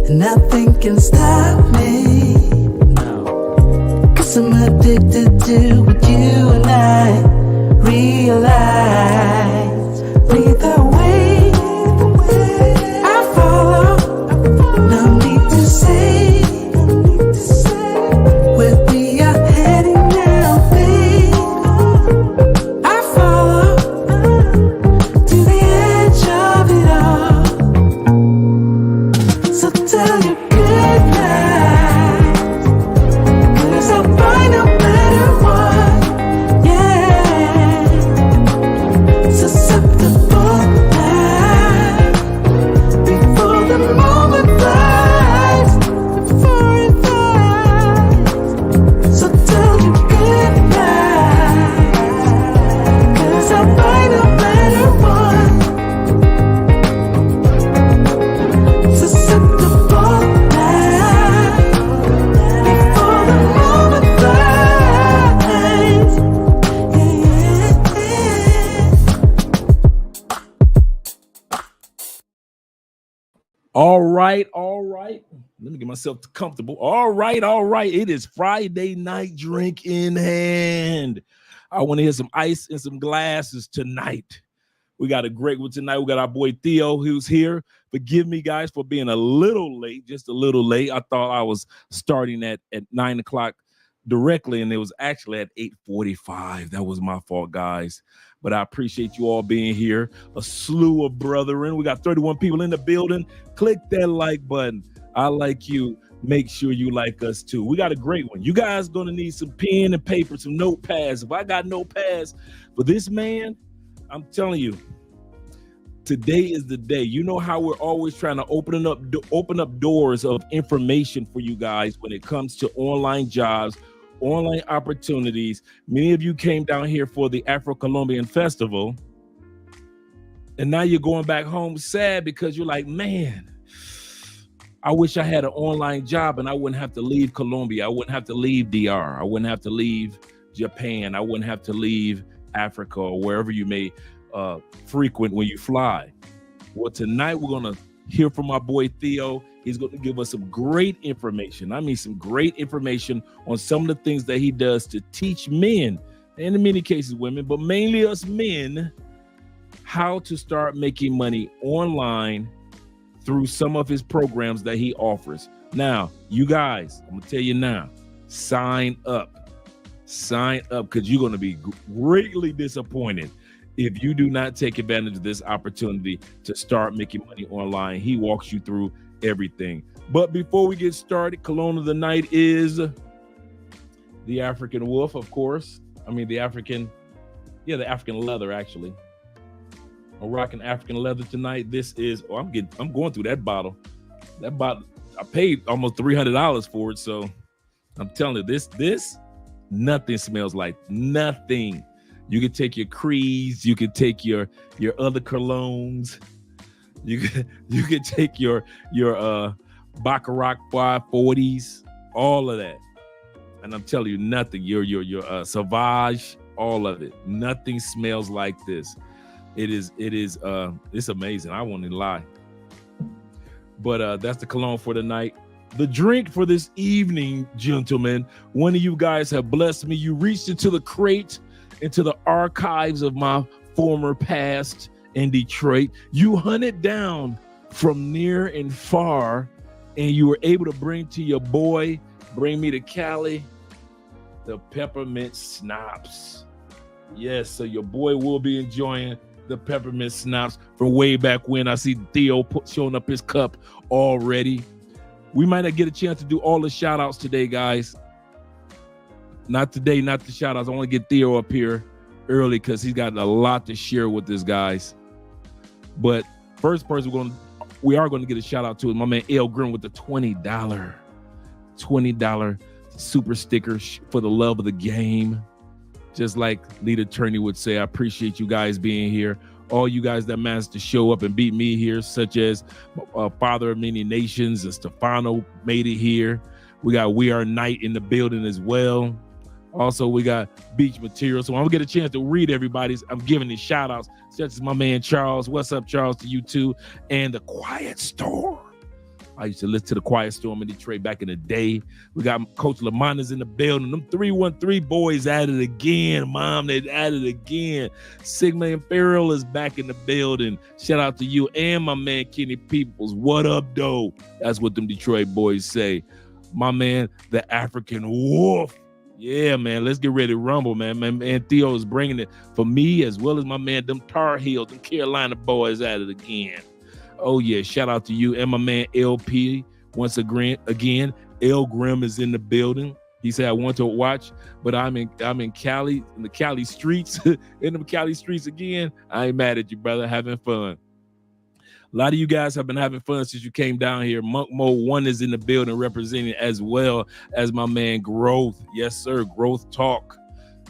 Nothing can stop me. Cause I'm addicted to what you and I realize. Lead the way, I follow. No need to say where we are heading now, babe. I follow to the edge of it all. So tell you good night, 'cause I'll find no matter what, yeah. Susceptible now, before the moment flies, before it flies. So tell you good night, 'cause I'll find no matter what. Susceptible now, before the moment flies. All right. Let me get myself comfortable. All right. It is Friday night, drink in hand. I want to hear some ice and some glasses tonight. We got a great one tonight. We got our boy Theo who's here. Forgive me, guys, for being a little late, just a little late. I thought I was starting at 9 o'clock directly, and it was actually at 8:45. That was my fault, guys. But I appreciate you all being here. A slew of brethren. We got 31 people in the building. Click that like button. I like you. Make sure you like us too. We got a great one. You guys gonna need some pen and paper, some notepads. If I got notepads for this man, I'm telling you, today is the day. You know how we're always trying to open up doors of information for you guys when it comes to online jobs, online opportunities. Many of you came down here for the Afro-Colombian Festival, and now you're going back home sad because you're like, man, I wish I had an online job and I wouldn't have to leave Colombia. I wouldn't have to leave DR. I wouldn't have to leave Japan. I wouldn't have to leave Africa or wherever you may frequent when you fly. Well, tonight we're going to hear from my boy Theo. He's going to give us some great information. I mean, some great information on some of the things that he does to teach men, and in many cases women, but mainly us men, how to start making money online through some of his programs that he offers. Now, you guys, I'm going to tell you now, sign up because you're going to be greatly disappointed if you do not take advantage of this opportunity to start making money online. He walks you through everything. But before we get started, cologne of the night is the African Wolf, of course. I mean, the African leather, actually. I'm rocking African leather tonight. This is, I'm going through that bottle. That bottle, I paid almost $300 for it. So I'm telling you, this, nothing smells like nothing. You can take your Creeds, you can take your other colognes, you can take your Baccarat 540s, all of that. And I'm telling you, nothing. Your Sauvage, all of it. Nothing smells like this. It's amazing. I won't even lie. But that's the cologne for the night. The drink for this evening, gentlemen. One of you guys have blessed me. You reached into the crate, into the archives of my former past in Detroit. You hunted down from near and far, and you were able to bring me to Cali, the peppermint schnapps. Yes, so your boy will be enjoying the peppermint schnapps from way back when. I see Theo showing up his cup already. We might not get a chance to do all the shout outs today, guys. Not today, not the shout outs. I want to get Theo up here early because he's got a lot to share with us, guys. But first person we are going to get a shout out to is my man L Grim with the $20 super sticker for the love of the game. Just like Leader Attorney would say, I appreciate you guys being here. All you guys that managed to show up and beat me here, such as Father of Many Nations and Stefano made it here. We got We Are Knight in the building as well. Also, we got Beach Material. So I'm gonna get a chance to read everybody's. I'm giving these shout outs, such as my man Charles. What's up, Charles, to you too. And the Quiet Storm. I used to listen to the Quiet Storm in Detroit back in the day. We got Coach Lamonta's in the building. Them 313 boys at it again. Mom, they at it again. Sigma Imperial is back in the building. Shout out to you and my man Kenny Peoples. What up, though? That's what them Detroit boys say. My man, the African Wolf. Yeah, man, let's get ready to rumble, man. My man Theo is bringing it for me as well as my man, them Tar Heels, them Carolina boys at it again. Oh, yeah, shout out to you and my man LP once again. L Grimm is in the building. He said, I want to watch, but I'm in Cali, in the Cali streets, in the Cali streets again. I ain't mad at you, brother, having fun. A lot of you guys have been having fun since you came down here. Monk Mode 1 is in the building representing as well as my man Growth. Yes, sir. Growth Talk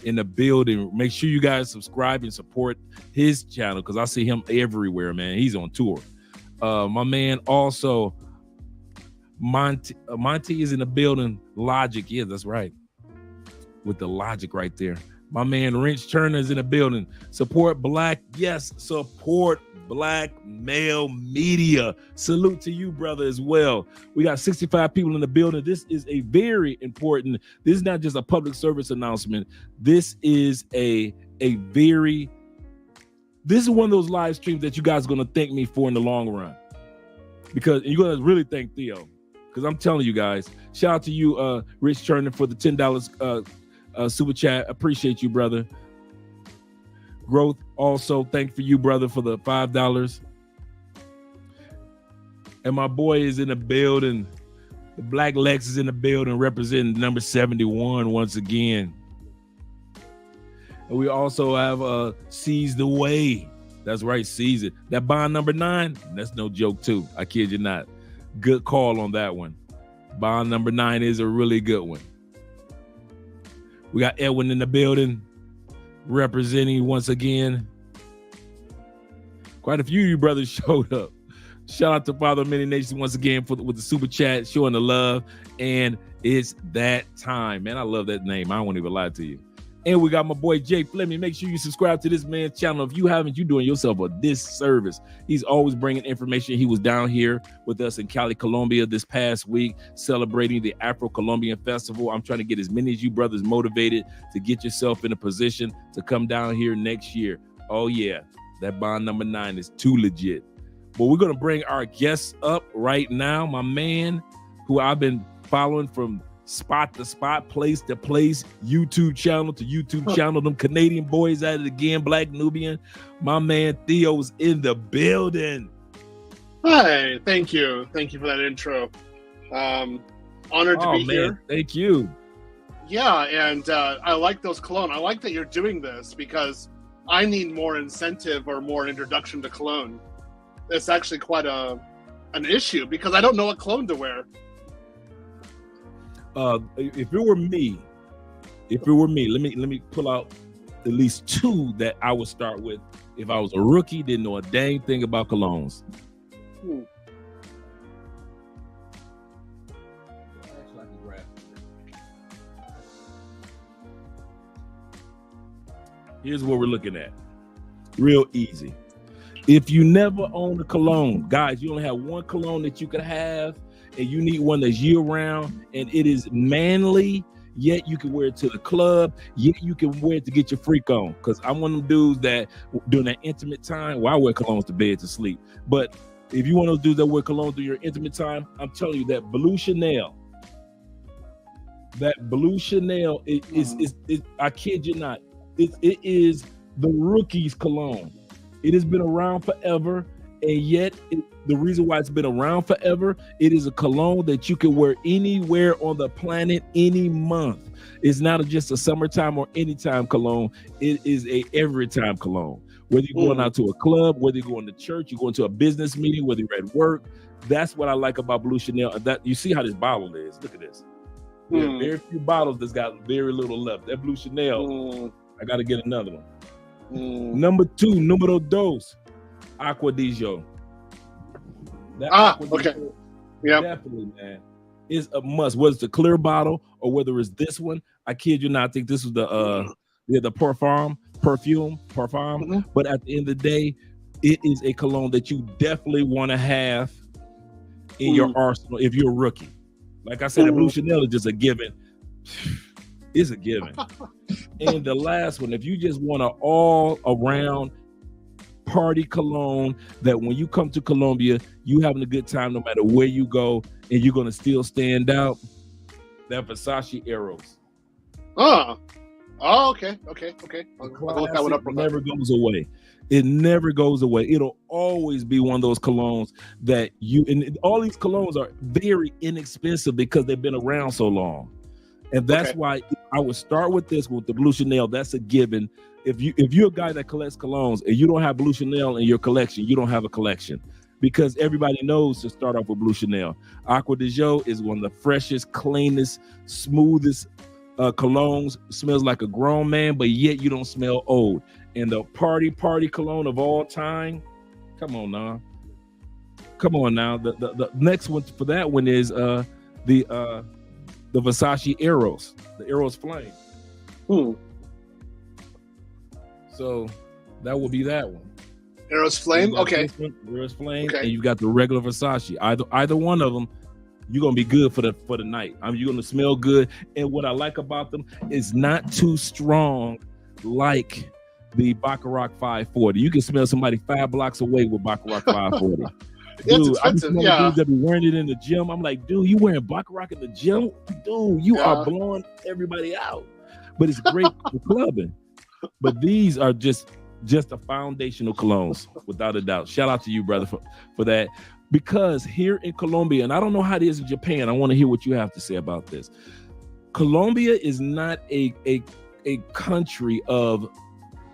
in the building. Make sure you guys subscribe and support his channel because I see him everywhere, man. He's on tour. My man also, Monty is in the building. Logic. Yeah, that's right. With the logic right there. My man Wrench Turner is in the building. Support Black. Yes, support Black male media. Salute to you, brother, as well. We got 65 people in the building. This is a very important, this is not just a public service announcement. This is this is one of those live streams that you guys are going to thank me for in the long run. Because you're going to really thank Theo. Because I'm telling you guys, shout out to you, Rich Turner, for the $10 super chat. Appreciate you, brother. Growth also, thank for you, brother, for the $5. And my boy is in the building. The Black Lex is in the building representing number 71 once again. And we also have Seize the Way. That's right, Seize it. That bond number 9, that's no joke too. I kid you not. Good call on that one. Bond number 9 is a really good one. We got Edwin in the building representing once again. Quite a few of you brothers showed up. Shout out to Father of Many Nations once again with the super chat, showing the love. And it's that time. Man, I love that name. I won't even lie to you. And we got my boy Jay Fleming. Make sure you subscribe to this man's channel. If you haven't, you're doing yourself a disservice. He's always bringing information. He was down here with us in Cali, Colombia this past week, celebrating the Afro-Colombian Festival. I'm trying to get as many of you brothers motivated to get yourself in a position to come down here next year. Oh, yeah, that bond number 9 is too legit. But we're going to bring our guests up right now. My man, who I've been following from spot to spot, place to place, YouTube channel to YouTube channel. Them Canadian boys at it again, Black Nubian. My man Theo's in the building. Hi, thank you. Thank you for that intro. Honored to be here. Thank you. Yeah, and I like those cologne. I like that you're doing this because I need more incentive or more introduction to cologne. It's actually quite an issue because I don't know what cologne to wear. If it were me, let me pull out at least 2 that I would start with. If I was a rookie, didn't know a dang thing about colognes. Here's what we're looking at. Real easy. If you never own a cologne, guys, you only have one cologne that you could have, and you need one that's year-round, and it is manly, yet you can wear it to the club, yet you can wear it to get your freak on. Because I'm one of them dudes that during that intimate time, well, I wear colognes to bed to sleep. But if you one of those dudes that wear cologne through your intimate time, I'm telling you that Blue Chanel is I kid you not, it is the rookie's cologne. It has been around forever, and yet the reason why it's been around forever, it is a cologne that you can wear anywhere on the planet any month. It's not just a summertime or anytime cologne. It is a every time cologne. Whether you're going out to a club, whether you're going to church, you're going to a business meeting, whether you're at work. That's what I like about Blue Chanel. That you see how this bottle is. Look at this. There are very few bottles that's got very little left. That Blue Chanel, I got to get another one. Number 2, numero 2, Aqua di Gio. Okay. Yeah. Definitely, man. is a must. Whether it's the clear bottle or whether it's this one, I kid you not. I think this was the perfume. Mm-hmm. But at the end of the day, it is a cologne that you definitely want to have in your arsenal if you're a rookie. Like I said, the Blue Chanel is just a given. It's a given. And the last one, if you just want an all-around party cologne that when you come to Colombia, you having a good time no matter where you go, and you're gonna still stand out, that Versace Eros. Oh, okay. I'll look that one up. Never goes away. It never goes away. It'll always be one of those colognes that and all these colognes are very inexpensive because they've been around so long. And that's why I would start with this with the Blue Chanel. That's a given. If you're a guy that collects colognes and you don't have Blue Chanel in your collection, you don't have a collection, because everybody knows to start off with Blue Chanel. Acqua di Gio is one of the freshest, cleanest, smoothest colognes. Smells like a grown man, but yet you don't smell old. And the party cologne of all time. Come on now. The next one for that one is the Versace Eros, the Eros Flame. So that would be that one. Eros Flame, okay. Eros Flame, and you got the regular Versace. Either one of them, you're gonna be good for the night. You're gonna smell good. And what I like about them is not too strong, like the Baccarat 540. You can smell somebody 5 blocks away with Baccarat 540. Dude, I'm dudes that be wearing it in the gym. I'm like, dude, you wearing Baccarat in the gym? Dude, you are blowing everybody out. But it's great for clubbing. But these are just a foundational colognes, without a doubt. Shout out to you, brother, for that. Because here in Colombia, and I don't know how it is in Japan, I want to hear what you have to say about this. Colombia is not a country of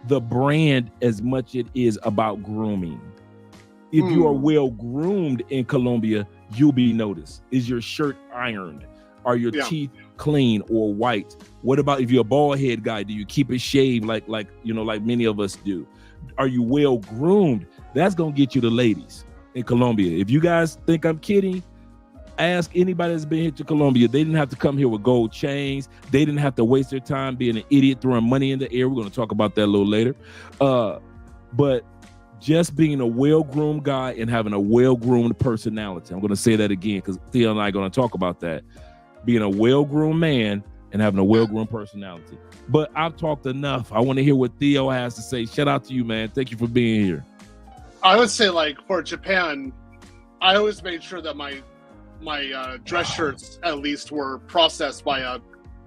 the brand as much it is about grooming. If you are well groomed in Colombia, you'll be noticed. Is your shirt ironed? Are your teeth clean or white? What about if you're a bald head guy? Do you keep it shaved like many of us do? Are you well groomed? That's gonna get you the ladies in Colombia. If you guys think I'm kidding, ask anybody that's been here to Colombia. They didn't have to come here with gold chains. They didn't have to waste their time being an idiot throwing money in the air. We're gonna talk about that a little later. But just being a well-groomed guy and having a well-groomed personality. I'm going to say that again because Theo and I are going to talk about that. Being a well-groomed man and having a well-groomed personality. But I've talked enough. I want to hear what Theo has to say. Shout out to you, man. Thank you for being here. I would say, like, for Japan, I always made sure that my dress shirts, at least, were processed by a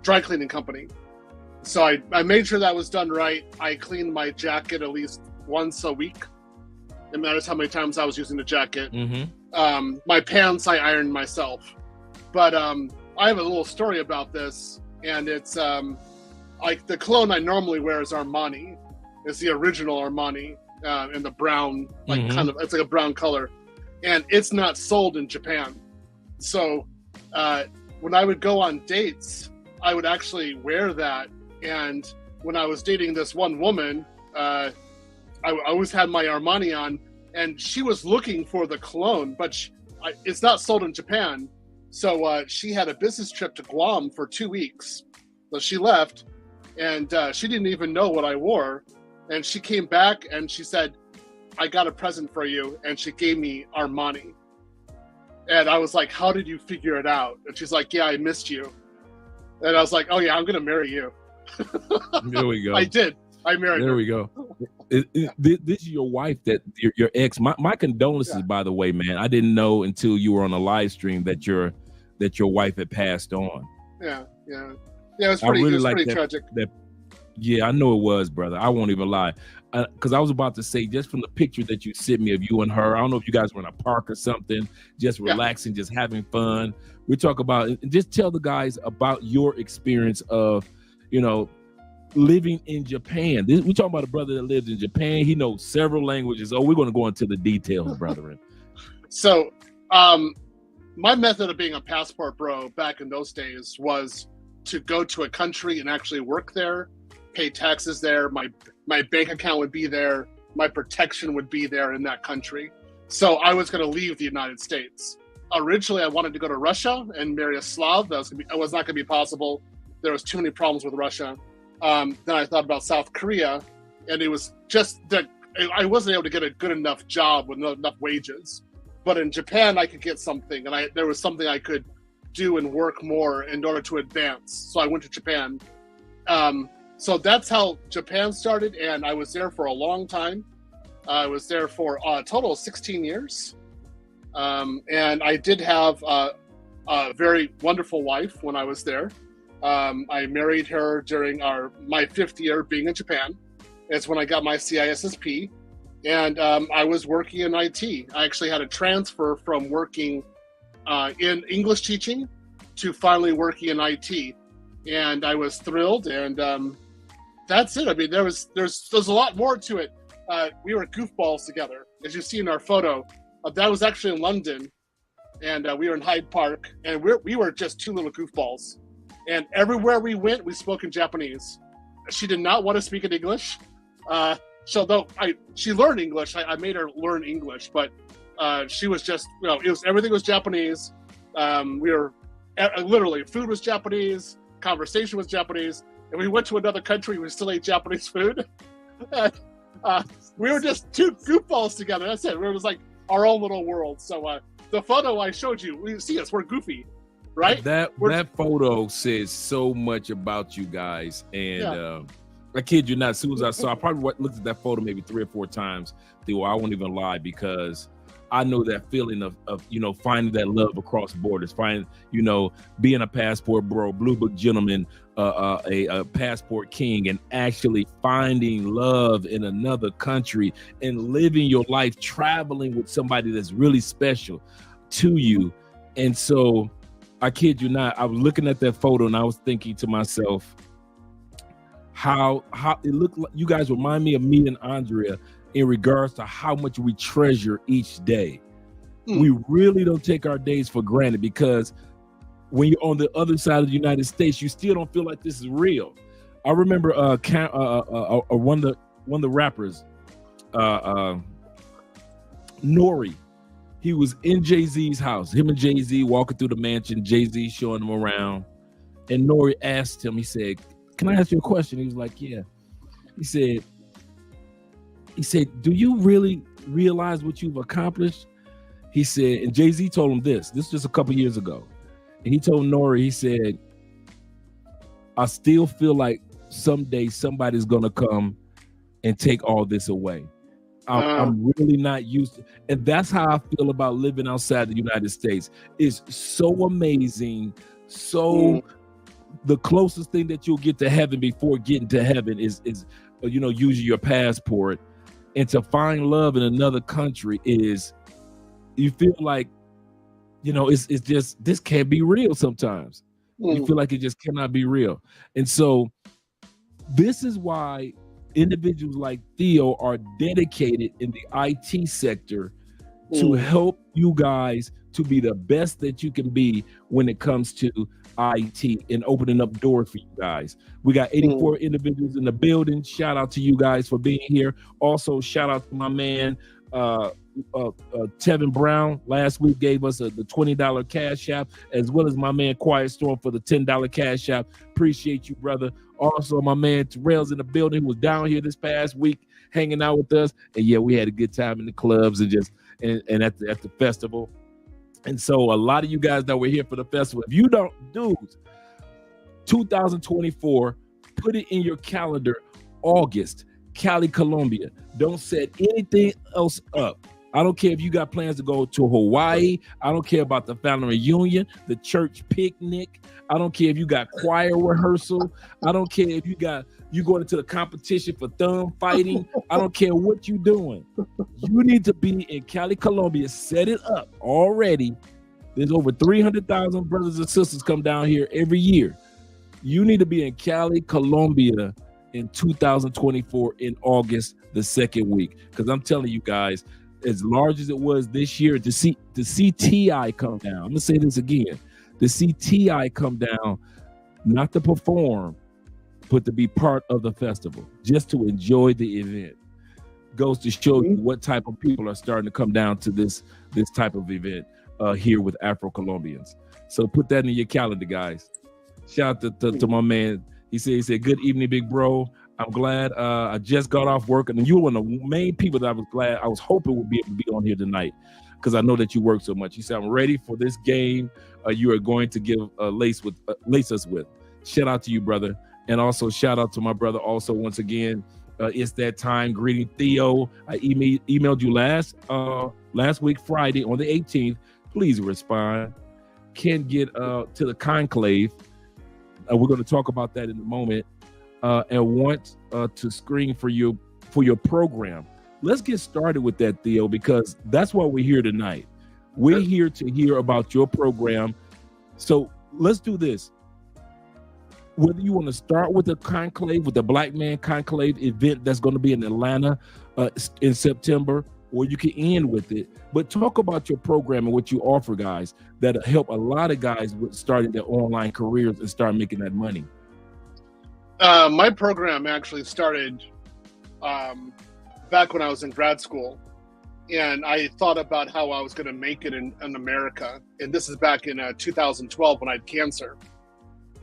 dry cleaning company. So I made sure that was done right. I cleaned my jacket at least once a week. No matter how many times I was using the jacket. My pants I ironed myself. But I have a little story about this, and it's like the cologne I normally wear is Armani. It's the original Armani in the brown, kind of, it's like a brown color, and it's not sold in Japan. So when I would go on dates, I would actually wear that. And when I was dating this one woman, I always had my Armani on, and she was looking for the cologne, but it's not sold in Japan. So she had a business trip to Guam for 2 weeks. So she left, and she didn't even know what I wore. And she came back, and she said, I got a present for you. And she gave me Armani. And I was like, how did you figure it out? And she's like, yeah, I missed you. And I was like, oh, yeah, I'm going to marry you. There we go. I did. I married her. There we go. This is your wife, that your ex. My condolences, by the way, man. I didn't know until you were on a live stream that your wife had passed on. Yeah. It was pretty tragic. Yeah, I know it was, brother. I won't even lie, because I was about to say, just from the picture that you sent me of you and her, I don't know if you guys were in a park or something, just relaxing, just having fun. We talk about, just tell the guys about your experience of, living in Japan. We're talking about a brother that lives in Japan. He knows several languages. Oh, we're going to go into the details, brethren. So, my method of being a passport bro back in those days was to go to a country and actually work there, pay taxes there. My bank account would be there. My protection would be there in that country. So I was going to leave the United States. originally I wanted to go to Russia and marry a Slav. That was not going to be possible. There was too many problems with Russia. Then I thought about South Korea, and it was just that I wasn't able to get a good enough job with not enough wages. But in Japan, I could get something, and there was something I could do and work more in order to advance. So I went to Japan. So that's how Japan started, and I was there for a long time. I was there for a total of 16 years. And I did have a very wonderful wife when I was there. I married her during my 5th year being in Japan. It's when I got my CISSP, and I was working in IT. I actually had a transfer from working in English teaching to finally working in IT, and I was thrilled. And that's it. I mean, there's a lot more to it. We were goofballs together, as you see in our photo. That was actually in London, and we were in Hyde Park, and we were just two little goofballs. And everywhere we went, we spoke in Japanese. She did not want to speak in English. So though she learned English, I made her learn English, but she was just, everything was Japanese. We were literally, food was Japanese, conversation was Japanese, and we went to another country, we still ate Japanese food. We were just two goofballs together. That's it. It was like our own little world. So the photo I showed you, you see us, we're goofy, right? That photo says so much about you guys. And I kid you not, as soon as I saw, I probably looked at that photo maybe 3 or 4 times. I won't even lie, because I know that feeling of finding that love across borders, being a passport bro, blue book gentleman, a passport king, and actually finding love in another country and living your life traveling with somebody that's really special to you. And so I kid you not, I was looking at that photo and I was thinking to myself, how it looked like you guys remind me of me and Andrea in regards to how much we treasure each day. We really don't take our days for granted, because when you're on the other side of the United States, you still don't feel like this is real. I remember one of the rappers, Nori. He was in Jay-Z's house, him and Jay-Z walking through the mansion, Jay-Z showing him around, and Nori asked him, he said, "Can I ask you a question?" He was like, "Yeah." He said, "Do you really realize what you've accomplished?" He said, and Jay-Z told him this was just a couple years ago. And he told Nori, he said, "I still feel like someday somebody's going to come and take all this away. I'm really not used to," and that's how I feel about living outside the United States. It's so amazing. So the closest thing that you'll get to heaven before getting to heaven is using your passport. And to find love in another country is, you feel like, it's just, this can't be real sometimes. You feel like it just cannot be real. And so this is why individuals like Theo are dedicated in the IT sector to help you guys to be the best that you can be when it comes to IT and opening up doors for you guys. We got 84 individuals in the building. Shout out to you guys for being here. Also, shout out to my man, Tevin Brown. Last week gave us the $20 cash app, as well as my man Quiet Storm for the $10 cash app. Appreciate you, brother. Also, my man Terrell's in the building, who was down here this past week hanging out with us. And yeah, we had a good time in the clubs and at the festival. And so a lot of you guys that were here for the festival, if you don't, dudes, 2024, put it in your calendar, August, Cali, Colombia. Don't set anything else up. I don't care if you got plans to go to Hawaii. I don't care about the family reunion, the church picnic. I don't care if you got choir rehearsal. I don't care if you going into the competition for thumb fighting. I don't care what you're doing. You need to be in Cali, Colombia. Set it up already. There's over 300,000 brothers and sisters come down here every year. You need to be in Cali, Colombia in 2024 in August, the second week. Because I'm telling you guys, as large as it was this year, to see T.I. come down. I'm gonna say this again. To see T.I. come down, not to perform, but to be part of the festival, just to enjoy the event, goes to show you what type of people are starting to come down to this type of event. here with Afro-Colombians. So put that in your calendar, guys. Shout out to my man. He said, good evening, big bro. I'm glad I just got off work. And you were one of the main people that I was hoping would be able to be on here tonight, because I know that you work so much. He said, I'm ready for this game you are going to give lace us with. Shout out to you, brother. And also shout out to my brother also once again. It's that time. Greeting Theo. I emailed you last week, Friday on the 18th. Please respond. Can get to the conclave. We're going to talk about that in a moment. And want to screen for your program. Let's get started with that, Theo, because that's why we're here tonight. We're here to hear about your program. So let's do this. Whether you want to start with the conclave, with the Black Man Conclave event that's going to be in Atlanta in September, or you can end with it. But talk about your program and what you offer, guys, that'll help a lot of guys with starting their online careers and start making that money. My program actually started back when I was in grad school, and I thought about how I was going to make it in America. And this is back in 2012 when I had cancer.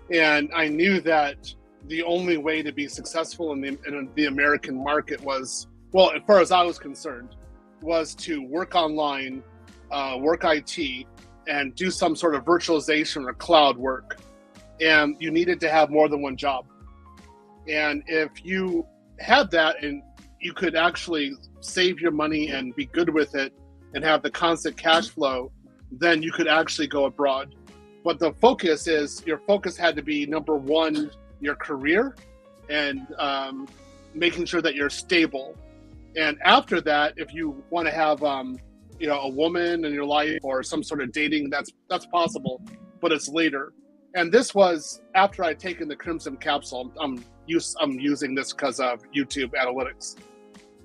And I knew that the only way to be successful in the American market was, well, as far as I was concerned, was to work online, work IT, and do some sort of virtualization or cloud work. And you needed to have more than one job. And if you had that and you could actually save your money and be good with it and have the constant cash flow, then you could actually go abroad. But the focus is, your focus had to be, number one, your career and making sure that you're stable. And after that, if you want to have a woman in your life or some sort of dating, that's possible, but it's later. And this was after I'd taken the Crimson Capsule. I'm using this because of YouTube analytics.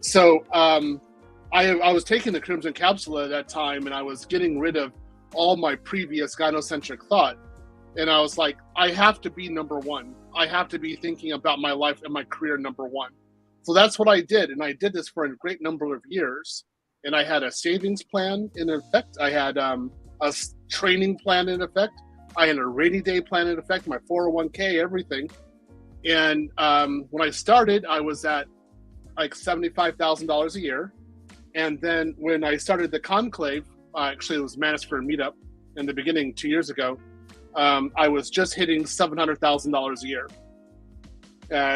So I was taking the Crimson Capsule at that time, and I was getting rid of all my previous gynocentric thought. And I was like, I have to be number one. I have to be thinking about my life and my career number one. So that's what I did. And I did this for a great number of years. And I had a savings plan in effect. I had a training plan in effect. I had a rainy day plan in effect, my 401k, everything. And when I started, I was at like $75,000 a year. And then when I started the conclave, actually it was Manosphere Meetup in the beginning 2 years ago, I was just hitting $700,000 a year.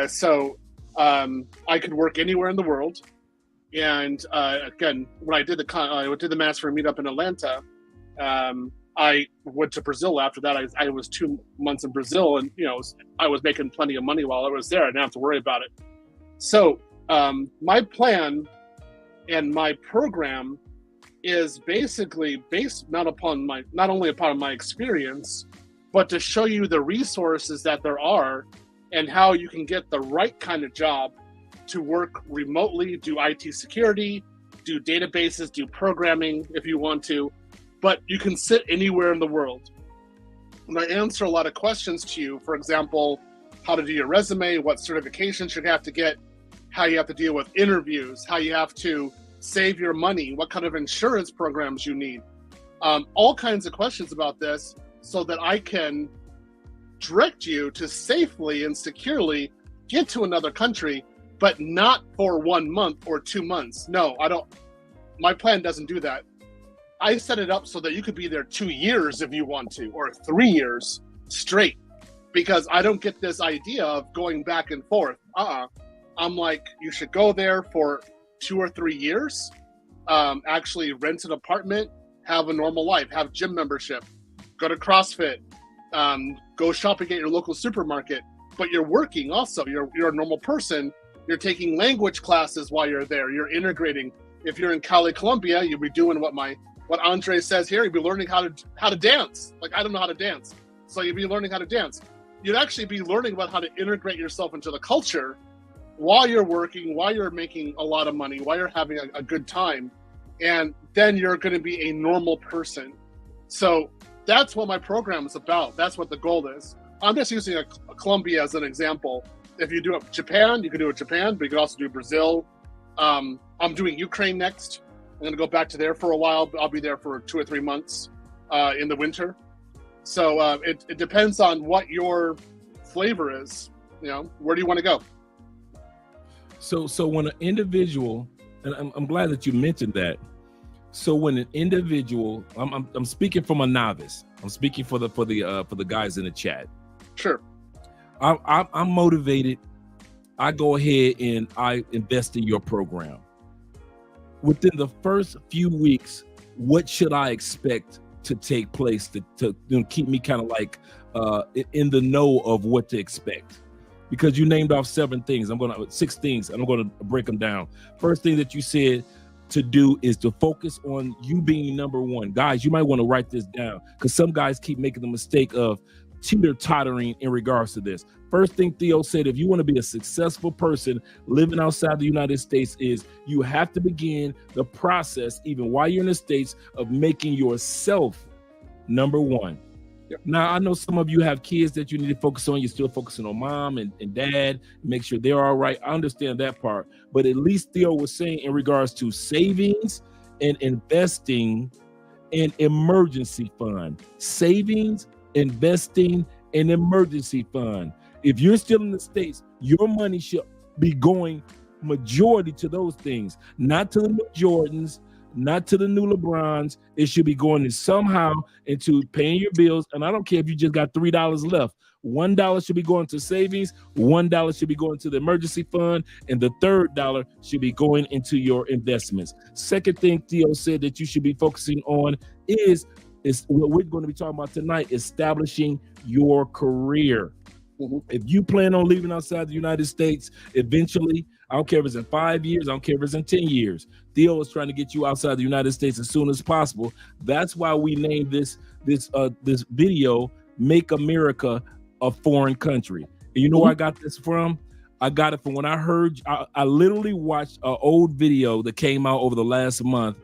So I could work anywhere in the world. And again, when I did the Manosphere Meetup in Atlanta, I went to Brazil after that. I was 2 months in Brazil, and I was making plenty of money while I was there. I didn't have to worry about it. So my plan and my program is basically based not only upon my experience, but to show you the resources that there are and how you can get the right kind of job to work remotely, do IT security, do databases, do programming if you want to, but you can sit anywhere in the world. And I answer a lot of questions to you, for example, how to do your resume, what certifications you have to get, how you have to deal with interviews, how you have to save your money, what kind of insurance programs you need, all kinds of questions about this, so that I can direct you to safely and securely get to another country, but not for 1 month or 2 months. No, I don't. My plan doesn't do that. I set it up so that you could be there 2 years if you want to, or 3 years straight, because I don't get this idea of going back and forth. I'm like, you should go there for 2 or 3 years, actually rent an apartment, have a normal life, have gym membership, go to CrossFit, go shopping at your local supermarket, but you're working also. You're a normal person. You're taking language classes while you're there. You're integrating. If you're in Cali, Colombia, you'll be doing what Andre says here. You'll be learning how to dance. Like, I don't know how to dance, so you'll be learning how to dance. You'd actually be learning about how to integrate yourself into the culture while you're working, while you're making a lot of money, while you're having a good time, and then you're going to be a normal person. So that's what my program is about. That's what the goal is. I'm just using Colombia as an example. If you do it Japan, you can do it Japan, but you can also do Brazil. I'm doing Ukraine next. I'm going to go back to there for a while. I'll be there for 2 or 3 months. in the winter. So it depends on what your flavor is. You know, where do you want to go? So when an individual, and I'm glad that you mentioned that. So when an individual, I'm speaking from a novice. I'm speaking for the guys in the chat. Sure. I'm motivated. I go ahead and I invest in your program. Within the first few weeks, what should I expect to take place to keep me kind of like in the know of what to expect? Because you named off 6 things, and I'm gonna break them down. First thing that you said to do is to focus on you being number one. Guys, you might want to write this down, because some guys keep making the mistake of teeter-tottering in regards to this. First thing Theo said, if you want to be a successful person living outside the United States, is you have to begin the process, even while you're in the States, of making yourself number one. Yep. Now, I know some of you have kids that you need to focus on. You're still focusing on mom and dad, make sure they're all right. I understand that part. But at least Theo was saying in regards to savings and investing and emergency fund. Savings, investing, and emergency fund. If you're still in the States, your money should be going majority to those things, not to the new Jordans, not to the new LeBrons. It should be going somehow into paying your bills. And I don't care if you just got $3 left. $1 should be going to savings, $1 should be going to the emergency fund, and the third dollar should be going into your investments. Second thing Theo said that you should be focusing on is what we're going to be talking about tonight, establishing your career. Mm-hmm. If you plan on leaving outside the United States, eventually, I don't care if it's in 5 years, I don't care if it's in 10 years, Theo is trying to get you outside the United States as soon as possible. That's why we named this video, Make America a Foreign Country. And you know where I got this from? I got it from when I heard, I literally watched an old video that came out over the last month.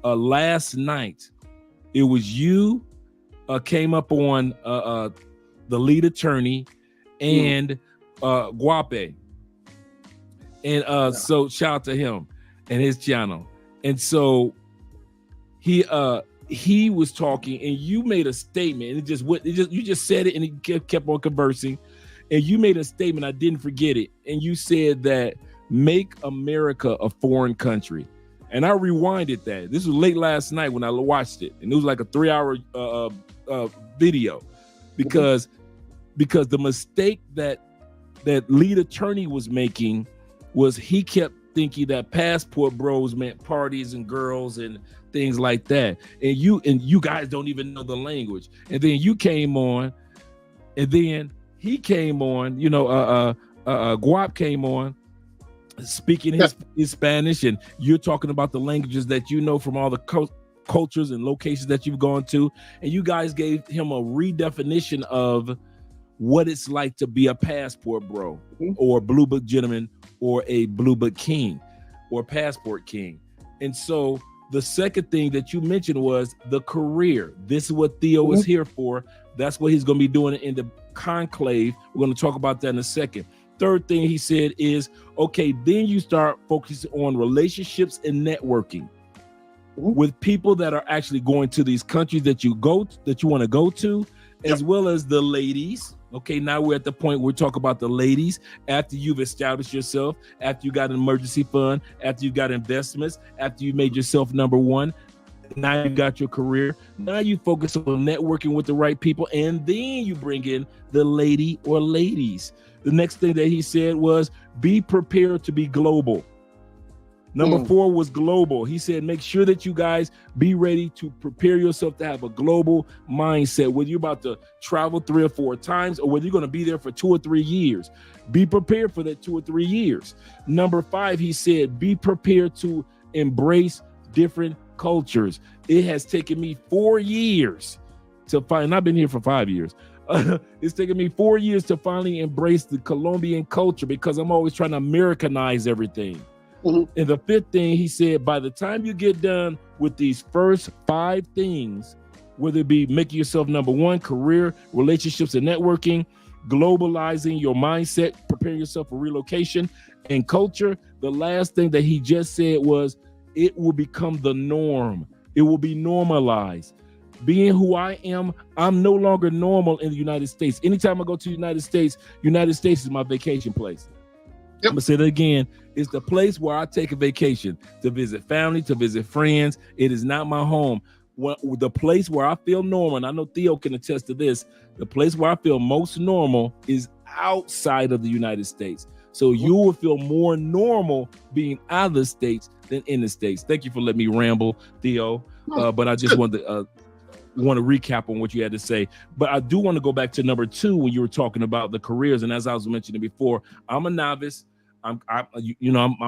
Last night, it was you came up on the lead attorney and Guape. And so shout out to him and his channel. And so he was talking, and you made a statement, and you just said it, and he kept on conversing, and you made a statement. I didn't forget it, and you said that make America a foreign country. And I rewinded that. This was late last night when I watched it, and it was like a 3-hour video, because the mistake that lead attorney was making was he kept thinking that passport bros meant parties and girls and things like that, and you guys don't even know the language. And then you came on, and then he came on, Guap came on speaking his Spanish, and you're talking about the languages that you know from all the cultures and locations that you've gone to, and you guys gave him a redefinition of what it's like to be a passport bro, or a blue book gentleman, or a blue book king, or passport king. And so the second thing that you mentioned was the career. This is what Theo is here for. That's what he's going to be doing in the conclave. We're going to talk about that in a second. Third thing he said is, okay, then you start focusing on relationships and networking with people that are actually going to these countries that you want to go to, as well as the ladies. Okay, now we're at the point where we talk about the ladies. After you've established yourself, after you got an emergency fund, after you got investments, after you made yourself number one, now you got your career. Now you focus on networking with the right people, and then you bring in the lady or ladies. The next thing that he said was, be prepared to be global. Number 4 was global. He said, make sure that you guys be ready to prepare yourself to have a global mindset, whether you're about to travel 3 or 4 times, or whether you're going to be there for 2 or 3 years. Be prepared for that 2 or 3 years. Number 5, he said, be prepared to embrace different cultures. It has taken me 4 years to find, I've been here for 5 years. It's taken me 4 years to finally embrace the Colombian culture, because I'm always trying to Americanize everything. And the 5th thing, he said, by the time you get done with these first 5 things, whether it be making yourself number one, career, relationships, and networking, globalizing your mindset, preparing yourself for relocation, and culture, the last thing that he just said was, it will become the norm. It will be normalized. being who I am, I'm no longer normal in the United States. Anytime I go to the United States is my vacation place. Yep. I'm gonna say that again. It's the place where I take a vacation to visit family, to visit friends. It is not my home. The place where I feel normal, and I know Theo can attest to this, the place where I feel most normal is outside of the United States. So you will feel more normal being out of the States than in the States. Thank you for letting me ramble, Theo. But I just wanted to want to recap on what you had to say. But I do want to go back to number 2 when you were talking about the careers. And as I was mentioning before, I'm a novice. I'm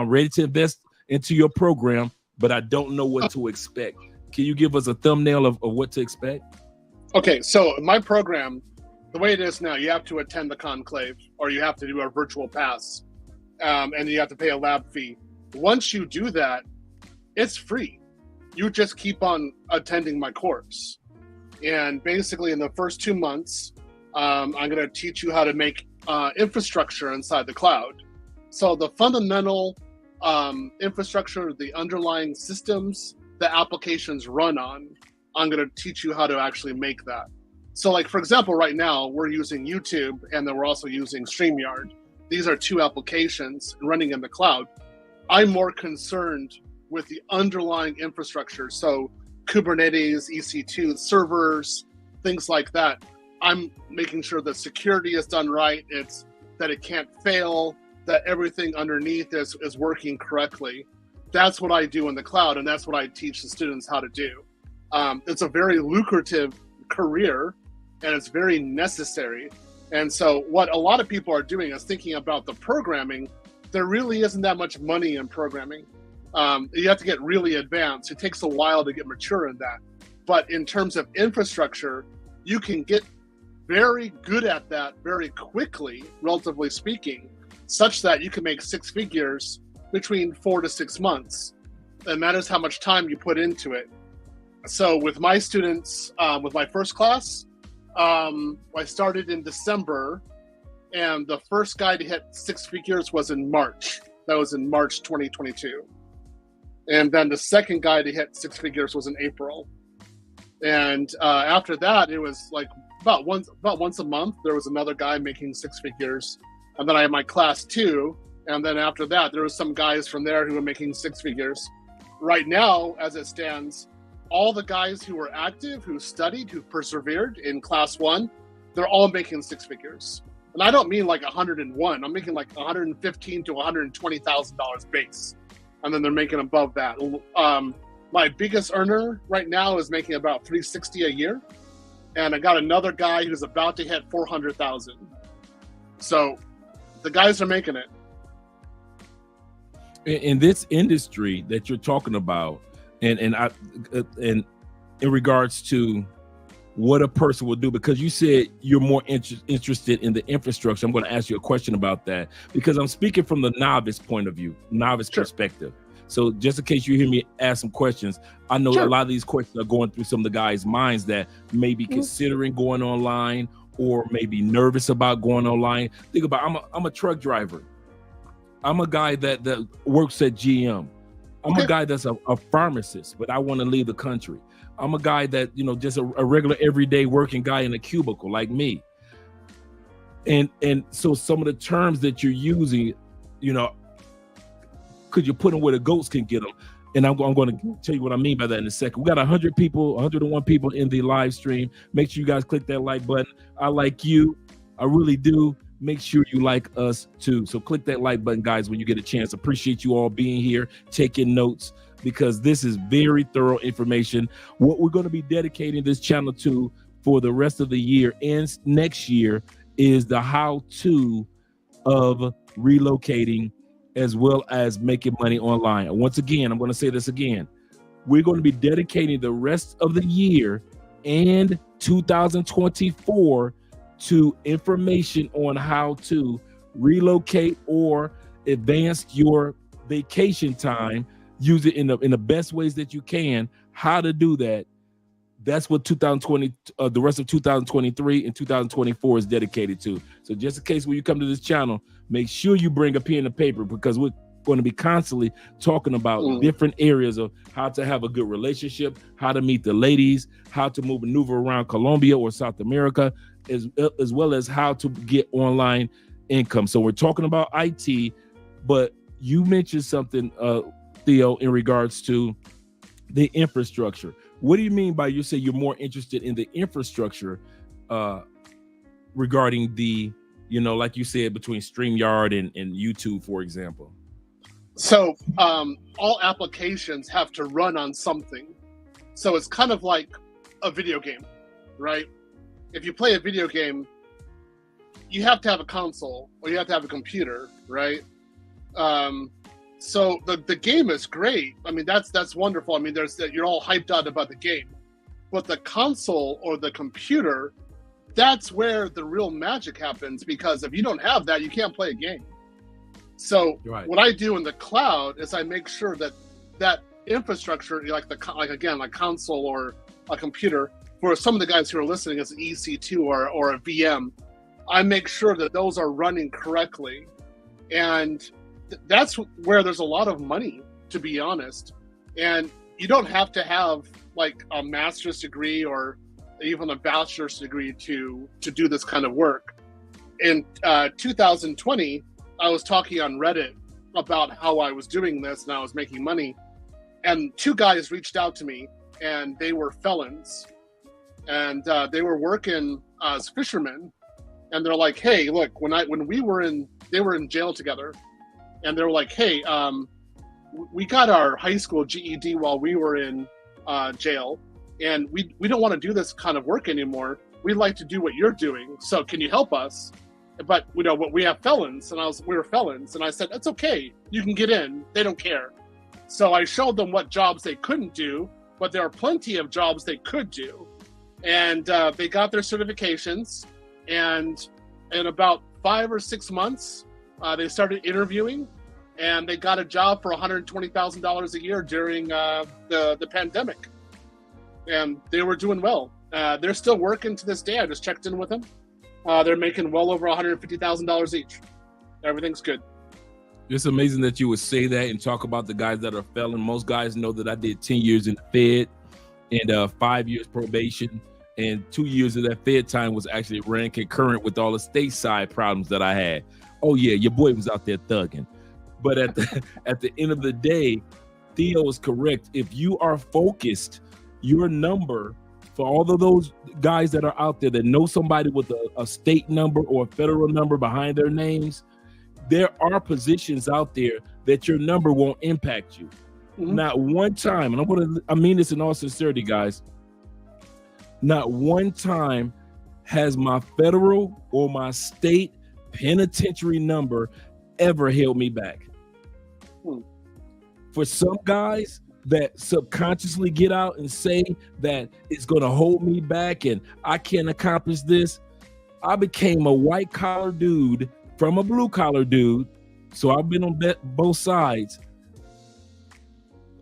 ready to invest into your program, but I don't know what to expect. Can you give us a thumbnail of what to expect? Okay, so my program, the way it is now, you have to attend the conclave or you have to do a virtual pass, and you have to pay a lab fee. Once you do that, it's free. You just keep on attending my course. And basically in the first 2 months, I'm going to teach you how to make infrastructure inside the cloud. So the fundamental infrastructure, the underlying systems the applications run on, I'm going to teach you how to actually make that. So like, for example, right now we're using YouTube and then we're also using StreamYard. These are 2 applications running in the cloud. I'm more concerned with the underlying infrastructure. So Kubernetes, EC2 servers, things like that. I'm making sure that security is done right. It's that it can't fail, that everything underneath is working correctly. That's what I do in the cloud, and that's what I teach the students how to do. It's a very lucrative career, and it's very necessary. And so what a lot of people are doing is thinking about the programming. There really isn't that much money in programming. You have to get really advanced. It takes a while to get mature in that. But in terms of infrastructure, you can get very good at that very quickly, relatively speaking, such that you can make 6 figures between 4 to 6 months. It matters how much time you put into it. So with my students, with my first class, I started in December, and the first guy to hit 6 figures was in March. That was in March 2022. And then the second guy to hit 6 figures was in April. And after that, it was like about once a month, there was another guy making 6 figures. And then I had my class 2. And then after that, there was some guys from there who were making 6 figures. Right now, as it stands, all the guys who were active, who studied, who persevered in class 1, they're all making 6 figures. And I don't mean like 101. I'm making like $115,000 to $120,000 base. And then they're making above that. My biggest earner right now is making about $360,000 a year. And I got another guy who's about to hit $400,000. So the guys are making it. In this industry that you're talking about, and in regards to what a person will do, because you said you're more interested in the infrastructure, I'm going to ask you a question about that, because I'm speaking from the novice point of view, novice perspective. So just in case you hear me ask some questions, I know a lot of these questions are going through some of the guys' minds that may be considering going online or maybe nervous about going online. Think about, I'm a truck driver. I'm a guy that works at GM. I'm a guy that's a pharmacist, but I want to leave the country. I'm a guy that, just a regular everyday working guy in a cubicle like me. And so some of the terms that you're using, could you put them where the goats can get them? And I'm going to tell you what I mean by that in a second. We got 100 people, 101 people in the live stream. Make sure you guys click that like button. I like you. I really do. Make sure you like us too. So click that like button, guys, when you get a chance. Appreciate you all being here, taking notes, because this is very thorough information. What we're going to be dedicating this channel to for the rest of the year and next year is the how-to of relocating as well as making money online. And once again, I'm going to say this again. We're going to be dedicating the rest of the year and 2024 to information on how to relocate or advance your vacation time. Use it in the best ways that you can. How to do that. That's what 2020, the rest of 2023 and 2024 is dedicated to. So just in case when you come to this channel, make sure you bring a pen and paper, because we're going to be constantly talking about different areas of how to have a good relationship, how to meet the ladies, how to maneuver around Colombia or South America, as well as how to get online income. So we're talking about IT, but you mentioned something, Theo, in regards to the infrastructure. What do you mean by you say you're more interested in the infrastructure regarding the, like you said, between StreamYard and YouTube, for example? So all applications have to run on something. So it's kind of like a video game, right? If you play a video game, you have to have a console or you have to have a computer, right? So the game is great. I mean, that's wonderful. I mean, you're all hyped out about the game, but the console or the computer, that's where the real magic happens, because if you don't have that, you can't play a game. So what I do in the cloud is I make sure that infrastructure, like console or a computer, for some of the guys who are listening as an EC2 or a VM, I make sure that those are running correctly. And that's where there's a lot of money, to be honest. And you don't have to have like a master's degree or even a bachelor's degree to do this kind of work. In 2020, I was talking on Reddit about how I was doing this and I was making money. And two guys reached out to me, and they were felons. And they were working as fishermen. And they're like, hey, look, they were in jail together. And they were like, hey, we got our high school GED while we were in jail. And we don't want to do this kind of work anymore. We'd like to do what you're doing. So can you help us? But we have felons, and we were felons. And I said, that's okay. You can get in. They don't care. So I showed them what jobs they couldn't do, but there are plenty of jobs they could do. And they got their certifications. And in about 5 or 6 months, they started interviewing, and they got a job for $120,000 a year during the pandemic. And they were doing well. They're still working to this day. I just checked in with them. They're making well over $150,000 each. Everything's good. It's amazing that you would say that and talk about the guys that are felon. Most guys know that I did 10 years in the Fed and 5 years probation. And 2 years of that Fed time was actually ran concurrent with all the stateside problems that I had. Oh yeah, your boy was out there thugging. But at the end of the day, Theo is correct. If you are focused, your number, for all of those guys that are out there that know somebody with a state number or a federal number behind their names, there are positions out there that your number won't impact you. Mm-hmm. Not one time, and I mean this in all sincerity, guys, not one time has my federal or my state penitentiary number ever held me back. For some guys that subconsciously get out and say that it's going to hold me back and I can't accomplish this, I became a white collar dude from a blue collar dude. So I've been on both sides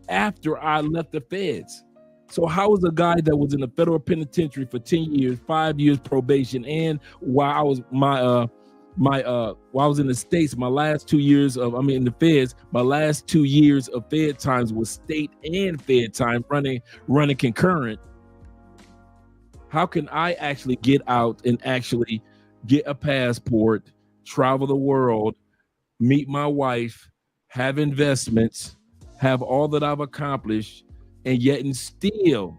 after I left the feds. So how is a guy that was in the federal penitentiary for 10 years, 5 years probation, and while I was while I was in the States, my last 2 years in the feds, my last 2 years of Fed times was state and Fed time running concurrent. How can I actually get out and actually get a passport, travel the world, meet my wife, have investments, have all that I've accomplished, and yet and still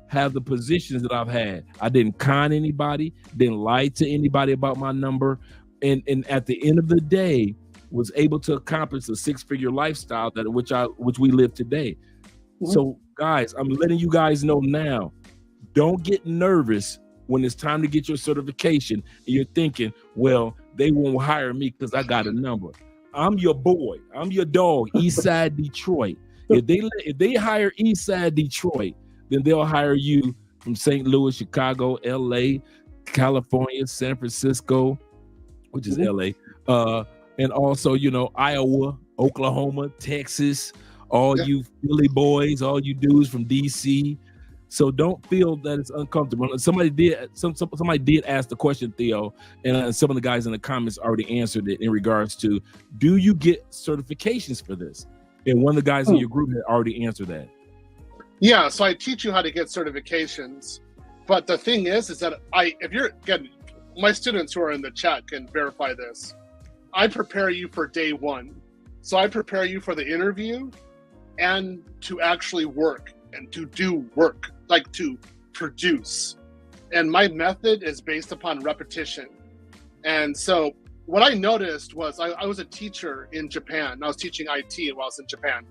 have the positions that I've had? I didn't con anybody, didn't lie to anybody about my number, and at the end of the day, was able to accomplish a 6-figure lifestyle which we live today. Mm-hmm. So guys, I'm letting you guys know now, don't get nervous when it's time to get your certification and you're thinking, well, they won't hire me because I got a number. I'm your boy. I'm your dog, Eastside Detroit. If they hire Eastside Detroit, then they'll hire you from St. Louis, Chicago, LA, California, San Francisco, which is LA, and also, Iowa, Oklahoma, Texas, all you Philly boys, all you dudes from DC. So don't feel that it's uncomfortable. Somebody did ask the question, Theo, and some of the guys in the comments already answered it in regards to, do you get certifications for this? And one of the guys in your group had already answered that. Yeah, so I teach you how to get certifications. But the thing is that again, my students who are in the chat can verify this. I prepare you for day one. So I prepare you for the interview and to actually work and to do work, like to produce. And my method is based upon repetition. And so what I noticed was I was a teacher in Japan. I was teaching IT while I was in Japan.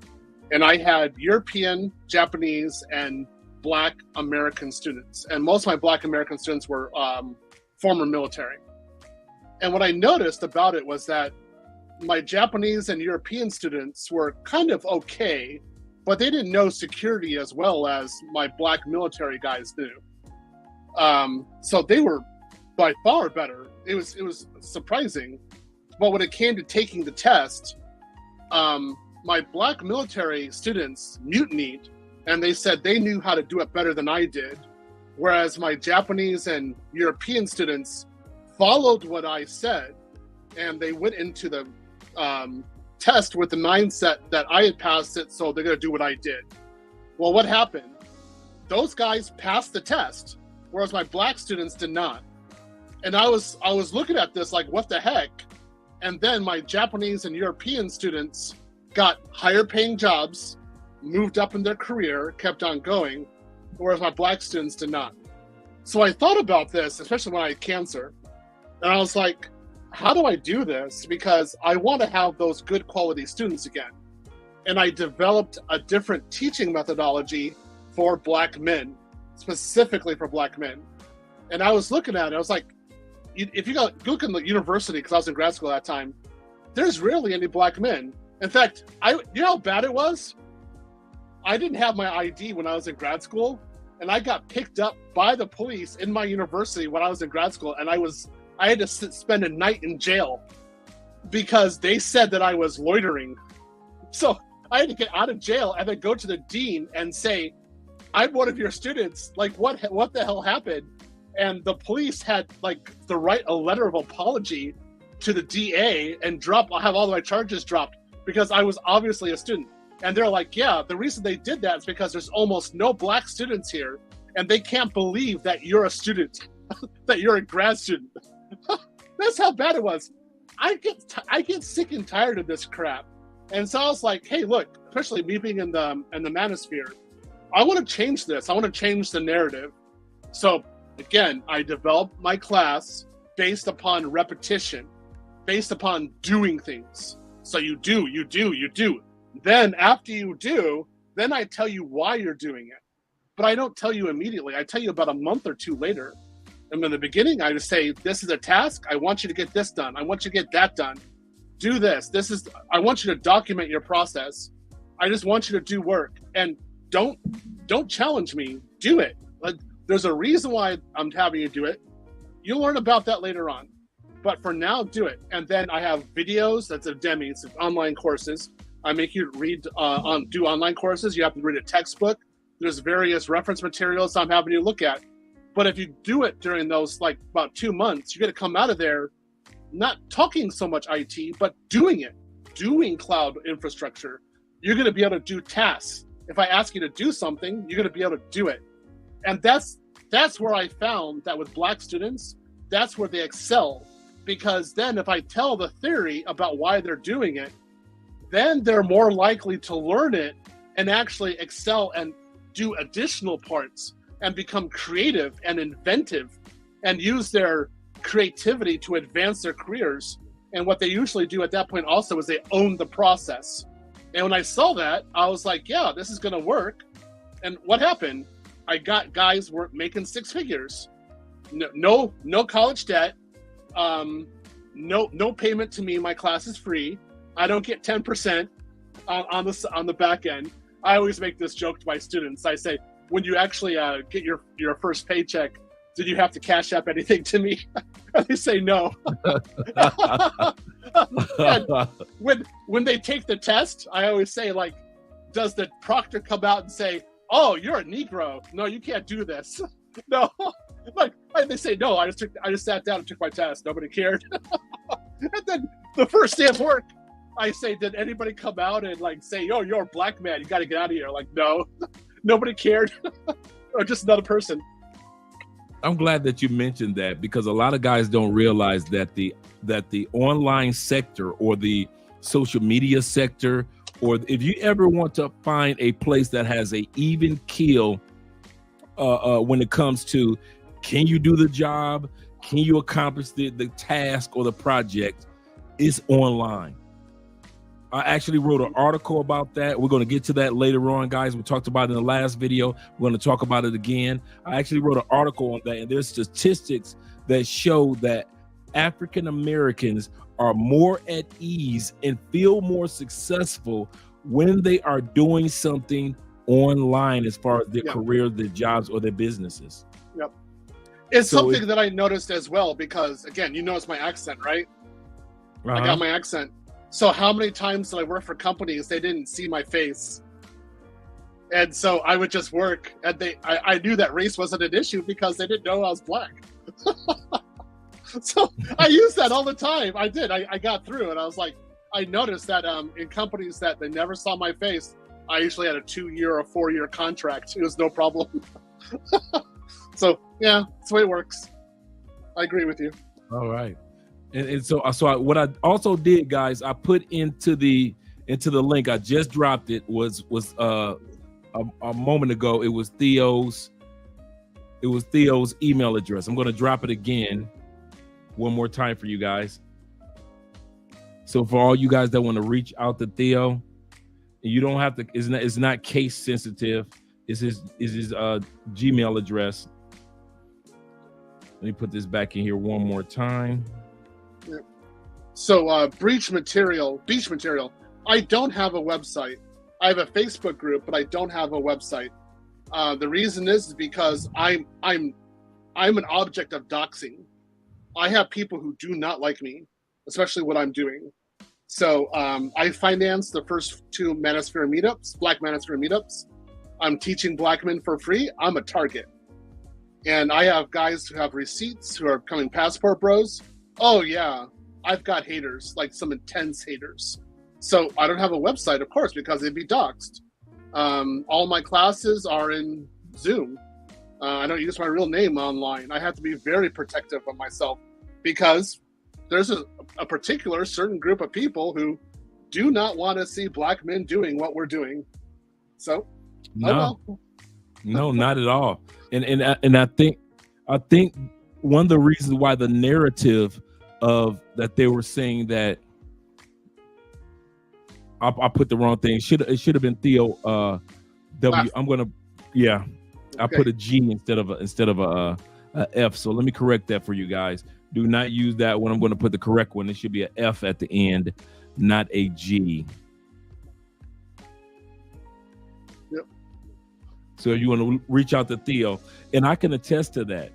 And I had European, Japanese, and Black American students. And most of my Black American students were former military. And what I noticed about it was that my Japanese and European students were kind of okay, but they didn't know security as well as my Black military guys do. So they were by far better. It was surprising. But when it came to taking the test, my Black military students mutinied, and they said they knew how to do it better than I did, whereas my Japanese and European students followed what I said, and they went into the test with the mindset that I had passed it, so they're going to do what I did. Well, what happened? Those guys passed the test, whereas my Black students did not. And I was looking at this like, what the heck? And then my Japanese and European students got higher paying jobs, moved up in their career, kept on going, whereas my Black students did not. So I thought about this, especially when I had cancer, and I was like, how do I do this? Because I want to have those good quality students again. And I developed a different teaching methodology for Black men, specifically for Black men. And I was looking at it, I was like, if you look in the university, because I was in grad school at that time, there's rarely any Black men. In fact, you know how bad it was? I didn't have my ID when I was in grad school, and I got picked up by the police in my university when I was in grad school, and I had to spend a night in jail because they said that I was loitering. So I had to get out of jail and then go to the dean and say, I'm one of your students. Like, what the hell happened? And the police had to write a letter of apology to the DA and have all of my charges dropped because I was obviously a student. And they're like, yeah, the reason they did that is because there's almost no Black students here, and they can't believe that you're a student, that you're a grad student. That's how bad it was. I get sick and tired of this crap. And so I was like, hey, look, especially me being in the manosphere, I want to change this. I want to change the narrative. So again, I developed my class based upon repetition, based upon doing things. So you do. Then after you do, then I tell you why you're doing it. But I don't tell you immediately. I tell you about a month or two later. And in the beginning, I just say, this is a task. I want you to get this done. I want you to get that done. Do this. I want you to document your process. I just want you to do work. And don't challenge me. Do it. There's a reason why I'm having you do it. You'll learn about that later on. But for now, do it. And then I have videos. That's a Demi. It's online courses. I make you read do online courses. You have to read a textbook. There's various reference materials I'm having you look at. But if you do it during those about 2 months, you're going to come out of there not talking so much IT, but doing it, doing cloud infrastructure. You're going to be able to do tasks. If I ask you to do something, you're going to be able to do it. And that's where I found that with Black students, that's where they excel. Because then if I tell the theory about why they're doing it, then they're more likely to learn it and actually excel and do additional parts and become creative and inventive and use their creativity to advance their careers. And what they usually do at that point also is they own the process. And when I saw that, I was like, yeah, this is going to work. And what happened? I got guys making six figures. No college debt. No payment to me. My class is free. I don't get 10% on the back end. I always make this joke to my students. I say, when you actually get your first paycheck, did you have to cash up anything to me? And they say no. when they take the test, I always say, does the proctor come out and say, oh, you're a Negro. No, you can't do this. No, like they say no. I just sat down and took my test. Nobody cared. And then the first day of work, I say, did anybody come out and like say, yo, you're a black man, you got to get out of here? Like, no, nobody cared. Or just another person. I'm glad that you mentioned that, because a lot of guys don't realize that the online sector or the social media sector, or if you ever want to find a place that has a even keel when it comes to, can you do the job? Can you accomplish the task or the project? It's online. I actually wrote an article about that. We're going to get to that later on, guys. We talked about it in the last video. We're going to talk about it again. I actually wrote an article on that, and there's statistics that show that African Americans are more at ease and feel more successful when they are doing something online as far as their career, their jobs, or their businesses. Yep. It's so something that I noticed as well, because again, you notice my accent, right? I got my accent. So how many times did I work for companies, they didn't see my face? And so I would just work, and I knew that race wasn't an issue because they didn't know I was black. So I used that all the time. I did. I got through, and I was like, I noticed that in companies that they never saw my face, I usually had a 2-year or 4-year contract. It was no problem. So yeah, that's the way it works. I agree with you. All right. And so what I also did, guys, I put into the link, I just dropped it, was a moment ago. It was Theo's email address. I'm going to drop it again one more time for you guys. So for all you guys that want to reach out to Theo, you don't have to, it's not case sensitive. It's his Gmail address. Let me put this back in here one more time. Yeah. So beach material. I don't have a website. I have a Facebook group, but I don't have a website. The reason is because I'm an object of doxing. I have people who do not like me, especially what I'm doing. So I financed the first 2 Manosphere meetups, Black Manosphere meetups. I'm teaching black men for free. I'm a target. And I have guys who have receipts who are becoming passport bros. Oh yeah, I've got haters, like some intense haters. So I don't have a website, of course, because they'd be doxxed. All my classes are in Zoom. I don't use my real name online. I have to be very protective of myself because there's a particular certain group of people who do not want to see black men doing what we're doing. So, no, not at all. And I think one of the reasons why the narrative of that they were saying that I put the wrong thing. It should have been Theo W. I'm gonna I put a G instead of a F. So let me correct that for you guys. Do not use that when I'm going to put the correct one. It should be an F at the end, not a G. Yep. So you want to reach out to Theo, and I can attest to that.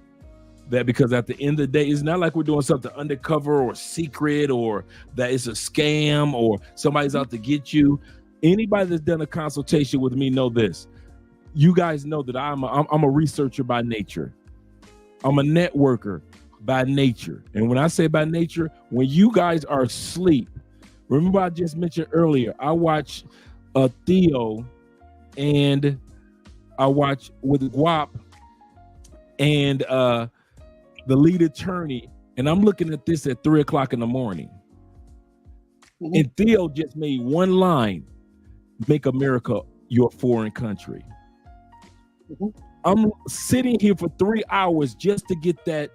That because at the end of the day, it's not like we're doing something undercover or secret or that it's a scam or somebody's out to get you. Anybody that's done a consultation with me know this. You guys know that I'm a researcher by nature. I'm a networker by nature. And when I say by nature, when you guys are asleep, remember I just mentioned earlier, I watch Theo and I watch with Guap and the lead attorney, and I'm looking at this at 3:00 in the morning. Mm-hmm. And Theo just made one line, make America your foreign country. Mm-hmm. I'm sitting here for 3 hours just to get that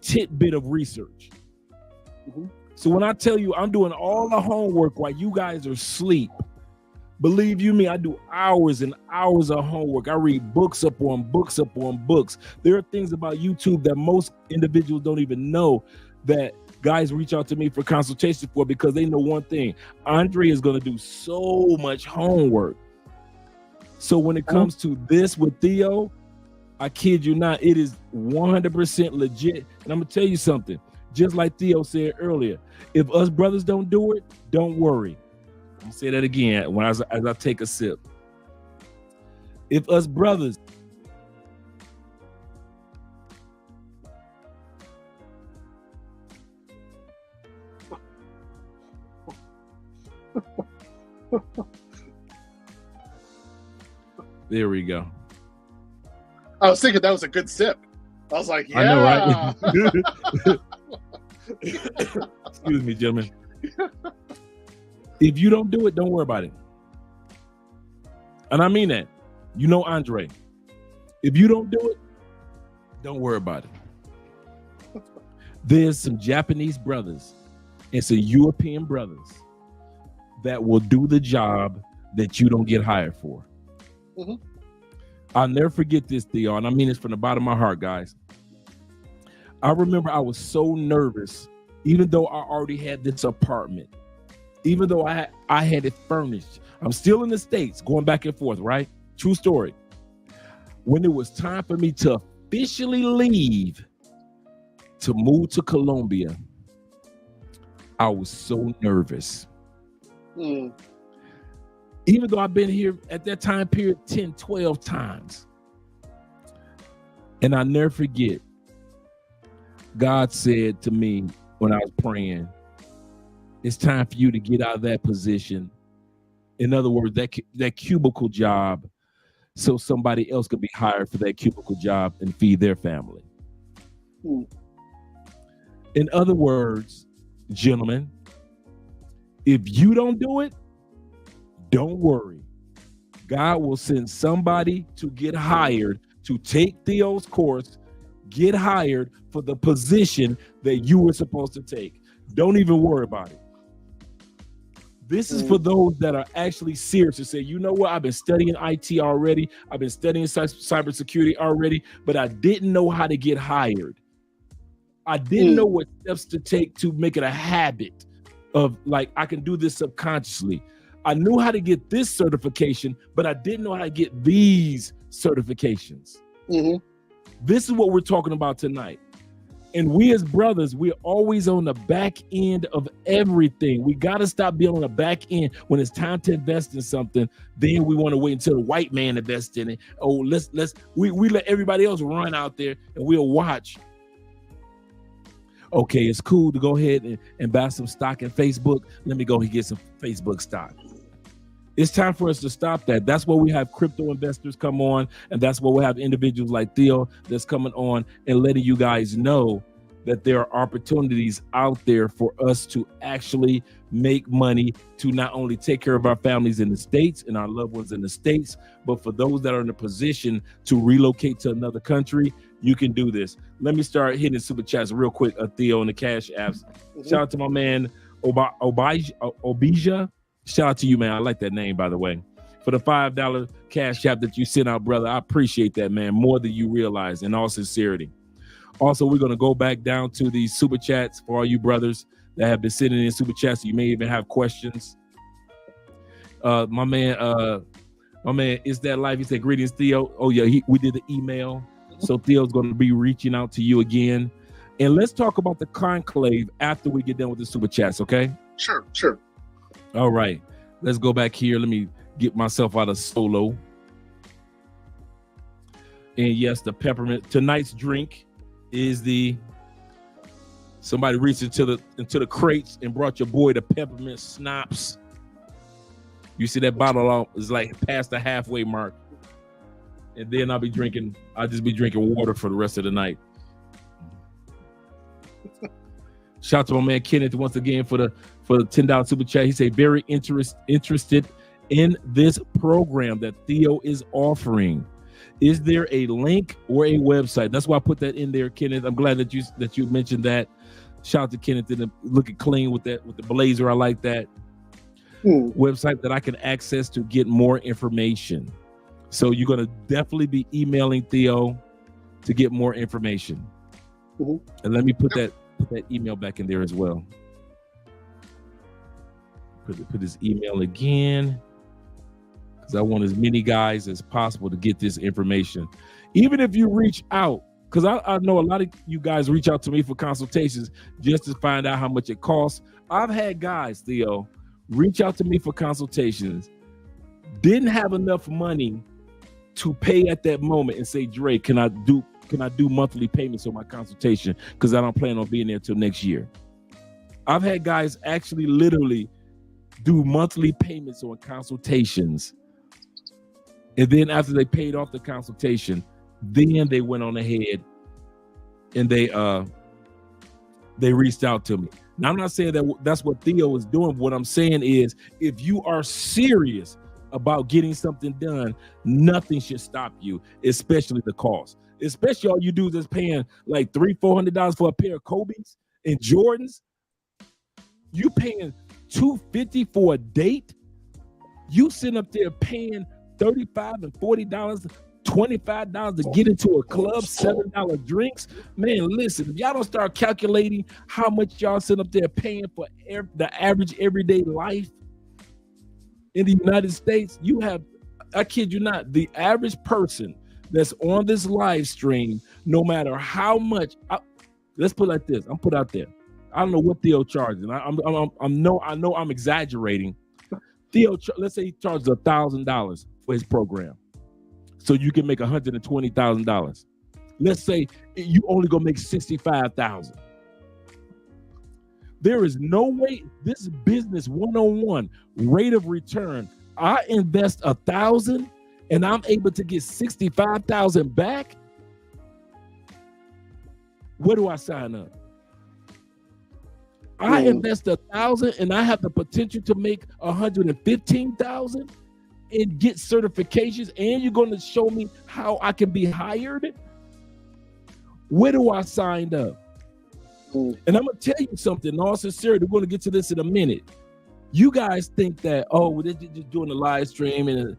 tidbit of research. Mm-hmm. So when I tell you I'm doing all the homework while you guys are asleep, believe you me, I do hours and hours of homework. I read books upon books upon books. There are things about YouTube that most individuals don't even know that guys reach out to me for consultation for, because they know one thing: Andre is going to do so much homework. So when it comes to this with Theo, I kid you not, it is 100% legit. And I'm going to tell you something, just like Theo said earlier, if us brothers don't do it, don't worry. Let me say that again as I take a sip. If us brothers there we go. I was thinking that was a good sip. I was like, yeah. I know, right? Excuse me, gentlemen. If you don't do it, don't worry about it. And I mean that. You know Andre. If you don't do it, don't worry about it. There's some Japanese brothers and some European brothers that will do the job that you don't get hired for. Mm-hmm. I'll never forget this, Theo, and I mean this from the bottom of my heart, guys. I remember I was so nervous, even though I already had this apartment, even though I had it furnished. I'm still in the States, going back and forth, right? True story. When it was time for me to officially leave to move to Colombia, I was so nervous. Mm. Even though I've been here at that time period 10, 12 times. And I never forget, God said to me when I was praying, it's time for you to get out of that position. In other words, that cubicle job, so somebody else could be hired for that cubicle job and feed their family. Mm. In other words, gentlemen, if you don't do it, don't worry. God will send somebody to get hired to take Theo's course, get hired for the position that you were supposed to take. Don't even worry about it. This is for those that are actually serious to say, you know what, I've been studying IT already. I've been studying cybersecurity already, but I didn't know how to get hired. I didn't know what steps to take to make it a habit of like, I can do this subconsciously. I knew how to get this certification, but I didn't know how to get these certifications. Mm-hmm. This is what we're talking about tonight. And we as brothers, we're always on the back end of everything. We got to stop being on the back end. When it's time to invest in something, then we want to wait until the white man invests in it. Oh, we let everybody else run out there and we'll watch. Okay, it's cool to go ahead and buy some stock in Facebook. Let me go and get some Facebook stock. It's time for us to stop that. That's why we have crypto investors come on, and that's why we have individuals like Theo that's coming on and letting you guys know that there are opportunities out there for us to actually make money to not only take care of our families in the States and our loved ones in the States, but for those that are in a position to relocate to another country, you can do this. Let me start hitting super chats real quick, Theo, on the Cash Apps. Mm-hmm. Shout out to my man, Obija. Shout out to you, man. I like that name, by the way. For the $5 Cash App that you sent out, brother, I appreciate that, man, more than you realize, in all sincerity. Also, we're going to go back down to the super chats for all you brothers that have been sitting in super chats. You may even have questions. My man, Is That Life? He said, greetings, Theo. Oh, yeah, we did the email. So Theo's going to be reaching out to you again. And let's talk about the conclave after we get done with the super chats, okay? Sure. All right, let's go back here. Let me get myself out of solo. And yes, the peppermint. Tonight's drink is somebody reached into the crates and brought your boy the peppermint schnapps. You see that bottle is like past the halfway mark. And then I'll just be drinking water for the rest of the night. Shout out to my man Kenneth once again for the $10 super chat. He said very interested in this program that Theo is offering. Is there a link or a website? That's why I put that in there, Kenneth. I'm glad that you mentioned that. Shout out to Kenneth and looking clean with the blazer. I like that. Website that I can access to get more information. So you're gonna definitely be emailing Theo to get more information. Mm-hmm. And let me put that email back in there as well. Put his email again, because I want as many guys as possible to get this information. Even if you reach out, because I know a lot of you guys reach out to me for consultations just to find out how much it costs. I've had guys, Theo, reach out to me for consultations, didn't have enough money to pay at that moment and say, Dre, can I do monthly payments on my consultation? Because I don't plan on being there till next year. I've had guys actually literally do monthly payments on consultations. And then after they paid off the consultation, then they went on ahead and they reached out to me. Now, I'm not saying that that's what Theo is doing. What I'm saying is, if you are serious about getting something done, nothing should stop you, especially the cost. Especially all you do is paying like $300-$400 for a pair of Kobe's and Jordans. You paying $250 for a date. You sitting up there paying $35 and $40, $25 to get into a club, $7 drinks. Man, listen, if y'all don't start calculating how much y'all sitting up there paying for the average everyday life in the United States, you have, I kid you not, the average person that's on this live stream, no matter how much, let's put it like this, I'm put out there. I don't know what Theo charges. I know I'm exaggerating. Theo, let's say he charges $1,000 for his program, so you can make $120,000. Let's say you only gonna make $65,000. There is no way this business 101 rate of return. I invest $1,000 and I'm able to get $65,000 back. Where do I sign up? I invest $1,000 and I have the potential to make $115,000 and get certifications, and you're going to show me how I can be hired. Where do I sign up? And I'm going to tell you something, in all sincerity, we're going to get to this in a minute. You guys think that, oh, they're just doing the live stream and the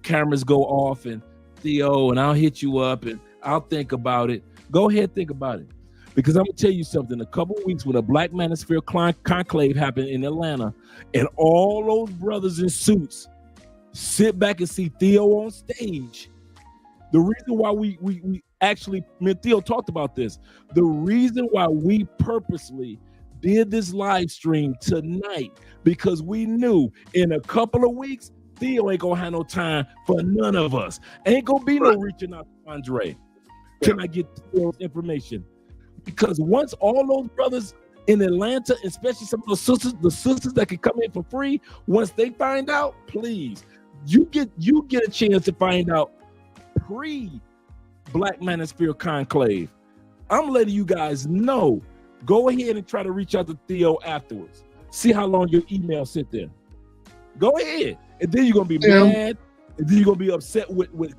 cameras go off and Theo, and I'll hit you up and I'll think about it. Go ahead, think about it. Because I'm going to tell you something, a couple of weeks when a Black Manosphere Conclave happened in Atlanta, and all those brothers in suits sit back and see Theo on stage. The reason why we actually, me and Theo talked about this. The reason why we purposely did this live stream tonight, because we knew in a couple of weeks, Theo ain't gonna have no time for none of us. Ain't gonna be no reaching out to Andre. Can I get Theo's information? Because once all those brothers in Atlanta, especially some of the sisters that can come in for free, once they find out, please, you get a chance to find out pre-Black Manosphere Conclave. I'm letting you guys know. Go ahead and try to reach out to Theo afterwards. See how long your email sit there. Go ahead. And then you're going to be mad. And then you're going to be upset with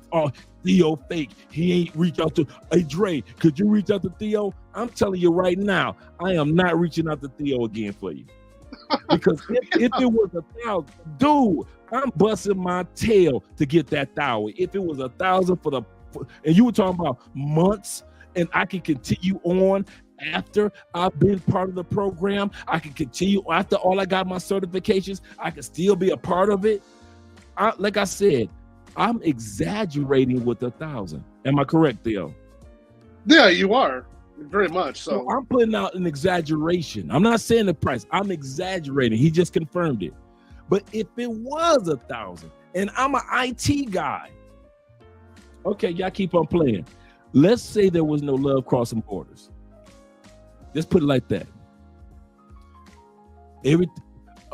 Theo fake. He ain't reached out to, hey, Dre, could you reach out to Theo? I'm telling you right now, I am not reaching out to Theo again for you. Because if it was $1,000, dude, I'm busting my tail to get that $1,000. If it was $1,000 and you were talking about months, and I can continue on after I've been part of the program, I can continue after all I got my certifications, I can still be a part of it. Like I said, I'm exaggerating with $1,000. Am I correct, Theo? Yeah, you are. Very much so. I'm putting out an exaggeration. I'm not saying the price. I'm exaggerating. He just confirmed it. But if it was $1,000, and I'm an IT guy, okay, y'all keep on playing. Let's say there was no Love Crossing Borders. Let's put it like that.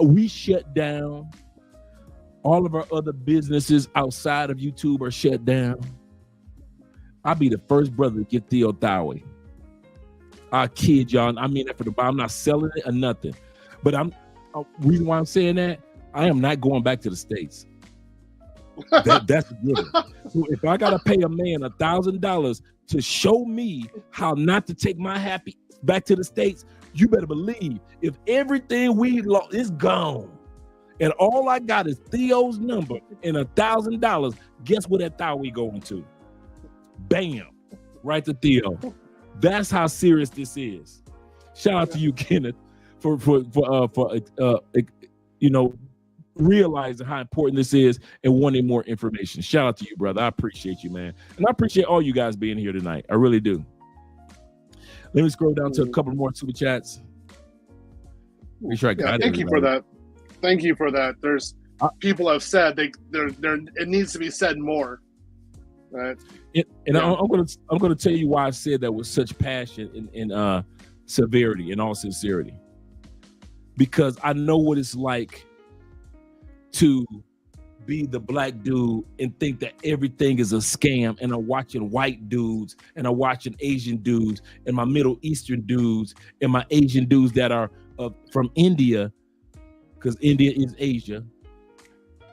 We shut down. All of our other businesses outside of YouTube are shut down. I'll be the first brother to get Theo $1,000. I kid y'all. I mean that for the buy. I'm not selling it or nothing. But reason why I'm saying that, I am not going back to the States. That's good. So if I gotta pay a man $1,000 to show me how not to take my happy back to the States, you better believe if everything we lost is gone, and all I got is Theo's number and $1,000, guess where that $1,000 going to? Bam, right to Theo. That's how serious this is. Shout out to you, Kenneth, for realizing how important this is and wanting more information. Shout out to you, brother. I appreciate you, man, and I appreciate all you guys being here tonight. I really do. Let me scroll down to a couple more super chats. Make sure I got it. Thank you for that. Thank you for that. There's people have said there it needs to be said more. Right. And I'm gonna tell you why I said that with such passion and severity, in all sincerity, because I know what it's like to be the black dude and think that everything is a scam, and I'm watching white dudes and I'm watching Asian dudes and my Middle Eastern dudes and my Asian dudes that are from India, because India is Asia,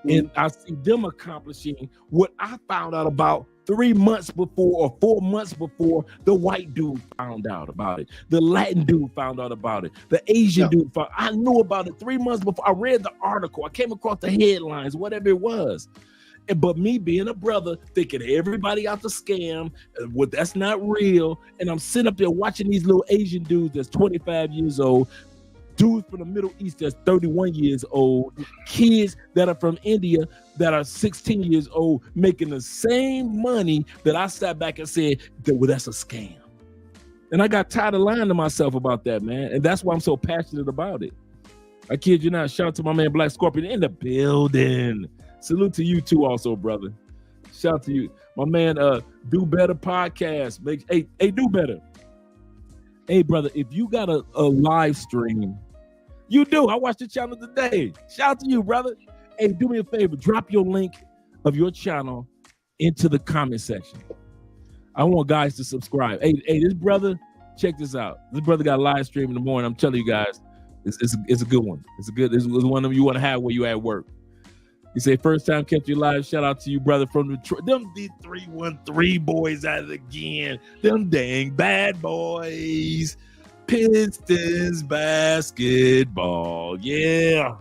and I see them accomplishing what I found out about 3 months before or 4 months before the white dude found out about it. The Latin dude found out about it. The Asian dude I knew about it 3 months before. I read the article. I came across the headlines, whatever it was. But me being a brother, thinking everybody out to scam, that's not real. And I'm sitting up there watching these little Asian dudes that's 25 years old, dudes from the Middle East that's 31 years old, kids that are from India that are 16 years old, making the same money that I sat back and said, well, that's a scam. And I got tired of lying to myself about that, man. And that's why I'm so passionate about it. I kid you not. Shout out to my man Black Scorpion in the building. Salute to you too also, brother. Shout out to you. My man, Do Better Podcast. Hey, Do Better. Hey, brother, if you got a live stream, you do. I watched your channel today. Shout out to you, brother. Hey, do me a favor. Drop your link of your channel into the comment section. I want guys to subscribe. Hey, this brother, check this out. This brother got a live stream in the morning. I'm telling you guys, it's a good one. It's one of them you want to have where you at work. You say, first time catch you live. Shout out to you, brother, from Detroit. Them D313 boys at it again. Them dang bad boys. Pistons basketball. Yeah.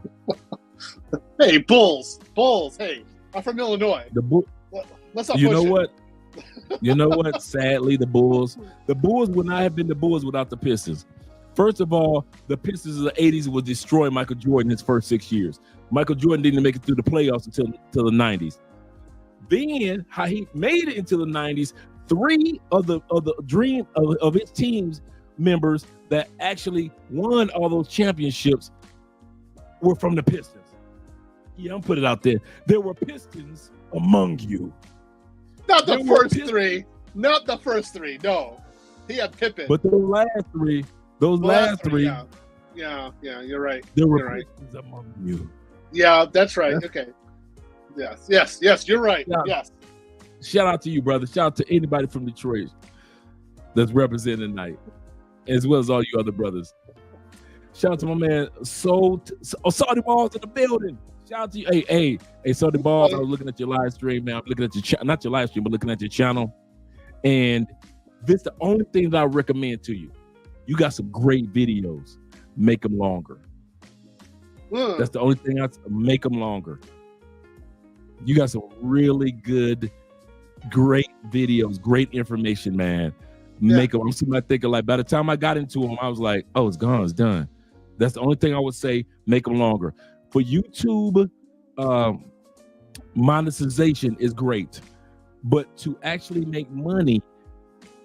Hey, Bulls. Hey, I'm from Illinois. Let's not You push know it. what? You know what? Sadly, the Bulls would not have been the Bulls without the Pistons. First of all, the Pistons of the 80s would destroy Michael Jordan his first 6 years. Michael Jordan didn't make it through the playoffs until the 90s. Then, how he made it into the 90s, 3 of the dream of his team's members that actually won all those championships were from the Pistons. Yeah, I'm putting it out there. There were Pistons among you. Not the first three. Not the first 3. No. He had Pippen. But those last three, Yeah, you're right. there were You're right. Pistons among you. Yeah, that's right. Okay. Yes, you're right. Yeah. Yes. Shout out to you, brother. Shout out to anybody from Detroit that's representing tonight, as well as all you other brothers. Shout out to my man Salty Balls in the building. Shout out to you. Hey, Salty Balls. I was looking at your live stream, man. I'm looking at your not your live stream, but looking at your channel. And this is the only thing that I recommend to you. You got some great videos. Make them longer. That's the only thing make them longer. You got some really good, great videos, great information, man. Make them. I'm sitting there thinking, like, by the time I got into them, I was like, oh, it's gone, it's done. That's the only thing I would say. Make them longer. For YouTube, monetization is great, but to actually make money,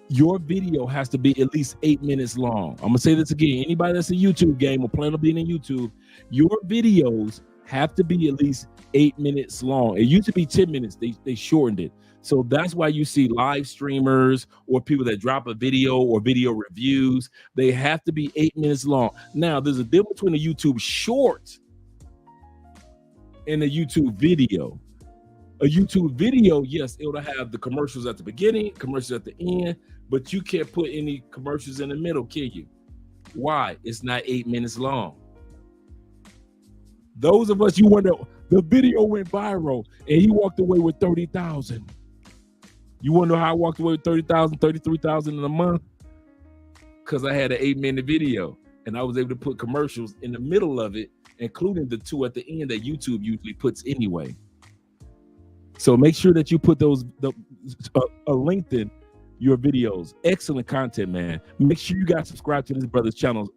your video has to be at least 8 minutes long. I'm gonna say this again. Anybody that's a YouTube game or plan on being in YouTube, your videos have to be at least 8 minutes long. It used to be 10 minutes. They shortened it. So that's why you see live streamers or people that drop a video or video reviews. They have to be 8 minutes long. Now, there's a difference between a YouTube short and a YouTube video. A YouTube video, yes, it'll have the commercials at the beginning, commercials at the end, but you can't put any commercials in the middle, can you? Why? It's not 8 minutes long. Those of us, you wonder, the video went viral and he walked away with 30,000. You wonder how I walked away with 30,000, 33,000 in a month? Because I had an 8-minute video and I was able to put commercials in the middle of it, including the 2 at the end that YouTube usually puts anyway. So make sure that you put those lengthen your videos. Excellent content, man. Make sure you guys subscribe to this brother's channel.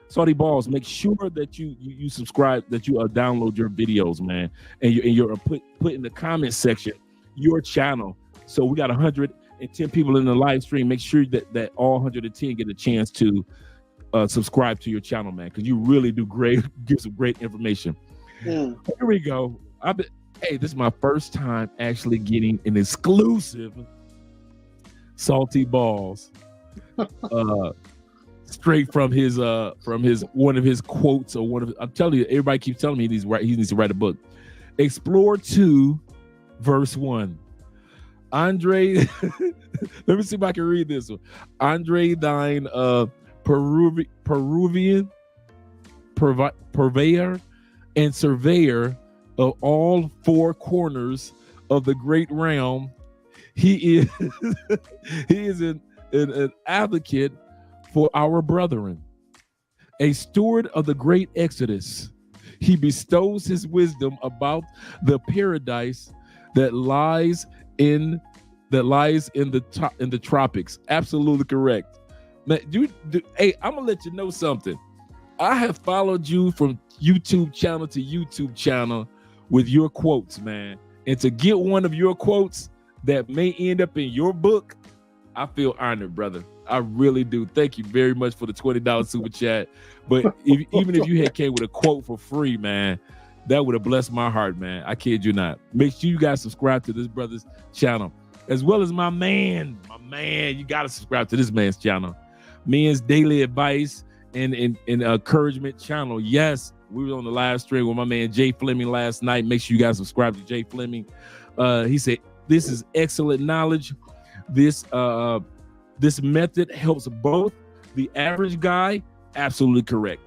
Salty Balls, make sure that you subscribe, that you download your videos, man, and you're put in the comment section your channel. So we got 110 people in the live stream. Make sure that all 110 get a chance to subscribe to your channel, man, because you really do give some great information. Here we go. Hey, this is my first time actually getting an exclusive Salty Balls. Straight from his one of his quotes, or one of, I'm telling you, everybody keeps telling me he needs to write a book. Explore 2, verse 1. Andre, let me see if I can read this one. Andre, thine Peruvian purveyor and surveyor of all 4 corners of the great realm, he is an advocate for our brethren, a steward of the great Exodus. He bestows his wisdom about the paradise that lies in the tropics. Absolutely correct. Man, hey, I'm gonna let you know something. I have followed you from YouTube channel to YouTube channel with your quotes, man. And to get one of your quotes that may end up in your book, I feel honored, brother. I really do. Thank you very much for the $20 super chat. But even if you had came with a quote for free, man, that would have blessed my heart, man. I kid you not. Make sure you guys subscribe to this brother's channel, as well as my man. You got to subscribe to this man's channel. Men's Daily Advice and Encouragement channel. Yes, we were on the live stream with my man Jay Fleming last night. Make sure you guys subscribe to Jay Fleming. He said, this is excellent knowledge. This method helps both the average guy, absolutely correct,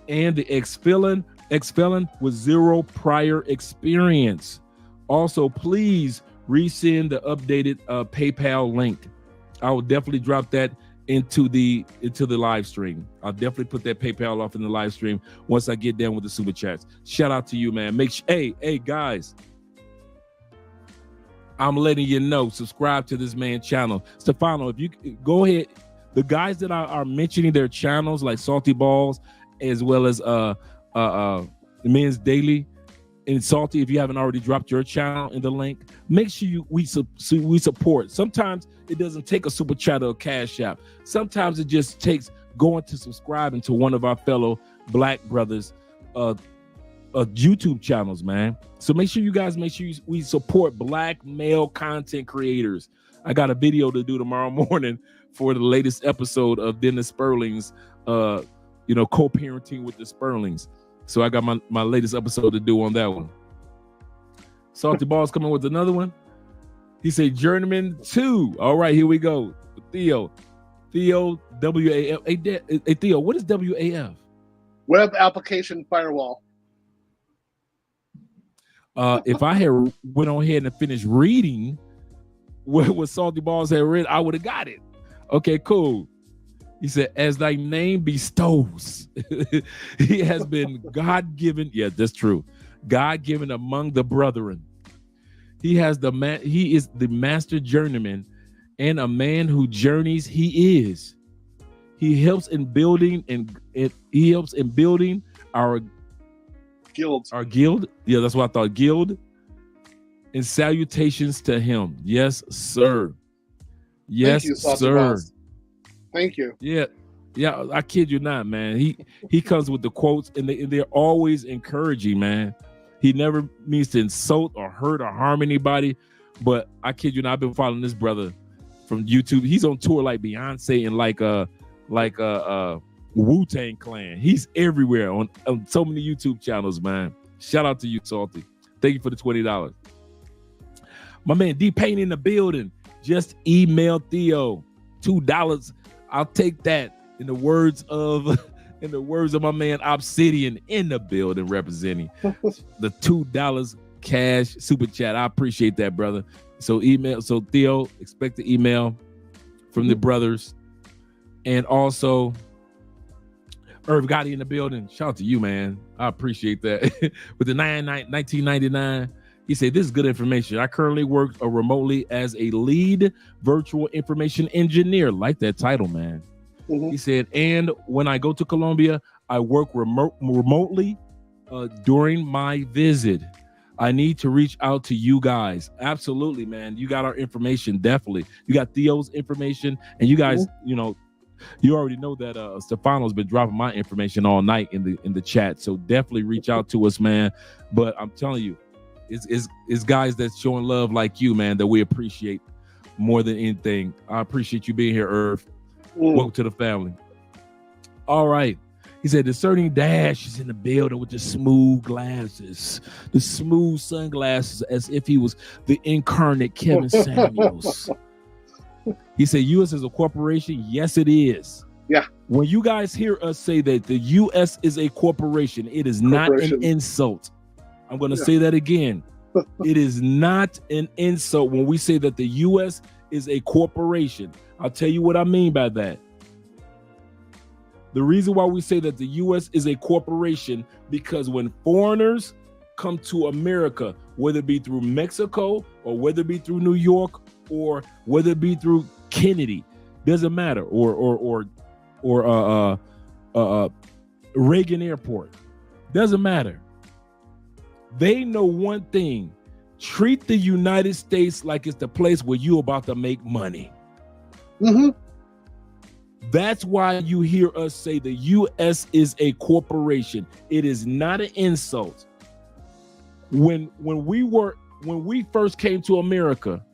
and the ex-felon with 0 prior experience. Also, please resend the updated PayPal link. I will definitely drop that into the live stream. I'll definitely put that PayPal off in the live stream once I get done with the super chats. Shout out to you, man. Make sure, hey guys, I'm letting you know, subscribe to this man's channel. Stefano, if you go ahead, the guys that are mentioning their channels like Salty Balls, as well as the Men's Daily and Salty, if you haven't already dropped your channel in the link, make sure we support. Sometimes it doesn't take a super chat or a cash app. Sometimes it just takes going to subscribing to one of our fellow Black brothers YouTube channels, man. So make sure we support Black male content creators. I got a video to do tomorrow morning for the latest episode of Dennis Sperling's co-parenting with the Sperlings. So I got my latest episode to do on that one. Salty Balls coming with another one. He said Journeyman 2. All right, here we go. Theo, WAF. Hey, Theo, what is WAF? Web Application Firewall. If I had went on ahead and finished reading what Salty Balls had read, I would have got it. Okay, cool. He said, as thy name bestows, he has been God-given. Yeah, that's true. God-given among the brethren. He is the master journeyman, and a man who journeys he is. He helps in building our guild. Our guild. Yeah, that's what I thought. Guild. And salutations to him. Yes, sir. Yes, sir. Balls. Thank you. Yeah. I kid you not, man. He comes with the quotes, and they're always encouraging, man. He never means to insult or hurt or harm anybody. But I kid you not, I've been following this brother from YouTube. He's on tour like Beyonce and like Wu-Tang Clan. He's everywhere on so many YouTube channels, man. Shout out to you, Salty. Thank you for the $20. My man D Payne in the building. Just email Theo $2. I'll take that. In the words of my man Obsidian in the building, representing the $2 cash super chat. I appreciate that, brother. So Theo, expect the email from the brothers. And also Irv Gotti in the building. Shout out to you, man. I appreciate that. With the 1999, he said, this is good information. I currently work remotely as a lead virtual information engineer. Like that title, man. Mm-hmm. He said, and when I go to Colombia, I work remotely during my visit. I need to reach out to you guys. Absolutely, man. You got our information, definitely. You got Theo's information, and you guys, you already know that Stefano's been dropping my information all night in the chat. So definitely reach out to us, man. But I'm telling you, it's guys that's showing love like you, man, that we appreciate. more than anything. I appreciate you being here, Irv. Mm. Welcome to the family. All right. He said, Discerning Dash is in the building with the smooth glasses, the smooth sunglasses, as if he was the incarnate Kevin Samuels. He said, U.S. is a corporation. Yes, it is. Yeah. When you guys hear us say that the U.S. is a corporation, it is not an insult. I'm going to say that again. It is not an insult when we say that the U.S. is a corporation. I'll tell you what I mean by that. The reason why we say that the U.S. is a corporation, because when foreigners come to America, whether it be through Mexico or whether it be through New York or whether it be through Kennedy, doesn't matter, or Reagan Airport, doesn't matter. They know one thing: treat the United States like it's the place where you're about to make money. Mm-hmm. That's why you hear us say the U.S. is a corporation. It is not an insult. When we first came to America,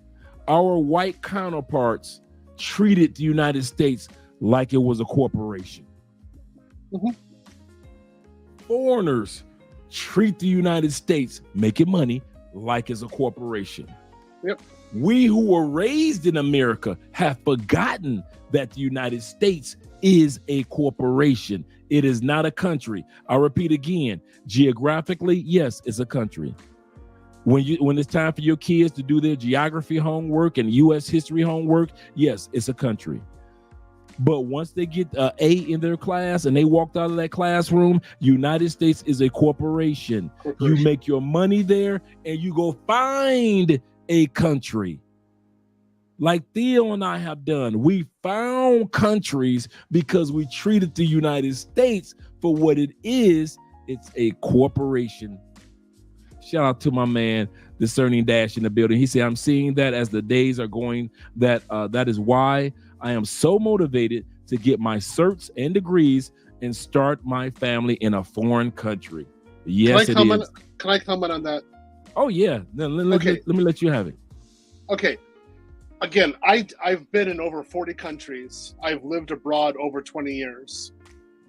our white counterparts treated the United States like it was a corporation. Mm-hmm. Foreigners treat the United States, making money, like it's a corporation. Yep. We who were raised in America have forgotten that the United States is a corporation. It is not a country. I'll repeat again, geographically, yes, it's a country. When it's time for your kids to do their geography homework and U.S. history homework, yes, it's a country. But once they get an A in their class and they walked out of that classroom, United States is a corporation. You make your money there and you go find a country. Like Theo and I have done. We found countries because we treated the United States for what it is. It's a corporation. Shout out to my man, Discerning Dash, in the building. He said, I'm seeing that as the days are going, that is why I am so motivated to get my certs and degrees and start my family in a foreign country. Yes, it is. Can I comment on that? Oh, yeah. Let me let you have it. Okay. Again, I've been in over 40 countries. I've lived abroad over 20 years.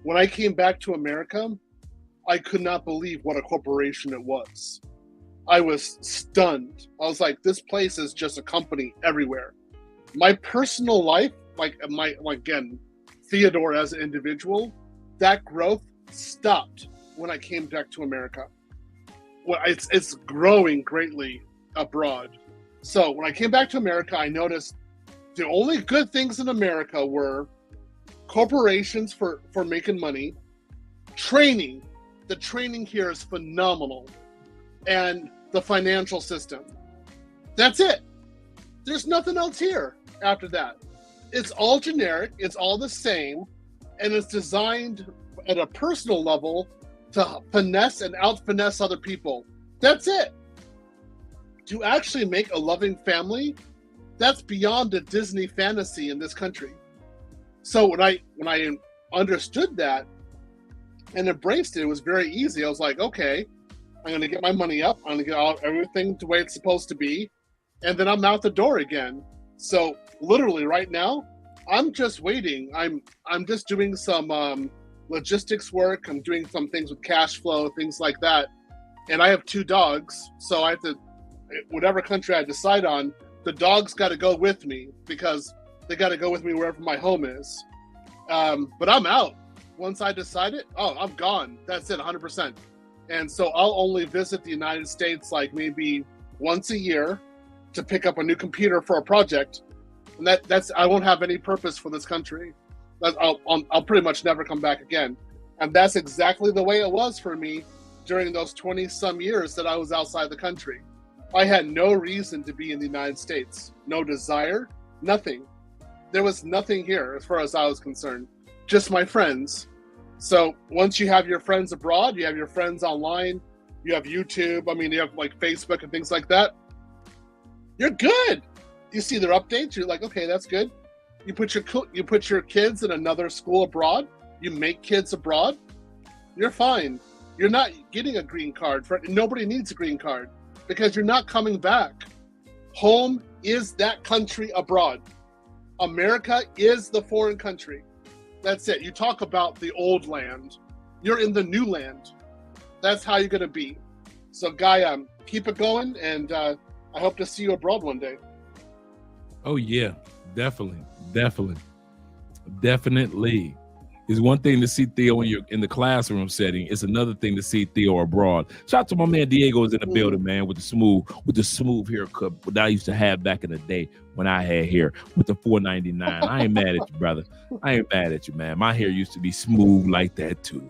When I came back to America, I could not believe what a corporation it was. I was stunned. I was like, this place is just a company everywhere. My personal life, again, Theodore as an individual, that growth stopped when I came back to America. Well, it's growing greatly abroad. So when I came back to America, I noticed the only good things in America were corporations for making money, training. The training here is phenomenal, and the financial system. That's it. There's nothing else here after that. It's all generic, it's all the same, and it's designed at a personal level to finesse and out-finesse other people. That's it. To actually make a loving family, that's beyond a Disney fantasy in this country. So when I understood that and embraced it, it was very easy. I was like, okay, I'm going to get my money up. I'm going to get everything the way it's supposed to be. And then I'm out the door again. So literally right now, I'm just waiting. I'm just doing some logistics work. I'm doing some things with cash flow, things like that. And I have 2 dogs. So I have to, whatever country I decide on, the dogs got to go with me because they got to go with me wherever my home is. But I'm out. Once I decide it, I'm gone. That's it, 100%. And so I'll only visit the United States like maybe once a year to pick up a new computer for a project. And that's I won't have any purpose for this country. I'll pretty much never come back again. And that's exactly the way it was for me during those 20 some years that I was outside the country. I had no reason to be in the United States, no desire, nothing. There was nothing here as far as I was concerned, just my friends. So once you have your friends abroad, you have your friends online, you have YouTube, you have like Facebook and things like that, you're good. You see their updates, you're like, okay, that's good. You put your kids in another school abroad, you make kids abroad, you're fine. You're not getting a green card. Nobody needs a green card because you're not coming back. Home is that country abroad. America is the foreign country. That's it. You talk about the old land. You're in the new land. That's how you're going to be. So, Guy, keep it going, and I hope to see you abroad one day. Oh, yeah, definitely. It's one thing to see Theo in the classroom setting. It's another thing to see Theo abroad. Shout out to my man Diego is in the building, man, with the smooth haircut that I used to have back in the day when I had hair with the $4.99. I ain't mad at you, brother. I ain't mad at you, man. My hair used to be smooth like that too.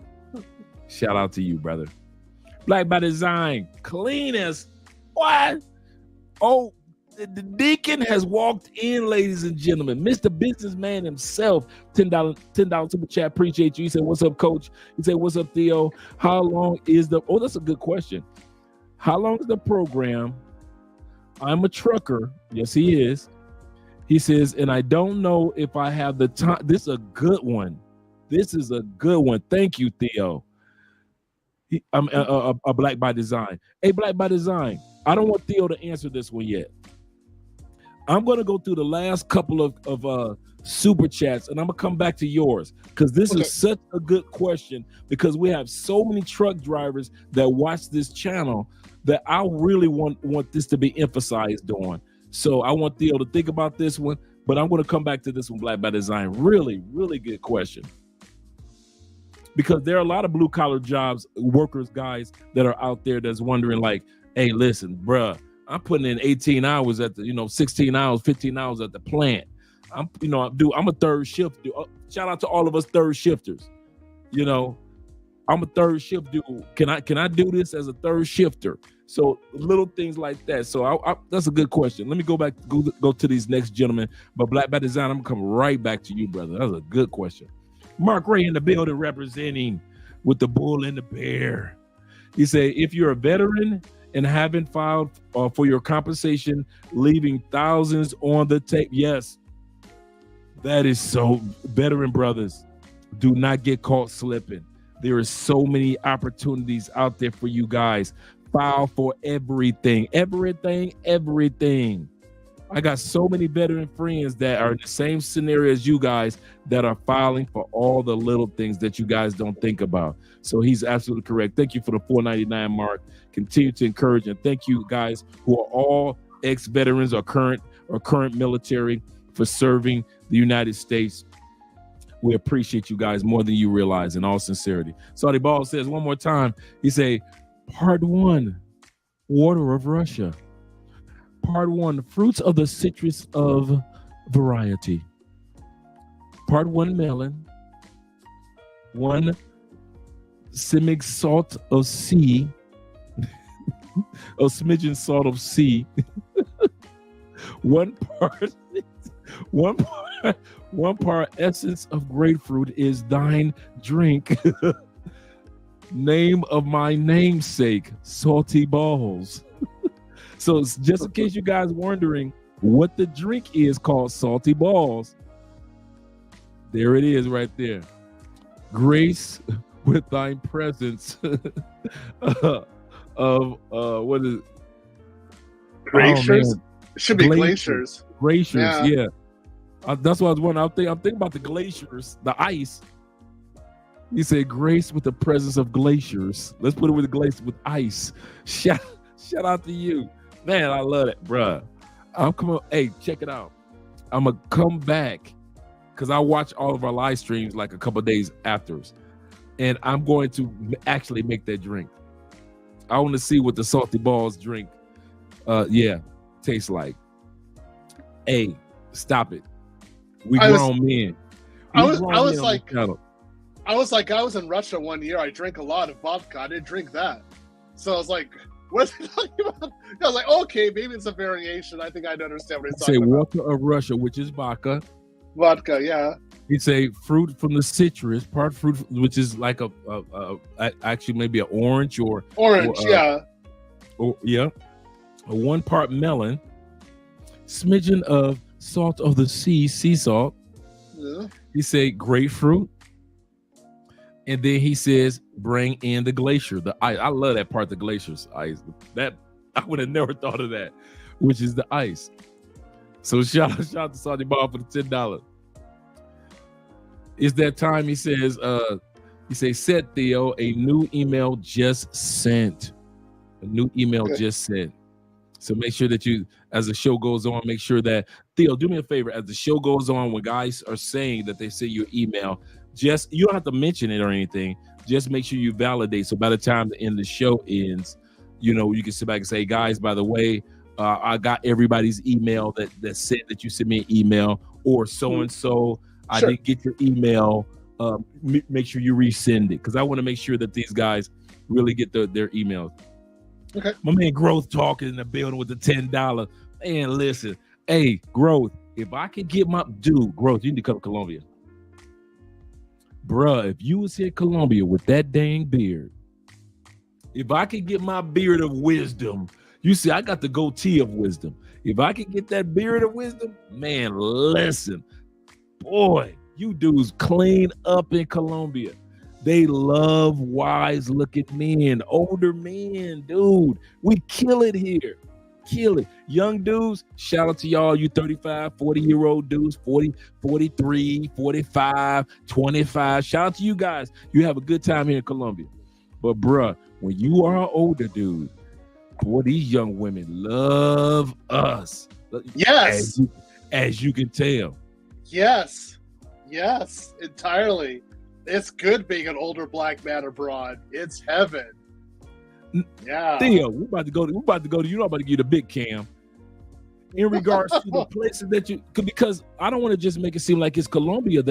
Shout out to you, brother. Black by Design, clean as what? Oh, the deacon has walked in, ladies and gentlemen. Mr. Businessman himself, $10 super chat. Appreciate you. He said, "What's up, Coach?" He said, "What's up, Theo? How long is the?" Oh, that's a good question. How long is the program? I'm a trucker. Yes, he is. He says, and I don't know if I have the time. This is a good one. Thank you, Theo. I'm a Black by Design. Hey, Black by Design. I don't want Theo to answer this one yet. I'm going to go through the last couple of super chats, and I'm going to come back to yours because this is such a good question because we have so many truck drivers that watch this channel that I really want this to be emphasized on. So I want Theo to think about this one, but I'm going to come back to this one, Black by Design. Really, really good question. Because there are a lot of blue-collar jobs, workers, guys that are out there that's wondering like, hey, listen, bruh, I'm putting in 18 hours at the, 16 hours, 15 hours at the plant. I'm a third shift dude. Shout out to all of us third shifters. I'm a third shift dude. Can I do this as a third shifter? So little things like that. So that's a good question. Let me go to these next gentlemen. But Black by Design, I'm gonna come right back to you, brother. That's a good question. Mark Ray in the building representing with the bull and the bear. He said, if you're a veteran and haven't filed for your compensation, leaving thousands on the tape. Yes, that is so. Veteran brothers, do not get caught slipping. There is so many opportunities out there for you guys. File for everything. I got so many veteran friends that are in the same scenario as you guys that are filing for all the little things that you guys don't think about. So he's absolutely correct. Thank you for the $4.99 mark. Continue to encourage, and thank you guys who are all ex-veterans or current military for serving the United States. We appreciate you guys more than you realize, in all sincerity. Saudi Ball says one more time, he say, Part 1, Water of Russia. Part 1, fruits of the citrus of variety. Part 1, melon. 1, Simic salt of sea. A smidgen salt of sea. one part essence of grapefruit is thine drink. Name of my namesake, salty balls. So just in case you guys wondering what the drink is called salty balls, there it is right there. Grace with thine presence of what is it? Glaciers? Should be glaciers. Glaciers, yeah. That's what I was wondering. I'm thinking about the glaciers, the ice. You said grace with the presence of glaciers. Let's put it with the glaciers with ice. Shout out to you. Man, I love it, bruh. Hey, check it out. I'm going to come back because I watch all of our live streams like a couple of days afterwards. And I'm going to actually make that drink. I want to see what the salty balls drink tastes like. Hey, stop it. We grown men. I was in Russia one year. I drank a lot of vodka. I didn't drink that. So I was like, what's he talking about? I was like, okay, maybe it's a variation. I think I understand what he's talking about. Water of Russia, which is vodka. Vodka, yeah. It's a fruit from the citrus, part fruit, which is like actually maybe an orange or yeah. A 1 part melon, smidgen of salt of the sea salt. Yeah. He said grapefruit. And then he says, bring in the glacier, the ice. I love that part, the glaciers, ice. That I would have never thought of that, which is the ice. So shout out to Saudi Bob for the $10. It's that time. He says, set Theo, a new email just sent. A new email just sent. So make sure that you, as the show goes on, make sure that, Theo, do me a favor. As the show goes on, when guys are saying that they send you an email, just, you don't have to mention it or anything. Just make sure you validate. So by the time the end of the show ends, you know, you can sit back and say, guys, by the way, I got everybody's email that said that you sent me an email, or so-and-so, I didn't get your email. Make sure you resend it, because I want to make sure that these guys really get their emails. Okay. My man Growth talking in the building with the $10. Man, listen. Hey, Growth, if I could get my Growth, you need to come to Colombia. Bruh, if you was here in Colombia with that dang beard, if I could get my beard of wisdom, you see, I got the goatee of wisdom. If I could get that beard of wisdom, man, listen, boy, you dudes clean up in Colombia. They love wise looking men, older men, dude. We kill it here. Kill it. Young dudes, shout out to y'all, you 35, 40-year-old dudes, 40, 43, 45, 25. Shout out to you guys. You have a good time here in Colombia. But bruh, when you are an older dude, boy, these young women love us. Yes. As you can tell. Yes, entirely. It's good being an older black man abroad. It's heaven. Yeah. Theo, we're about to go to, you know, I'm about to give you the big cam. In regards to the places that you, because I don't want to just make it seem like it's Colombia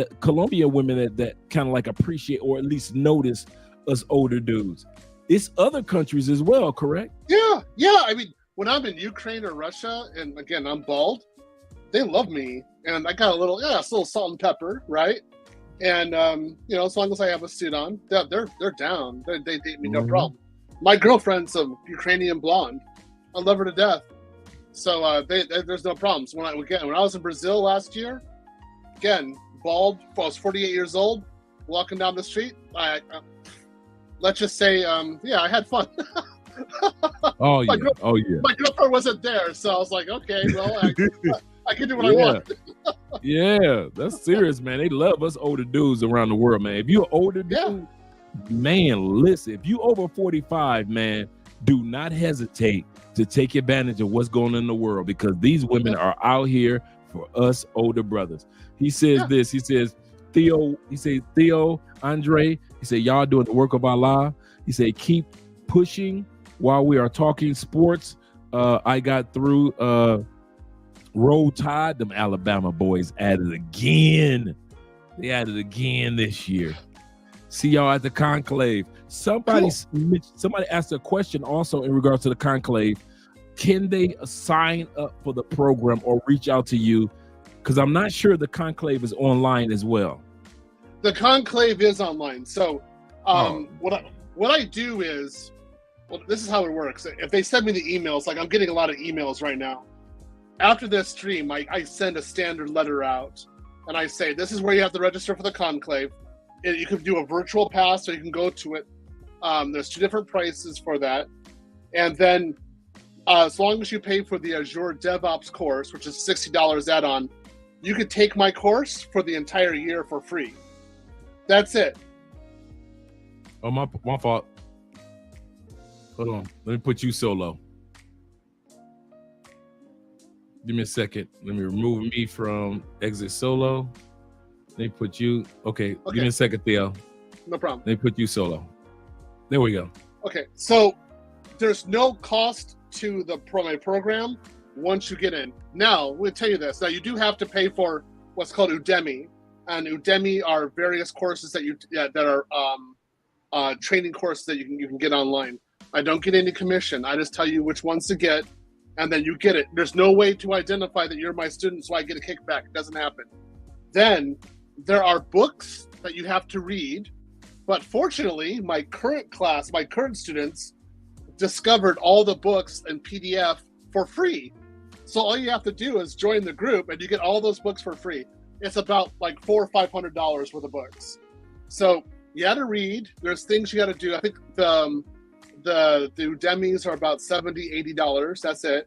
women that kind of like appreciate or at least notice us older dudes. It's other countries as well, correct? Yeah. I mean, when I'm in Ukraine or Russia, and again, I'm bald, they love me. And I got a little salt and pepper, right? And you know, as long as I have a suit on, they're down. They date me, no problem. My girlfriend's a Ukrainian blonde. I love her to death. So there's no problems. When I was in Brazil last year, again, bald. I was 48 years old, walking down the street. Let's just say, I had fun. Oh yeah. My girlfriend wasn't there, so I was like, okay, well, I can do what I want. Yeah, that's serious, man. They love us older dudes around the world, man. If you're an older dude, man, listen, if you over 45, man, do not hesitate to take advantage of what's going on in the world, because these women are out here for us older brothers. He says this, he says, Theo, Andre, he said, y'all doing the work of Allah. He said, keep pushing while we are talking sports. I got through Roll Tide, them Alabama boys at it again. They at it again this year. See y'all at the conclave. Somebody asked a question also in regards to the conclave. Can they sign up for the program or reach out to you? Because I'm not sure the conclave is online as well. The conclave is online. So what I do is, well, this is how it works. If they send me the emails, like I'm getting a lot of emails right now. After this stream, I send a standard letter out, and I say, this is where you have to register for the conclave. You can do a virtual pass, or you can go to it. There's 2 different prices for that. And then as long as you pay for the Azure DevOps course, which is $60 add-on, you could take my course for the entire year for free. That's it. Oh, my fault. Hold on. Let me put you solo. Give me a second. Let me remove me from exit solo. Let me put you. Okay. Give me a second, Theo. No problem. Let me put you solo. There we go. Okay. So there's no cost to the program once you get in. Now, we'll tell you this. Now, you do have to pay for what's called Udemy. And Udemy are various courses that are training courses that you can get online. I don't get any commission. I just tell you which ones to get, and then you get it. There's no way to identify that you're my student, so I get a kickback. It doesn't happen. Then there are books that you have to read, but fortunately, my current students discovered all the books in PDF for free. So all you have to do is join the group, and you get all those books for free. It's about like $400 or $500 worth of books. So you got to read. There's things you got to do. I think the Udemy's are about $70, $80. That's it.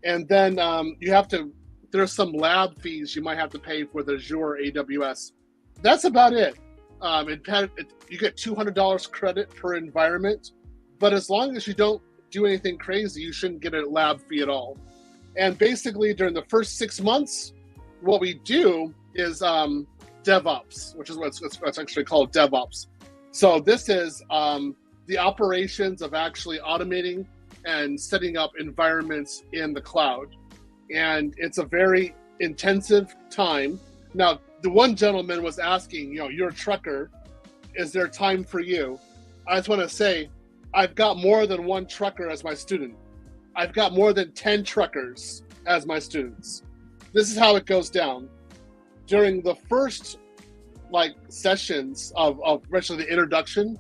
And then you have to there's some lab fees you might have to pay for the Azure AWS. That's about it. You get $200 credit per environment, but as long as you don't do anything crazy, you shouldn't get a lab fee at all. And basically, during the first 6 months, what we do is DevOps, which is what's actually called DevOps. So this is the operations of actually automating and setting up environments in the cloud. And it's a very intensive time. Now, the one gentleman was asking, you're a trucker, is there time for you? I just want to say, I've got more than one trucker as my student. I've got more than 10 truckers as my students. This is how it goes down. During the first sessions of especially the introduction,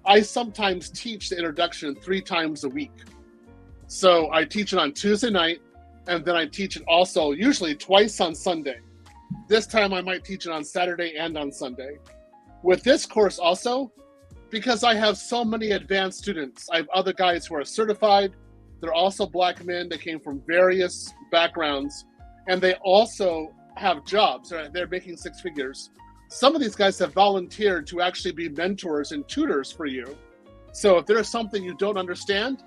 I sometimes teach the introduction 3 times a week. So I teach it on Tuesday night, and then I teach it also usually twice on Sunday. This time I might teach it on Saturday and on Sunday. With this course also, because I have so many advanced students, I have other guys who are certified. They're also black men. They came from various backgrounds, and they also have jobs. They're making 6 figures. Some of these guys have volunteered to actually be mentors and tutors for you. So if there's something you don't understand,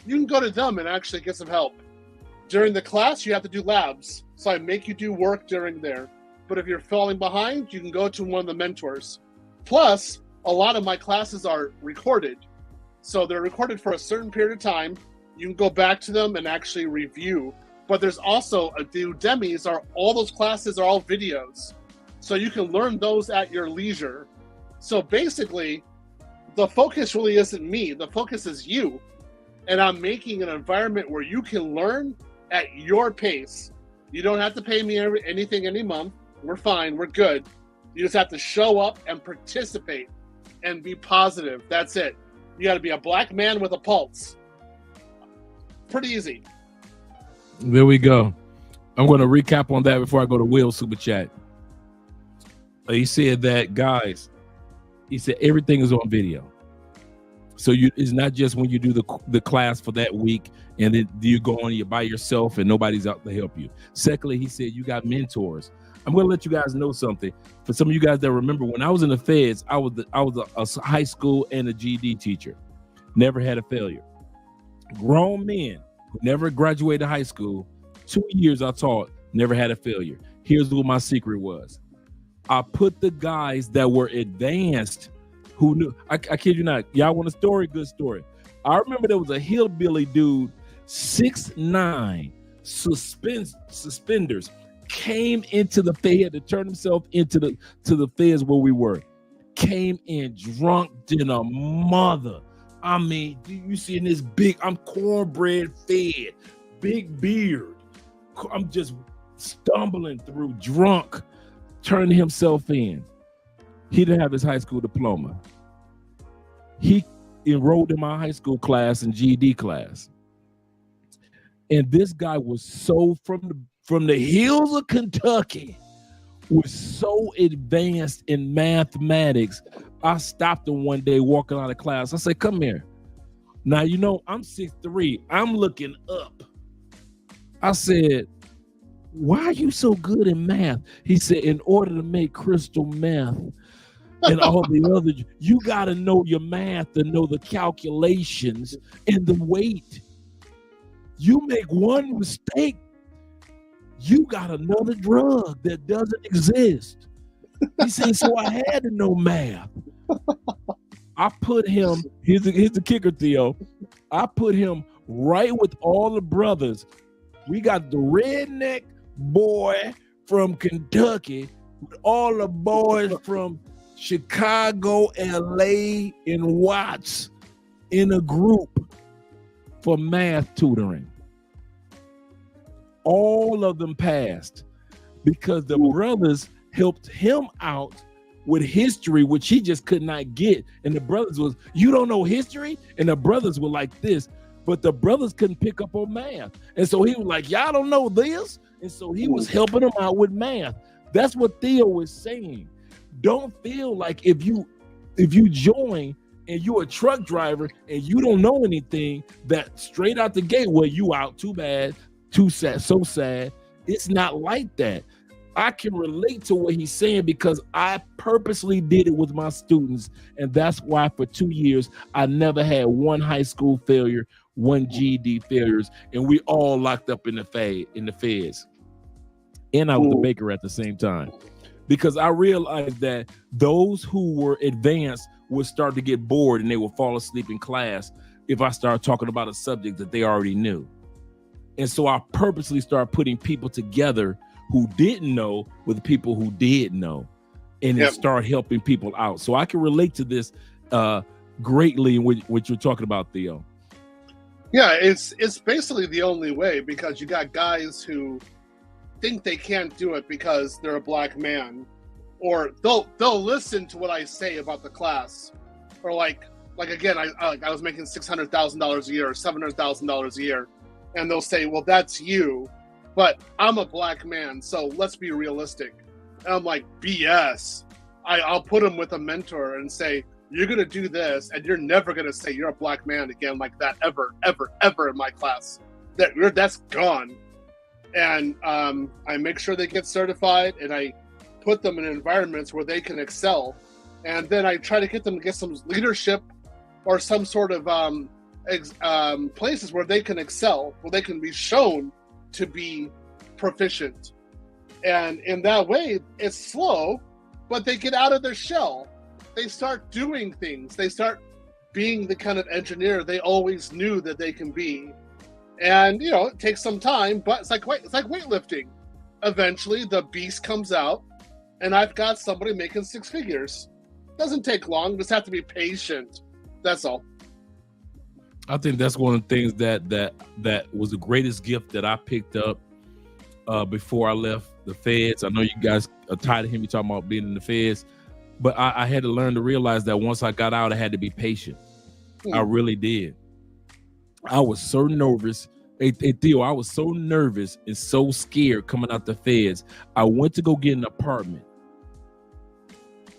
you can go to them and actually get some help. During the class, you have to do labs. So I make you do work during there. But if you're falling behind, you can go to one of the mentors. Plus, a lot of my classes are recorded. So they're recorded for a certain period of time. You can go back to them and actually review. But there's also the Udemis, all those classes are all videos. So you can learn those at your leisure. So basically, the focus really isn't me. The focus is you. And I'm making an environment where you can learn at your pace. You don't have to pay me anything any month. We're fine. We're good. You just have to show up and participate and be positive. That's it. You got to be a black man with a pulse. Pretty easy. There we go. I'm going to recap on that before I go to Will's super chat. He said that, guys, he said everything is on video. So it's not just when you do the class for that week and then you go on, you're by yourself and nobody's out to help you. Secondly, he said you got mentors. I'm going to let you guys know something. For some of you guys that remember, when I was in the feds, I was a high school and a GED teacher. Never had a failure. Grown men who never graduated high school, 2 years I taught, never had a failure. Here's what my secret was. I put the guys that were advanced who knew. I kid you not. Y'all want a story? Good story. I remember there was a hillbilly dude, 6'9", suspenders, came into the Fed, had to turn himself into the Feds where we were. Came in drunk than a mother. I mean, you see in this I'm cornbread fed, big beard. I'm just stumbling through drunk, turning himself in. He didn't have his high school diploma. He enrolled in my high school class and GED class. And this guy was so from the hills of Kentucky, was so advanced in mathematics. I stopped him one day walking out of class. I said, come here. Now, I'm 6'3". I'm looking up. I said, why are you so good in math? He said, in order to make crystal meth and all the other, you got to know your math and know the calculations and the weight. You make one mistake, you got another drug that doesn't exist. He said, so I had to know math. I put him, here's the kicker, Theo. I put him right with all the brothers. We got the redneck boy from Kentucky with all the boys from Chicago, LA, and Watts in a group for math tutoring. All of them passed because the brothers helped him out with history, which he just could not get. And the brothers was, you don't know history? And the brothers were like this, but the brothers couldn't pick up on math. And so he was like, y'all don't know this? And so he was helping them out with math. That's what Theo was saying. Don't feel like if you join and you're a truck driver and you don't know anything, that straight out the gate, well, you out, too bad, too sad, so sad. It's not like that. I can relate to what he's saying because I purposely did it with my students. And that's why for 2 years, I never had one high school failure, one GED failures, and we all locked up in the feds. And I was the baker at the same time. Because I realized that those who were advanced would start to get bored and they would fall asleep in class if I started talking about a subject that they already knew. And so I purposely started putting people together who didn't know with people who did know, and it started helping people out. So I can relate to this greatly in what you're talking about, Theo. Yeah, it's basically the only way, because you got guys who think they can't do it because they're a black man, or they'll listen to what I say about the class, or like again, I was making $600,000 a year or $700,000 a year, and they'll say, well, that's you, but I'm a black man, so let's be realistic. And I'm like, BS. I'll put them with a mentor and say, you're gonna do this, and you're never gonna say you're a black man again like that ever in my class. That's gone. And I make sure they get certified, and I put them in environments where they can excel. And then I try to get them to get some leadership or some sort of places where they can excel, where they can be shown to be proficient. And in that way, it's slow, but they get out of their shell. They start doing things. They start being the kind of engineer they always knew that they can be. And, it takes some time, but it's like weightlifting. Eventually, the beast comes out, and I've got somebody making 6 figures. Doesn't take long. Just have to be patient. That's all. I think that's one of the things that was the greatest gift that I picked up before I left the feds. I know you guys are tired of hearing me talking about being in the feds, but I had to learn to realize that once I got out, I had to be patient. I really did. I was so nervous. Hey, Theo, I was so nervous and so scared coming out the feds. I went to go get an apartment,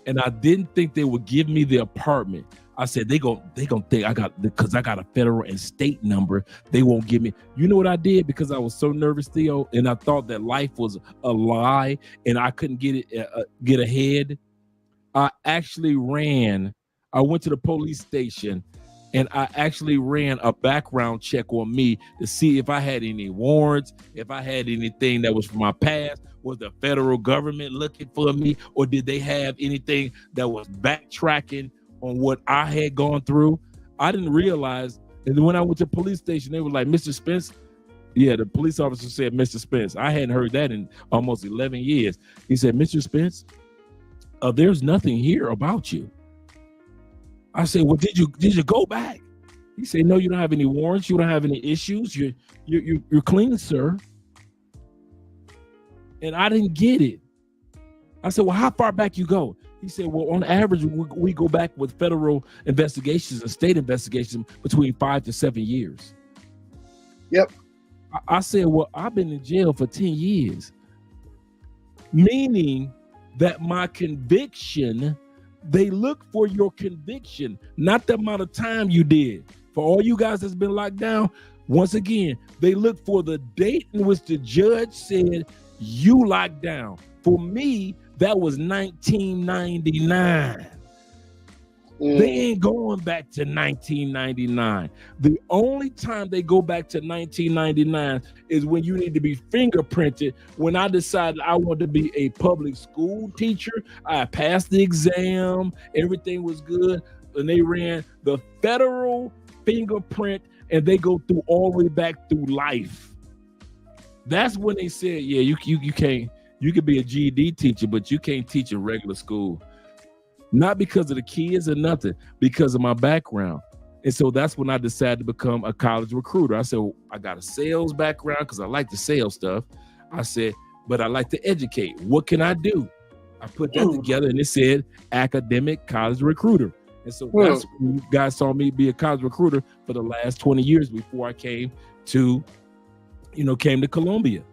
and I didn't think they would give me the apartment. I said, they gonna think because I got a federal and state number, they won't give me. You know what I did? Because I was so nervous, Theo, and I thought that life was a lie and I couldn't get ahead. I actually ran. I went to the police station and I actually ran a background check on me to see if I had any warrants, if I had anything that was from my past. Was the federal government looking for me, or did they have anything that was backtracking on what I had gone through? I didn't realize. And then when I went to the police station, they were like, Mr. Spence. Yeah, the police officer said, Mr. Spence. I hadn't heard that in almost 11 years. He said, Mr. Spence, there's nothing here about you. I said, well, did you go back? He said, no, you don't have any warrants. You don't have any issues. You're clean, sir. And I didn't get it. I said, well, how far back you go? He said, well, on average, we go back with federal investigations and state investigations between 5 to 7 years. Yep. I said, well, I've been in jail for 10 years. Meaning that my conviction, they look for your conviction, not the amount of time you did. For all you guys that's been locked down, once again, they look for the date in which the judge said you locked down. For me, that was 1999. They ain't going back to 1999. The only time they go back to 1999 is when you need to be fingerprinted. When I decided I wanted to be a public school teacher, I passed the exam, everything was good, and they ran the federal fingerprint, and they go through all the way back through life. That's when they said, yeah, you can't. You could be a GED teacher, but you can't teach in regular school. Not because of the kids or nothing, because of my background. And so that's when I decided to become a college recruiter. I said, well, I got a sales background because I like to sell stuff. I said, but I like to educate. What can I do? I put that together and it said academic college recruiter. And so that's when you guys saw me be a college recruiter for the last 20 years before I came to Columbia.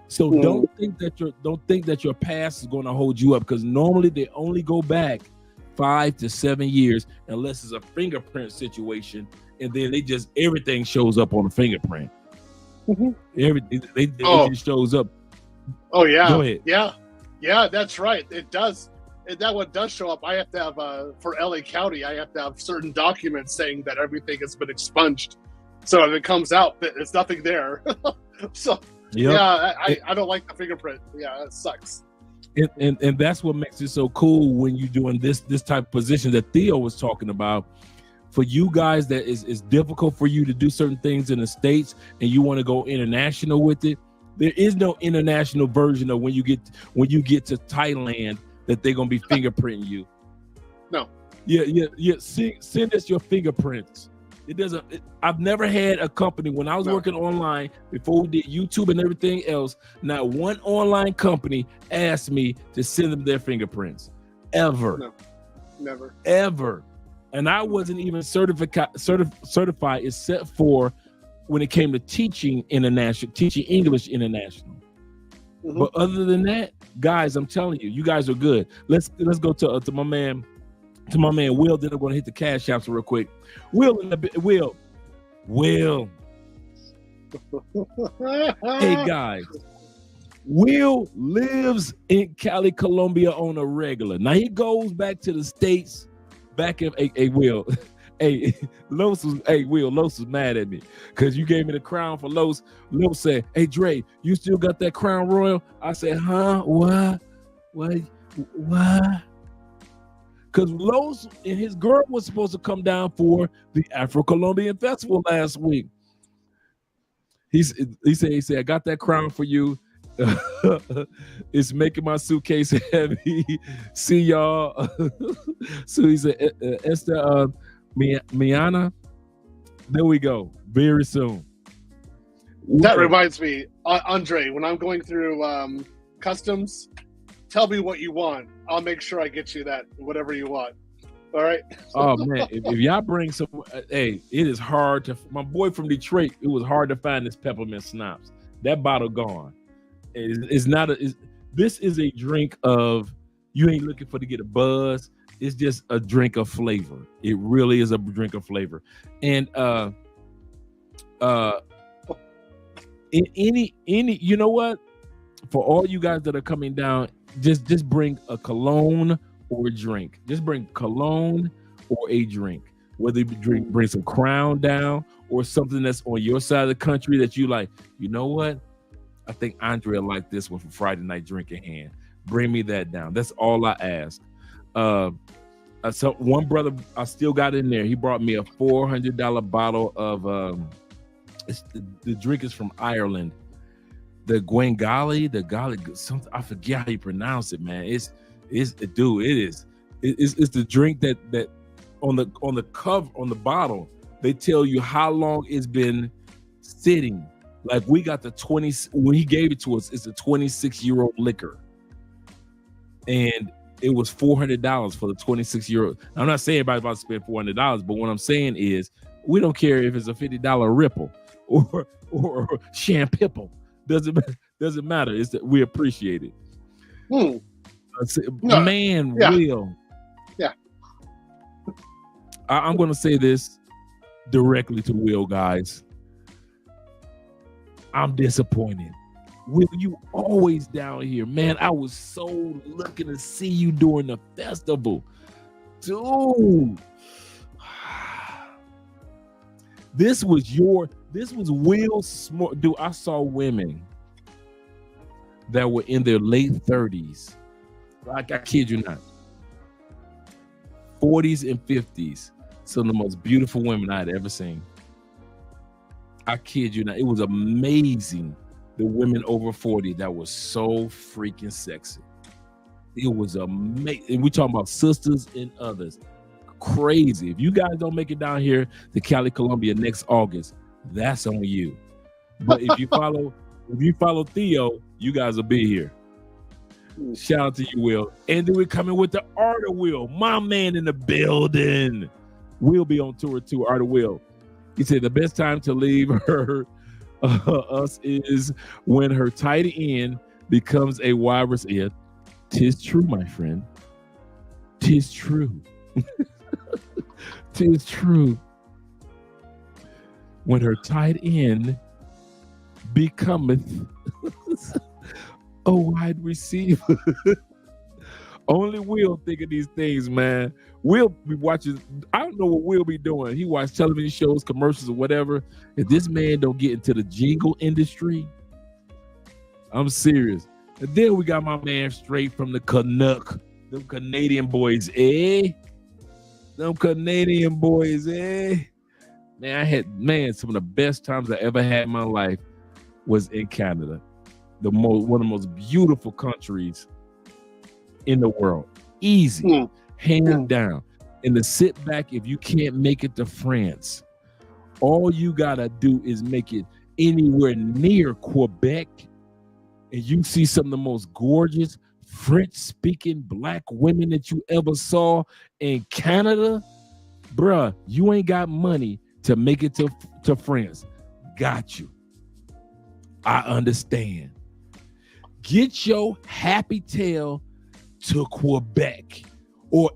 So don't think that your past is going to hold you up, because normally they only go back 5 to 7 years unless it's a fingerprint situation, and then everything shows up on the fingerprint. Everything just shows up Oh yeah, Go ahead. yeah. That's right. It does. That one does show up. I have to have for LA County. I have to have certain documents saying that everything has been expunged. So if it comes out, there's nothing there. So Yep. yeah, I don't like the fingerprint. Yeah, it sucks. And that's what makes it so cool when you're doing this type of position that Theo was talking about. For you guys, that is difficult for you to do certain things in the States, and you want to go international with it. There is no international version of when you get to Thailand that they're gonna be fingerprinting you. No. Yeah. Send us your fingerprints. It doesn't. I've never had a company when I was working online before we did YouTube and everything else. Not one online company asked me to send them their fingerprints, ever. No, never. Ever. And I wasn't even certified except for when it came to teaching English international. Mhm. But other than that, guys, I'm telling you, you guys are good. Let's go to my man Will. Then I'm going to hit the cash apps real quick. Will. Hey guys, Will lives in Cali, Colombia on a regular. Now he goes back to the States. Back in Will. Hey, Los was mad at me because you gave me the crown for Los. Los said, "Hey Dre, you still got that crown royal?" I said, "Huh? What? Because Los and his girl was supposed to come down for the Afro-Colombian Festival last week. He said, "I got that crown for you. It's making my suitcase heavy. See y'all." So he said, Esther Miana, there we go. Very soon. That reminds me, Andre, when I'm going through customs, tell me what you want. I'll make sure I get you that, whatever you want. All right? Oh man, if y'all bring some, hey, it is hard to, my boy from Detroit, it was hard to find this peppermint schnapps. That bottle gone. This is a drink of, you ain't looking for to get a buzz. It's just a drink of flavor. It really is a drink of flavor. And in any, you know what? For all you guys that are coming down, just bring a cologne or a drink. Just bring cologne or a drink. Whether you bring some Crown down or something that's on your side of the country that you like, you know what? I think Andre will like this one for Friday night drinking hand. Bring me that down. That's all I ask. So one brother I still got in there. He brought me a $400 bottle of the drink is from Ireland. The Gwengali, something I forget how you pronounce it, man. It's the drink that on the cover on the bottle they tell you how long it's been sitting. Like we got the 20 when he gave it to us, it's a 26-year-old liquor, and it was $400 for the 26-year-old. I'm not saying everybody's about to spend $400, but what I'm saying is we don't care if it's a $50 Ripple or Champipple. Doesn't matter. It's that we appreciate it. Man, yeah. Will. Yeah. I'm going to say this directly to Will, guys. I'm disappointed. Will, you always down here, man. I was so looking to see you during the festival, dude. This was Will's smart. Dude, I saw women that were in their late 30s. Like, I kid you not. 40s and 50s. Some of the most beautiful women I had ever seen. I kid you not. It was amazing. The women over 40 that was so freaking sexy. It was amazing. And we talking about sisters and others. Crazy. If you guys don't make it down here to Cali, Colombia next August, that's on you. But if you follow Theo, you guys will be here. Shout out to you, Will. And then we're coming with the Art of Will, my man in the building. We'll be on tour too, Art of Will. He said the best time to leave her us is when her tight end becomes a wide receiver. Tis true, my friend. Tis true. Tis true. When her tight end becometh a wide receiver. Only Will think of these things, man. Will be watching. I don't know what Will be doing. He watch television shows, commercials, or whatever. If this man don't get into the jingle industry, I'm serious. And then we got my man straight from the Canuck, them Canadian boys, eh? Them Canadian boys, eh? Man, I had some of the best times I ever had in my life was in Canada, one of the most beautiful countries in the world. Easy, hands down. And to sit back, if you can't make it to France, all you gotta do is make it anywhere near Quebec, and you see some of the most gorgeous French-speaking black women that you ever saw in Canada. Bruh, you ain't got money to make it to France. Got you. I understand. Get your happy tail to Quebec or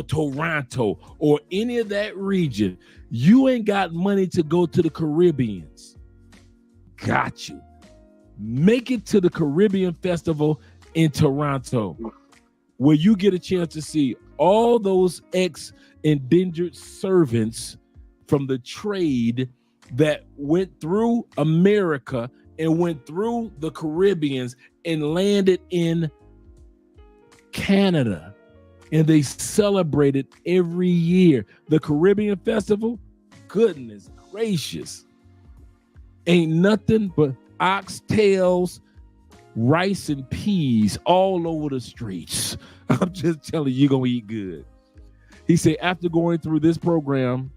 Toronto or any of that region. You ain't got money to go to the Caribbeans. Got you. Make it to the Caribbean Festival in Toronto, where you get a chance to see all those ex-indentured servants from the trade that went through America and went through the Caribbeans and landed in Canada. And they celebrate it every year. The Caribbean Festival, goodness gracious, ain't nothing but oxtails, rice, and peas all over the streets. I'm just telling you, you're going to eat good. He said, after going through this program,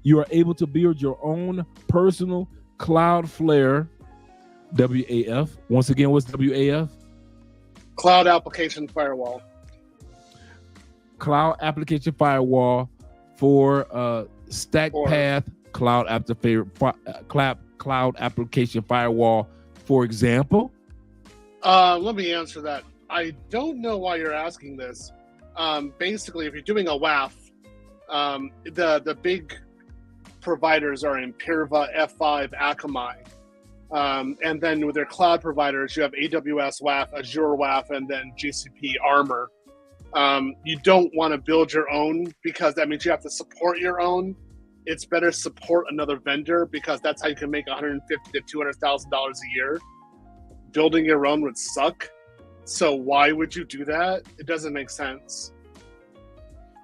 you are able to build your own personal Cloudflare, WAF. Once again, what's WAF? Cloud Application Firewall. Cloud Application Firewall for StackPath Cloud Application Firewall, for example. Let me answer that. I don't know why you're asking this. Basically, if you're doing a WAF, the big providers are Imperva, F5, Akamai. And then with their cloud providers, you have AWS WAF, Azure WAF, and then GCP Armor. You don't want to build your own because that means you have to support your own. It's better support another vendor because that's how you can make $150,000 to $200,000 a year. Building your own would suck. So why would you do that? It doesn't make sense.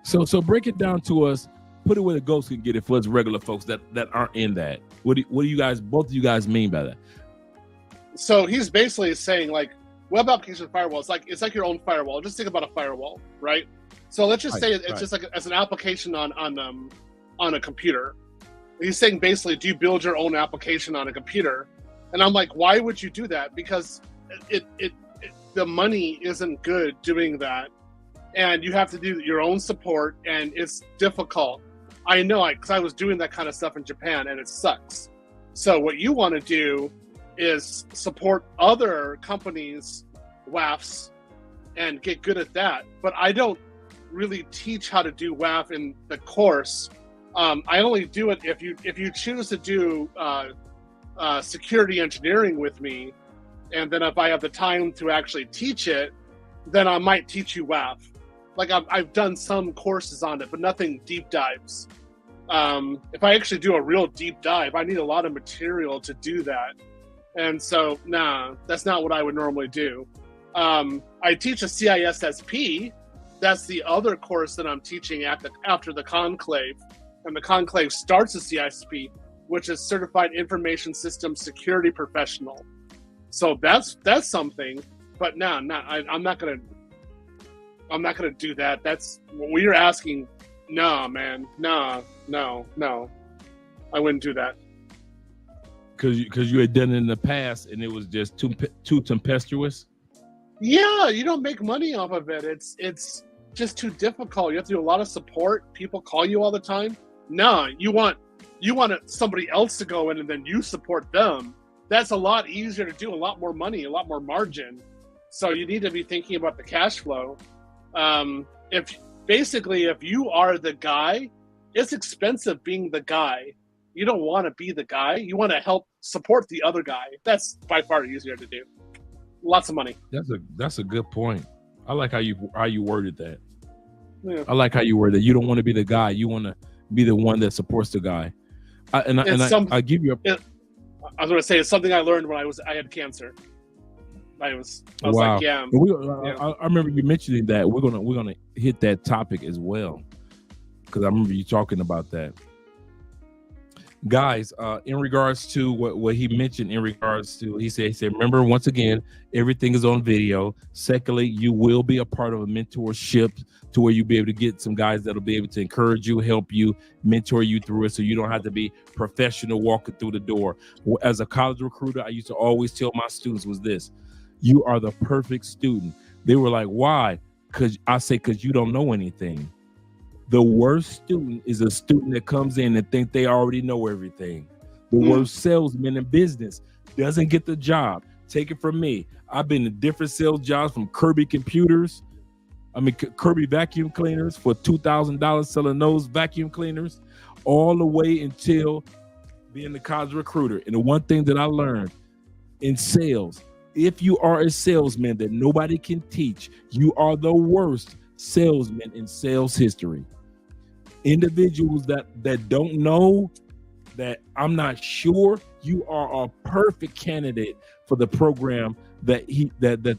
So break it down to us. Put it where the ghosts can get it for us regular folks that aren't in that. What do you guys, both of you guys, mean by that? So he's basically saying like web application firewall. It's like your own firewall. Just think about a firewall, right? So let's just say it's just like as an application on a computer. He's saying basically, do you build your own application on a computer? And I'm like, why would you do that? Because the money isn't good doing that, and you have to do your own support, and it's difficult. I know, because I was doing that kind of stuff in Japan, and it sucks. So what you want to do is support other companies' WAFs and get good at that. But I don't really teach how to do WAF in the course. I only do it if you choose to do security engineering with me, and then if I have the time to actually teach it, then I might teach you WAF. Like I've done some courses on it, but nothing deep dives. If I actually do a real deep dive, I need a lot of material to do that. And so, nah, that's not what I would normally do. I teach a CISSP. That's the other course that I'm teaching after the conclave. And the conclave starts a CISSP, which is Certified Information Systems Security Professional. So that's something. But no, I'm not gonna do that. That's what you're asking. No, man, no. I wouldn't do that. Because you had done it in the past and it was just too tempestuous. Yeah, you don't make money off of it. It's just too difficult. You have to do a lot of support. People call you all the time. No, you want somebody else to go in and then you support them. That's a lot easier to do, a lot more money, a lot more margin. So you need to be thinking about the cash flow. If you are the guy, it's expensive being the guy. You don't want to be the guy. You want to help support the other guy. That's by far easier to do. Lots of money. That's a good point. I like how you worded that. Yeah. I like how you worded that. You don't want to be the guy. You want to be the one that supports the guy. I give you I was going to say it's something I learned when I had cancer. I was wow. like, yeah. I remember you mentioning that. We're gonna hit that topic as well, because I remember you talking about that. Guys, in regards to what he mentioned, in regards to, he said, remember, once again, everything is on video. Secondly, you will be a part of a mentorship to where you'll be able to get some guys that'll be able to encourage you, help you, mentor you through it, so you don't have to be professional walking through the door. As a college recruiter, I used to always tell my students was this: you are the perfect student. They were like, why? Because you don't know anything. The worst student is a student that comes in and think they already know everything. The worst salesman in business doesn't get the job. Take it from me. I've been in different sales jobs, from Kirby vacuum cleaners for $2,000, selling those vacuum cleaners, all the way until being the college recruiter. And the one thing that I learned in sales, if you are a salesman that nobody can teach, you are the worst salesman in sales history. Individuals that don't know, that I'm not sure, you are a perfect candidate for the program that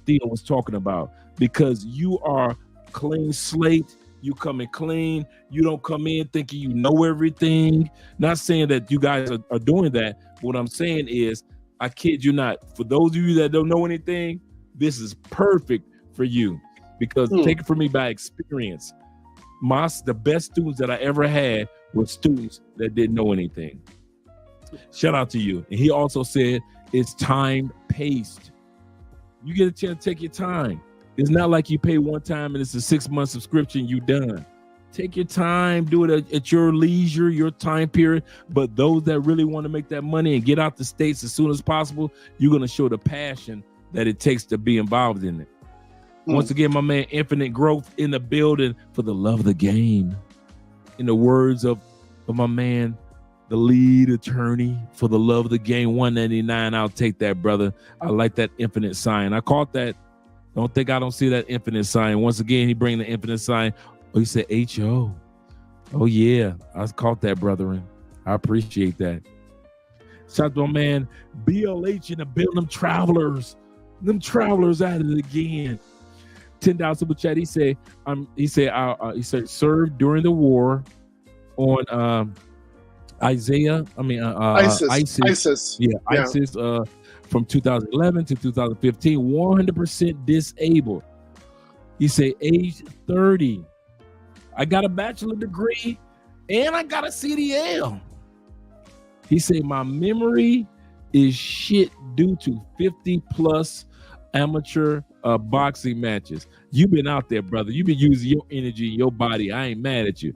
Theo was talking about, because you are clean slate. You come in clean. You don't come in thinking you know everything. Not saying that you guys are doing that. What I'm saying is, I kid you not, for those of you that don't know anything, this is perfect for you, because take it from me, by experience, the best students that I ever had were students that didn't know anything. Shout out to you. And he also said it's time-paced. You get a chance to take your time. It's not like you pay one time and it's a 6-month subscription, you done. Take your time, do it at your leisure, your time period. But those that really want to make that money and get out the States as soon as possible, you're going to show the passion that it takes to be involved in it. Once again, my man, Infinite Growth in the building for the love of the game. In the words of my man, the lead attorney for the love of the game, $199. I'll take that, brother. I like that infinite sign. I caught that. Don't think I don't see that infinite sign. Once again, he bring the infinite sign. Oh, he said H-O. Oh, yeah. I caught that, brethren. I appreciate that. Shout out to my man, BLH in the building. Them travelers at it again. $10 super chat. He said, served during the war on ISIS. Yeah, ISIS from 2011 to 2015, 100% disabled. He said, age 30. I got a bachelor degree and I got a CDL. He said, my memory is shit due to 50 plus amateur boxing matches. You've been out there, brother. You've been using your energy, your body. I ain't mad at you.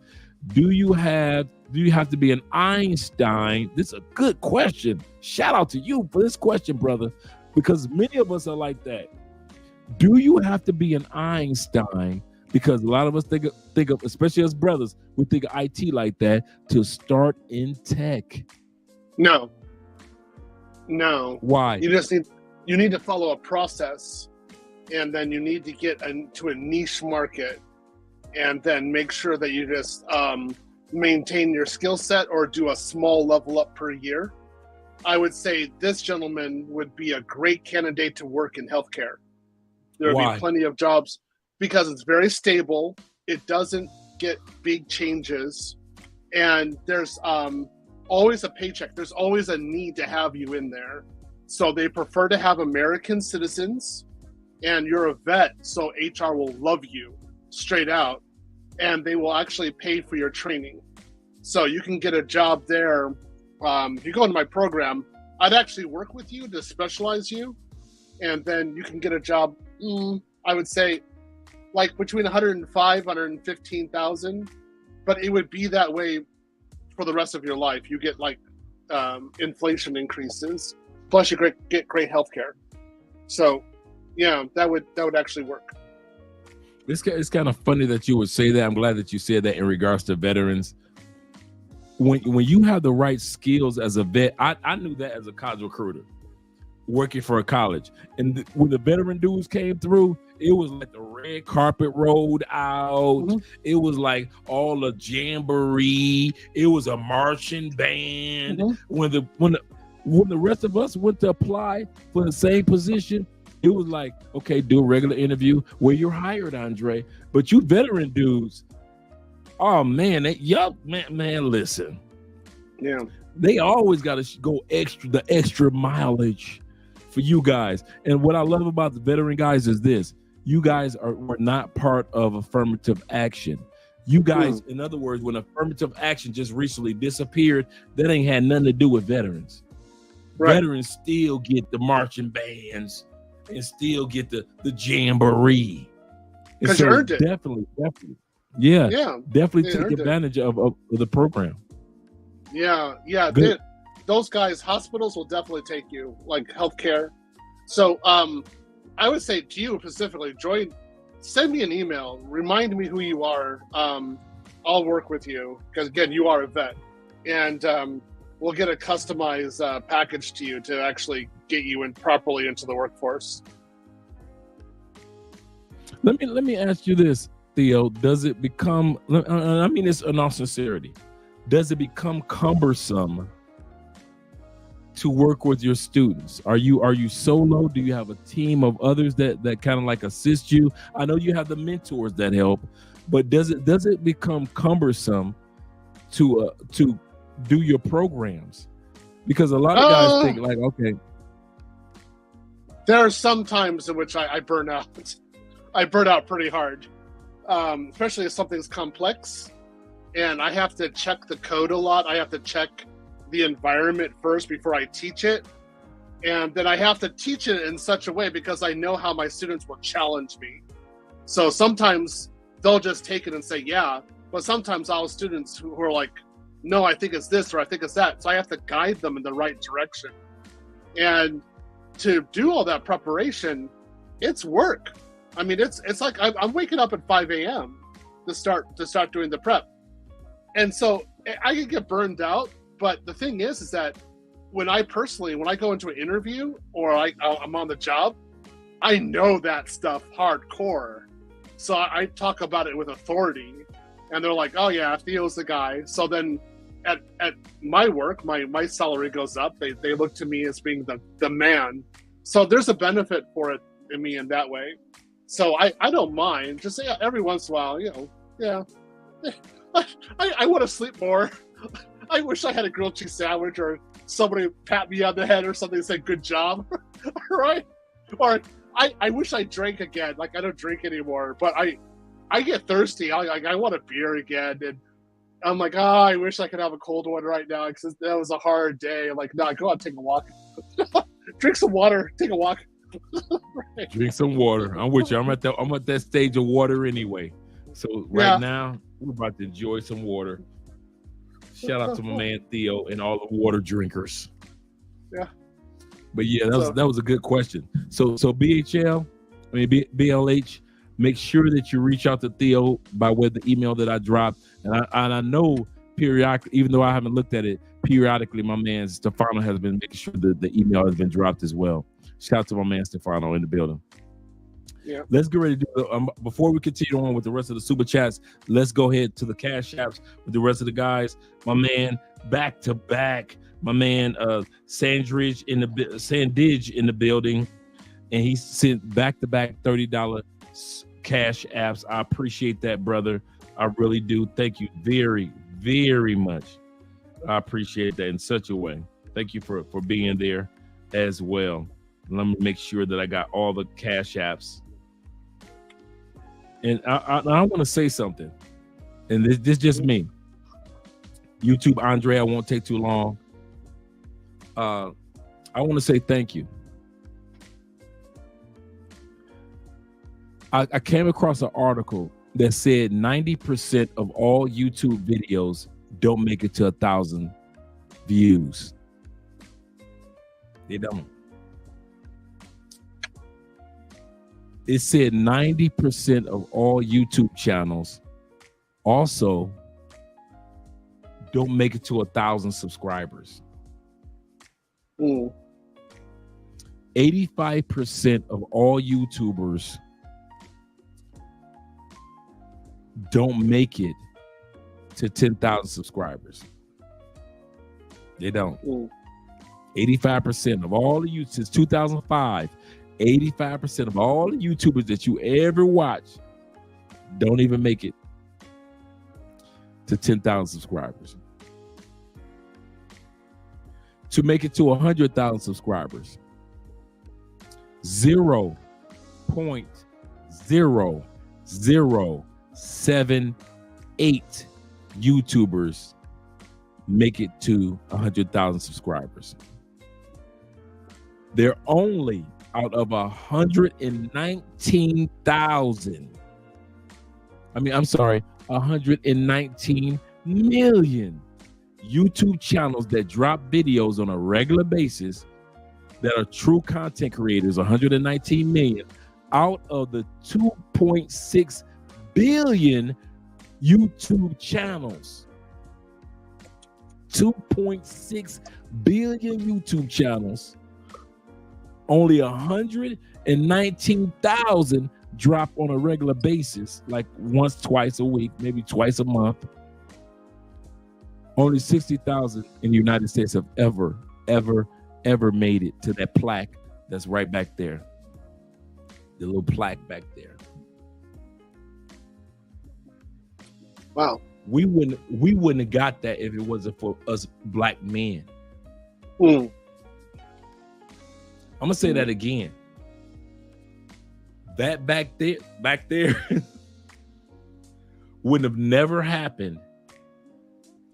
Do you have to be an Einstein? This is a good question. Shout out to you for this question, brother, because many of us are like that. Do you have to be an Einstein? Because a lot of us think of, especially as brothers, we think of IT like that, to start in tech. No. Why? You need to follow a process, and then you need to get into a niche market, and then make sure that you just maintain your skill set or do a small level up per year. I would say this gentleman would be a great candidate to work in healthcare. There would be plenty of jobs because it's very stable. It doesn't get big changes, and there's always a paycheck. There's always a need to have you in there. So they prefer to have American citizens, and you're a vet, so HR will love you straight out, and they will actually pay for your training. So you can get a job there. If you go into my program, I'd actually work with you to specialize you, and then you can get a job, I would say, like between 105, 115,000, but it would be that way for the rest of your life. You get like inflation increases. Plus, you get great health care. So, yeah, that would actually work. It's kind of funny that you would say that. I'm glad that you said that in regards to veterans. When you have the right skills as a vet, I knew that as a college recruiter. working for a college. And when the veteran dudes came through, it was like the red carpet rolled out. Mhm. It was like all the jamboree. It was a marching band. Mhm. When the rest of us went to apply for the same position, it was like, okay, do a regular interview where you're hired, Andre. But you veteran dudes, oh man, man, listen. Yeah. They always got to go the extra mileage for you guys. And what I love about the veteran guys is this: you guys were not part of affirmative action. You guys, in other words, when affirmative action just recently disappeared, that ain't had nothing to do with veterans. Right. Veterans still get the marching bands and still get the jamboree. And 'Cause you earned it. Definitely. Yeah, Yeah. definitely They take earned it. advantage of the program. Yeah. Good. Those guys, hospitals will definitely take you, like healthcare. So I would say to you specifically, send me an email, remind me who you are. I'll work with you because again, you are a vet, and we'll get a customized package to you to actually get you in properly into the workforce. Let me ask you this, Theo. Does it become? I mean this in all sincerity. Does it become cumbersome to work with your students? Are you solo? Do you have a team of others that kind of like assist you? I know you have the mentors that help, but does it become cumbersome to do your programs? Because a lot of guys think like, okay, there are some times in which I burn out. I burn out pretty hard, especially if something's complex and I have to check the code a lot. I have to check the environment first before I teach it. And then I have to teach it in such a way because I know how my students will challenge me. So sometimes they'll just take it and say, yeah, but sometimes I'll have students who are like, no, I think it's this or I think it's that. So I have to guide them in the right direction. And to do all that preparation, it's work. I mean, it's like I'm waking up at 5 a.m. to start doing the prep. And so I can get burned out. But the thing is that when I go into an interview or I'm on the job, I know that stuff hardcore. So I talk about it with authority. And they're like, oh yeah, Theo's the guy. So then at my work, my salary goes up. They look to me as being the man. So there's a benefit for it in me in that way. So I don't mind. Just every once in a while, yeah. I want to sleep more. I wish I had a grilled cheese sandwich or somebody pat me on the head or something and say, good job. Right? Or I wish I drank again. Like I don't drink anymore, but I get thirsty. I want a beer again. And I'm like, I wish I could have a cold one right now because that was a hard day. I'm like, no, go out, take a walk. Drink some water, take a walk. Right. Drink some water. I'm with you. I'm at that stage of water anyway. So right now, we're about to enjoy some water. Shout out to my man Theo and all the water drinkers. Yeah. But yeah, that was a good question. So BLH, make sure that you reach out to Theo by way of the email that I dropped. And I know periodically, even though I haven't looked at it, periodically my man Stefano has been making sure that the email has been dropped as well. Shout out to my man Stefano in the building. Yeah. Let's get ready to do before we continue on with the rest of the super chats. Let's go ahead to the cash apps with the rest of the guys. My man, back to back. My man, Sandidge in the building, and he sent back to back $30 cash apps. I appreciate that, brother. I really do. Thank you very, very much. I appreciate that in such a way. Thank you for being there as well. Let me make sure that I got all the cash apps. And I want to say something, and this just me. YouTube Andre, I won't take too long. I want to say thank you. I came across an article that said 90% of all YouTube videos don't make it to 1,000 views. They don't. It said 90% of all YouTube channels also don't make it to 1,000 subscribers. Mm. 85% of all YouTubers don't make it to 10,000 subscribers. They don't. 85% of all the YouTubers since 2005, 85% of all the YouTubers that you ever watch don't even make it to 10,000 subscribers. To make it to 100,000 subscribers, 0.0078 YouTubers make it to 100,000 subscribers. They're only out of 119 million YouTube channels that drop videos on a regular basis that are true content creators. 119 million out of the 2.6 billion YouTube channels. 2.6 billion YouTube channels. Only 119,000 drop on a regular basis, like once, twice a week, maybe twice a month. Only 60,000 in the United States have ever made it to that plaque that's right back there. The little plaque back there. Wow. We wouldn't have got that if it wasn't for us black men. I'm gonna say that again. That back there wouldn't have never happened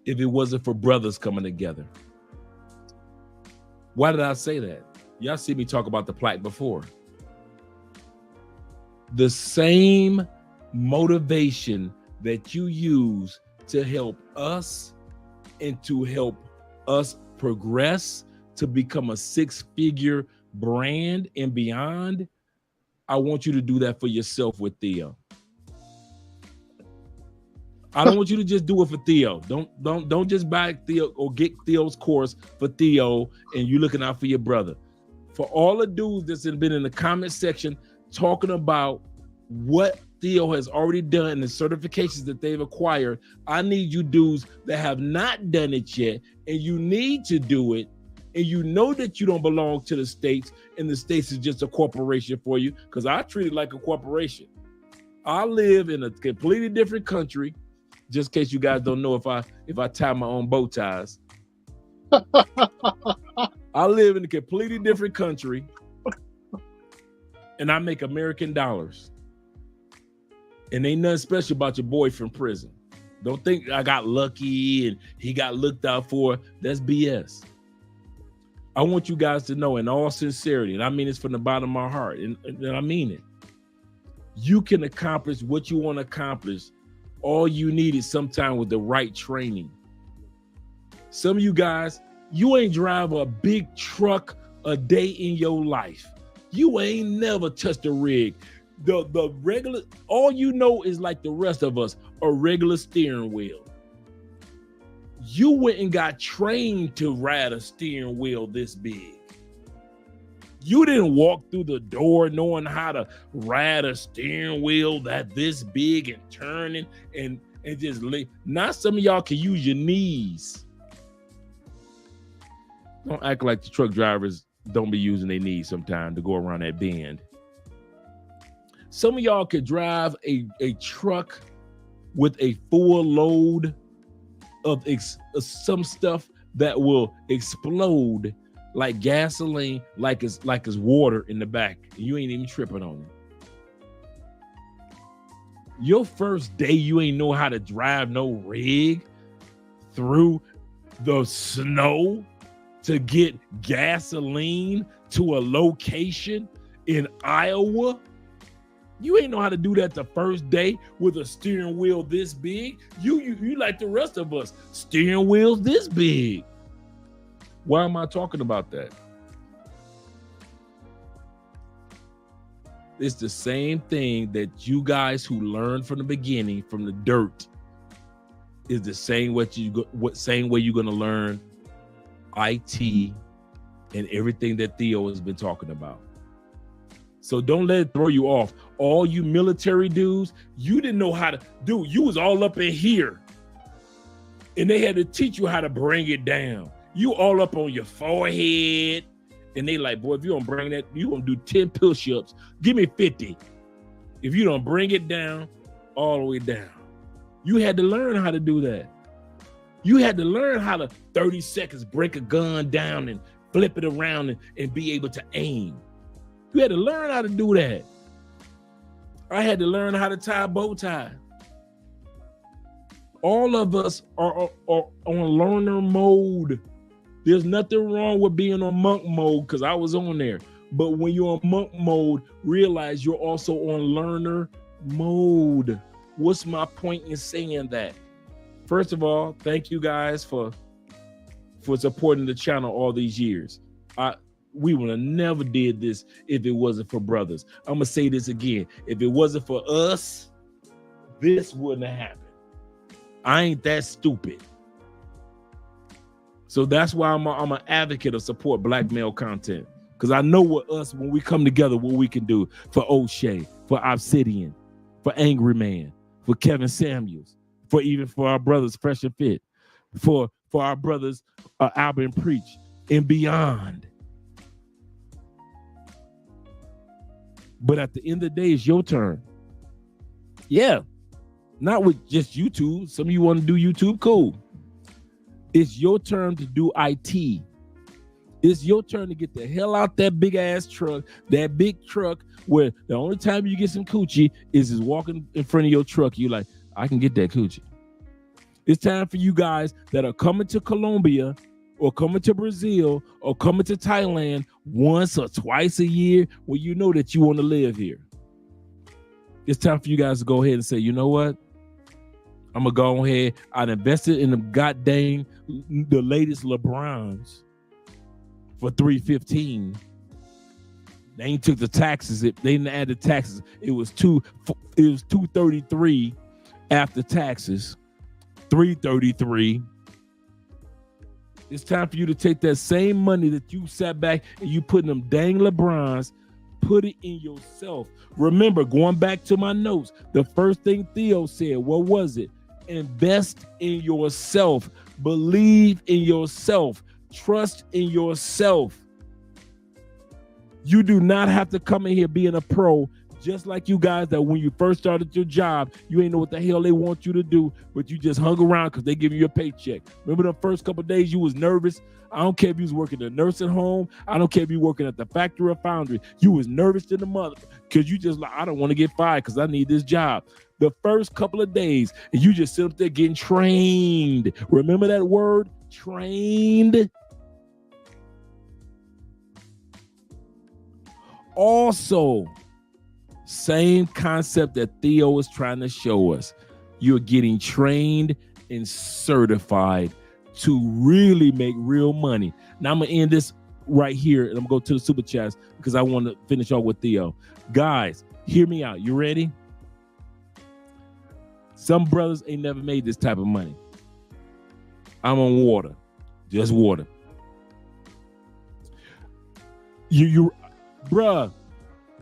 if it wasn't for brothers coming together. Why did I say that? Y'all see me talk about the plaque before. The same motivation that you use to help us and to help us progress to become a six-figure brand and beyond, I want you to do that for yourself with Theo. I don't want you to just do it for Theo. Don't just buy Theo or get Theo's course for Theo and you looking out for your brother. For all the dudes that's been in the comment section talking about what Theo has already done and the certifications that they've acquired, I need you dudes that have not done it yet and you need to do it, and you know that you don't belong to the States and the States is just a corporation for you, because I treat it like a corporation. I live in a completely different country, just in case you guys don't know if I tie my own bow ties. I live in a completely different country and I make American dollars. And ain't nothing special about your boy from prison. Don't think I got lucky and he got looked out for. That's BS. I want you guys to know in all sincerity, and I mean this from the bottom of my heart, and I mean it. You can accomplish what you want to accomplish. All you need is sometime with the right training. Some of you guys, you ain't drive a big truck a day in your life. You ain't never touched a rig. The regular, all you know is like the rest of us, a regular steering wheel. You went and got trained to ride a steering wheel this big. You didn't walk through the door knowing how to ride a steering wheel that this big and turning and just not some of y'all can use your knees. Don't act like the truck drivers don't be using their knees sometimes to go around that bend. Some of y'all could drive a truck with a full load of some stuff that will explode like gasoline, like it's water in the back. You ain't even tripping on it. Your first day, you ain't know how to drive no rig through the snow to get gasoline to a location in Iowa. You ain't know how to do that the first day with a steering wheel this big. You like the rest of us, steering wheels this big. Why am I talking about that? It's the same thing that you guys who learned from the beginning, from the dirt, is the same way you're gonna learn IT and everything that Theo has been talking about. So don't let it throw you off. All you military dudes, you didn't know how to do. You was all up in here. And they had to teach you how to bring it down. You all up on your forehead. And they like, boy, if you don't bring that, you gonna do 10 push-ups. Give me 50. If you don't bring it down, all the way down. You had to learn how to do that. You had to learn how to 30 seconds break a gun down and flip it around and be able to aim. You had to learn how to do that. I had to learn how to tie a bow tie. All of us are on learner mode. There's nothing wrong with being on monk mode because I was on there. But when you're on monk mode, realize you're also on learner mode. What's my point in saying that? First of all, thank you guys for supporting the channel all these years. We would have never did this if it wasn't for brothers. I'm gonna say this again. If it wasn't for us, this wouldn't have happened. I ain't that stupid. So that's why I'm an advocate of support black male content. Because I know what us, when we come together, what we can do for O'Shea, for Obsidian, for Angry Man, for Kevin Samuels, for our brothers Fresh and Fit, for our brothers Albert and Preach, and beyond. But at the end of the day, it's your turn. Yeah. Not with just YouTube. Some of you want to do YouTube, cool. It's your turn to do IT. It's your turn to get the hell out that big ass truck, that big truck where the only time you get some coochie is walking in front of your truck. You're like, I can get that coochie. It's time for you guys that are coming to Colombia or coming to Brazil or coming to Thailand once or twice a year where you know that you want to live here. It's time for you guys to go ahead and say, you know what? I'm going to go ahead. I invested in the latest LeBrons for $315. They ain't took the taxes. They didn't add the taxes. It was $233 after taxes. $333. It's time for you to take that same money that you sat back and you put in them dang LeBrons, put it in yourself. Remember, going back to my notes, the first thing Theo said, what was it? Invest in yourself. Believe in yourself. Trust in yourself. You do not have to come in here being a pro, just like you guys that when you first started your job, you ain't know what the hell they want you to do, but you just hung around because they give you a paycheck. Remember the first couple of days you was nervous? I don't care if you was working in a nursing home. I don't care if you working at the factory or foundry. You was nervous to the mother because you just like, I don't want to get fired because I need this job. The first couple of days, and you just sit up there getting trained. Remember that word? Trained. Also, same concept that Theo is trying to show us. You're getting trained and certified to really make real money. Now I'm going to end this right here, and I'm going to go to the super chats because I want to finish off with Theo. Guys, hear me out. You ready? Some brothers ain't never made this type of money. I'm on water. Just water. Bruh,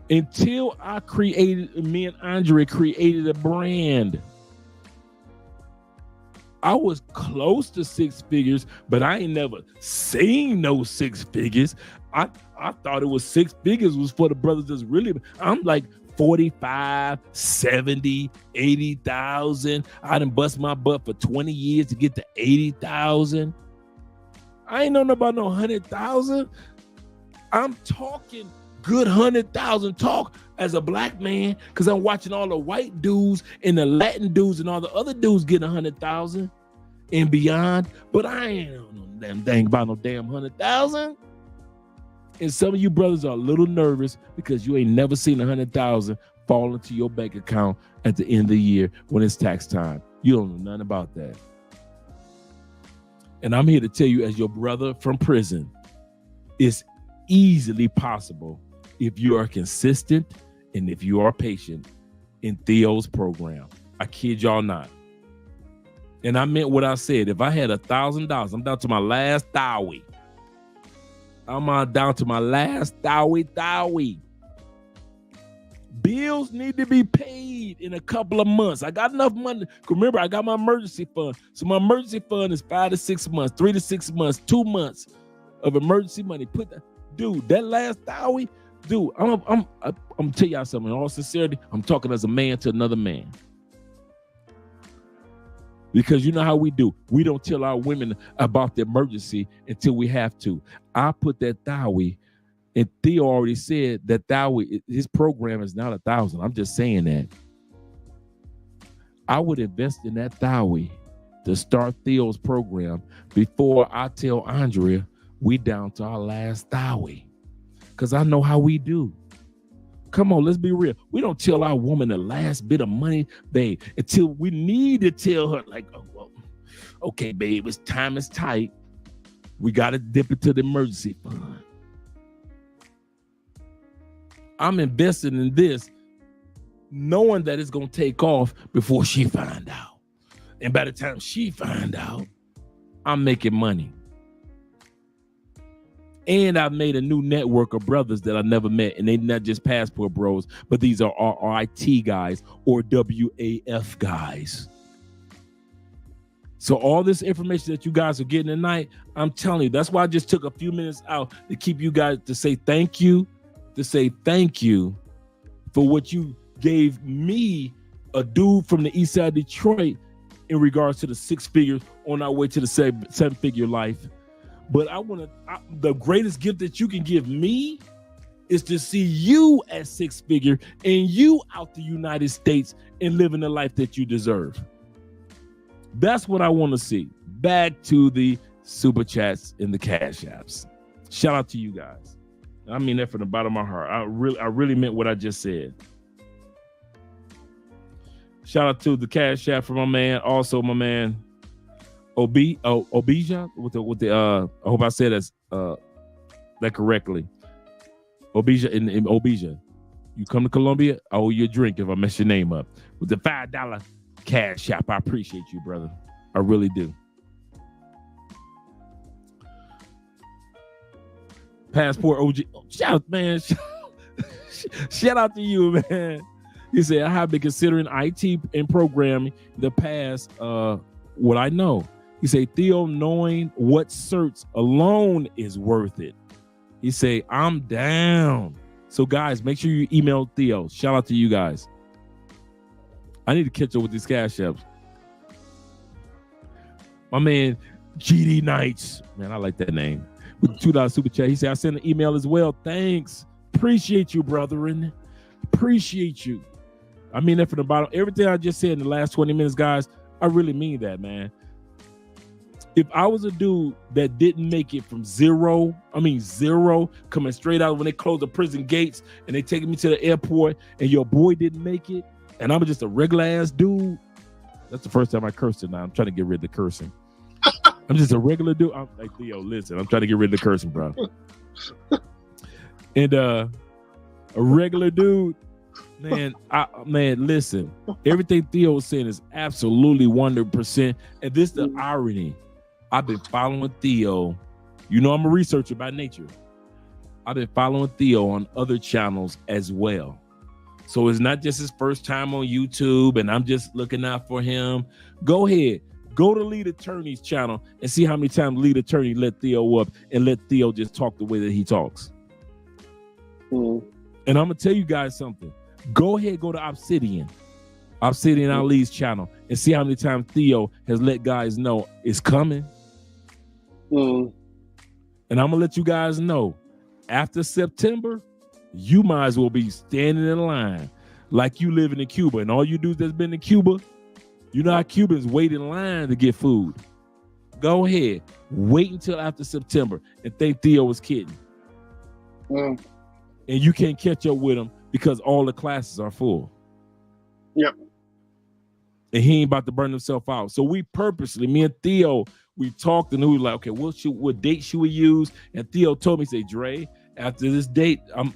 until me and Andre created a brand, I was close to six figures, but I ain't never seen no six figures. I thought it was six figures was for the brothers that's really, I'm like 45, 70, 80,000. I done bust my butt for 20 years to get to 80,000. I ain't know nothing about no 100,000. I'm talking good 100,000 talk as a black man because I'm watching all the white dudes and the Latin dudes and all the other dudes getting 100,000 and beyond. But I ain't know no damn thing about no damn 100,000. And some of you brothers are a little nervous because you ain't never seen 100,000 fall into your bank account at the end of the year when it's tax time. You don't know nothing about that. And I'm here to tell you, as your brother from prison, it's easily possible if you are consistent and if you are patient in Theo's program. I kid y'all not. And I meant what I said. If I had $1,000, I'm down to my last thowee. I'm down to my last Dowie. Bills need to be paid in a couple of months. I got enough money. Remember, I got my emergency fund. So my emergency fund is 5 to 6 months, 3 to 6 months, 2 months of emergency money. Dude, that last Dowie, dude, I'm tell y'all something. In all sincerity, I'm talking as a man to another man. Because you know how we do. We don't tell our women about the emergency until we have to. I put that Dowie, and Theo already said that Dowie, his program is not 1,000. I'm just saying that. I would invest in that Dowie to start Theo's program before I tell Andrea we down to our last Dowie. Because I know how we do. Come on, let's be real. We don't tell our woman the last bit of money, babe, until we need to tell her, like, oh, well, okay, babe, time is tight. We got to dip into the emergency fund. I'm investing in this knowing that it's going to take off before she find out. And by the time she find out, I'm making money. And I've made a new network of brothers that I never met. And they're not just passport bros, but these are RIT guys or WAF guys. So all this information that you guys are getting tonight, I'm telling you, that's why I just took a few minutes out to keep you guys to say thank you for what you gave me, a dude from the east side of Detroit, in regards to the 6 figures on our way to the 7-figure life. But the greatest gift that you can give me is to see you at 6 figure and you out the United States and living the life that you deserve. That's what I want to see. Back to the super chats and the cash apps. Shout out to you guys. I mean that from the bottom of my heart. I really meant what I just said. Shout out to the cash app for my man. Also, my man Obija with the I hope I said that correctly. Obija in Obija. You come to Colombia, I owe you a drink if I mess your name up. With the $5 cash app. I appreciate you, brother. I really do. Passport OG. Shout out to you, man. He said, I have been considering IT and programming the past what I know. He said, Theo, knowing what certs alone is worth it. He said, I'm down. So guys, make sure you email Theo. Shout out to you guys. I need to catch up with these cash apps. My man, GD Knights. Man, I like that name. With $2 super chat. He said, I sent an email as well. Thanks. Appreciate you, brethren. Appreciate you. I mean that from the bottom. Everything I just said in the last 20 minutes, guys, I really mean that, man. If I was a dude that didn't make it from zero, coming straight out when they close the prison gates and they taking me to the airport and your boy didn't make it, and I'm just a regular ass dude. That's the first time I cursed tonight. I'm trying to get rid of the cursing. I'm just a regular dude. I'm like, Theo, listen, I'm trying to get rid of the cursing, bro. And a regular dude, man, listen. Everything Theo was saying is absolutely 100%. And this is the irony. I've been following Theo. You know I'm a researcher by nature. I've been following Theo on other channels as well. So it's not just his first time on YouTube and I'm just looking out for him. Go ahead. Go to Lead Attorney's channel and see how many times Lead Attorney let Theo up and let Theo just talk the way that he talks. And I'm going to tell you guys something. Go ahead, go to Obsidian Ali's channel and see how many times Theo has let guys know it's coming. And I'm going to let you guys know, after September, you might as well be standing in line like you living in Cuba. And all you dudes that's been in Cuba, you know how Cubans wait in line to get food. Go ahead. Wait until after September and think Theo was kidding. And you can't catch up with him because all the classes are full. Yep. And he ain't about to burn himself out. So we purposely, me and Theo, we talked and we were like, okay, what date should we use? And Theo told me, say, Dre, after this date, I'm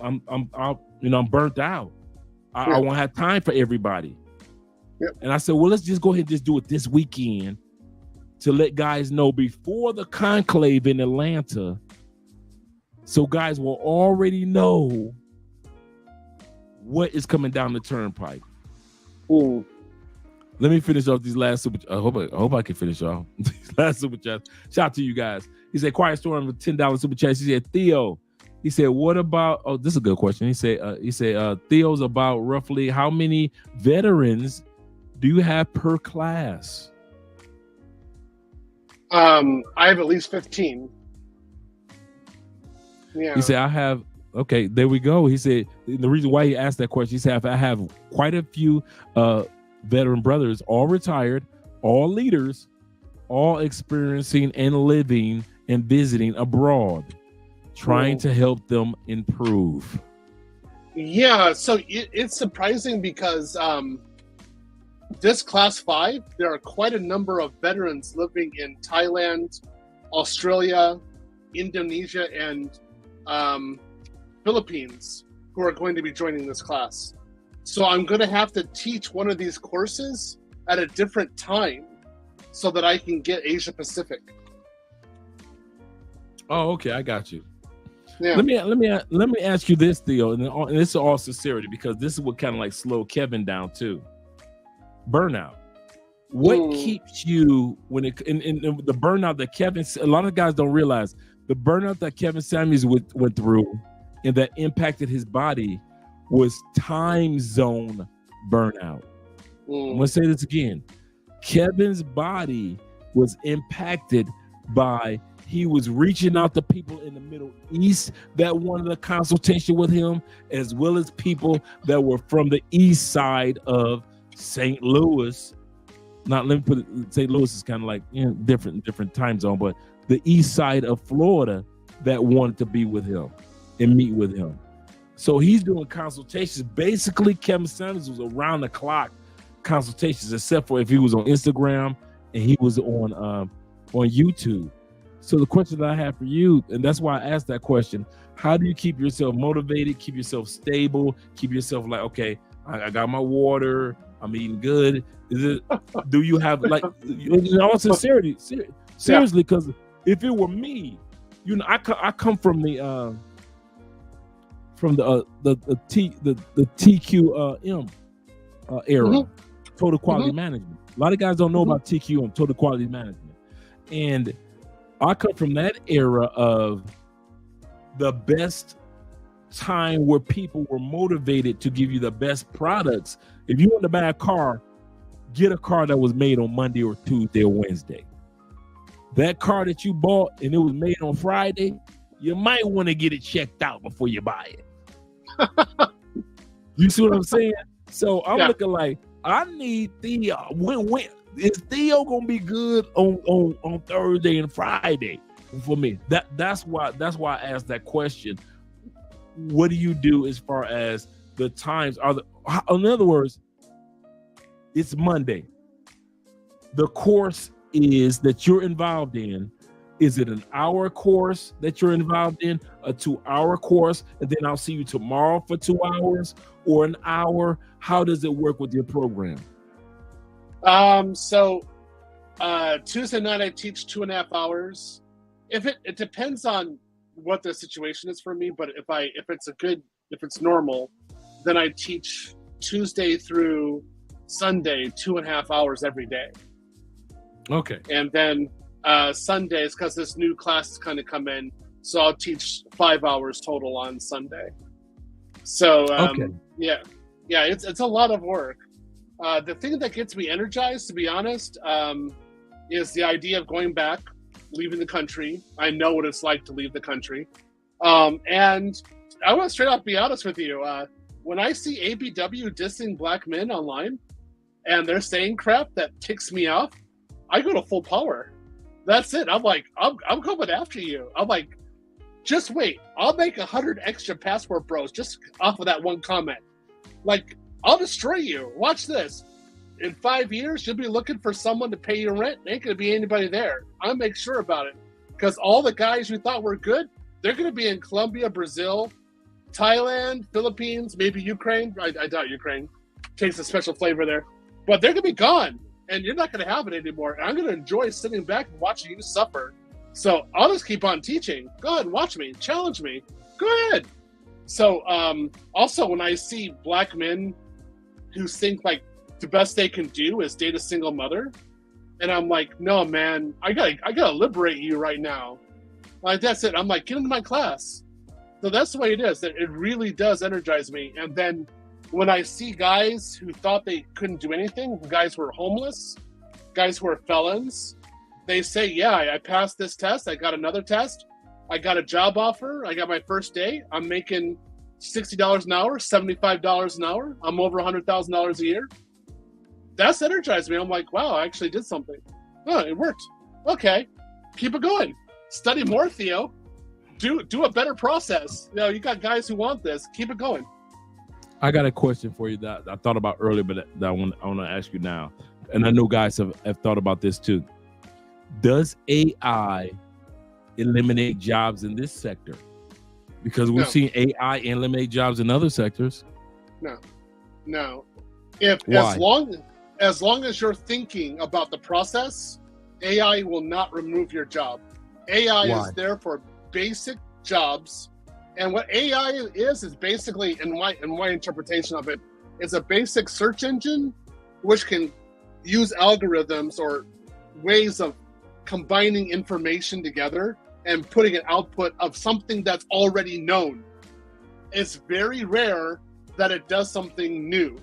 burnt out. I won't have time for everybody. Yep. And I said, well, let's just go ahead and just do it this weekend to let guys know before the conclave in Atlanta So guys will already know what is coming down the turnpike. Ooh. Let me finish off these last super. I hope I can finish off these last super chats. Shout out to you guys. He said, Quiet Storm with $10 super chat. He said, Theo. He said, what about? Oh, this is a good question. He said, Theo's about roughly how many veterans do you have per class? I have at least 15. Yeah. He said, I have. Okay, there we go. He said the reason why he asked that question. He said, I have quite a few veteran brothers, all retired, all leaders, all experiencing and living and visiting abroad, trying to help them improve. Yeah, so it's surprising because this class 5, there are quite a number of veterans living in Thailand, Australia, Indonesia, and Philippines who are going to be joining this class. So I'm going to have to teach one of these courses at a different time so that I can get Asia Pacific. Oh, okay, I got you. Yeah. Let me ask you this, Theo, and this is all sincerity because this is what kind of like slowed Kevin down too. Burnout. What keeps you when it and the burnout that Kevin? A lot of guys don't realize the burnout that Kevin Samuels went through and that impacted his body was time zone burnout. I'm gonna say this again. Kevin's body was impacted by he was reaching out to people in the Middle East that wanted a consultation with him, as well as people that were from the east side of St. Louis. Not let me put it, St. Louis is kind of like different time zone, but the east side of Florida that wanted to be with him and meet with him. So he's doing consultations. Basically, Kevin Samuels was around the clock consultations, except for if he was on Instagram and he was on YouTube. So the question that I have for you, and that's why I asked that question, how do you keep yourself motivated, keep yourself stable, keep yourself like, okay, I got my water, I'm eating good. Do you have like, in all sincerity, seriously, because if it were me, you know, I come from the TQM era, total quality management. A lot of guys don't know about TQM, total quality management, and I come from that era of the best time where people were motivated to give you the best products. If you want to buy a car, get a car that was made on Monday or Tuesday or Wednesday. That car that you bought and it was made on Friday, you might want to get it checked out before you buy it. You see what I'm saying? So I'm looking like, I need Theo. When is Theo gonna be good on Thursday and Friday for me? That's why I asked that question. What do you do as far as the times are in other words, it's Monday. The course is that you're involved in. Is it an hour course that you're involved in, a 2-hour course, and then I'll see you tomorrow for 2 hours or an hour? How does it work with your program? So Tuesday night I teach 2.5 hours. If it depends on what the situation is for me, but if it's normal, then I teach Tuesday through Sunday 2.5 hours every day. Okay. And then Sundays, because this new class is kind of come in, so I'll teach 5 hours total on Sunday. So it's a lot of work. The thing that gets me energized, to be honest, is the idea of going back, leaving the country. I know what it's like to leave the country. And I want to straight up be honest with you. When I see ABW dissing black men online and they're saying crap that ticks me off, I go to full power. That's it. I'm like, I'm coming after you. I'm like, just wait. I'll make 100 extra Passport Bros just off of that one comment. Like, I'll destroy you. Watch this. In 5 years, you'll be looking for someone to pay your rent. Ain't going to be anybody there. I'll make sure about it. Because all the guys you thought were good, they're going to be in Colombia, Brazil, Thailand, Philippines, maybe Ukraine. I doubt Ukraine. Takes a special flavor there. But they're going to be gone. And you're not going to have it anymore. And I'm going to enjoy sitting back and watching you suffer So I'll just keep on teaching. Go ahead and watch me, challenge me. Go ahead. So also when I see black men who think like the best they can do is date a single mother, and I'm like, no, man, I gotta liberate you right now. Like, that's it. I'm like, get into my class. So that's the way it is. That it really does energize me. And then when I see guys who thought they couldn't do anything, guys who are homeless, guys who are felons, they say, yeah, I passed this test. I got another test. I got a job offer. I got my first day. I'm making $60 an hour, $75 an hour. I'm over $100,000 a year. That's energized me. I'm like, wow, I actually did something. Oh, it worked. Okay, keep it going. Study more, Theo. Do a better process. You know, you got guys who want this. Keep it going. I got a question for you that I thought about earlier, but that I want to ask you now. And I know guys have thought about this too. Does AI eliminate jobs in this sector? Because we've seen AI eliminate jobs in other sectors. No. If Why? as long as you're thinking about the process, AI will not remove your job. AI Why? is there for basic jobs, and what AI is basically, in my interpretation of it, is a basic search engine which can use algorithms or ways of combining information together and putting an output of something that's already known. It's very rare that it does something new.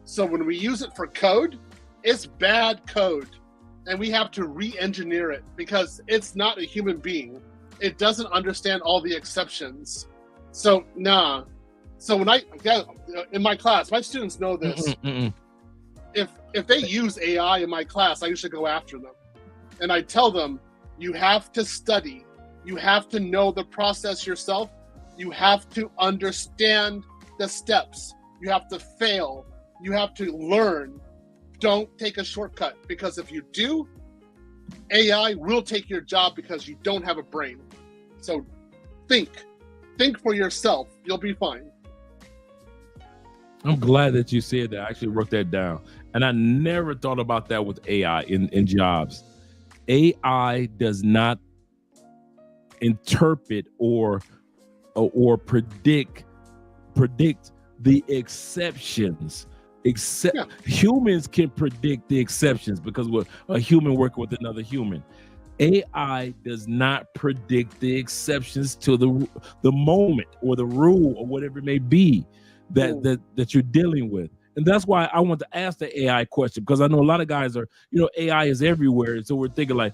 So when we use it for code, it's bad code, and we have to re-engineer it because it's not a human being. It doesn't understand all the exceptions. So nah. So when in my class, my students know this. If they use AI in my class, I usually go after them, and I tell them, you have to study, you have to know the process yourself, you have to understand the steps, you have to fail, you have to learn. Don't take a shortcut, because if you do, AI will take your job because you don't have a brain. So think for yourself. You'll be fine. I'm glad that you said that. I actually wrote that down. And I never thought about that with AI in jobs. AI does not interpret or predict the exceptions. Humans can predict the exceptions because we're a human working with another human. AI does not predict the exceptions to the moment or the rule or whatever it may be that you're dealing with. And that's why I want to ask the AI question, because I know a lot of guys are, AI is everywhere. And so we're thinking like,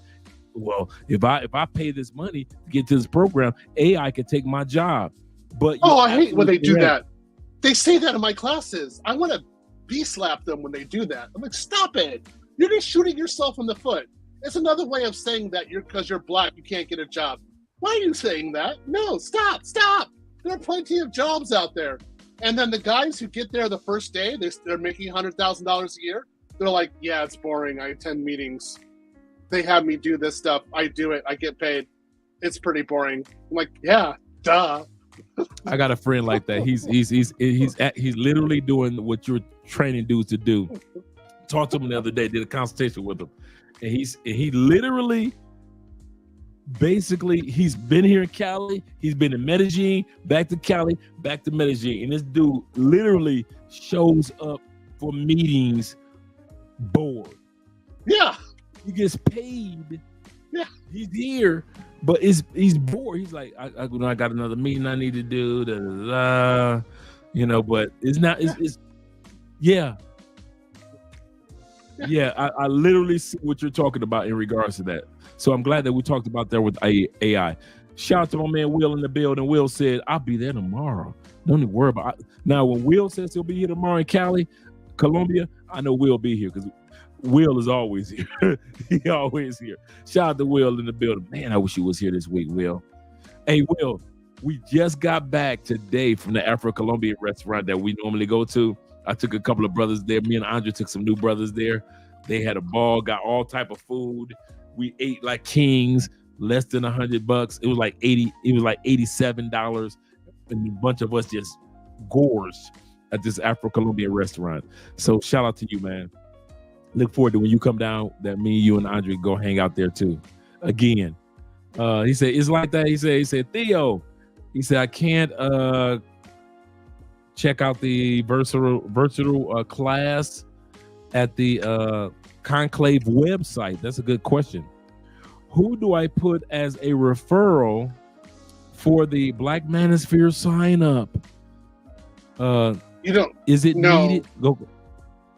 well, if I pay this money to get to this program, AI can take my job. But I hate when they do that. They say that in my classes. I want to slap them when they do that. I'm like, stop it. You're just shooting yourself in the foot. It's another way of saying that because you're black, you can't get a job. Why are you saying that? No, stop. There are plenty of jobs out there. And then the guys who get there the first day, they're making $100,000 a year. They're like, yeah, it's boring. I attend meetings. They have me do this stuff. I do it. I get paid. It's pretty boring. I'm like, yeah, duh. I got a friend like that. He's literally doing what you're training dudes to do. Talked to him the other day, did a consultation with him, and he literally, basically, he's been here in Cali, he's been in Medellin, back to Cali, back to Medellin, and this dude literally shows up for meetings bored. Yeah, he gets paid. Yeah, he's here, but he's bored. He's like, I got another meeting I need to do. But it's not. Yeah. I literally see what you're talking about in regards to that. So I'm glad that we talked about that with AI. Shout out to my man Will in the building. Will said, I'll be there tomorrow. Don't even worry about it. Now, when Will says he'll be here tomorrow in Cali, Colombia, I know Will be here because Will is always here. He always here. Shout out to Will in the building. Man, I wish you was here this week, Will. Hey, Will, we just got back today from the Afro-Colombian restaurant that we normally go to. I took a couple of brothers there. Me and Andre took some new brothers there. They had a ball, got all type of food. We ate like kings, less than $100. It was like $87. And a bunch of us just gorged at this Afro-Colombian restaurant. So shout out to you, man. Look forward to when you come down, that me, you, and Andre go hang out there too. Again, He said it's like that. He said Theo. He said I can't check out the versatile class at the Conclave website. That's a good question. Who do I put as a referral for the Black Manosphere sign up? You don't. Is it No. needed? Go.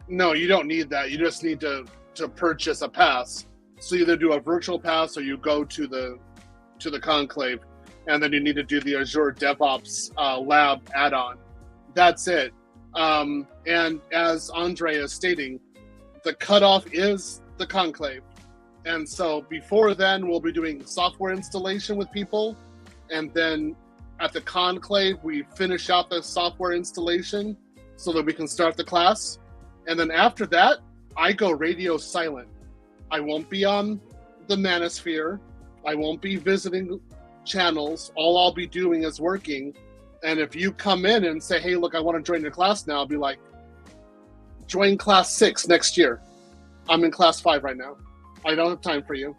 No, you don't need that. You just need to purchase a pass. So either do a virtual pass or you go to the Conclave, and then you need to do the Azure DevOps Lab add-on. That's it. And as Andre is stating, the cutoff is the Conclave. And so before then, we'll be doing software installation with people. And then at the Conclave, we finish out the software installation so that we can start the class. And then after that, I go radio silent. I won't be on the Manosphere. I won't be visiting channels. All I'll be doing is working. And if you come in and say, hey, look, I want to join your class now, I'll be like, join class 6 next year. I'm in class 5 right now. I don't have time for you.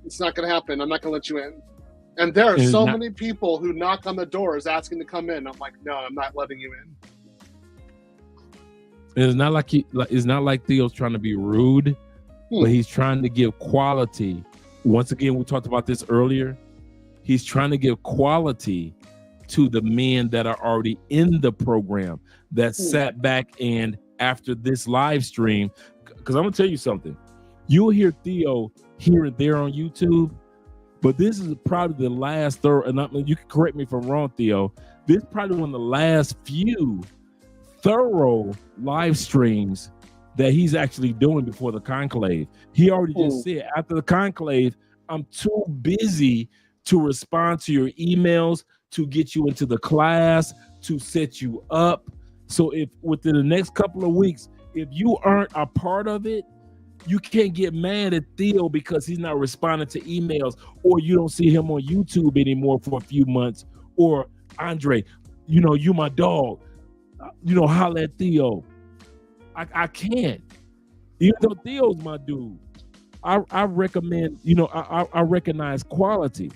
It's not going to happen. I'm not going to let you in. And there are so many people who knock on the doors asking to come in. I'm like, no, I'm not letting you in. It's not like Theo's trying to be rude, but he's trying to give quality. Once again, we talked about this earlier. He's trying to give quality to the men that are already in the program that sat back and after this live stream, because I'm gonna tell you something. You'll hear Theo here and there on YouTube, but this is probably the last thorough, and you can correct me if I'm wrong, Theo. This is probably one of the last few thorough live streams that he's actually doing before the Conclave. He already just said, after the Conclave, I'm too busy to respond to your emails, to get you into the class, to set you up. So if within the next couple of weeks, if you aren't a part of it, you can't get mad at Theo because he's not responding to emails, or you don't see him on YouTube anymore for a few months, or Andre, you my dog, holla at Theo. I can't. Even though Theo's my dude, I recommend, I recognize quality.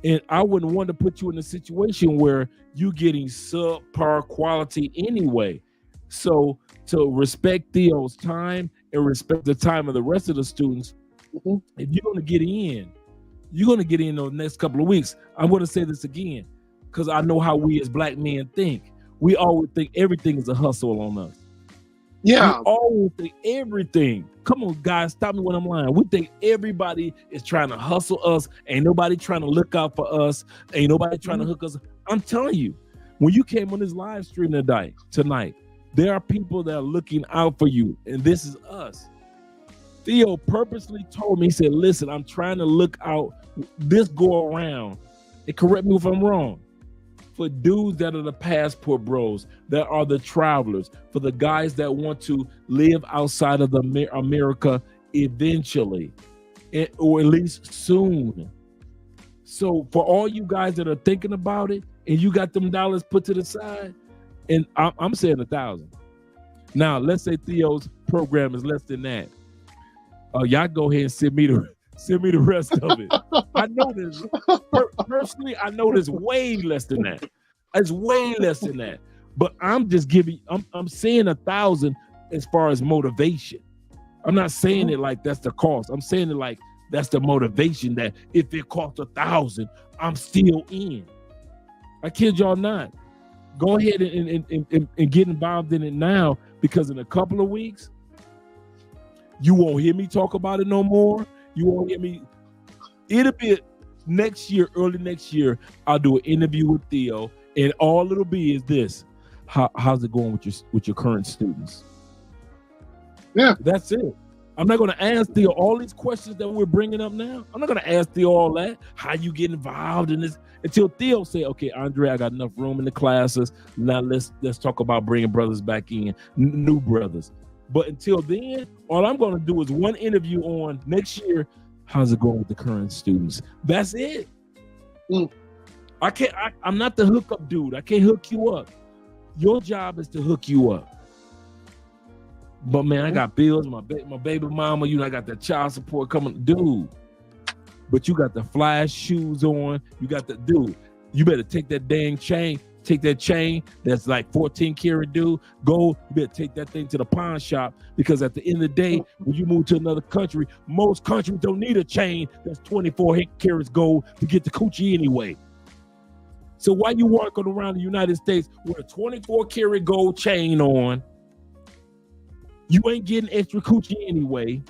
And I wouldn't want to put you in a situation where you're getting subpar quality anyway. So to respect Theo's time and respect the time of the rest of the students, if you're going to get in, you're going to get in those next couple of weeks. I'm going to say this again, because I know how we as Black men think. We always think everything is a hustle on us. Yeah. We always think everything. Come on, guys, stop me when I'm lying. We think everybody is trying to hustle us. Ain't nobody trying to look out for us. Ain't nobody trying to hook us. I'm telling you, when you came on this live stream tonight, there are people that are looking out for you, and this is us. Theo purposely told me, he said, listen, I'm trying to look out this go around, and correct me if I'm wrong, for dudes that are the passport bros, that are the travelers, for the guys that want to live outside of America eventually, or at least soon. So for all you guys that are thinking about it, and you got them dollars put to the side, and I'm saying 1,000. Now, let's say Theo's program is less than that. Y'all go ahead and send me the rest of it. I know this personally. I know there's way less than that. It's way less than that. But I'm just giving. I'm saying 1,000 as far as motivation. I'm not saying it like that's the cost. I'm saying it like that's the motivation. That if it costs 1,000, I'm still in. I kid y'all not. Go ahead and get involved in it now, because in a couple of weeks, you won't hear me talk about it no more. You won't hear me. It'll be next year, early next year, I'll do an interview with Theo, and all it'll be is this: how's it going with your current students? Yeah, that's it. I'm not going to ask Theo all these questions that we're bringing up now. I'm not going to ask Theo all that. How you get involved in this? Until Theo say, okay, Andre, I got enough room in the classes. Now let's talk about bringing brothers back in, new brothers. But until then, all I'm going to do is one interview on next year. How's it going with the current students? That's it. I'm not the hookup dude. I can't hook you up. Your job is to hook you up. But man, I got bills, my baby mama, I got that child support coming. Dude, but you got the flash shoes on. You got the dude. You better take that dang chain. Take that chain that's like 14 karat gold. You better take that thing to the pawn shop, because at the end of the day, when you move to another country, most countries don't need a chain that's 24 carats gold to get the coochie anyway. So why you walking around the United States with a 24 karat gold chain on? You ain't getting extra coochie anyway.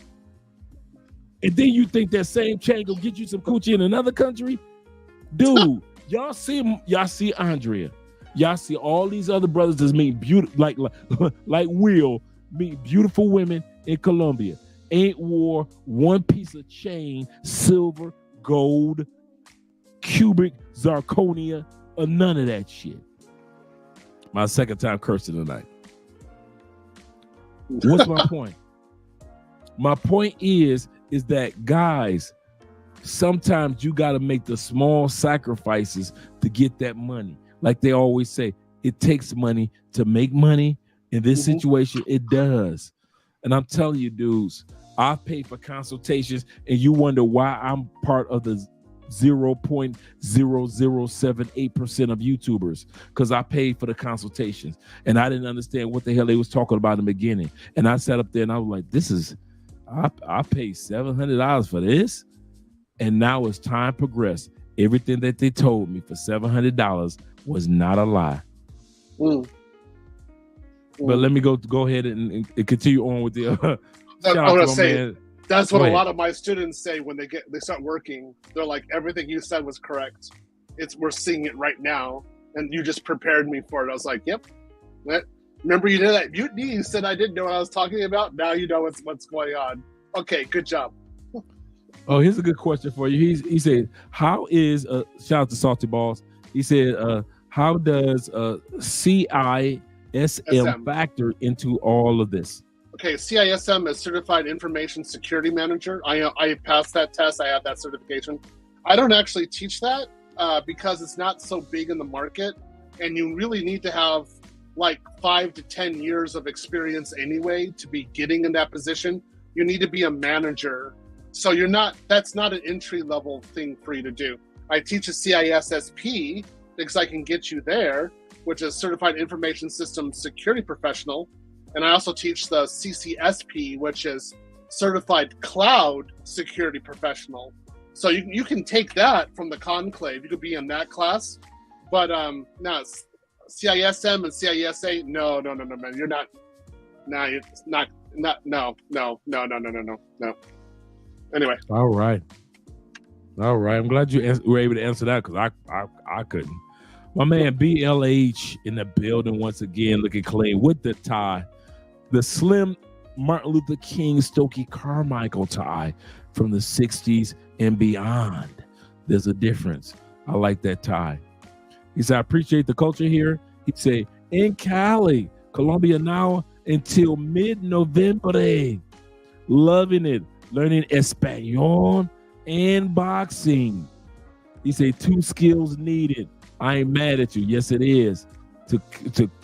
And then you think that same chain will get you some coochie in another country? Dude, y'all see Andrea. Y'all see all these other brothers that's meet beautiful, like Will, meet beautiful women in Colombia. Ain't wore one piece of chain, silver, gold, cubic, zirconia, or none of that shit. My second time cursing tonight. What's my point? My point is that, guys, sometimes you got to make the small sacrifices to get that money. Like they always say, it takes money to make money. In this situation, it does. And I'm telling you, dudes, I pay for consultations, and you wonder why I'm part of the 0.0078% of YouTubers, because I paid for the consultations, and I didn't understand what the hell they was talking about in the beginning. And I sat up there and I was like, I paid $700 for this. And now as time progressed, everything that they told me for $700 was not a lie. But let me go ahead and continue on with the. I want to say man. That's what a lot of my students say when they start working. They're like, everything you said was correct. We're seeing it right now, and you just prepared me for it. I was like, yep. Remember you did that mutiny? You said I didn't know what I was talking about. Now you know what's going on. Okay, good job. Oh, here's a good question for you. He said, how is shout out to Salty Balls. He said, how does CISM factor into all of this? Okay, CISM is Certified Information Security Manager. I passed that test. I have that certification. I don't actually teach that because it's not so big in the market, and you really need to have like 5 to 10 years of experience anyway to be getting in that position. You need to be a manager. So that's not an entry level thing for you to do. I teach a CISSP because I can get you there, which is Certified Information System Security Professional. And I also teach the CCSP, which is Certified Cloud Security Professional. So you can take that from the conclave. You could be in that class. But no, CISM and CISA, no, man. You're not. No, it's not. No. Anyway. All right. I'm glad you were able to answer that, because I couldn't. My man BLH in the building once again, looking clean with the tie. The slim Martin Luther King Stokely Carmichael tie from the 60s and beyond. There's a difference. I like that tie. He said, I appreciate the culture here. He said, in Cali, Colombia now until mid-November. Loving it. Learning Espanol and boxing. He said, 2 skills needed. I ain't mad at you. Yes, it is. To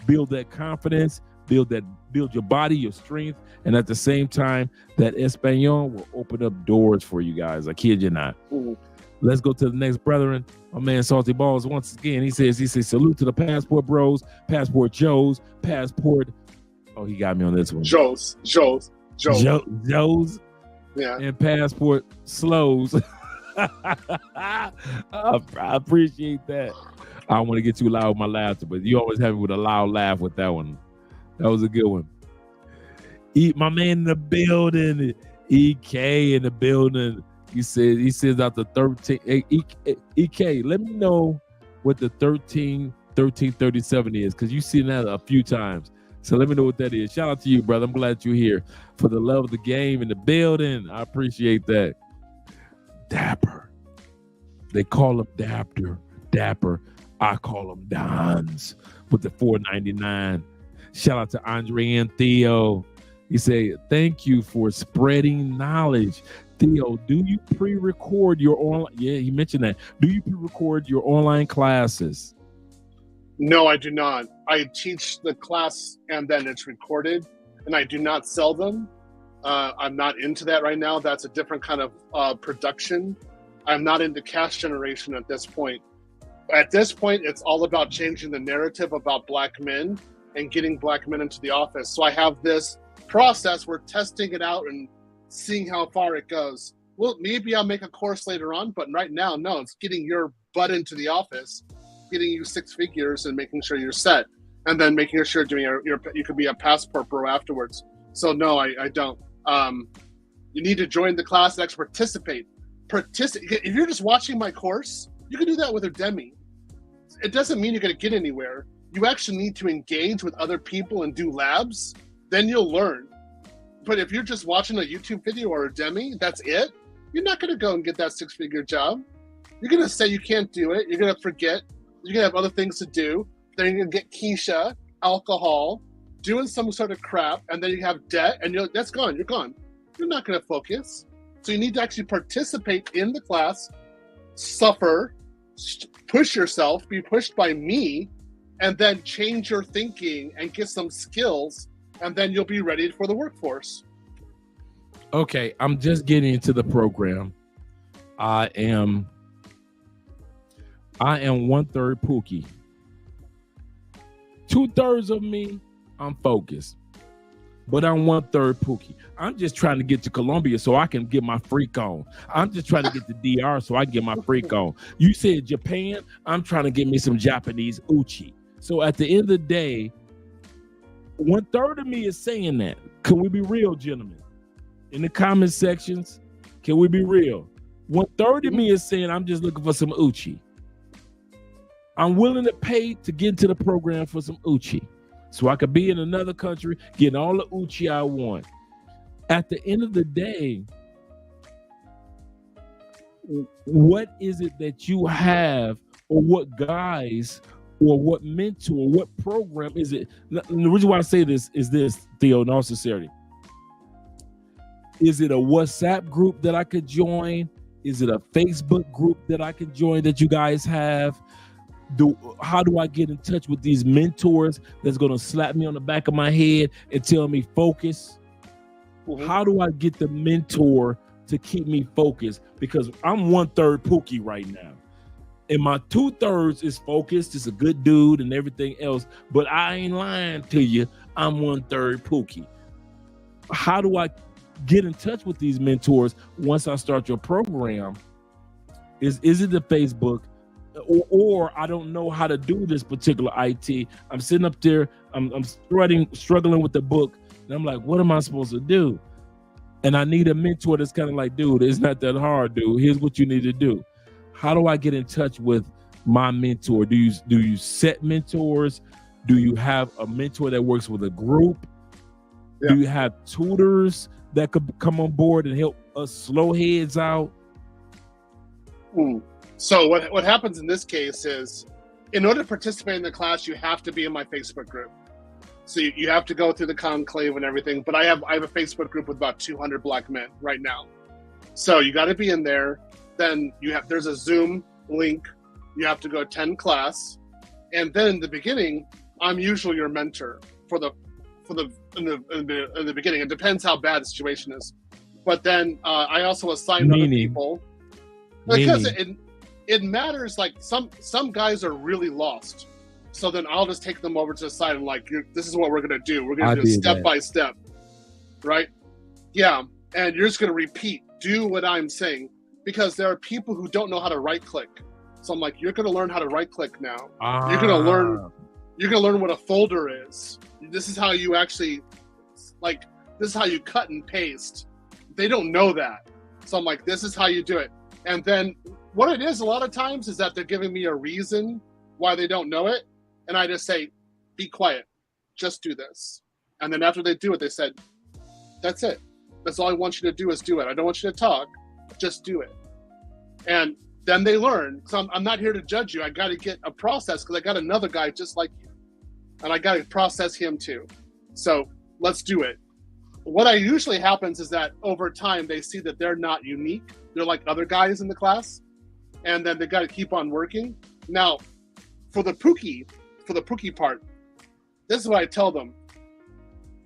build that confidence, build your body, your strength, and at the same time, that Espanol will open up doors for you guys. I kid you not. Let's go to the next brethren. My man Salty Balls once again. He says, salute to the Passport Bros, Passport Joes, Passport. Oh, he got me on this one. Joes. Yeah. And Passport Slows. I appreciate that. I don't want to get too loud with my laughter, but you always have me with a loud laugh with that one. That was a good one. My man in the building, EK in the building. He says out the 13. EK, let me know what the 1337 is, because you've seen that a few times. So let me know what that is. Shout out to you, brother. I'm glad you're here for the love of the game in the building. I appreciate that. Dapper. They call him Dapper. I call him Dons with the $4.99. Shout out to Andre and Theo. He said, thank you for spreading knowledge. Theo, do you pre-record your online? Yeah, he mentioned that. Do you pre-record your online classes? No, I do not. I teach the class and then it's recorded, and I do not sell them. I'm not into that right now. That's a different kind of production. I'm not into cash generation at this point. At this point, it's all about changing the narrative about black men and getting black men into the office. So I have this process. We're testing it out and seeing how far it goes. Well, maybe I'll make a course later on, but right now, no, it's getting your butt into the office, getting you 6 figures and making sure you're set, and then making sure doing you could be a passport bro afterwards. So no, I don't. You need to join the class and actually participate. If you're just watching my course, you can do that with Udemy. It doesn't mean you're going to get anywhere. You actually need to engage with other people and do labs. Then you'll learn. But if you're just watching a YouTube video or Udemy, that's it. You're not going to go and get that 6-figure job. You're going to say you can't do it. You're going to forget. You're going to have other things to do. Then you're going to get Keisha, alcohol, doing some sort of crap, and then you have debt, and that's gone. You're gone. You're not going to focus. So you need to actually participate in the class, suffer, push yourself, be pushed by me, and then change your thinking and get some skills, and then you'll be ready for the workforce. Okay, I'm just getting into the program. I am 1/3 Pookie. 2/3 of me, I'm focused. But I'm 1/3 Pookie. I'm just trying to get to Colombia so I can get my freak on. I'm just trying to get to DR so I can get my freak on. You said Japan, I'm trying to get me some Japanese uchi. So at the end of the day, 1/3 of me is saying that. Can we be real, gentlemen? In the comment sections, can we be real? 1/3 of me is saying I'm just looking for some uchi. I'm willing to pay to get into the program for some uchi. So I could be in another country, getting all the uchi I want. At the end of the day, what is it that you have, or what guys, or what mentor, what program is it? And the reason why I say this is this, Theo, in all sincerity. Is it a WhatsApp group that I could join? Is it a Facebook group that I can join that you guys have? How do I get in touch with these mentors that's going to slap me on the back of my head and tell me focus? Mm-hmm. How do I get the mentor to keep me focused? Because I'm 1/3 Pookie right now. And my 2/3 is focused, is a good dude and everything else. But I ain't lying to you. I'm 1/3 Pookie. How do I get in touch with these mentors once I start your program? Is it the Facebook? Or I don't know how to do this particular IT. I'm sitting up there, I'm struggling with the book, and I'm like, what am I supposed to do? And I need a mentor that's kind of like, dude, it's not that hard, dude. Here's what you need to do. How do I get in touch with my mentor? Do you set mentors? Do you have a mentor that works with a group? Yeah. Do you have tutors that could come on board and help us slow heads out? So what happens in this case is, in order to participate in the class, you have to be in my Facebook group. So you have to go through the conclave and everything. But I have a Facebook group with about 200 black men right now. So you got to be in there. Then there's a Zoom link. You have to go attend class, and then in the beginning, I'm usually your mentor in the beginning. It depends how bad the situation is. But then I also assign other people because it matters. Like some guys are really lost, so then I'll just take them over to the side and like, this is what we're gonna do. We're gonna do step by step, right? Yeah, and you're just gonna repeat, do what I'm saying, because there are people who don't know how to right click. So I'm like, you're gonna learn how to right click now. You're gonna learn what a folder is. This is how you actually this is how you cut and paste. They don't know that. So I'm like, this is how you do it. And then what it is a lot of times is that they're giving me a reason why they don't know it. And I just say, be quiet, just do this. And then after they do it, they said, that's it. That's all I want you to do is do it. I don't want you to talk, just do it. And then they learn. So I'm not here to judge you. I got to get a process because I got another guy just like you. And I got to process him too. So let's do it. What usually happens is that over time, they see that they're not unique. They're like other guys in the class. And then they got to keep on working. Now, for the Pookie part, this is what I tell them.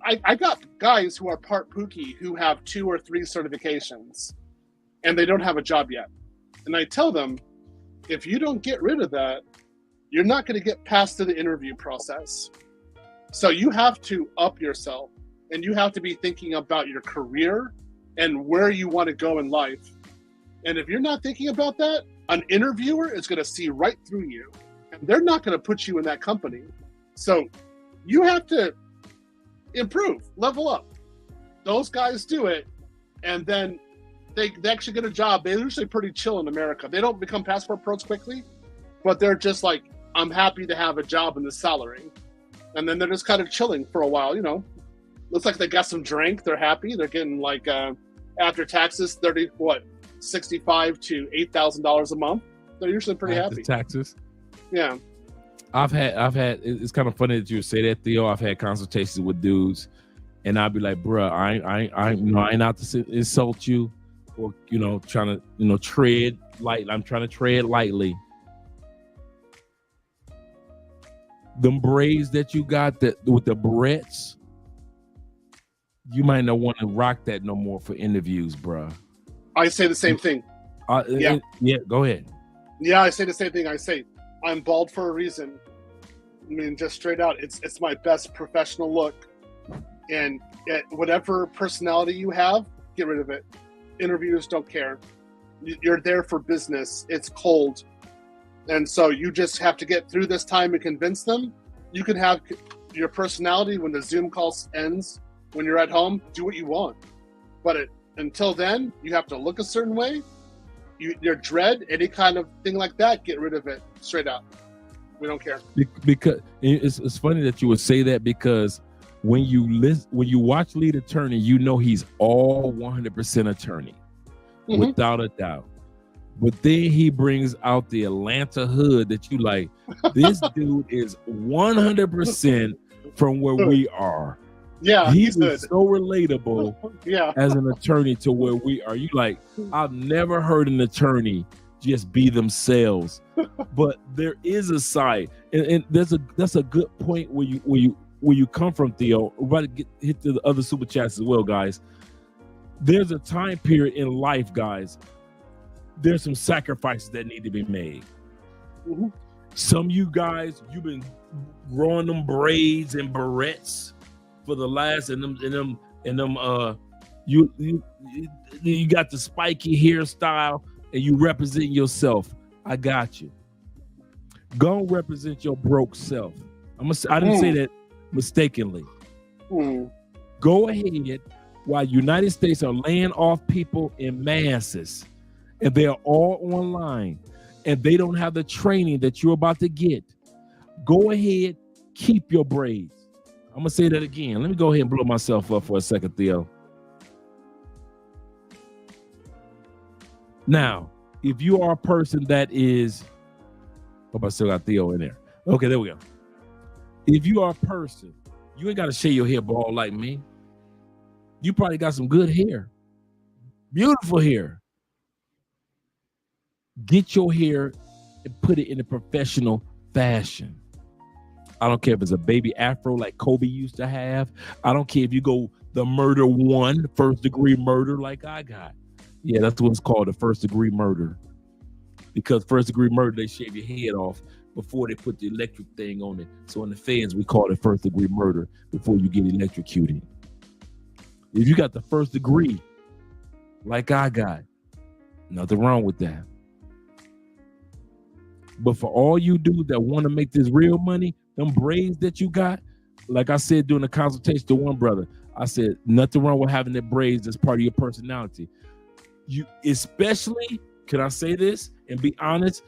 I got guys who are part Pookie who have 2 or 3 certifications, and they don't have a job yet. And I tell them, if you don't get rid of that, you're not going to get past to the interview process. So you have to up yourself, and you have to be thinking about your career and where you want to go in life. And if you're not thinking about that, an interviewer is going to see right through you, and they're not going to put you in that company. So you have to improve, level up. Those guys do it, and then they actually get a job. They're usually pretty chill in America. They don't become passport pros quickly, but they're just like, I'm happy to have a job and the salary. And then they're just kind of chilling for a while, you know. Looks like they got some drink. They're happy. They're getting like after taxes, $65,000 to $8,000 a month. They're usually pretty happy. Taxes. Yeah. I've had. It's kind of funny that you say that, Theo. I've had consultations with dudes, and I'll be like, "Bruh, I ain't out to insult you, or trying to tread light. I'm trying to tread lightly. Them braids that you got with the barrettes, you might not want to rock that no more for interviews, bruh." I say the same thing. Yeah, go ahead. Yeah, I say the same thing. I say, I'm bald for a reason. I mean, just straight out, it's my best professional look. And whatever personality you have, get rid of it. Interviewers don't care. You're there for business. It's cold. And so you just have to get through this time and convince them. You can have your personality when the Zoom call ends, when you're at home, do what you want. But until then, you have to look a certain way. Your dread, any kind of thing like that, get rid of it straight up. We don't care. Because it's funny that you would say that, because when you watch Lead Attorney, he's all 100% attorney, without a doubt. But then he brings out the Atlanta hood that you like. This dude is 100% from where we are. Yeah, he's so relatable. Yeah, as an attorney to where we are. You like, I've never heard an attorney just be themselves. But there is a side, and that's a good point where you come from, Theo. We're about to hit to the other super chats as well, guys. There's a time period in life, guys. There's some sacrifices that need to be made. Mm-hmm. Some of you guys, you've been growing them braids and barrettes for the last, you got the spiky hairstyle and you represent yourself. I got you. Go represent your broke self. I didn't say that mistakenly. Go ahead while United States are laying off people in masses, and they're all online, and they don't have the training that you're about to get. Go ahead, keep your braids. I'm going to say that again. Let me go ahead and blow myself up for a second, Theo. Now, if you are a person that is, hope I still got Theo in there. Okay, there we go. If you are a person, you ain't got to shave your hair bald like me. You probably got some good hair. Beautiful hair. Get your hair and put it in a professional fashion. I don't care if it's a baby afro like Kobe used to have. I don't care if you go the murder one, first degree murder like I got. Yeah, that's what it's called, a first degree murder. Because first degree murder, they shave your head off before they put the electric thing on it. So in the feds, we call it first degree murder before you get electrocuted. If you got the first degree like I got, nothing wrong with that. But for all you dudes that want to make this real money, them braids that you got, like I said during the consultation to one brother, I said, nothing wrong with having that braids as part of your personality. You especially, can I say this and be honest,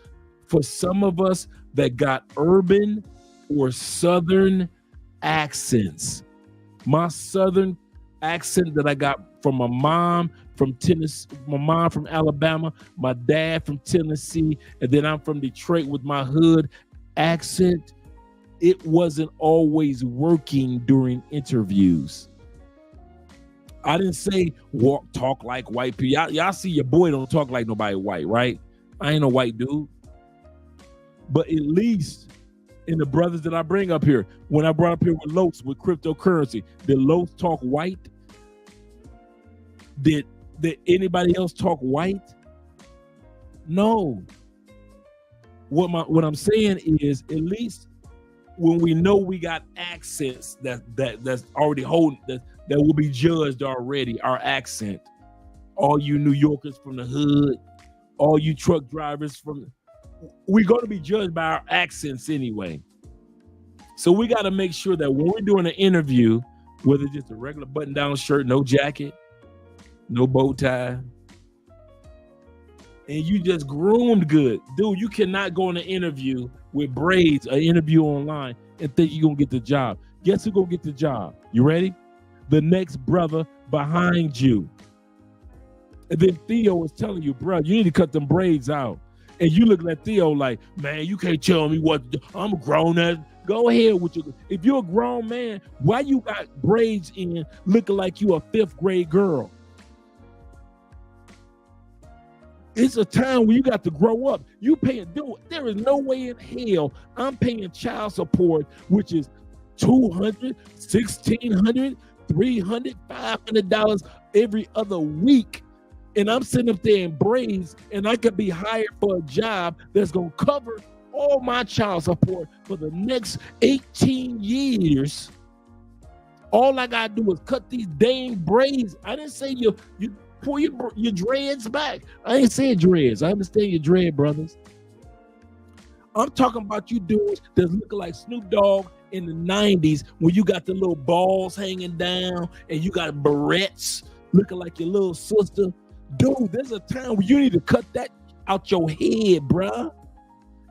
for some of us that got urban or southern accents. My southern accent that I got from my mom from Tennessee, my mom from Alabama, my dad from Tennessee, and then I'm from Detroit with my hood accent. It wasn't always working during interviews. I didn't say talk like white people. Y'all see your boy don't talk like nobody white, right? I ain't a white dude. But at least in the brothers that I bring up here, when I brought up here with Los with cryptocurrency, did Los talk white? Did anybody else talk white? No. What I'm saying is, at least when we know we got accents that's already holding that will be judged already, our accent. All you New Yorkers from the hood, all you truck drivers we're going to be judged by our accents anyway. So we got to make sure that when we're doing an interview, whether it's just a regular button-down shirt, no jacket, no bow tie, and you just groomed good. Dude, you cannot go on an interview with braids, an interview online, and think you're going to get the job. Guess who's going to get the job? You ready? The next brother behind you. And then Theo was telling you, bro, you need to cut them braids out. And you looking at Theo like, man, you can't tell me what to do. I'm a grown ass. Go ahead with your. If you're a grown man, why you got braids in looking like you a 5th grade girl? It's a time where you got to grow up. You paying, dude, there is no way in hell I'm paying child support, which is $200, $1,600, $300, $500 every other week. And I'm sitting up there in braids, and I could be hired for a job that's going to cover all my child support for the next 18 years. All I got to do is cut these dang braids. I didn't say you pull your dreads back. I ain't saying dreads. I understand your dread, brothers. I'm talking about you dudes that's looking like Snoop Dogg in the 90s when you got the little balls hanging down and you got barrettes looking like your little sister. Dude, there's a time where you need to cut that out your head, bruh,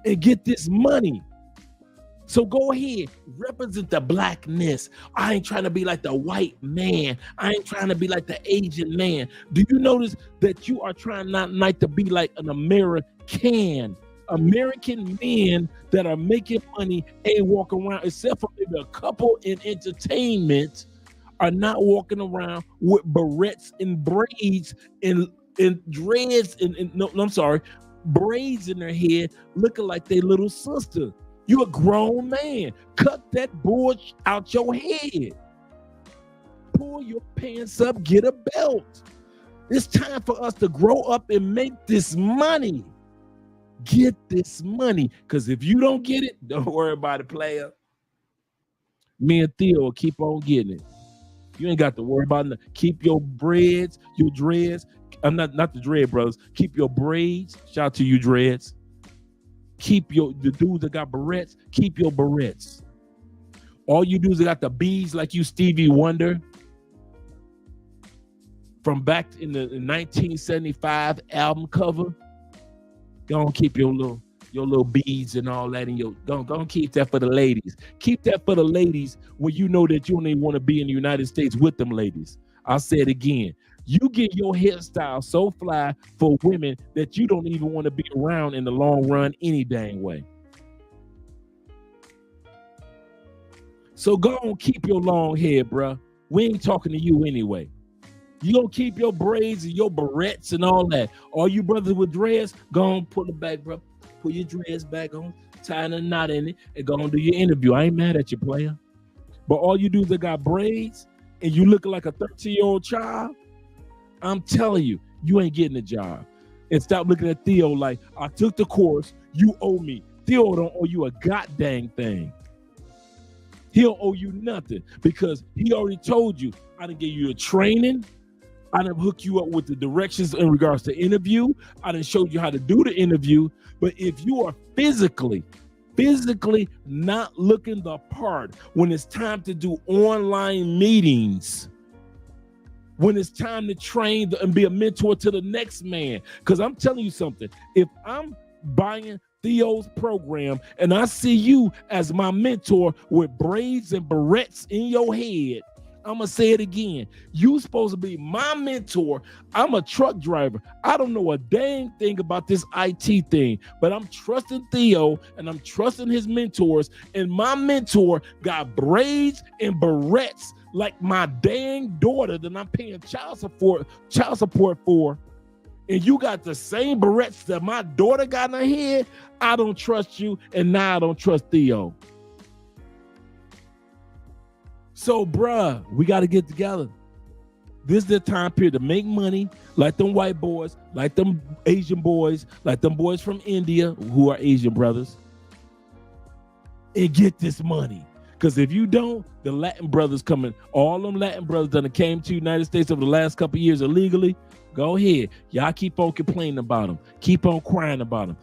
and get this money. So go ahead, represent the blackness. I ain't trying to be like the white man. I ain't trying to be like the Asian man. Do you notice that you are trying not to be like an American? American men that are making money ain't walking around, except for maybe a couple in entertainment, are not walking around with barrettes and braids and dreads braids in their head looking like their little sister. You're a grown man. Cut that bullshit out your head. Pull your pants up, get a belt. It's time for us to grow up and make this money. Get this money. Because if you don't get it, don't worry about it, player. Me and Theo will keep on getting it. You ain't got to worry about nothing. Keep your braids, your dreads. I'm not the dread brothers. Keep your braids. Shout out to you, dreads. Keep the dudes that got barrettes. Keep your barrettes. All you dudes that got the beads like you, Stevie Wonder, from back in the 1975 album cover. Go on, keep your little beads and all that, and don't keep that for the ladies. Keep that for the ladies when you know that you don't even want to be in the United States with them ladies. I'll say it again. You get your hairstyle so fly for women that you don't even want to be around in the long run any dang way. So go on, keep your long hair, bruh. We ain't talking to you anyway. You gonna keep your braids and your barrettes and all that. All you brothers with dreads, go on, pull it back, bro. Put your dreads back on, tie a knot in it, and go on do your interview. I ain't mad at you, player. But all you dudes that got braids and you look like a 13-year-old child, I'm telling you, you ain't getting a job. And stop looking at Theo like, I took the course, you owe me. Theo don't owe you a goddamn thing. He don't owe you nothing because he already told you, I done gave you a training. I done hook you up with the directions in regards to interview. I done showed you how to do the interview. But if you are physically not looking the part when it's time to do online meetings, when it's time to train and be a mentor to the next man. Because I'm telling you something, if I'm buying Theo's program and I see you as my mentor with braids and barrettes in your head, I'm going to say it again. You supposed to be my mentor. I'm a truck driver. I don't know a dang thing about this IT thing, but I'm trusting Theo and I'm trusting his mentors. And my mentor got braids and barrettes like my dang daughter that I'm paying child support for. And you got the same barrettes that my daughter got in her head. I don't trust you, and now I don't trust Theo. So, bruh, we got to get together. This is the time period to make money, like them white boys, like them Asian boys, like them boys from India who are Asian brothers, and get this money. Because if you don't, the Latin brothers coming, all them Latin brothers that came to the United States over the last couple of years illegally, go ahead. Y'all keep on complaining about them. Keep on crying about them.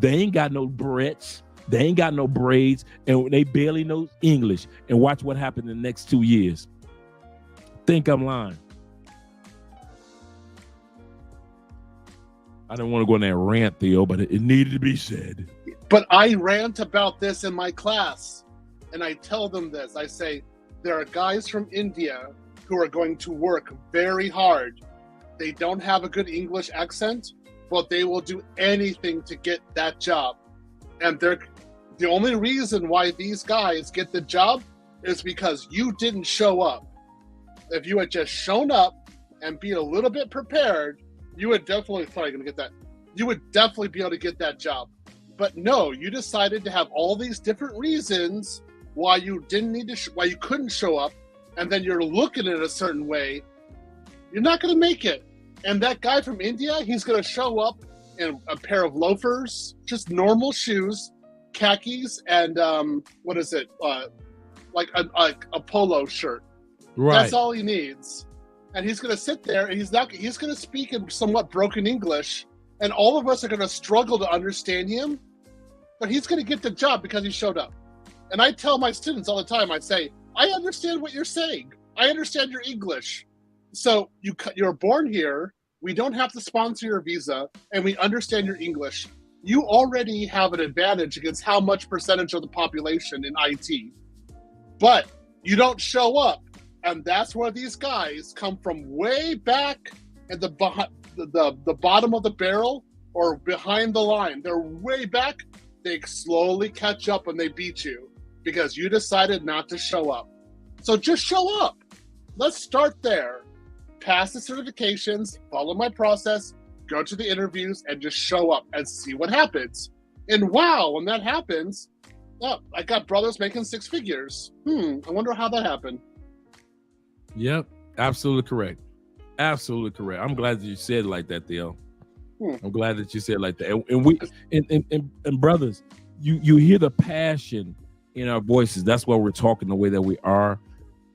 They ain't got no barrettes. They ain't got no braids, and they barely know English. And watch what happened in the next 2 years. Think I'm lying. I didn't want to go on that rant, Theo, but it needed to be said. But I rant about this in my class, and I tell them this. I say, there are guys from India who are going to work very hard. They don't have a good English accent, but they will do anything to get that job. And they're the only reason why these guys get the job is because you didn't show up. If you had just shown up and be a little bit prepared, you would definitely probably going to get that. You would definitely be able to get that job. But no, you decided to have all these different reasons why you didn't need to, why you couldn't show up, and then you're looking at it a certain way. You're not going to make it. And that guy from India, he's going to show up in a pair of loafers, just normal shoes, khakis, and what is it? Like a polo shirt. Right. That's all he needs. And he's going to sit there, and he's going to speak in somewhat broken English, and all of us are going to struggle to understand him, but he's going to get the job because he showed up. And I tell my students all the time, I say, I understand what you're saying. I understand your English. So you're born here, we don't have to sponsor your visa, and we understand your English. You already have an advantage against how much percentage of the population in IT. But you don't show up. And that's where these guys come from, way back at the bottom of the barrel or behind the line. They're way back. They slowly catch up and they beat you because you decided not to show up. So just show up. Let's start there. Pass the certifications, follow my process, go to the interviews, and just show up and see what happens. And wow, when that happens, oh, I got brothers making 6 figures. I wonder how that happened. Yep, absolutely correct. Absolutely correct. I'm glad that you said it like that, Theo. I'm glad that you said it like that. And we and brothers, you hear the passion in our voices. That's why we're talking the way that we are,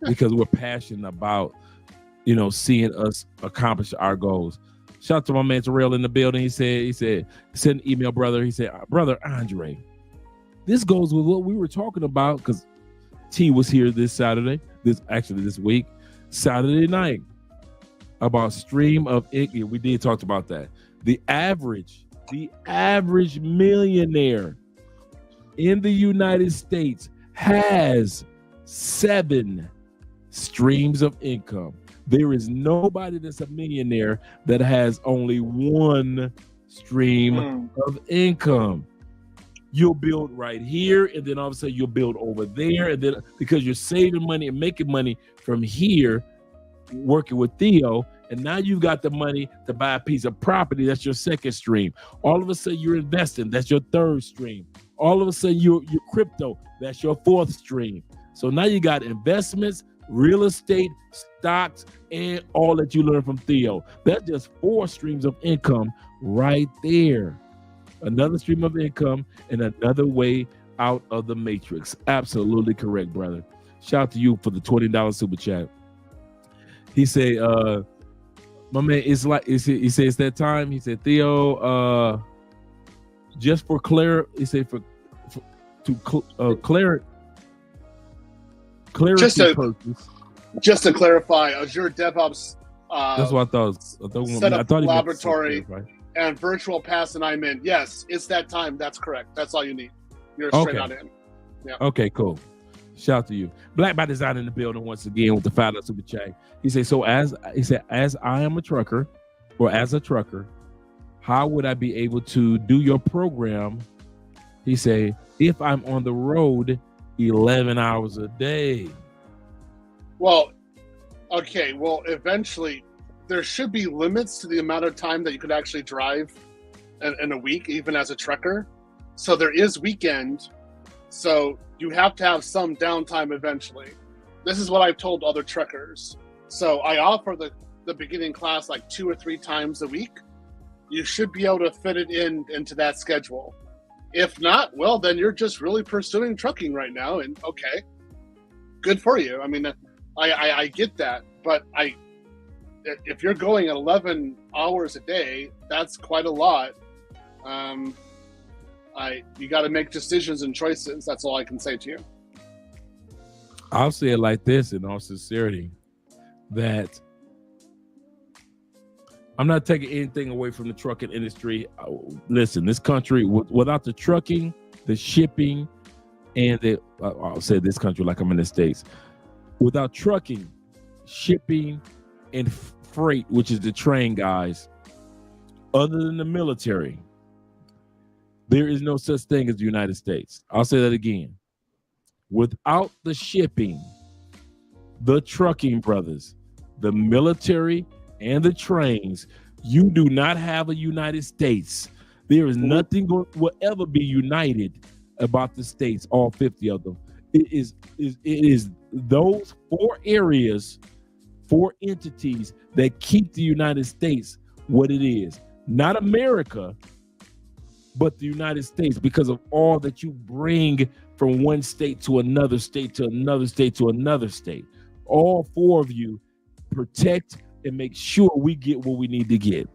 because we're passionate about, seeing us accomplish our goals. Shout out to my man Terrell in the building. He said, send an email, brother. He said, Brother Andre, this goes with what we were talking about, because T was here this week, Saturday night, about stream of income. We did talk about that. The average millionaire in the United States has 7 streams of income. There is nobody that's a millionaire that has only 1 stream of income. You'll build right here, and then all of a sudden you'll build over there, and then because you're saving money and making money from here, working with Theo, and now you've got the money to buy a piece of property. That's your second stream. All of a sudden you're investing. That's your third stream. All of a sudden you're crypto. That's your 4th stream. So now you got investments, real estate, stocks, and all that you learn from Theo. That's just 4 streams of income right there. Another stream of income and another way out of the matrix. Absolutely correct, brother. Shout out to you for the $20 super chat. He said, my man, he said it's that time. He said, Theo, just for clarity, he said clarity purpose. Just to clarify, Azure DevOps that's what I thought. I thought laboratory and virtual pass and I'm in. Yes, it's that time. That's correct. That's all you need. You're straight on in. Yeah. Okay, cool. Shout out to you. Black by Design in the building once again with the $5 super chat. He said, as I am a trucker, or as a trucker, how would I be able to do your program? He said, if I'm on the road 11 hours a day. Well, okay. Well, eventually there should be limits to the amount of time that you could actually drive in a week, even as a trucker. So there is weekend. So you have to have some downtime eventually. This is what I've told other truckers. So I offer the beginning class like 2 or 3 times a week. You should be able to fit it into that schedule. If not, well, then you're just really pursuing trucking right now, and okay, good for you. I mean, I get that, but if you're going 11 hours a day, that's quite a lot. You got to make decisions and choices. That's all I can say to you. I'll say it like this in all sincerity, that I'm not taking anything away from the trucking industry. Listen, this country, without the trucking, the shipping, and I'll say this country like I'm in the States. Without trucking, shipping, and freight, which is the train guys, other than the military, there is no such thing as the United States. I'll say that again. Without the shipping, the trucking brothers, the military, and the trains, you do not have a United States. There is nothing will ever be united about the states, all 50 of them. It is those 4 areas, 4 entities that keep the United States what it is. Not America, but the United States, because of all that you bring from one state to another state to another state to another state. All 4 of you protect and make sure we get what we need to get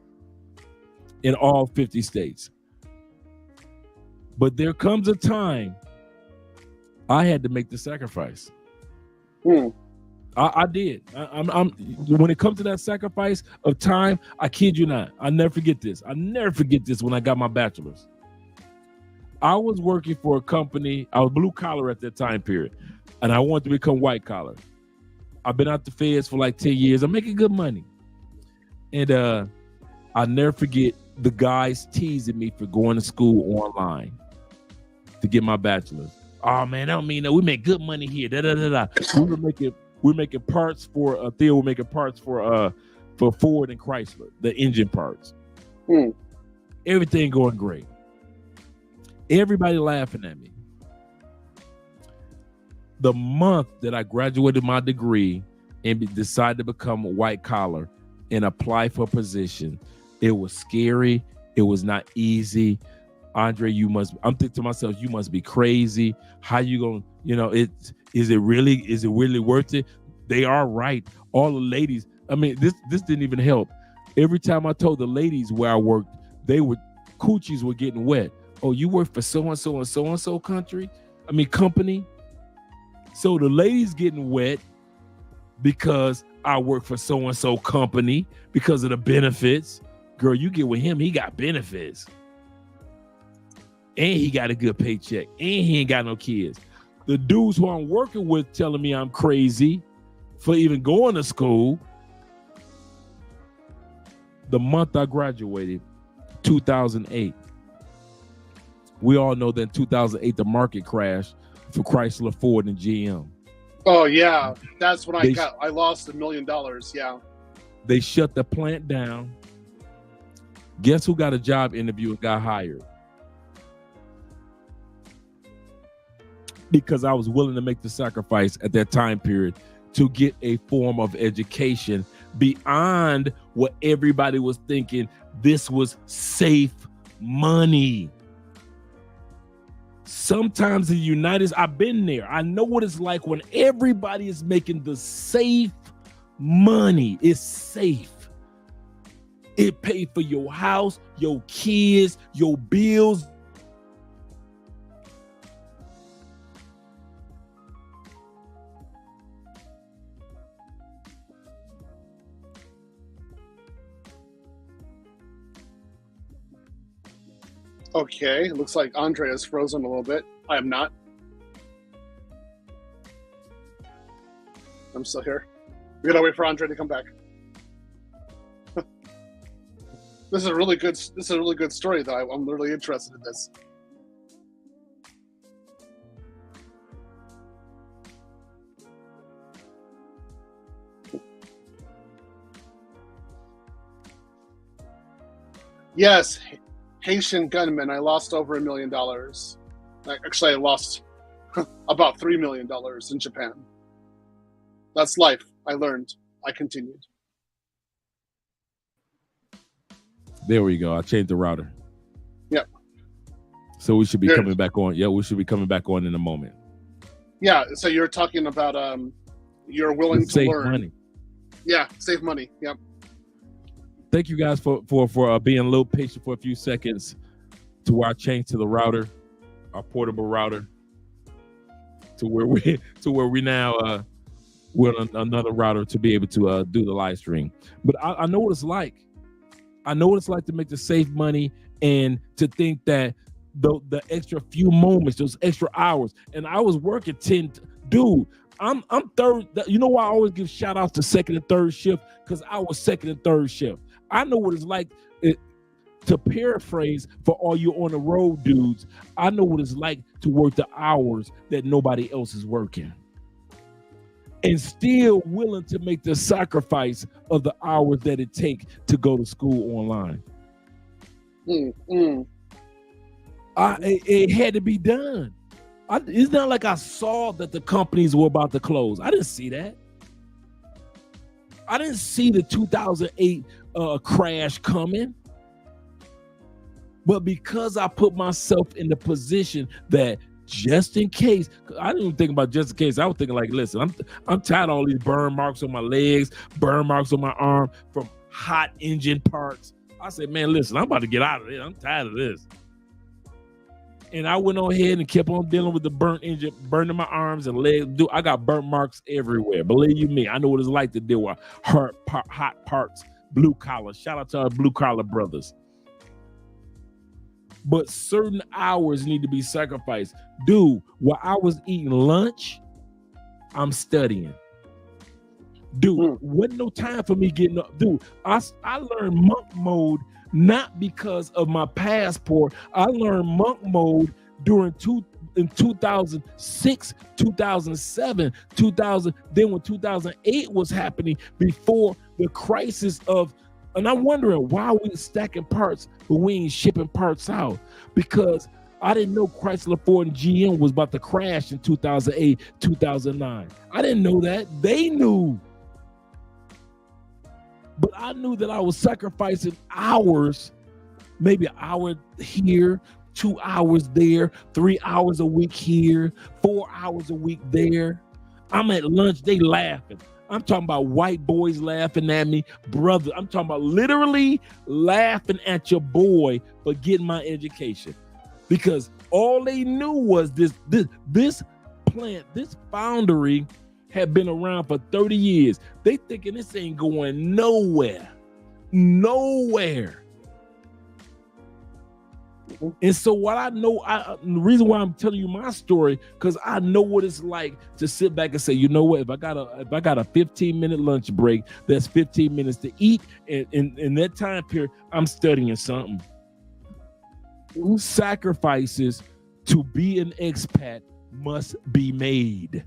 in all 50 states. But there comes a time I had to make the sacrifice. I did. I'm when it comes to that sacrifice of time, I kid you not, I never forget this. I never forget this when I got my bachelor's. I was working for a company. I was blue collar at that time period, and I wanted to become white collar. I've been out the feds for like 10 years. I'm making good money. And I'll never forget the guys teasing me for going to school online to get my bachelor's. Oh man, I don't mean that. We make good money here. We're making parts for Theo. We're making parts for Ford and Chrysler, the engine parts. Everything going great. Everybody laughing at me. The month that I graduated my degree and decided to become a white collar and apply for a position, it was scary. It was not easy. Andre, I'm thinking to myself, you must be crazy. How you gonna, is it really worth it? They are right. All the ladies, I mean, this didn't even help. Every time I told the ladies where I worked, coochies were getting wet. Oh, you work for so-and-so and so-and-so company? So the ladies getting wet because I work for so-and-so company because of the benefits. Girl, you get with him, he got benefits. And he got a good paycheck. And he ain't got no kids. The dudes who I'm working with telling me I'm crazy for even going to school. The month I graduated, 2008. We all know that in 2008, the market crashed for Chrysler, Ford, and GM. Oh, yeah. That's when I lost $1 million. Yeah. They shut the plant down. Guess who got a job interview and got hired? Because I was willing to make the sacrifice at that time period to get a form of education beyond what everybody was thinking. This was safe money. Sometimes in the United States, I've been there. I know what it's like when everybody is making the safe money. It's safe. It paid for your house, your kids, your bills. Okay, it looks like Andre is frozen a little bit. I am not. I'm still here. We gotta wait for Andre to come back. This is a really good story, though. I'm really interested in this. Yes, Haitian gunman. I lost over $1 million. Actually, I lost about $3 million in Japan. That's life. I learned. I continued. There we go. I changed the router. Yep. So we should be There- coming back on. Yeah, we should be coming back on in a moment. Yeah, so you're talking about you're willing to Save learn. money. Yeah, save money. Yep. Thank you guys for being a little patient for a few seconds to where I changed to the router, our portable router, to where we now we're on another router to be able to do the live stream. But I know what it's like. I know what it's like to make the save money and to think that the extra few moments, those extra hours, and I was working 10. Dude, I'm third. You know why I always give shout outs to second and third shift? Because I was second and third shift. I know what it's like. To paraphrase for all you on the road dudes, I know what it's like to work the hours that nobody else is working, and still willing to make the sacrifice of the hours that it takes to go to school online. It had to be done. It's not like I saw that the companies were about to close. I didn't see that. I didn't see the 2008 crash coming. But because I put myself in the position that just in case, I didn't even think about just in case. I was thinking like, listen, I'm tired of all these burn marks on my legs, burn marks on my arm from hot engine parts. I said, man, listen, I'm about to get out of this. I'm tired of this. And I went on ahead and kept on dealing with the burnt engine, burning my arms and legs. Dude, I got burnt marks everywhere. Believe you me, I know what it's like to deal with hot parts, blue collar. Shout out to our blue collar brothers. But certain hours need to be sacrificed. Dude, while I was eating lunch, I'm studying. Dude, wasn't no time for me getting up. Dude, I learned monk mode not because of my passport. I learned monk mode during 2006, 2007, 2000. Then when 2008 was happening, before the crisis of, and I'm wondering why we stacking parts, but we ain't shipping parts out, because I didn't know Chrysler, Ford, and GM was about to crash in 2008, 2009. I didn't know that. They knew. But I knew that I was sacrificing hours, maybe an hour here, 2 hours there, 3 hours a week here, 4 hours a week there. I'm at lunch, they laughing. I'm talking about white boys laughing at me, brother. I'm talking about literally laughing at your boy for getting my education, because all they knew was this plant, this foundry had been around for 30 years. They thinking this ain't going nowhere. And so what I know, the reason why I'm telling you my story, because I know what it's like to sit back and say, you know what, if I got a 15-minute lunch break, that's 15 minutes to eat, and in that time period, I'm studying something. Sacrifices to be an expat must be made.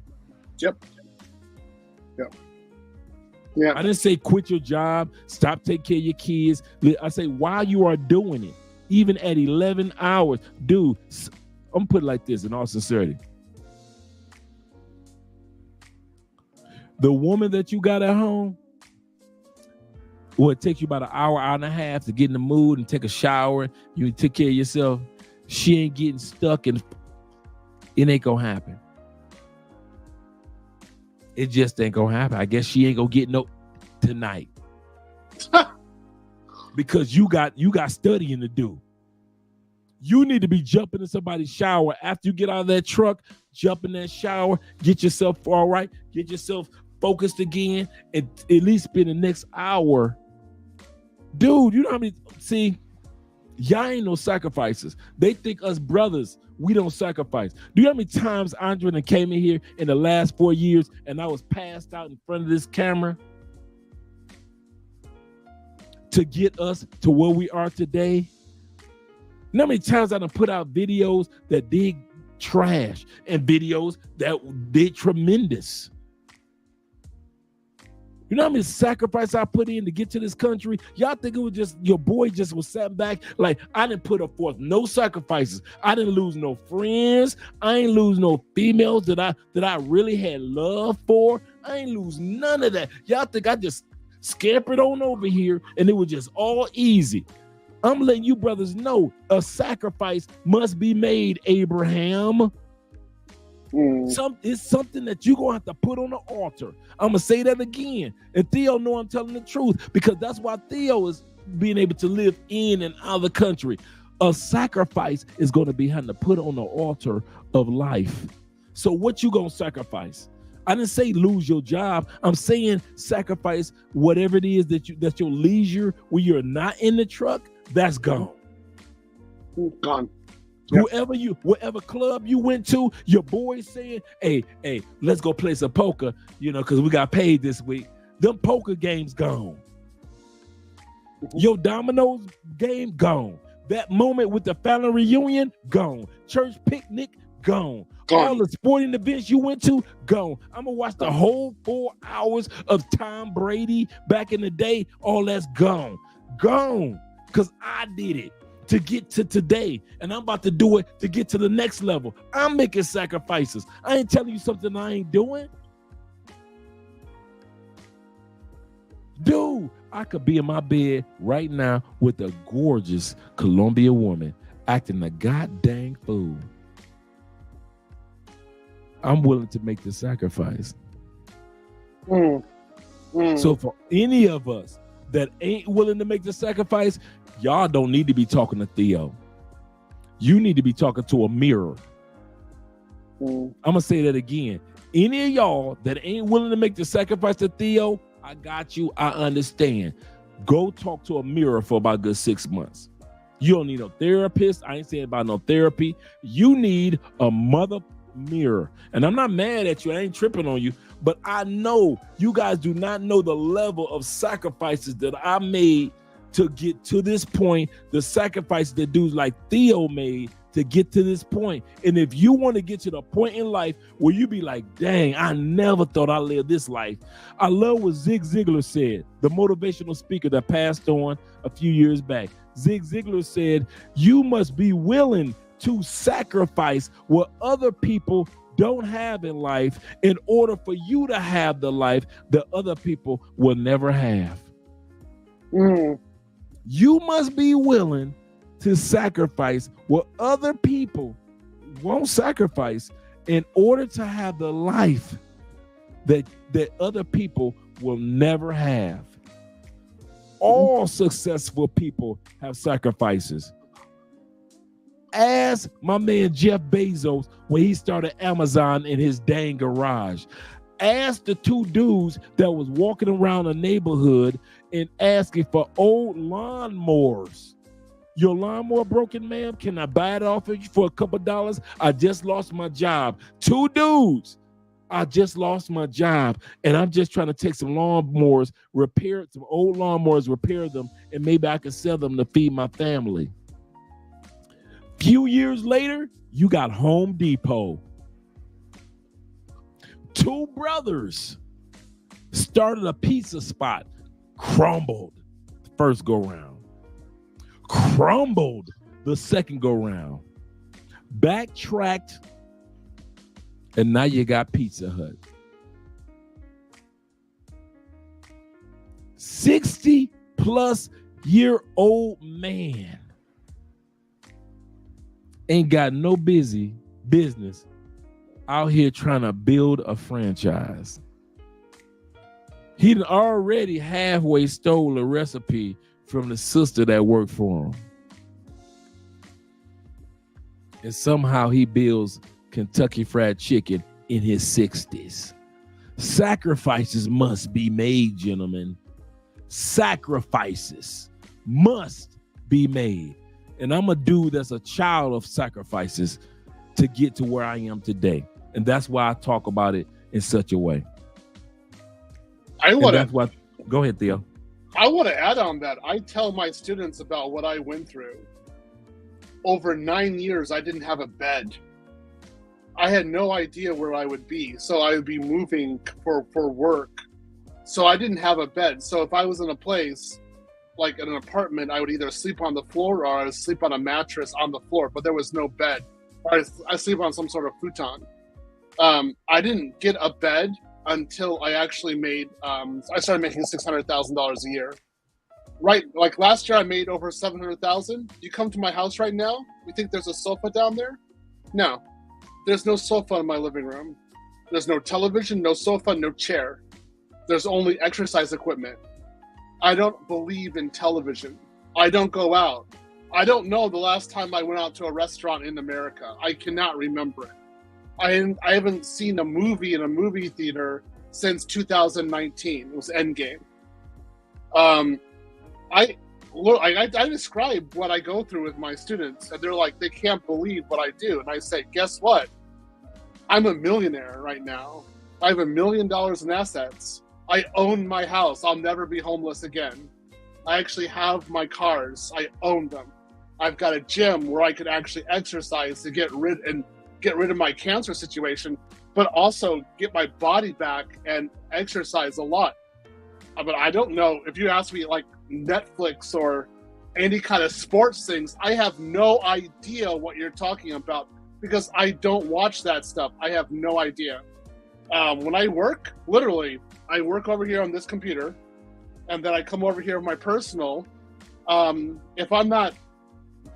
Yep. Yeah. I didn't say quit your job, stop taking care of your kids. I say while you are doing it, even at 11 hours, dude, I'm putting it like this in all sincerity. The woman that you got at home, well, it takes you about an hour, hour and a half to get in the mood and take a shower. You take care of yourself. She ain't getting stuck, and it ain't gonna happen. It just ain't gonna happen. I guess she ain't gonna get no tonight. Because you got studying to do. You need to be jumping in somebody's shower after you get out of that truck, jump in that shower, get yourself all right, get yourself focused again, and at least spend the next hour. Dude, you know how many, see, y'all ain't no sacrifices. They think us brothers, we don't sacrifice. Do you know how many times Andre came in here in the last 4 years and I was passed out in front of this camera to get us to where we are today? You know how many times I done put out videos that did trash and videos that did tremendous? You know how many sacrifice I put in to get to this country? Y'all think it was just your boy just was sat back? Like, I didn't put up forth no sacrifices. I didn't lose no friends. I ain't lose no females that I really had love for. I ain't lose none of that. Y'all think I just scampered on over here and it was just all easy. I'm letting you brothers know a sacrifice must be made, Abraham. It's something that you're gonna have to put on the altar. I'm gonna say that again, and Theo know I'm telling the truth, because that's why Theo is being able to live in and out of the country. A sacrifice is gonna be having to put on the altar of life. So what you gonna sacrifice? I didn't say lose your job. I'm saying sacrifice whatever it is that's your leisure when you're not in the truck. That's gone. Gone. Whatever club you went to, your boys saying, hey, let's go play some poker, because we got paid this week. Them poker games gone. Your dominoes game gone. That moment with the family reunion gone. Church picnic gone. All the sporting events you went to gone. I'm gonna watch the whole 4 hours of Tom Brady back in the day. All that's gone. Because I did it to get to today, and I'm about to do it to get to the next level. I'm making sacrifices. I ain't telling you something I ain't doing. Dude, I could be in my bed right now with a gorgeous Colombian woman acting a goddamn fool. I'm willing to make the sacrifice. So for any of us that ain't willing to make the sacrifice, y'all don't need to be talking to Theo. You need to be talking to a mirror. I'm going to say that again. Any of y'all that ain't willing to make the sacrifice to Theo, I got you. I understand. Go talk to a mirror for about a good 6 months. You don't need no therapist. I ain't saying about no therapy. You need a mother mirror. And I'm not mad at you. I ain't tripping on you. But I know you guys do not know the level of sacrifices that I made to get to this point, the sacrifices that dudes like Theo made to get to this point. And if you want to get to the point in life where you be like, dang, I never thought I'd live this life. I love what Zig Ziglar said, the motivational speaker that passed on a few years back. Zig Ziglar said, you must be willing to sacrifice what other people don't have in life in order for you to have the life that other people will never have. You must be willing to sacrifice what other people won't sacrifice in order to have the life that other people will never have. All successful people have sacrifices. Ask my man Jeff Bezos when he started Amazon in his dang garage. Ask the two dudes that was walking around a neighborhood and asking for old lawnmowers. Your lawnmower broken, ma'am? Can I buy it off of you for a couple dollars? I just lost my job. Two dudes. I just lost my job, and I'm just trying to take some lawnmowers, repair some old lawnmowers, repair them, and maybe I can sell them to feed my family. Few years later, you got Home Depot. Two brothers started a pizza spot, crumbled the first go round, crumbled the second go round, backtracked, and now you got Pizza Hut. 60-plus-year-old man ain't got no business out here trying to build a franchise. He done already halfway stole a recipe from the sister that worked for him. And somehow he builds Kentucky Fried Chicken in his 60s. Sacrifices must be made, gentlemen. Sacrifices must be made. And I'm a dude that's a child of sacrifices to get to where I am today. And that's why I talk about it in such a way. Go ahead, Theo. I want to add on that. I tell my students about what I went through. Over 9 years, I didn't have a bed. I had no idea where I would be. So I would be moving for work So I didn't have a bed. So if I was in a place like in an apartment, I would either sleep on the floor or I would sleep on a mattress on the floor, but there was no bed. Or I sleep on some sort of futon. I didn't get a bed until I actually made, I started making $600,000 a year. Right, like last year I made over 700,000. You come to my house right now, you think there's a sofa down there? No, there's no sofa in my living room. There's no television, no sofa, no chair. There's only exercise equipment. I don't believe in television. I don't go out. I don't know the last time I went out to a restaurant in America. I cannot remember it. I haven't seen a movie in a movie theater since 2019. It was Endgame. I describe what I go through with my students, and they're like, they can't believe what I do. And I say, guess what? I'm a millionaire right now. I have $1 million in assets. I own my house. I'll never be homeless again. I actually have my cars. I own them. I've got a gym where I could actually exercise to get rid of my cancer situation, but also get my body back and exercise a lot. But I don't know, if you ask me like Netflix or any kind of sports things, I have no idea what you're talking about because I don't watch that stuff. I have no idea. When I work, literally, I work over here on this computer, and then I come over here with my personal. If I'm not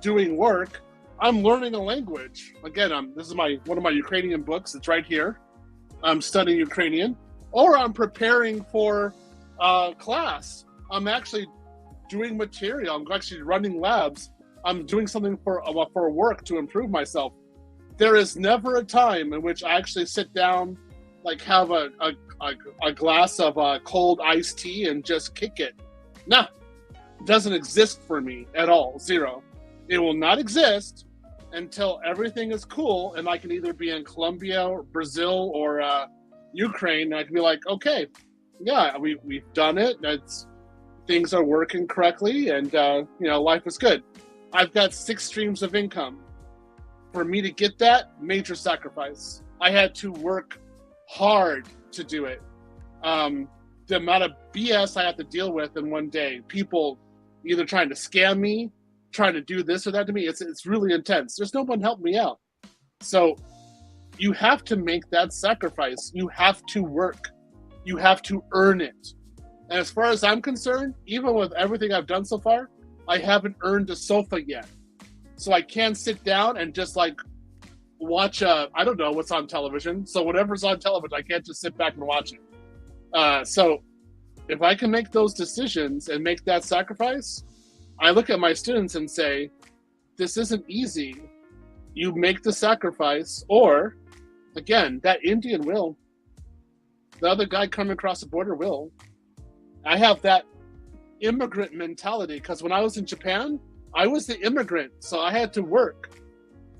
doing work, I'm learning a language. Again, this is one of my Ukrainian books. It's right here. I'm studying Ukrainian, or I'm preparing for class. I'm actually doing material. I'm actually running labs. I'm doing something for work to improve myself. There is never a time in which I actually sit down, like have a glass of cold iced tea and just kick it. No, it doesn't exist for me at all. Zero. It will not exist until everything is cool and I can either be in Colombia or Brazil or Ukraine. And I can be like, okay, yeah, we've done it. Things are working correctly, and life is good. I've got 6 streams of income. For me to get that, major sacrifice. I had to work hard to do it. The amount of BS I have to deal with in one day, people either trying to scam me, trying to do this or that to me, it's really intense. There's no one helping me out. So you have to make that sacrifice. You have to work. You have to earn it. And as far as I'm concerned, even with everything I've done so far, I haven't earned a sofa yet. So I can't sit down and just like watch I don't know what's on television. So whatever's on television, I can't just sit back and watch it. So if I can make those decisions and make that sacrifice, I look at my students and say, this isn't easy. You make the sacrifice, or again, that Indian will. The other guy coming across the border will. I have that immigrant mentality because when I was in Japan, I was the immigrant, so I had to work.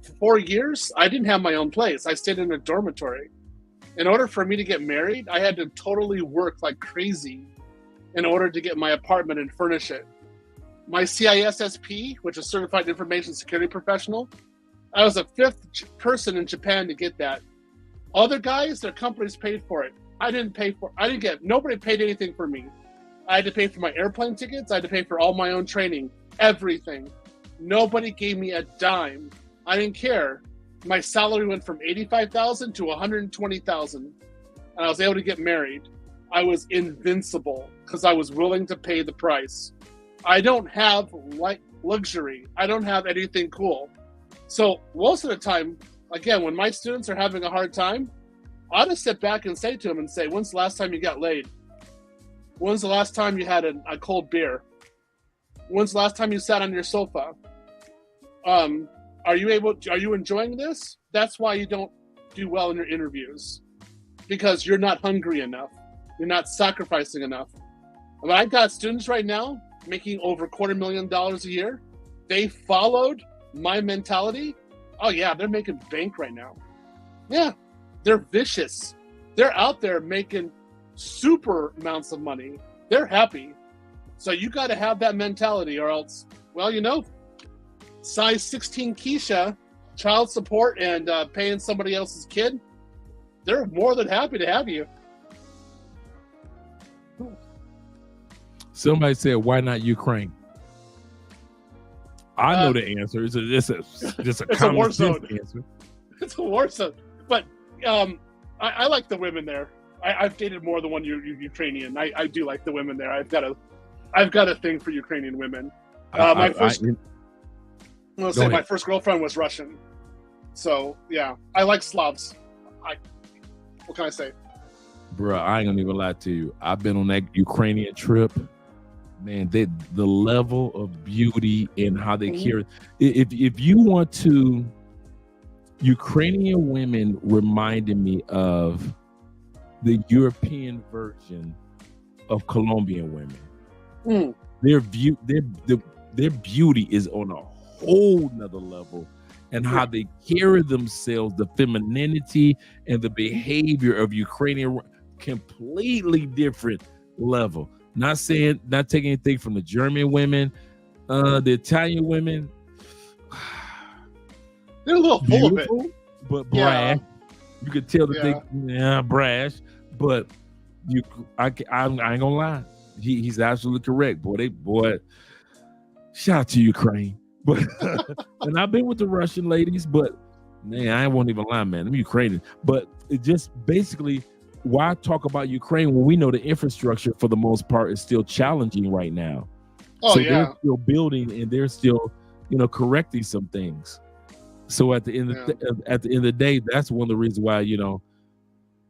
For 4 years, I didn't have my own place. I stayed in a dormitory. In order for me to get married, I had to totally work like crazy in order to get my apartment and furnish it. My CISSP, which is Certified Information Security Professional, I was the 5th person in Japan to get that. Other guys, their companies paid for it. Nobody paid anything for me. I had to pay for my airplane tickets. I had to pay for all my own training, everything. Nobody gave me a dime. I didn't care. My salary went from $85,000 to $120,000, and I was able to get married. I was invincible because I was willing to pay the price. I don't have luxury. I don't have anything cool. So most of the time, again, when my students are having a hard time, I just sit back and say to them when's the last time you got laid? When's the last time you had a cold beer? When's the last time you sat on your sofa? Are you enjoying this? That's why you don't do well in your interviews, because you're not hungry enough. You're not sacrificing enough. But I've got students right now making over $250,000 a year. They followed my mentality. Oh yeah, they're making bank right now. Yeah, they're vicious. They're out there making super amounts of money. They're happy. So you got to have that mentality, or else, size 16 Keisha, child support and paying somebody else's kid, they're more than happy to have you. Somebody said, "Why not Ukraine?" I know the answer. It's a It's a common war sense zone. answer. It's a war zone. But I like the women there. I've dated more than one Ukrainian. I do like the women there. I've got a thing for Ukrainian women. My first girlfriend was Russian. So yeah, I like Slavs. What can I say? Bro, I ain't gonna even lie to you. I've been on that Ukrainian trip. Man, the level of beauty and how they carry. If you want to, Ukrainian women reminded me of the European version of Colombian women. Their beauty is on a whole nother level, and how they carry themselves, the femininity and the behavior of Ukrainian, completely different level. Not taking anything from the German women, the Italian women. They're a little full of it, but brash. You could tell that they brash. But I ain't gonna lie. He's absolutely correct. Boy, shout out to Ukraine. But and I've been with the Russian ladies, but man, I won't even lie, man. I'm Ukrainian. But it just basically, why talk about Ukraine when we know the infrastructure for the most part is still challenging right now? They're still building and they're still, correcting some things. So at the end of the day, that's one of the reasons why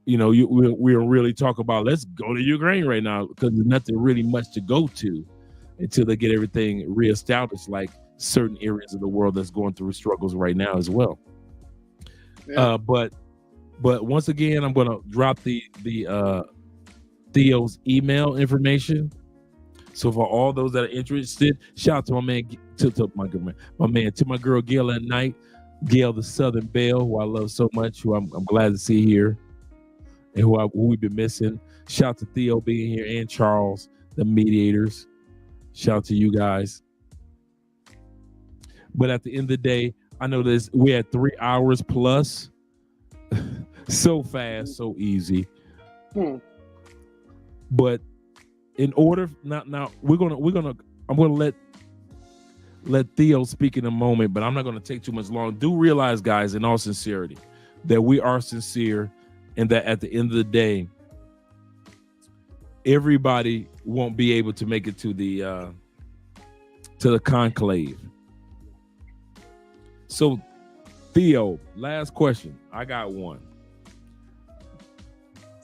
we're really talk about let's go to Ukraine right now, because there's nothing really much to go to until they get everything reestablished, like certain areas of the world that's going through struggles right now as well. Yeah. But once again, I'm going to drop the Theo's email information. So for all those that are interested, shout out to my man, to my girl Gail at night, Gail the Southern Belle, who I love so much, who I'm glad to see here, and who we've been missing. Shout out to Theo being here and Charles, the mediators. Shout out to you guys. But at the end of the day, I know we had 3 hours plus. So fast, so easy. But in order now I'm gonna let Theo speak in a moment, but I'm not gonna take too much long. Do realize, guys, in all sincerity, that we are sincere, and that at the end of the day, everybody won't be able to make it to the conclave. So, Theo, last question. I got one.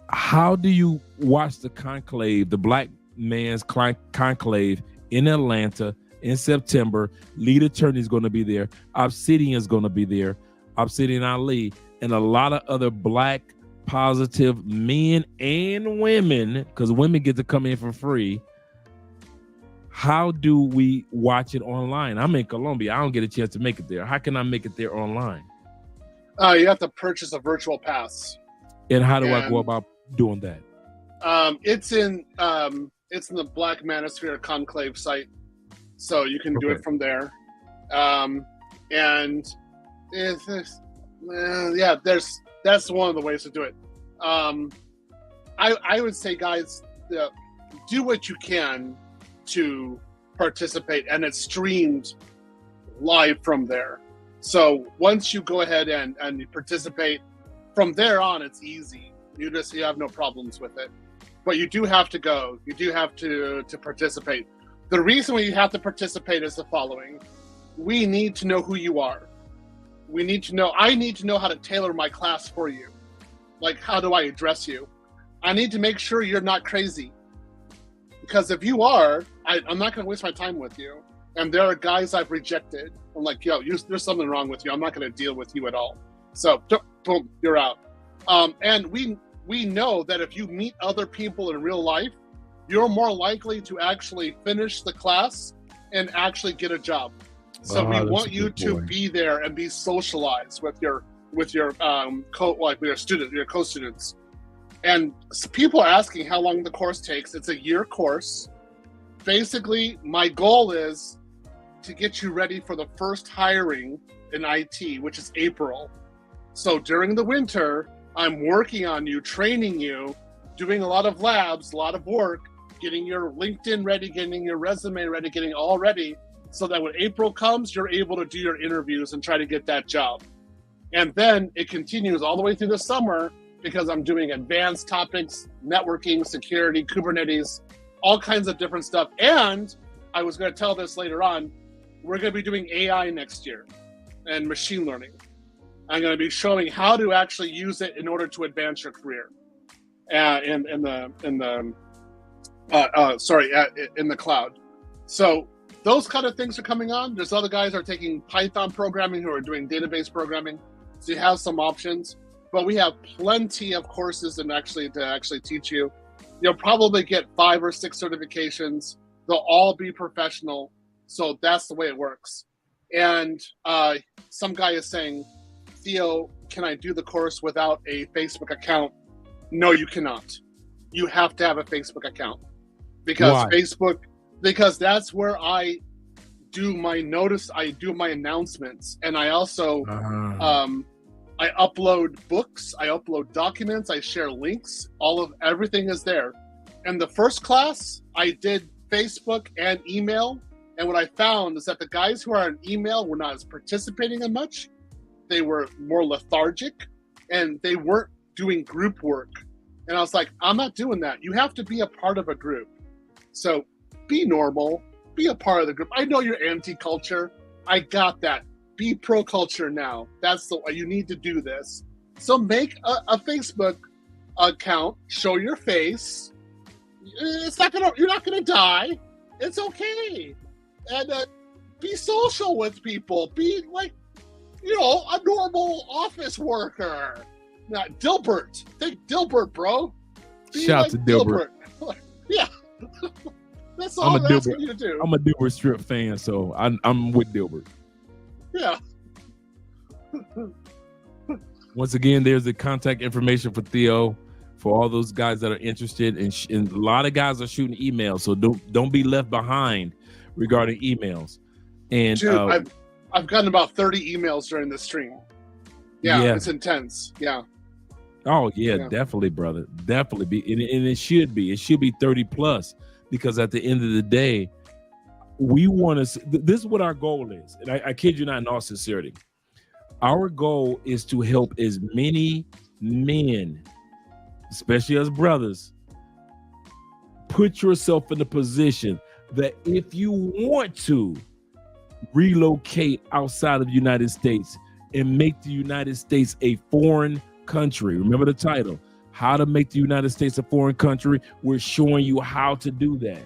How do you watch the conclave, the Black Man's Conclave in Atlanta in September? Lead Attorney is going to be there. Obsidian is going to be there. Obsidian Ali, and a lot of other Black positive men and women, because women get to come in for free. How do we watch it online? I'm in Colombia. I don't get a chance to make it there. How can I make it there online? You have to purchase a virtual pass. And how do I go about doing that? It's in the Black Manosphere Conclave site, so you can do it from there. That's one of the ways to do it. I would say, guys, do what you can to participate, and it's streamed live from there. So once you go ahead and you participate, from there on, it's easy. You have no problems with it. But you do have to go. You do have to participate. The reason why you have to participate is the following. We need to know who you are. I need to know how to tailor my class for you. Like, how do I address you? I need to make sure you're not crazy. Because if you are, I'm not going to waste my time with you. And there are guys I've rejected. I'm like, there's something wrong with you. I'm not going to deal with you at all. So, boom, you're out. And we know that if you meet other people in real life, you're more likely to actually finish the class and actually get a job. So we want you to be there and be socialized with your co-students. And people are asking how long the course takes. It's a year course. Basically, my goal is to get you ready for the first hiring in IT, which is April. So during the winter, I'm working on you, training you, doing a lot of labs, a lot of work, getting your LinkedIn ready, getting your resume ready, getting all ready, so that when April comes, you're able to do your interviews and try to get that job. And then it continues all the way through the summer because I'm doing advanced topics, networking, security, Kubernetes, all kinds of different stuff. And I was going to tell this later on, we're going to be doing AI next year and machine learning. I'm going to be showing how to actually use it in order to advance your career in the cloud. So those kind of things are coming on. There's other guys who are taking Python programming who are doing database programming. So you have some options, but we have plenty of courses to actually teach you. You'll probably get 5 or 6 certifications. They'll all be professional. So that's the way it works. And some guy is saying, Theo, can I do the course without a Facebook account? No, you cannot. You have to have a Facebook account because because that's where I do my announcements, and I also I upload books, I upload documents, I share links, everything is there. And the first class I did Facebook and email, and what I found is that the guys who are on email were not as participating as much. They were more lethargic and they weren't doing group work. And I was like, I'm not doing that. You have to be a part of a group. So be normal, be a part of the group. I know you're anti-culture. I got that. Be pro-culture now. That's the way you need to do this. So make a Facebook account, show your face. You're not gonna die. It's okay. And be social with people. Be like, a normal office worker. Not Dilbert. Think Dilbert, bro. Be Shout to Dilbert. Yeah. That's all I'm asking you to do. I'm a Dilbert Strip fan, so I'm with Dilbert. Yeah. Once again, there's the contact information for Theo for all those guys that are interested. And a lot of guys are shooting emails, so don't be left behind regarding emails. And dude, I've gotten about 30 emails during the stream. Yeah, it's intense. Yeah. Oh yeah, definitely, brother. Definitely and it should be. It should be 30 plus, because at the end of the day, we want to. This is what our goal is, and I kid you not, in all sincerity, our goal is to help as many men, especially as brothers, put yourself in a position that if you want to relocate outside of the United States and make the United States a foreign country. Remember the title, How to Make the United States a Foreign Country. We're showing you how to do that.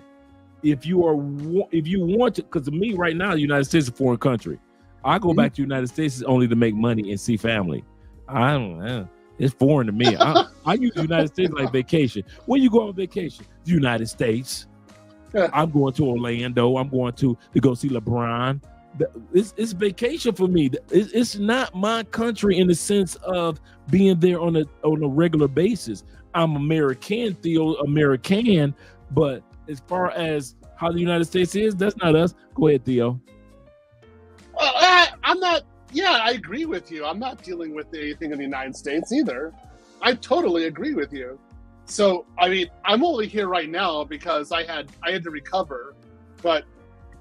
If you want to, because to me right now, the United States is a foreign country. I go back to the United States only to make money and see family. I don't know. It's foreign to me. I use the United States like vacation. When you go on vacation, the United States. I'm going to Orlando. I'm going to go see LeBron. It's vacation for me. It's not my country in the sense of being there on a regular basis. I'm American, Theo, American, but as far as how the United States is, that's not us. Go ahead, Theo. Well, I'm not. Yeah, I agree with you. I'm not dealing with anything in the United States either. I totally agree with you. So, I mean, I'm only here right now because I had to recover, but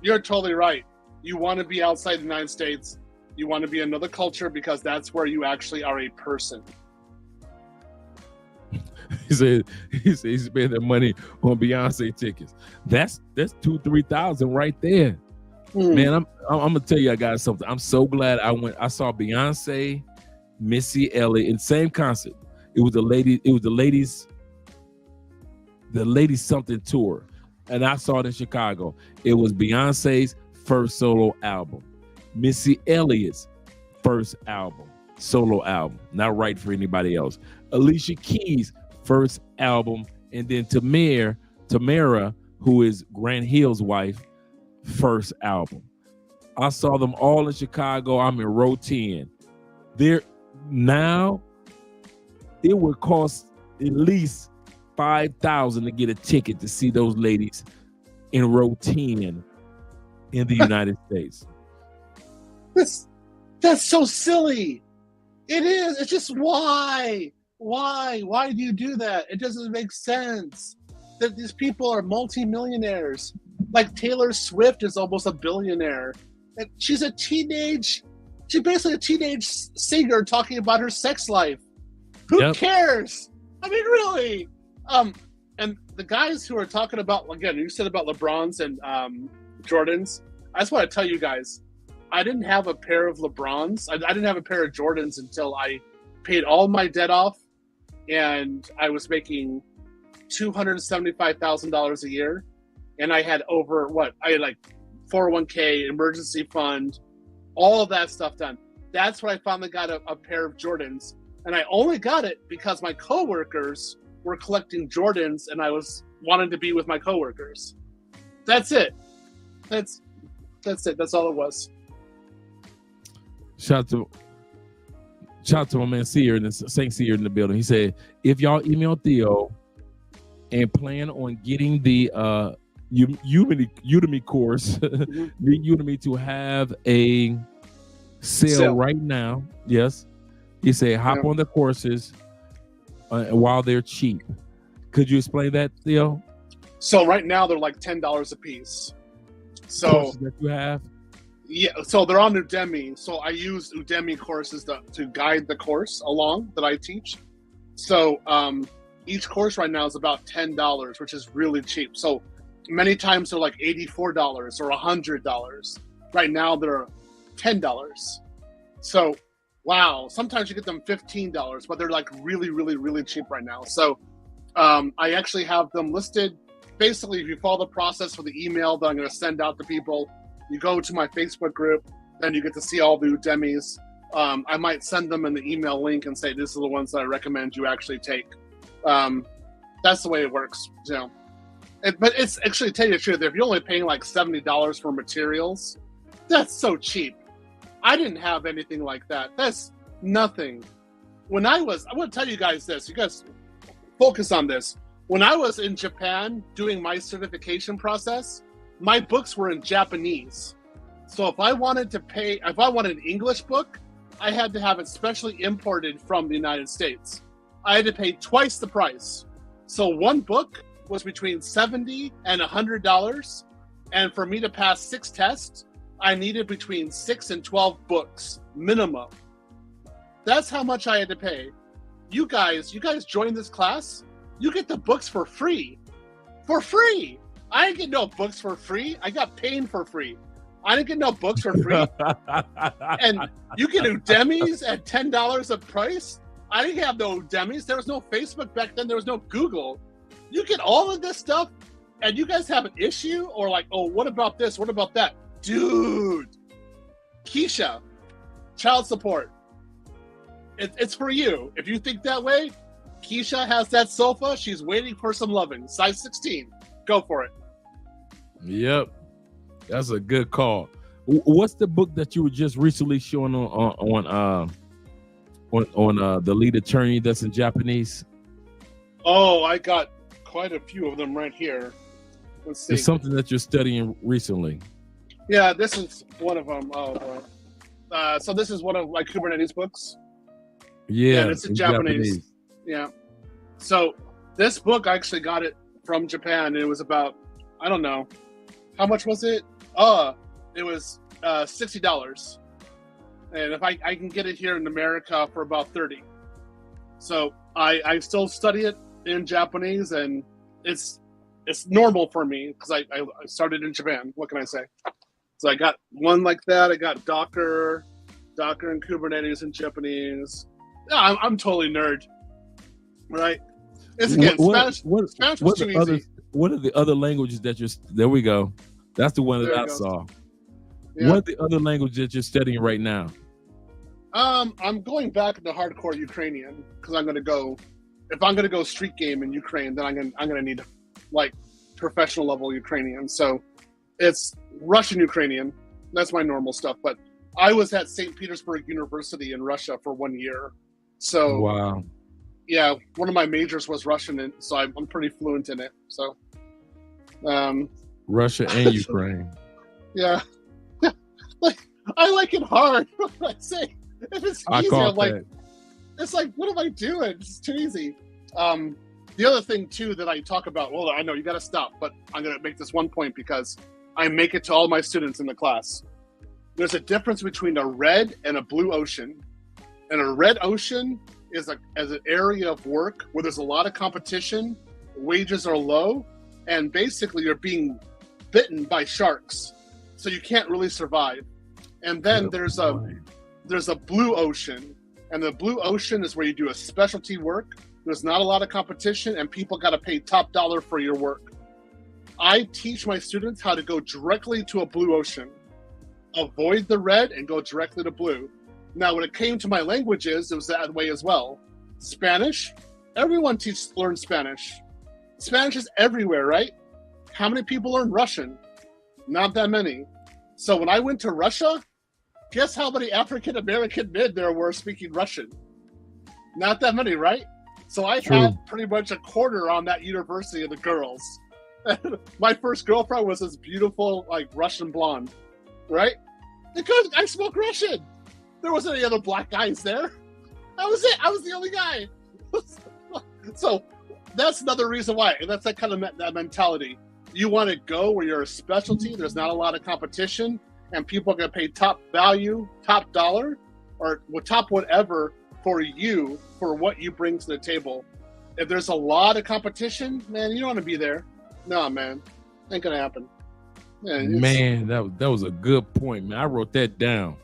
you're totally right. You want to be outside the United States. You want to be another culture because that's where you actually are a person. He said he spent that money on Beyonce tickets. That's $2,000-$3,000 right there. Man, I'm gonna tell you guys something. I'm so glad I saw Beyonce, Missy Elliott in the same concert. It was the ladies something tour, and I saw it in Chicago. It was Beyonce's first solo album, Missy Elliott's first solo album, not right for anybody else. Alicia Keys' first album, and then Tamara, who is Grant Hill's wife, first album. I saw them all in Chicago. I'm in row 10. There now, it would cost at least $5,000 to get a ticket to see those ladies in row 10 in the United States. That's so silly. It is. It's just why? Why do you do that? It doesn't make sense. that these people are multimillionaires. Like Taylor Swift is almost a billionaire. And she's basically a teenage singer talking about her sex life. Who cares? I mean, really. And the guys who are talking about, again, you said about LeBrons and Jordans. I just want to tell you guys, I didn't have a pair of LeBrons. I didn't have a pair of Jordans until I paid all my debt off, and I was making $275,000 a year, and I had I had like 401k, emergency fund, all of that stuff done. That's when I finally got a pair of Jordans, and I only got it because my coworkers were collecting Jordans, and I was wanting to be with my coworkers. That's it. That's it. That's all it was. Shout out to my man Seer and Saint Seer in the building. He said, if y'all email Theo and plan on getting the Udemy course, need Udemy to have a sale right now. Yes. He said, hop on the courses while they're cheap. Could you explain that, Theo? So right now they're like $10 a piece. So courses that you have? Yeah, so they're on Udemy. So I use Udemy courses to guide the course along that I teach. So each course right now is about $10, which is really cheap. So many times they're like $84 or $100. Right now they're $10. So wow, sometimes you get them $15, but they're like really, really, really cheap right now. So I actually have them listed. Basically, if you follow the process for the email that I'm going to send out to people, you go to my Facebook group, then you get to see all the Udemis. I might send them an email link and say, this are the ones that I recommend you actually take. That's the way it works. You know. But it's actually, to tell you the truth, if you're only paying like $70 for materials, that's so cheap. I didn't have anything like that. That's nothing. I want to tell you guys this. You guys focus on this. When I was in Japan doing my certification process, my books were in Japanese. So if I wanted an English book, I had to have it specially imported from the United States. I had to pay twice the price. So one book was between $70 and $100. And for me to pass 6 tests, I needed between 6 and 12 books minimum. That's how much I had to pay. You guys join this class, you get the books for free. For free. I didn't get no books for free. I got pain for free. I didn't get no books for free. And you get Udemis at $10 a price. I didn't have no Udemis. There was no Facebook back then. There was no Google. You get all of this stuff, and you guys have an issue or like, oh, what about this? What about that? Dude. Keisha, child support. It's for you. If you think that way, Keisha has that sofa. She's waiting for some loving. Size 16. Go for it. Yep. That's a good call. What's the book that you were just recently showing on the lead attorney that's in Japanese? Oh, I got quite a few of them right here. Let's see. It's something that you're studying recently. Yeah, this is one of them. Oh, boy. So this is one of my Kubernetes books. Yeah, and it's in Japanese. Yeah. So this book, I actually got it from Japan. And it was about, I don't know, how much was it? It was $60. And if I can get it here in America for about $30. So I still study it in Japanese, and it's normal for me because I started in Japan. What can I say? So I got one like that. I got Docker and Kubernetes in Japanese. Yeah, I'm totally nerd, right? It's again Spanish. Spanish was too easy. What are the other languages that you're? There we go. That's the one that I saw. Yeah. What are the other languages that you're studying right now? I'm going back into hardcore Ukrainian because I'm gonna go. If I'm gonna go street game in Ukraine, then I'm gonna need like professional level Ukrainian. So it's Russian Ukrainian. That's my normal stuff. But I was at St. Petersburg University in Russia for 1 year. So wow. Yeah, one of my majors was Russian, and so I'm pretty fluent in it. So Russia and Ukraine. Yeah. Like I like it hard. What can I say? If it's easy, I'm like, it's like, what am I doing? It's too easy. The other thing too that I talk about, well, I know you got to stop, but I'm going to make this one point because I make it to all my students in the class. There's a difference between a red and a blue ocean. And a red ocean is as an area of work where there's a lot of competition, wages are low, and basically you're being bitten by sharks, so you can't really survive. And then there's a blue ocean, and the blue ocean is where you do a specialty work. There's not a lot of competition, and people got to pay top dollar for your work. I teach my students how to go directly to a blue ocean, avoid the red, and go directly to blue. Now, when it came to my languages, it was that way as well. Spanish, everyone learns Spanish. Spanish is everywhere, right? How many people learn Russian? Not that many. So when I went to Russia, guess how many African American men there were speaking Russian? Not that many, right? So I had pretty much a corner on that university of the girls. My first girlfriend was this beautiful, like, Russian blonde, right? Because I spoke Russian. There wasn't any other black guys there. That was it. I was the only guy. So that's another reason why. And that's that kind of that mentality. You want to go where you're a specialty. There's not a lot of competition, and people are going to pay top value, top dollar, or top whatever for you, for what you bring to the table. If there's a lot of competition, man, you don't want to be there. No, man, ain't gonna happen. Man, that was a good point, man. I wrote that down.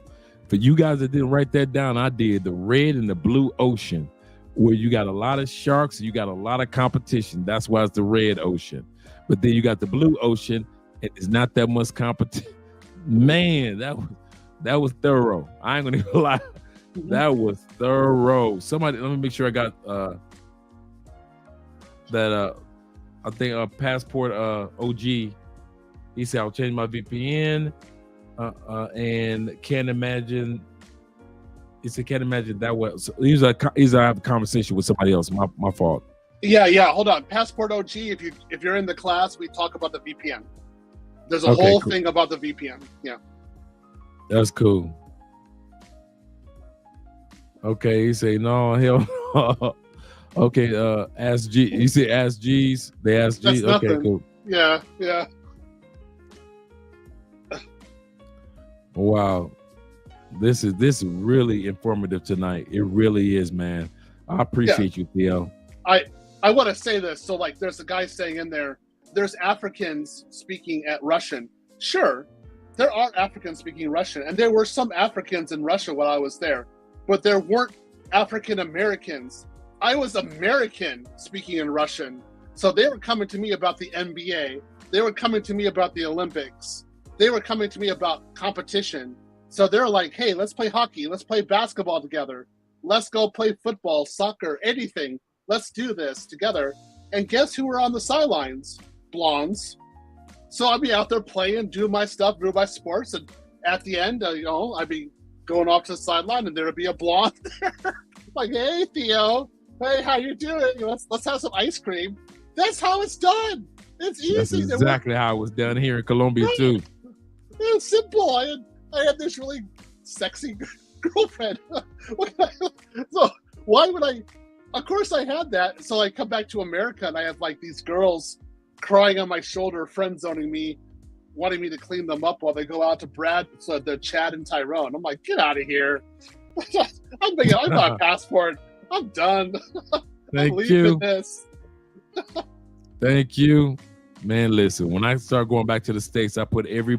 For you guys that didn't write that down, I did. The red and the blue ocean, where you got a lot of sharks, you got a lot of competition. That's why it's the red ocean. But then you got the blue ocean, and it's not that much competition. Man, that was thorough. I ain't gonna even lie. That was thorough. Somebody, let me make sure I got that. I think Passport OG. He said, "I'll change my VPN." And can't imagine. He said, "Can't imagine that was." So he's I have a conversation with somebody else. My fault. Yeah. Hold on. Passport OG. If you're in the class, we talk about the VPN. There's a whole thing about the VPN. Yeah. That's cool. Okay. He say no. Hell. No. Okay. Ask G. You say ask G's. They ask G's. Okay. Nothing. Cool. Yeah. Wow, this is really informative tonight. It really is, man. I appreciate you, Theo. I want to say this. So, like, there's a guy saying in there, there's Africans speaking at Russian. Sure, there are Africans speaking Russian, and there were some Africans in Russia while I was there, but there weren't African Americans. I was American speaking in Russian, so they were coming to me about the NBA. They were coming to me about the Olympics. They were coming to me about competition. So they're like, hey, let's play hockey. Let's play basketball together. Let's go play football, soccer, anything. Let's do this together. And guess who were on the sidelines? Blondes. So I'd be out there playing, doing my stuff, doing my sports. And at the end, I'd be going off to the sideline and there would be a blonde there. Like, hey, Theo. Hey, how you doing? Let's have some ice cream. That's how it's done. It's easy. That's exactly how it was done here in Colombia, too. It's simple. I had this really sexy girlfriend. So why would I? Of course I had that. So I come back to America and I have like these girls crying on my shoulder, friend zoning me, wanting me to clean them up while they go out to the Chad and Tyrone. I'm like, get out of here. I'm got a passport. I'm done. Thank you. Thank you. Man, listen, when I start going back to the States, I put every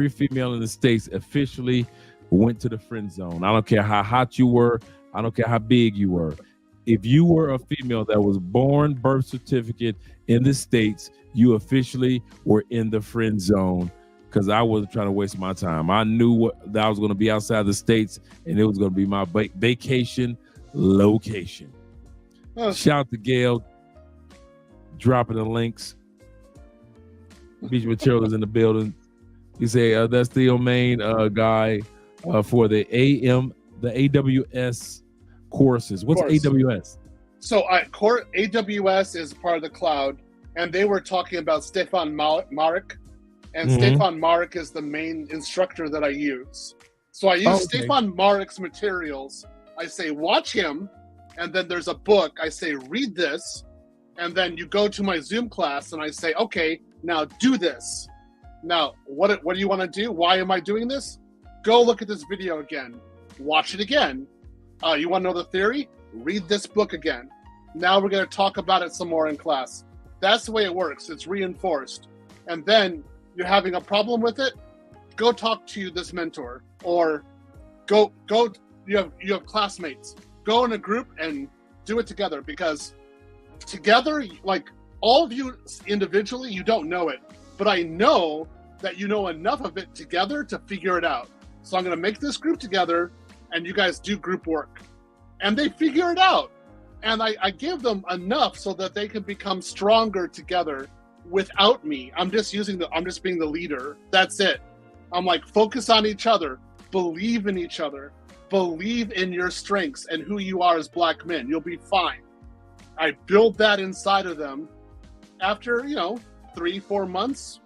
female in the States officially went to the friend zone. I don't care how hot you were. I don't care how big you were. If you were a female that was born birth certificate in the States, you officially were in the friend zone because I wasn't trying to waste my time. I knew that I was going to be outside the States and it was going to be my vacation location. Shout out to Gail dropping the links. Beach Material is in the building. You say that's Theo Main guy for the AWS courses. What's AWS? So AWS is part of the cloud, and they were talking about Stefan Marek, and Stefan Marek is the main instructor that I use. So I use Stefan Marek's materials. I say watch him, and then there's a book. I say read this, And then you go to my Zoom class and I say, okay, now do this. Now, what do you want to do? Why am I doing this? Go look at this video again. Watch it again. You want to know the theory? Read this book again. Now we're going to talk about it some more in class. That's the way it works. It's reinforced. And then you're having a problem with it, go talk to this mentor, or go you have classmates. Go in a group and do it together, because together, like all of you individually, you don't know it, but I know that you know enough of it together to figure it out. So I'm going to make this group together and you guys do group work, and they figure it out. And I give them enough so that they can become stronger together without me. I'm just being the leader. That's it. I'm like, focus on each other, believe in each other, believe in your strengths and who you are as Black men. You'll be fine. I build that inside of them. After, 3-4 months,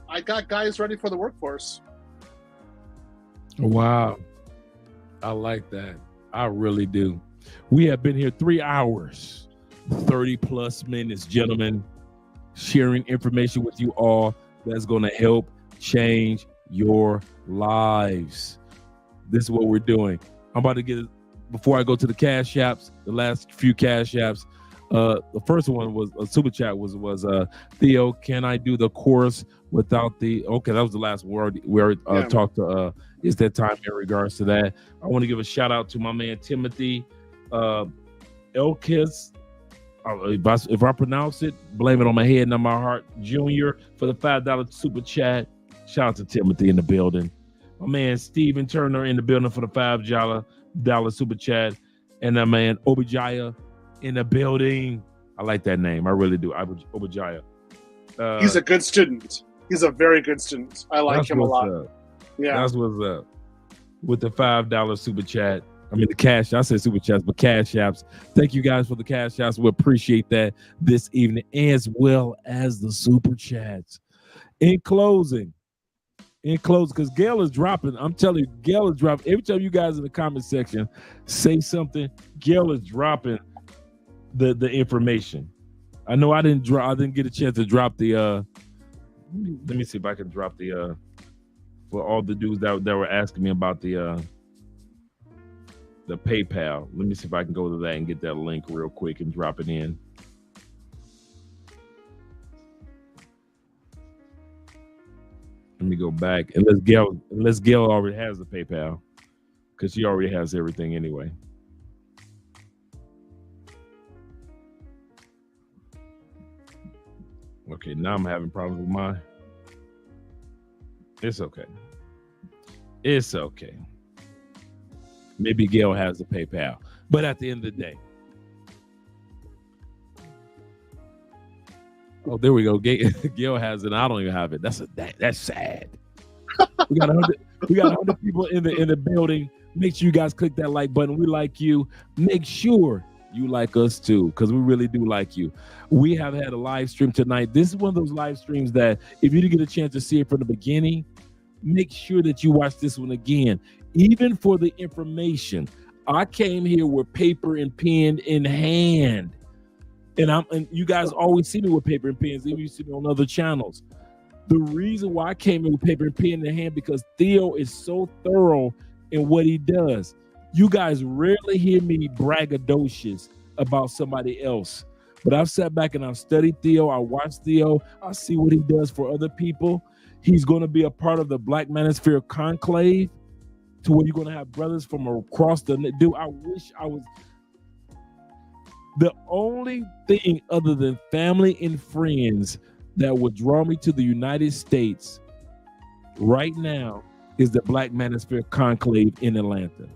I got guys ready for the workforce. Wow. I like that. I really do. We have been here 3 hours, 30 plus minutes, gentlemen, sharing information with you all that's going to help change your lives. This is what we're doing. I'm about to get, before I go to the cash apps, the last few cash apps. The first one was a super chat was Theo, can I do the course without the, okay, that was the last word. We already talked to, is that time in regards to that. I want to give a shout out to my man, Timothy Elkis. If I pronounce it, blame it on my head, not my heart. Junior for the $5 super chat. Shout out to Timothy in the building. My man, Steven Turner in the building for the $5 super chat. And my man, Obijaya in the building. I like that name. I really do. Obijaya. He's a good student. He's a very good student. I like him a lot. Yeah. That's what's up. With the $5 super chat. I mean, the cash, I said super chats, but cash apps. Thank you guys for the cash apps. We appreciate that this evening, as well as the super chats. In closing, because Gail is dropping. I'm telling you, Gail is dropping. Every time you guys in the comment section say something, Gail is dropping the information. I know I didn't get a chance to drop the let me see if I can drop the for all the dudes that were asking me about the PayPal. Let me see if I can go to that and get that link real quick and drop it in. Let me go back, unless Gail already has the PayPal, because she already has everything anyway. Okay, now I'm having problems with mine. It's okay. It's okay. Maybe Gail has the PayPal, but at the end of the day, oh, there we go. Gail has it. I don't even have it. That's sad. We got 100 people in the building. Make sure you guys click that like button. We like you. Make sure you like us too, because we really do like you. We have had a live stream tonight. This is one of those live streams that if you didn't get a chance to see it from the beginning, make sure that you watch this one again. Even for the information, I came here with paper and pen in hand. And you guys always see me with paper and pens, even you see me on other channels. The reason why I came in with paper and pen in hand, because Theo is so thorough in what he does. You guys rarely hear me braggadocious about somebody else. But I've sat back and I've studied Theo. I watched Theo. I see what he does for other people. He's going to be a part of the Black Manosphere Conclave, to where you're going to have brothers from across the... Dude, I wish I was... The only thing other than family and friends that would draw me to the United States right now is the Black Manosphere Conclave in Atlanta.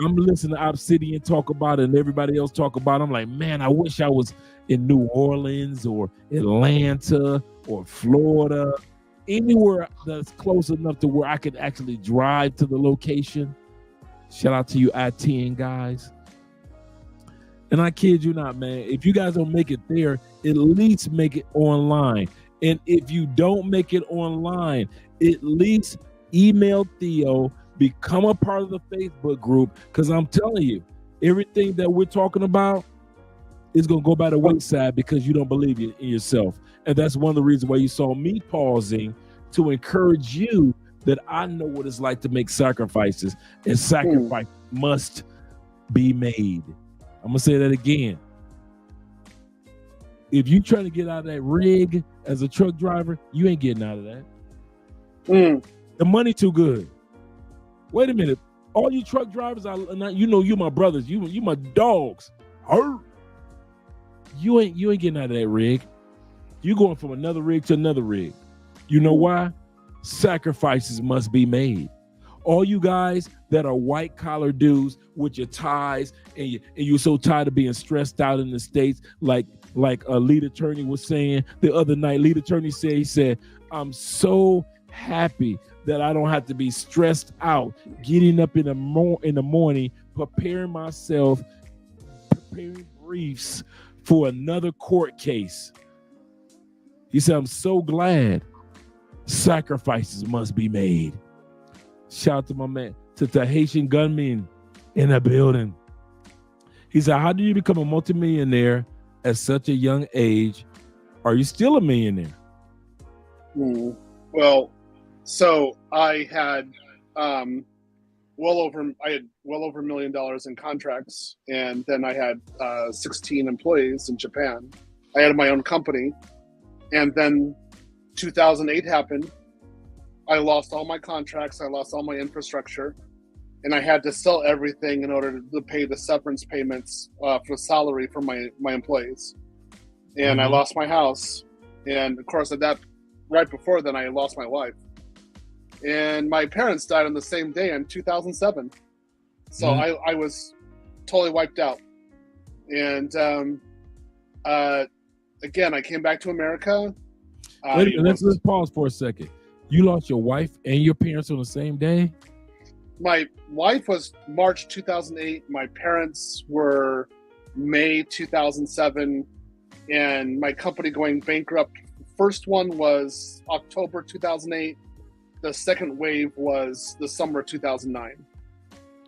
I'm listening to Obsidian talk about it and everybody else talk about it. I'm like, man, I wish I was in New Orleans or Atlanta or Florida, anywhere that's close enough to where I could actually drive to the location. Shout out to you ITN guys. And I kid you not, man, if you guys don't make it there, at least make it online. And if you don't make it online, at least email Theo, become a part of the Facebook group, because I'm telling you, everything that we're talking about is going to go by the wayside because you don't believe in yourself. And that's one of the reasons why you saw me pausing to encourage you that I know what it's like to make sacrifices, and sacrifice must be made. I'm going to say that again. If you trying to get out of that rig as a truck driver, you ain't getting out of that. The money too good. Wait a minute. All you truck drivers, you my brothers. You my dogs. You ain't getting out of that rig. You going from another rig to another rig. You know why? Sacrifices must be made. All you guys that are white collar dudes with your ties and you're so tired of being stressed out in the States, like a lead attorney was saying the other night. Lead attorney said, I'm so happy that I don't have to be stressed out getting up in the morning, preparing myself, preparing briefs for another court case. He said, I'm so glad sacrifices must be made. Shout out to my man, to the Haitian gunman in the building. He said, how do you become a multimillionaire at such a young age? Are you still a millionaire? Well, so I had well over $1 million in contracts, and then I had 16 employees in Japan. I had my own company, and then 2008 happened. I lost all my contracts, I lost all my infrastructure, and I had to sell everything in order to pay the severance payments for salary for my employees. And I lost my house, and of course right before then I lost my wife. And my parents died on the same day in 2007. So I was totally wiped out. And again, I came back to America. Let's pause for a second. You lost your wife and your parents on the same day? My wife was March 2008. My parents were May 2007. And my company going bankrupt. First one was October 2008. The second wave was the summer 2009.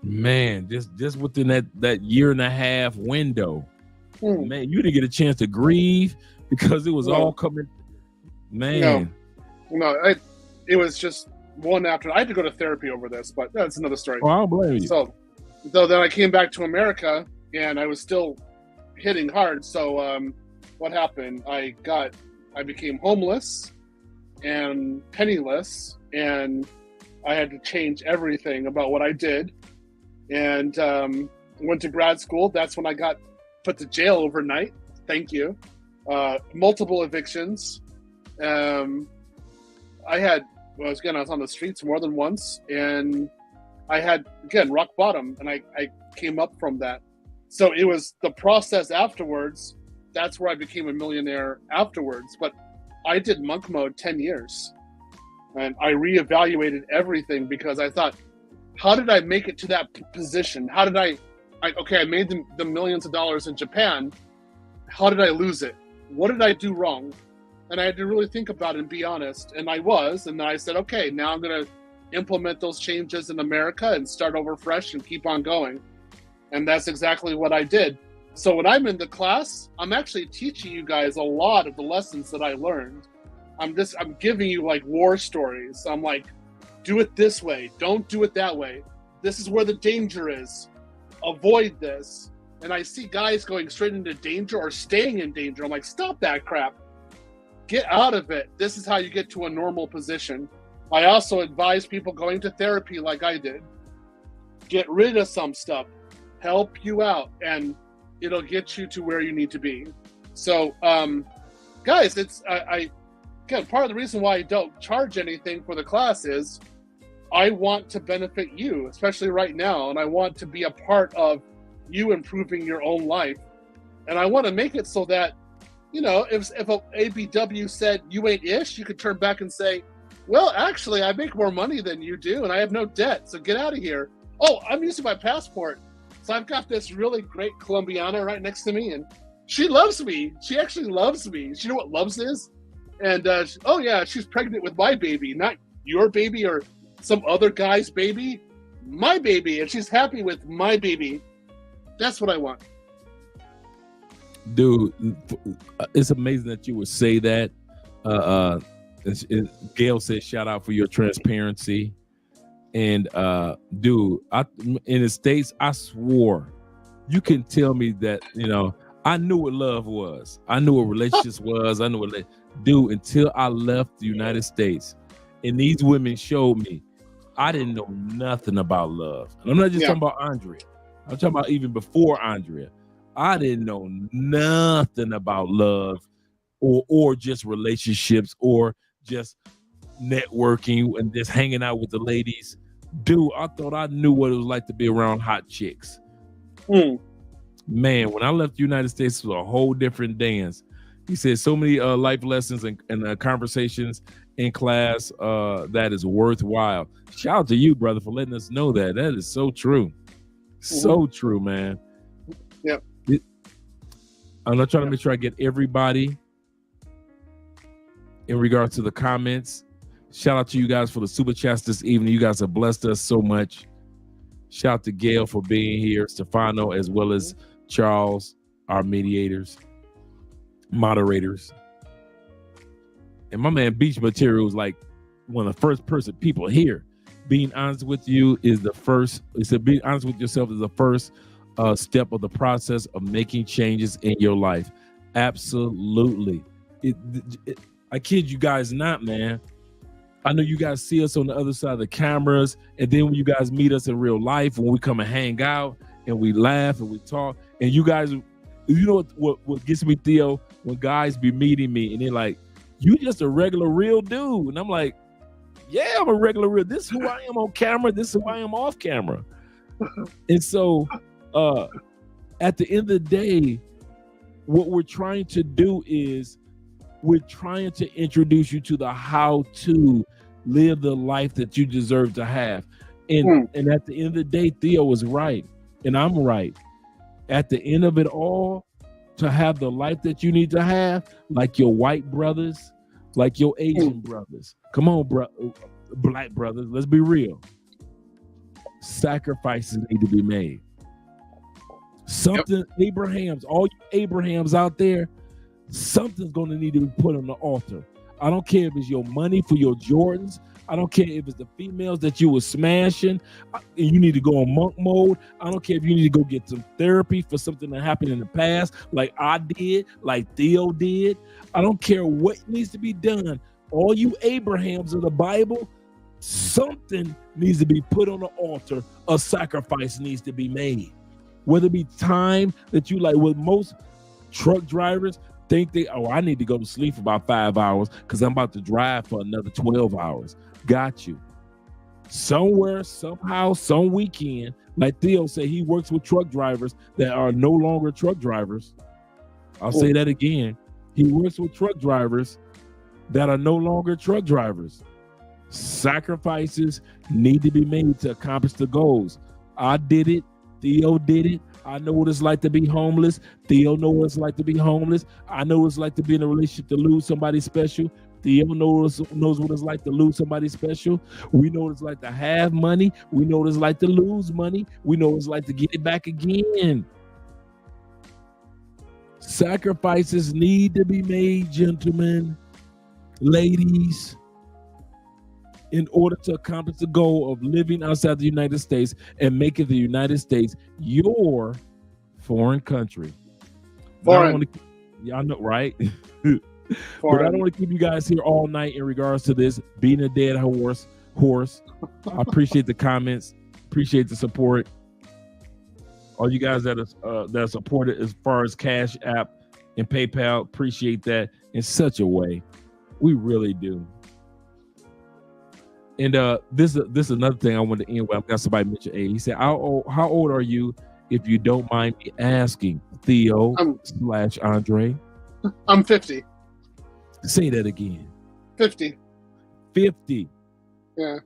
Man, just within that year and a half window, man, you didn't get a chance to grieve because it was all coming. Man, no, it was just one after. I had to go to therapy over this, but that's another story. Oh, I don't blame you. So then I came back to America, and I was still hitting hard. So what happened? I became homeless and penniless, and I had to change everything about what I did. And went to grad school. That's when I got put to jail overnight. Thank you. Multiple evictions. I was on the streets more than once, and I had, again, rock bottom, and I came up from that. So it was the process afterwards. That's where I became a millionaire afterwards. But I did monk mode 10 years, and I reevaluated everything because I thought, how did I make it to that position? How did I made the millions of dollars in Japan. How did I lose it? What did I do wrong? And I had to really think about it and be honest. And I was. And then I said, okay, now I'm going to implement those changes in America and start over fresh and keep on going. And that's exactly what I did. So when I'm in the class, I'm actually teaching you guys a lot of the lessons that I learned. I'm giving you like war stories. I'm like, do it this way. Don't do it that way. This is where the danger is. Avoid this. And I see guys going straight into danger or staying in danger. I'm like, stop that crap. Get out of it. This is how you get to a normal position. I also advise people going to therapy like I did. Get rid of some stuff. Help you out. And it'll get you to where you need to be. So, guys, it's again, part of the reason why I don't charge anything for the class is I want to benefit you, especially right now. And I want to be a part of you improving your own life. And I want to make it so that, you know, if a ABW said you ain't ish, you could turn back and say, well, actually, I make more money than you do, and I have no debt, so get out of here. Oh, I'm using my passport. So I've got this really great Colombiana right next to me, and she loves me. She actually loves me. She know what loves is? And, oh, yeah, she's pregnant with my baby, not your baby or some other guy's baby. My baby, and she's happy with my baby. That's what I want. Dude, it's amazing that you would say that. Gail said, "Shout out for your transparency." And dude, in the States, I swore you can tell me that I knew what love was. I knew what relationships was. I knew what dude until I left the United States, and these women showed me. I didn't know nothing about love. And I'm not just talking about Andrea. I'm talking about even before Andrea. I didn't know nothing about love or just relationships or just networking and just hanging out with the ladies. Dude, I thought I knew what it was like to be around hot chicks. Man, when I left the United States, it was a whole different dance. He said so many life lessons and conversations in class that is worthwhile. Shout out to you, brother, for letting us know that. That is so true. So true, man. Yep. I'm not trying to make sure I get everybody in regards to the comments. Shout out to you guys for the super chats this evening. You guys have blessed us so much. Shout out to Gail for being here, Stefano, as well as Charles, our moderators. And my man Beach Material is like one of the first person people here. Being honest with you is the first. Being honest with yourself is the first step of the process of making changes in your life. Absolutely. I kid you guys not, man. I know you guys see us on the other side of the cameras, and then when you guys meet us in real life, when we come and hang out and we laugh and we talk, and you guys, you know what gets me, Theo, when guys be meeting me and they're like, "You just a regular real dude," and I'm like, "Yeah, I'm a regular real. This is who I am on camera. This is who I am off camera." And so, at the end of the day, what we're trying to do is we're trying to introduce you to the how to live the life that you deserve to have. And at the end of the day, Theo was right, and I'm right. At the end of it all, to have the life that you need to have, like your white brothers, like your Asian brothers. Come on, black brothers, let's be real. Sacrifices need to be made. Something, Abrahams, all you Abrahams out there, something's going to need to be put on the altar. I don't care if it's your money for your Jordans. I don't care if it's the females that you were smashing and you need to go on monk mode. I don't care if you need to go get some therapy for something that happened in the past, like I did, like Theo did. I don't care what needs to be done. All you Abrahams of the Bible, something needs to be put on the altar. A sacrifice needs to be made. Whether it be time that you like, with most truck drivers, think I need to go to sleep for about 5 hours because I'm about to drive for another 12 hours. Got you. Somewhere, somehow, some weekend, like Theo said, he works with truck drivers that are no longer truck drivers. I'll say that again. He works with truck drivers that are no longer truck drivers. Sacrifices need to be made to accomplish the goals. I did it. Theo did it. I know what it's like to be homeless. Theo knows what it's like to be homeless. I know what it's like to be in a relationship to lose somebody special. Theo knows what it's like to lose somebody special. We know what it's like to have money. We know what it's like to lose money. We know what it's like to get it back again. Sacrifices need to be made, gentlemen, ladies, in order to accomplish the goal of living outside the United States and making the United States your foreign country. Y'all know, right? But I don't want to keep you guys here all night in regards to this being a dead horse. I appreciate the comments, appreciate the support. All you guys that supported as far as Cash App and PayPal, appreciate that in such a way. We really do. And this is another thing I wanted to end with. I've got somebody mention A. He said, how old are you, if you don't mind me asking? Theo / Andre. I'm 50. Say that again. 50. 50. Yeah.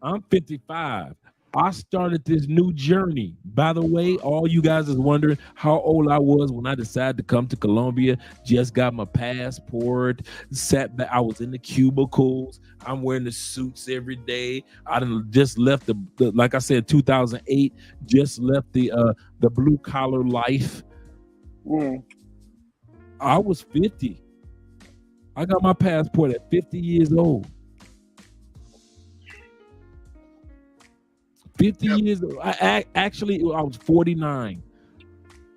I'm 55. I started this new journey. By the way, all you guys is wondering how old I was when I decided to come to Colombia. Just got my passport, sat back. I was in the cubicles. I'm wearing the suits every day. I just left the like I said, 2008. Just left the blue collar life. I was 50. I got my passport at 50 years old. 50 Yep. years old. I was 49.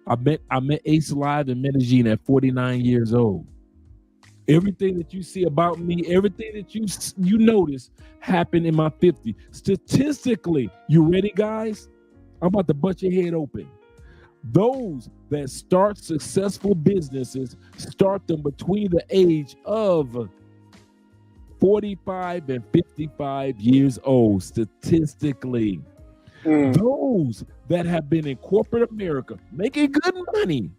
I met Ace Live in Medellin at 49 years old. Everything that you see about me, everything that you notice happened in my 50s. Statistically, you ready, guys? I'm about to butt your head open. Those that start successful businesses start them between the age of 45 and 55 years old, statistically. Those that have been in corporate America making good money,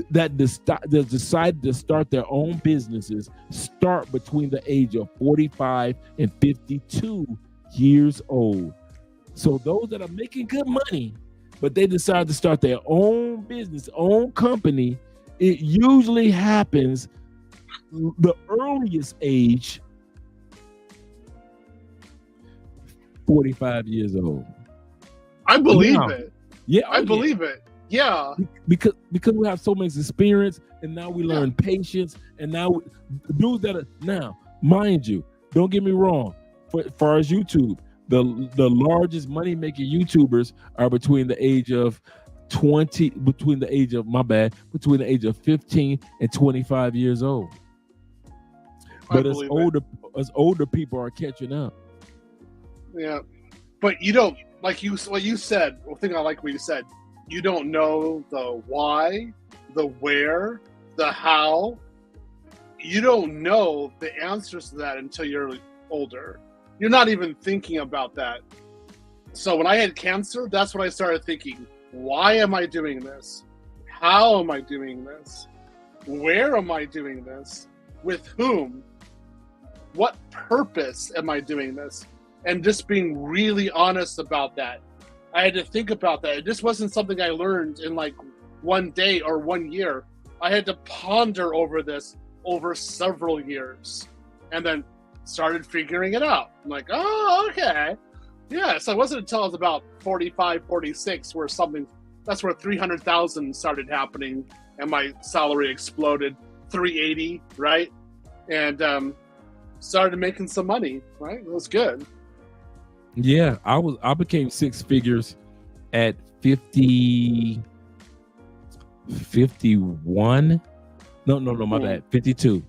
that decide to start their own businesses, start between the age of 45 and 52 years old. So those that are making good money, but they decide to start their own business, own company, it usually happens the earliest age, 45 years old. I believe Yeah. it. Yeah, I believe it. Yeah. because we have so much experience, and now we learn patience, and now dudes that are now, mind you, don't get me wrong, as far as YouTube, the largest money making YouTubers are between the age of 15 and 25 years old. But as older people are catching up. Yeah. But you don't, what you said, I think I like what you said. You don't know the why, the where, the how. You don't know the answers to that until you're older. You're not even thinking about that. So when I had cancer, that's when I started thinking, why am I doing this? How am I doing this? Where am I doing this? With whom? What purpose am I doing this? And just being really honest about that. I had to think about that. It just wasn't something I learned in like one day or 1 year. I had to ponder over this over several years and then started figuring it out. I'm like, oh, okay. Yeah, so it wasn't until I was about 45, 46 that's where 300,000 started happening and my salary exploded, 380, right? And started making some money, right? It was good. Yeah, I became six figures at 51. No, my bad. 52.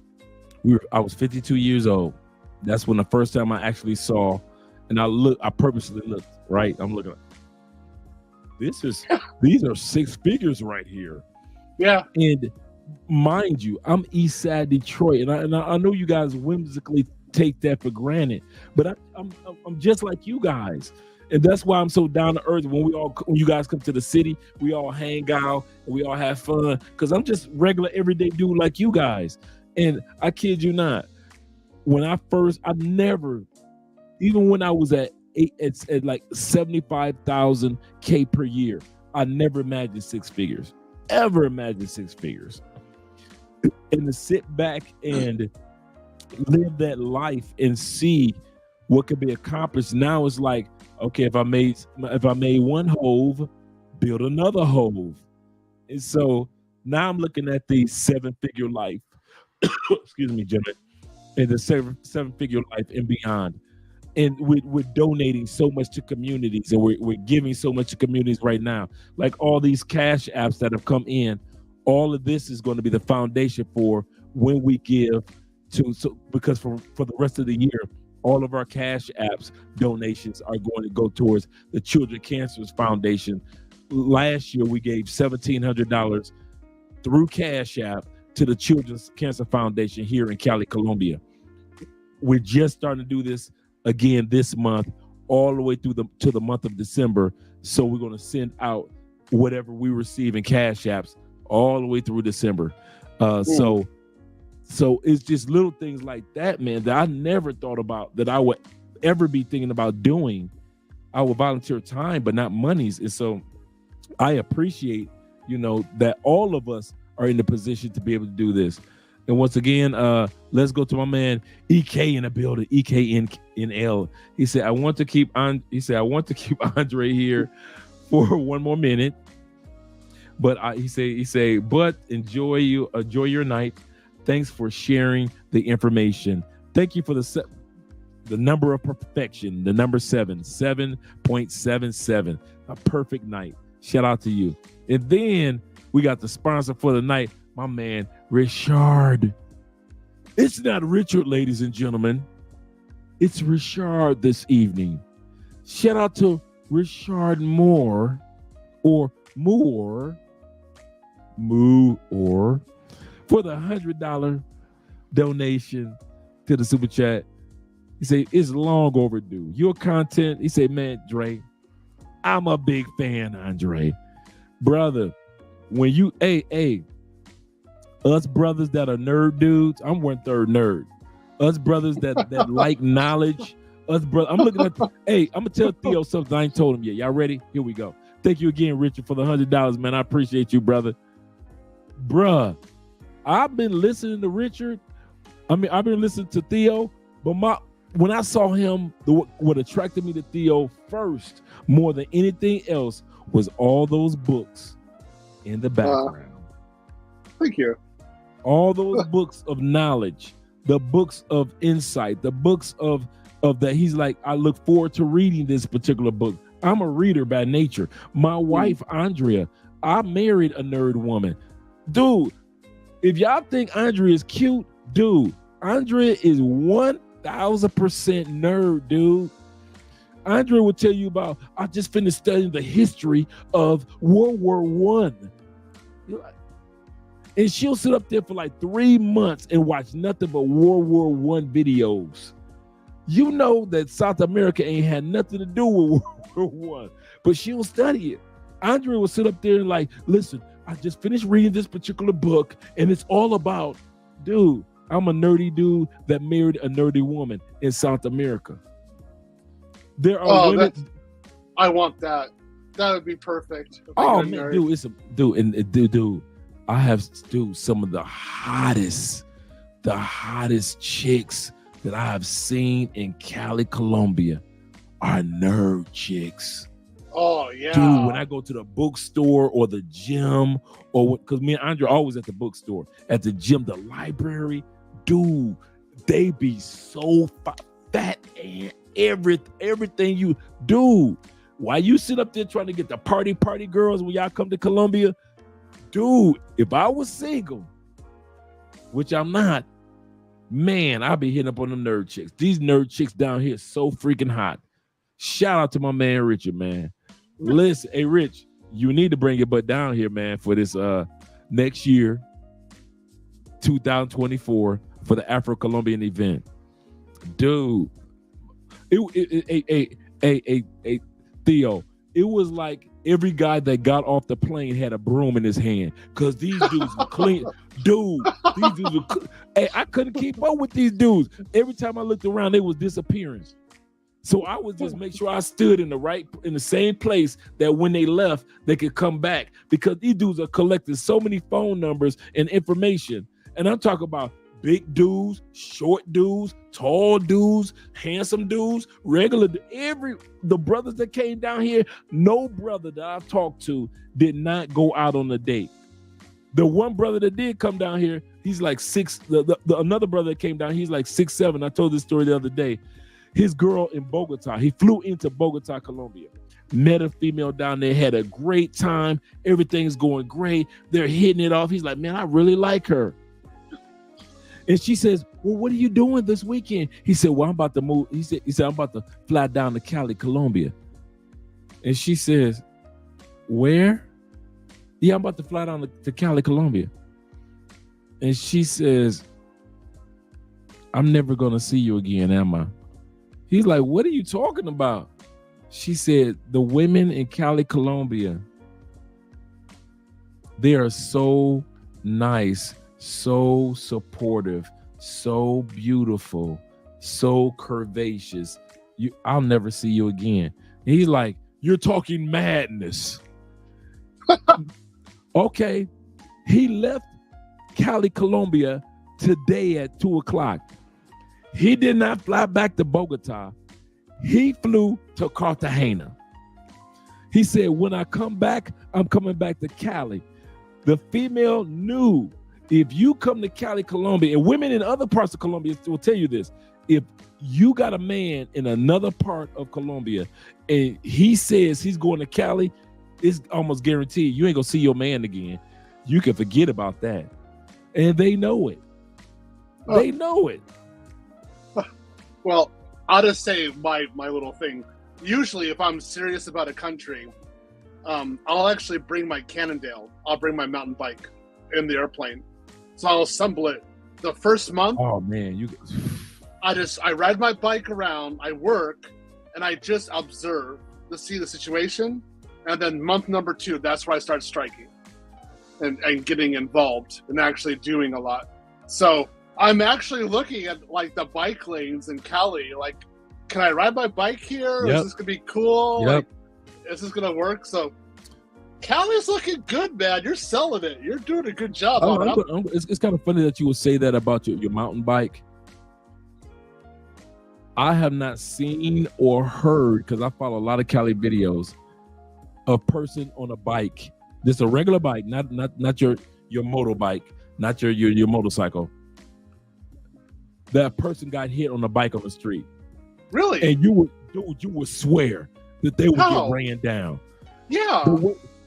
I was 52 years old. That's when the first time I actually saw, and I purposely looked, right? I'm looking, these are six figures right here. Yeah. And mind you, I'm East Side Detroit, and I know you guys whimsically take that for granted, but I'm just like you guys, and that's why I'm so down to earth. When you guys come to the city, we all hang out and we all have fun, because I'm just regular everyday dude like you guys. And I kid you not, when I never, even when I was at like 75,000 K per year, I never imagined six figures, ever imagined six figures. And to sit back and live that life and see what could be accomplished now is like, okay, if I made one hove, build another hove. And so now I'm looking at the 7-figure life, excuse me, Jimmy, and the seven-figure life and beyond. And we're donating so much to communities, and we're giving so much to communities right now. Like all these cash apps that have come in, all of this is going to be the foundation for when we give because for the rest of the year, all of our cash apps donations are going to go towards the Children Cancer Foundation. Last year, we gave $1,700 through Cash App to the Children's Cancer Foundation here in Cali, Colombia. We're just starting to do this again this month, all the way through to the month of December. So we're going to send out whatever we receive in cash apps all the way through December. So it's just little things like that, man, that I never thought about that I would ever be thinking about doing. I would volunteer time, but not monies. And so I appreciate, that all of us are in the position to be able to do this. And once again, let's go to my man EK in the building, EKNL. He said, I want to keep Andre here for one more minute. But he say, but enjoy your night. Thanks for sharing the information. Thank you for the number of perfection, the number 7.77, a perfect night. Shout out to you. And then we got the sponsor for the night, my man, Richard. It's not Richard, ladies and gentlemen. It's Richard this evening. Shout out to Richard Moore for the $100 donation to the super chat. He said, it's long overdue. Your content, he said, man, Dre, I'm a big fan, Andre. Brother, when you, us brothers that are nerd dudes, I'm 1/3 nerd. Us brothers that like knowledge, I'm looking at, I'm gonna tell Theo something I ain't told him yet. Y'all ready? Here we go. Thank you again, Richard, for the $100, man. I appreciate you, brother. Bruh, I've been listening to Richard. I've been listening to Theo, but when I saw him, what attracted me to Theo first, more than anything else, was all those books in the background. Thank you. All those books of knowledge, the books of insight, the books of that. He's like, I look forward to reading this particular book. I'm a reader by nature. My wife, Andrea, I married a nerd woman. Dude, if y'all think Andrea is cute, dude, Andrea is 1,000% nerd, dude. Andrea will tell you about, I just finished studying the history of World War I. And she'll sit up there for like 3 months and watch nothing but World War I videos. You know that South America ain't had nothing to do with World War I, but she'll study it. Andrea will sit up there and like, listen, I just finished reading this particular book and it's all about, dude, I'm a nerdy dude that married a nerdy woman in South America. There are women. I want that. That would be perfect. Oh man, dude, I have some of the hottest chicks that I have seen in Cali, Colombia are nerd chicks. Oh yeah. Dude, when I go to the bookstore or the gym, or because me and Andre are always at the bookstore, at the gym, the library, dude, they be so fat and everything you do. While you sit up there trying to get the party girls when y'all come to Colombia, dude, if I was single, which I'm not, man, I'd be hitting up on them nerd chicks. These nerd chicks down here so freaking hot. Shout out to my man Richard, man. Listen, hey Rich, you need to bring your butt down here, man, for this next year, 2024, for the Afro-Colombian event. Dude, Theo, it was like every guy that got off the plane had a broom in his hand, because these dudes were clean. Dude, these dudes were I couldn't keep up with these dudes. Every time I looked around, they was disappearing. So I would just make sure I stood in the same place that when they left, they could come back, because these dudes are collecting so many phone numbers and information. And I'm talking about big dudes, short dudes, tall dudes, handsome dudes, regular. The brothers that came down here, no brother that I've talked to did not go out on a date. The one brother that did come down here, he's like six. Another brother that came down, he's like 6'7". I told this story the other day. His girl in Bogota, he flew into Bogota, Colombia, met a female down there, had a great time. Everything's going great. They're hitting it off. He's like, man, I really like her. And she says, well, what are you doing this weekend? He said, well, I'm about to move. He said, I'm about to fly down to Cali, Colombia. And she says, where? Yeah, I'm about to fly down to Cali, Colombia. And she says, I'm never going to see you again, am I? He's like, what are you talking about? She said, the women in Cali, Colombia, they are so nice, so supportive, so beautiful, so curvaceous. I'll never see you again. And he's like, you're talking madness. Okay. He left Cali, Colombia today at 2:00. He did not fly back to Bogota. He flew to Cartagena. He said, when I come back, I'm coming back to Cali. The female knew if you come to Cali, Colombia, and women in other parts of Colombia will tell you this, if you got a man in another part of Colombia and he says he's going to Cali, it's almost guaranteed you ain't gonna see your man again. You can forget about that. And they know it. They know it. Well, I'll just say my little thing. Usually, if I'm serious about a country, I'll actually bring my Cannondale. I'll bring my mountain bike in the airplane. So I'll assemble it. The first month, oh man, I ride my bike around, I work, and I just observe to see the situation. And then month number 2, that's where I start striking and getting involved and actually doing a lot. So I'm actually looking at like the bike lanes in Cali. Like, can I ride my bike here? Yep. Is this gonna be cool? Yep. Like, is this gonna work? So Cali's looking good, man. You're selling it. You're doing a good job. It's kind of funny that you would say that about your mountain bike. I have not seen or heard, because I follow a lot of Cali videos, a person on a bike, just a regular bike, not your motorbike, not your motorcycle. That person got hit on the bike on the street. Really? And you would swear that they would get ran down. Yeah.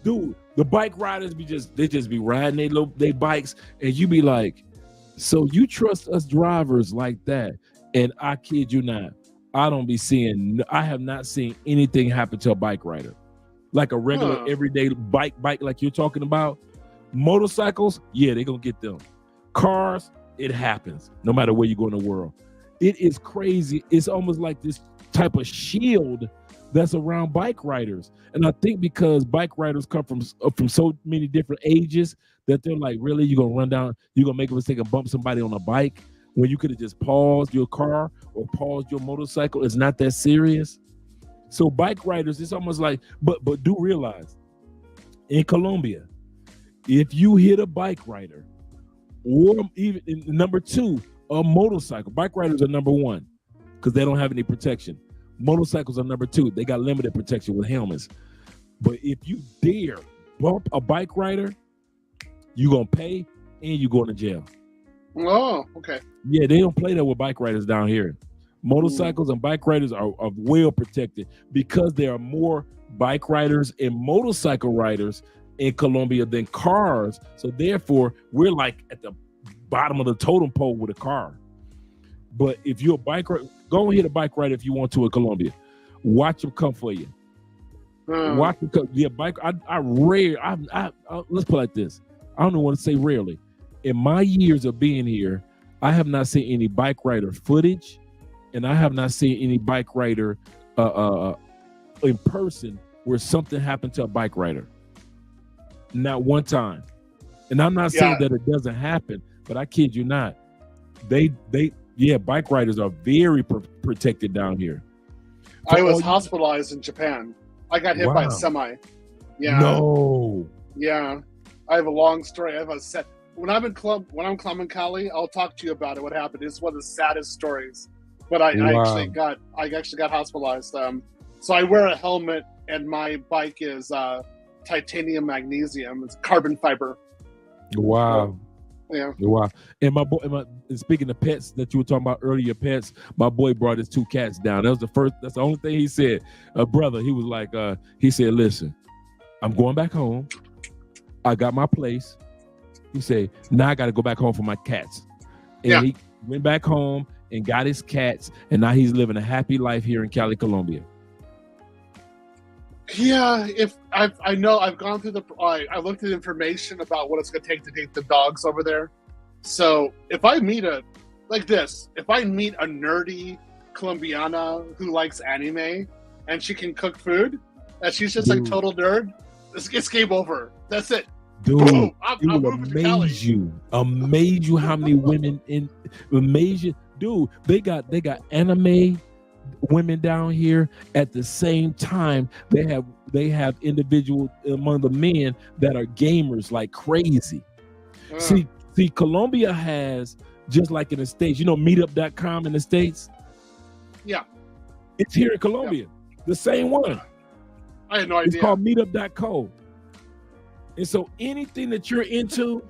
Dude, the bike riders just be riding their bikes, and you be like, so you trust us drivers like that? And I kid you not, I have not seen anything happen to a bike rider. Like a regular everyday bike like you're talking about. Motorcycles, yeah, they're gonna get them. Cars, it happens no matter where you go in the world. It is crazy. It's almost like this type of shield that's around bike riders. And I think because bike riders come from so many different ages that they're like, really, you're gonna run down, you're gonna make a mistake and bump somebody on a bike when you could have just paused your car or paused your motorcycle. It's not that serious. So bike riders, it's almost like, but do realize, in Colombia, if you hit a bike rider, or even number 2, a motorcycle, bike riders are number 1 because they don't have any protection. Motorcycles are number 2. They got limited protection with helmets. But if you dare bump a bike rider, you're going to pay and you're going to jail. Oh, okay. Yeah, they don't play that with bike riders down here. Motorcycles and bike riders are well protected because there are more bike riders and motorcycle riders in Colombia than cars. So therefore, we're like at the bottom of the totem pole with a car. But if you're a bike rider, go and hit a bike rider if you want to in Colombia. Watch them come for you. Watch them come. Yeah, bike. Let's put it like this. I don't even want to say rarely. In my years of being here, I have not seen any bike rider footage, and I have not seen any bike rider in person where something happened to a bike rider. Not one time. And I'm not saying that it doesn't happen, but I kid you not. Bike riders are very protected down here. I was hospitalized in Japan. I got hit by a semi. Yeah. No. Yeah. I have a long story. I have a set. When I'm in Cali, I'll talk to you about it. What happened? It's one of the saddest stories. But I actually got hospitalized. So I wear a helmet, and my bike is titanium magnesium. It's carbon fiber. Wow. Yeah. Wow. And speaking of pets that you were talking about earlier, pets, my boy brought his 2 cats down. That's the only thing he said. Brother, he was like, he said, listen, I'm going back home. I got my place. He said, now I got to go back home for my cats. And he went back home and got his cats, and now he's living a happy life here in Cali, Colombia. Yeah, I know I've gone through I looked at the information about what it's going to take the dogs over there. So if I meet a nerdy Colombiana who likes anime and she can cook food, and she's just like total nerd, it's game over. That's it. Dude, Boom, it will amaze you how many women dude, they got anime women down here. At the same time, they have individuals among the men that are gamers like crazy. See, Colombia has, just like in the States, meetup.com in the States. Yeah. It's here in Colombia. The same one. I had no It's idea. called meetup.co. And so anything that you're into,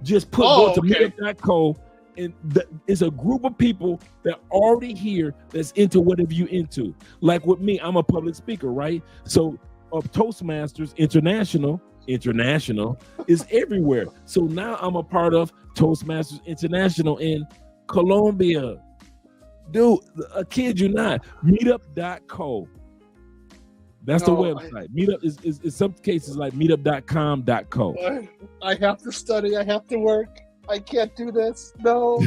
just go to meetup.co, and it's a group of people that already here that's into whatever you into. Like with me, I'm a public speaker, right? So Toastmasters International is everywhere. So now I'm a part of Toastmasters International in Colombia. Dude, I kid you not. Meetup.co. That's the website. Meetup is in some cases like meetup.com.co. I have to study. I have to work. I can't do this. No.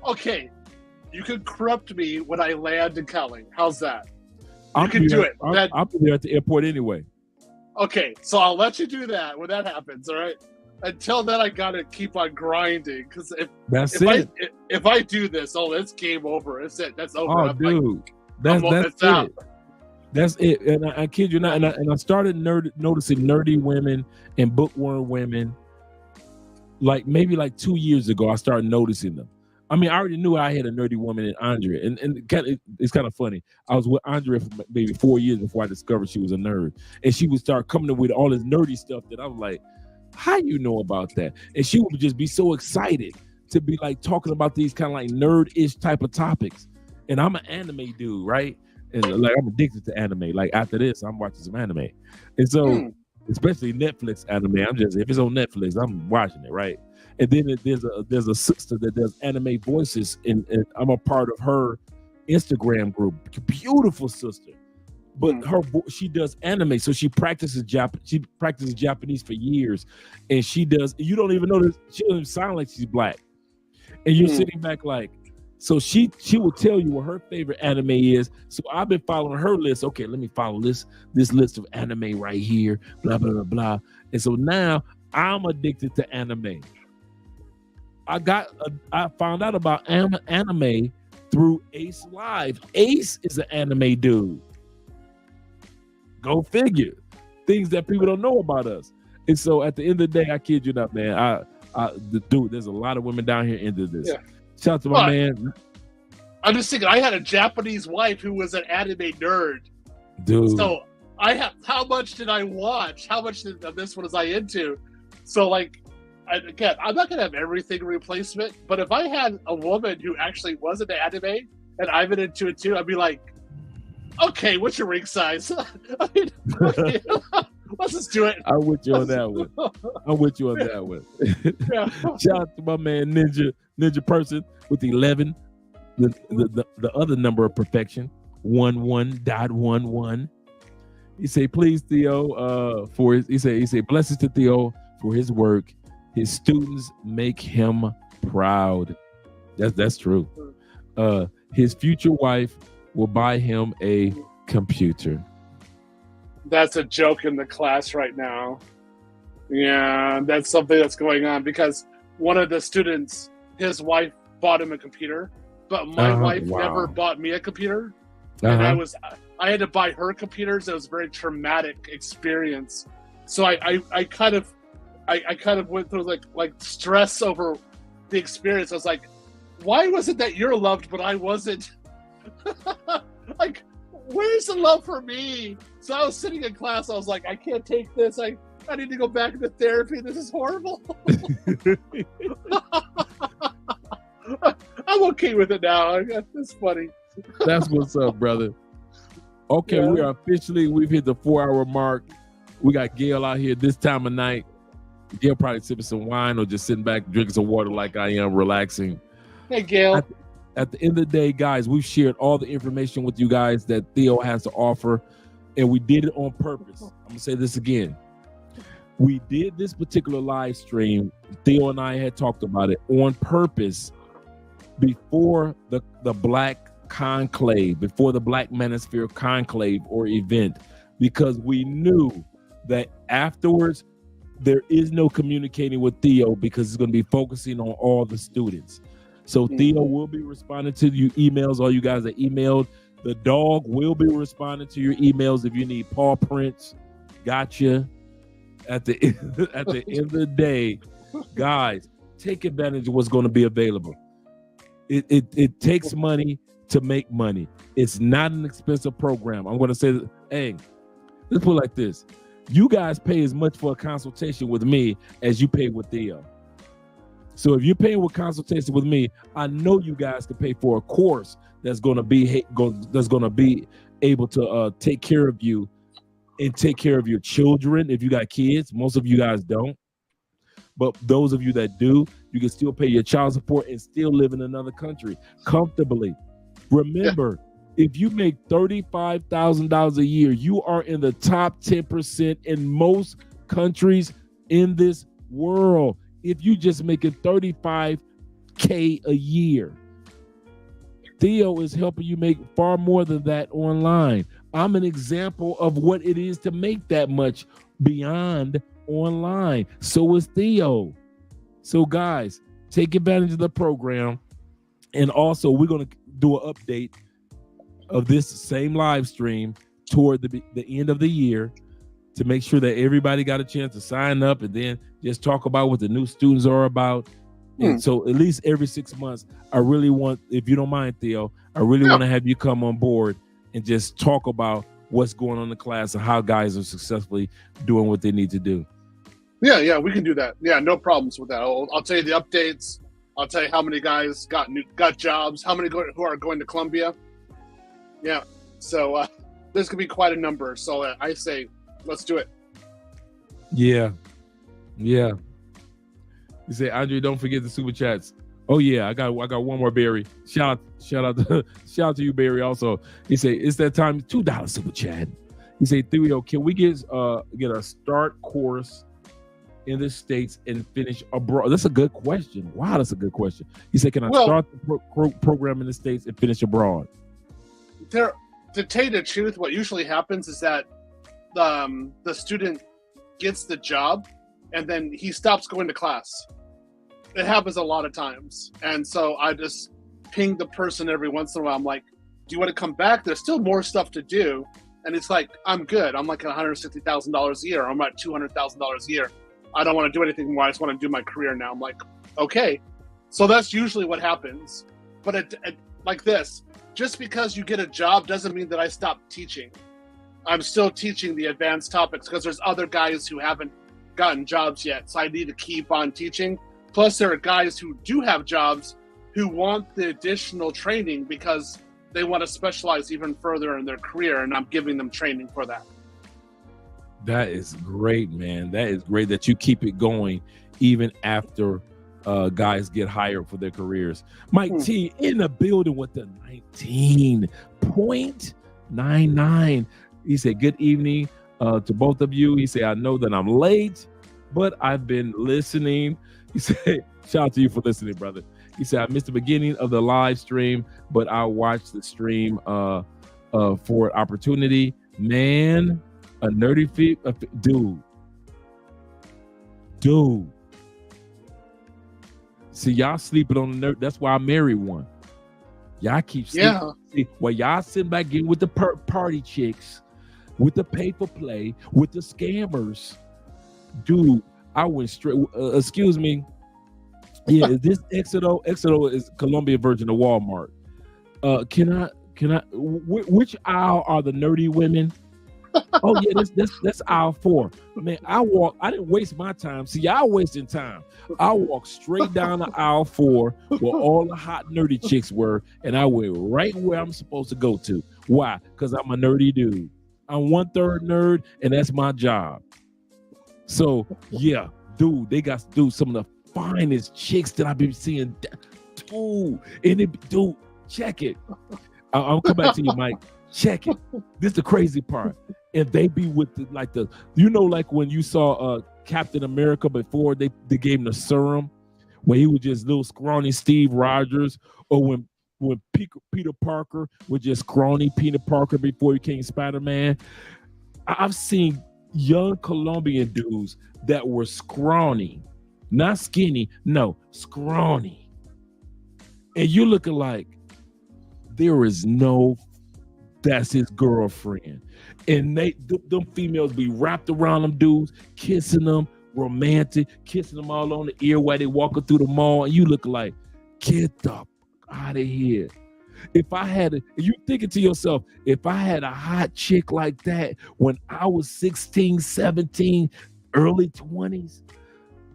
Okay. You can corrupt me when I land in Cali. How's that? You can do it. I'll be there at the airport anyway. Okay, so I'll let you do that when that happens, all right? Until then, I gotta keep on grinding, because if I do this, it's game over. It's it. That's over. Oh, dude, that's it. That's it. And I kid you not. And I started noticing nerdy women and bookworm women. Like maybe 2 years ago, I started noticing them. I mean, I already knew I had a nerdy woman in Andrea, and it's kind of funny. I was with Andrea for maybe 4 years before I discovered she was a nerd, and she would start coming up with all this nerdy stuff that I was like, "How you know about that?" And she would just be so excited to be talking about these kind of nerd-ish type of topics. And I'm an anime dude, right? And I'm addicted to anime. After this, I'm watching some anime, and so especially Netflix anime. If it's on Netflix, I'm watching it, right? And then there's a sister that does anime voices, and I'm a part of her Instagram group. Beautiful sister, but she does anime, so she practices Japanese for years, and she does. You don't even know this. She doesn't even sound like she's black, and you're sitting back so she will tell you what her favorite anime is. So I've been following her list. Okay, let me follow this list of anime right here. Blah blah blah blah. And so now I'm addicted to anime. I found out about anime through Ace Live. Ace is an anime dude. Go figure. Things that people don't know about us. And so at the end of the day, I kid you not, man. Dude, there's a lot of women down here into this. Yeah. Shout out to my man. I'm just thinking, I had a Japanese wife who was an anime nerd. Dude. So how much did I watch? How much of this was I into? So again, I'm not gonna have everything replacement, but if I had a woman who actually was into anime and I'm into it too, I'd be like, okay, what's your ring size? I mean, okay, let's just do it. I'm with you on that one. Yeah. Shout out to my man Ninja person with 11, the other number of perfection, 11.11. He say, please Theo, he say blessings to Theo for his work. His students make him proud. That's true. His future wife will buy him a computer. That's a joke in the class right now. Yeah, that's something that's going on because one of the students, his wife bought him a computer, but my wife never bought me a computer. And I had to buy her computers. It was a very traumatic experience. So I kind of went through like stress over the experience. I was like, why was it that you're loved but I wasn't? Like, where's the love for me? So I was sitting in class. I was like, I can't take this. I need to go back into therapy. This is horrible. I'm okay with it now. It's funny. That's what's up, brother. Okay, yeah. We've hit the 4-hour mark. We got Gail out here this time of night. Gail probably sipping some wine or just sitting back drinking some water like I am, relaxing. Hey, Gail. At the end of the day, guys, we've shared all the information with you guys that Theo has to offer, and we did it on purpose. I'm going to say this again. We did this particular live stream. Theo and I had talked about it on purpose before the Black Conclave, before the Black Manosphere Conclave or event, because we knew that afterwards there is no communicating with Theo because it's going to be focusing on all the students. So Theo will be responding to your emails, all you guys that emailed. The dog will be responding to your emails if you need paw prints. Gotcha. At the end of the day, guys, take advantage of what's going to be available. It takes money to make money. It's not an expensive program. I'm going to say, hey, let's put it like this. You guys pay as much for a consultation with me as you pay with Theo. So if you're paying with consultation with me, I know you guys can pay for a course that's going to be able to take care of you and take care of your children. If you got kids, most of you guys don't. But those of you that do, you can still pay your child support and still live in another country comfortably. Remember, if you make $35,000 a year, you are in the top 10% in most countries in this world. If you just making $35K a year, Theo is helping you make far more than that online. I'm an example of what it is to make that much beyond online. So is Theo. So guys, take advantage of the program. And also, we're going to do an update of this same live stream toward the end of the year to make sure that everybody got a chance to sign up and then just talk about what the new students are about. And so at least every 6 months, I really want, if you don't mind, Theo, I really want to have you come on board and just talk about what's going on in the class and how guys are successfully doing what they need to do. Yeah, we can do that. Yeah, no problems with that. I'll tell you the updates. I'll tell you how many guys got jobs, how many who are going to Columbia. Yeah, so this could be quite a number. So I say, let's do it. Yeah. You say, Andre, don't forget the super chats. Oh yeah, I got one more, Barry. Shout out to you, Barry. Also, he say it's that time. $2 super chat. He say, Theo, can we get a start course in the States and finish abroad? That's a good question. Wow, that's a good question. He said, can I start the program in the States and finish abroad? To tell you the truth, what usually happens is that the student gets the job and then he stops going to class. It happens a lot of times. And so I just ping the person every once in a while. I'm like, do you want to come back? There's still more stuff to do. And it's like, I'm good. I'm like $160,000 a year. I'm at $200,000 a year. I don't want to do anything more. I just want to do my career now. I'm like, okay. So that's usually what happens. But it like this, just because you get a job doesn't mean that I stop teaching. I'm still teaching the advanced topics because there's other guys who haven't gotten jobs yet. So I need to keep on teaching. Plus, there are guys who do have jobs who want the additional training because they want to specialize even further in their career, and I'm giving them training for that. That is great, man. That is great that you keep it going even after guys get hired for their careers. Mike T in the building with the 19.99. He said, good evening to both of you. He said, I know that I'm late, but I've been listening. He said, shout out to you for listening, brother. He said, I missed the beginning of the live stream, but I watched the stream for an opportunity. Man, a nerdy feet, dude. See, y'all sleeping on the nerd. That's why I married one. Y'all keep sleeping. Yeah. See, well, y'all sitting back in with the party chicks, with the pay for play, with the scammers. Dude, I went straight. Excuse me. Yeah, this Exodo is Columbia version of Walmart. Can I? Which aisle are the nerdy women? Oh yeah, that's aisle 4. Man, I didn't waste my time. See, y'all wasting time. I walked straight down the aisle 4 where all the hot nerdy chicks were, and I went right where I'm supposed to go to. Why? Because I'm a nerdy dude. I'm 1/3 nerd, and that's my job. So yeah, dude, they got some of the finest chicks that I've been seeing. Dude, check it. I'll come back to you, Mike. Check it. This is the crazy part. And they be with like when you saw Captain America before they gave him the serum, when he was just little scrawny Steve Rogers, or when Peter Parker was just scrawny Peter Parker before he became Spider-Man. I've seen young Colombian dudes that were scrawny, not skinny, no, scrawny. And you looking like there is no, that's his girlfriend. And them females be wrapped around them dudes, kissing them, romantic, kissing them all on the ear while they walking through the mall. And you look like, get the fuck out of here. If I had you thinking to yourself, if I had a hot chick like that when I was 16, 17, early 20s,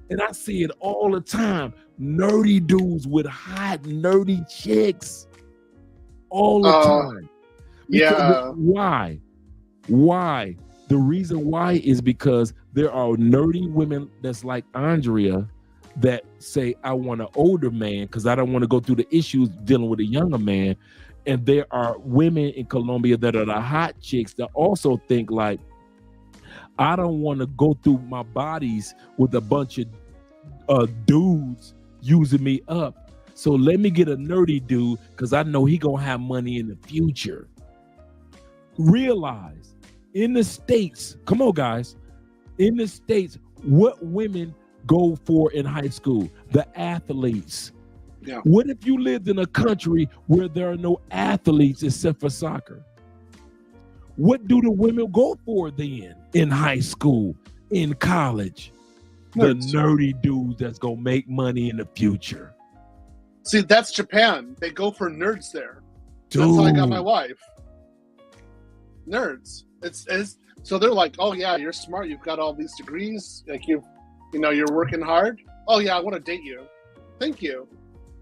and I see it all the time, nerdy dudes with hot, nerdy chicks all the time. Yeah. Why? Why? The reason why is because there are nerdy women that's like Andrea that say, I want an older man because I don't want to go through the issues dealing with a younger man. And there are women in Colombia that are the hot chicks that also think like, I don't want to go through my bodies with a bunch of dudes using me up. So let me get a nerdy dude because I know he gonna have money in the future. Realize in the States, come on guys, in the States, what women go for in high school? The athletes. Yeah. What if you lived in a country where there are no athletes except for soccer? What do the women go for then in high school, in college? Nerds. The nerdy dudes that's gonna make money in the future. See, that's Japan. They go for nerds there. Dude. That's how I got my wife. Nerds. It's so they're like, oh yeah, you're smart. You've got all these degrees. Like you're working hard. Oh yeah, I want to date you. Thank you.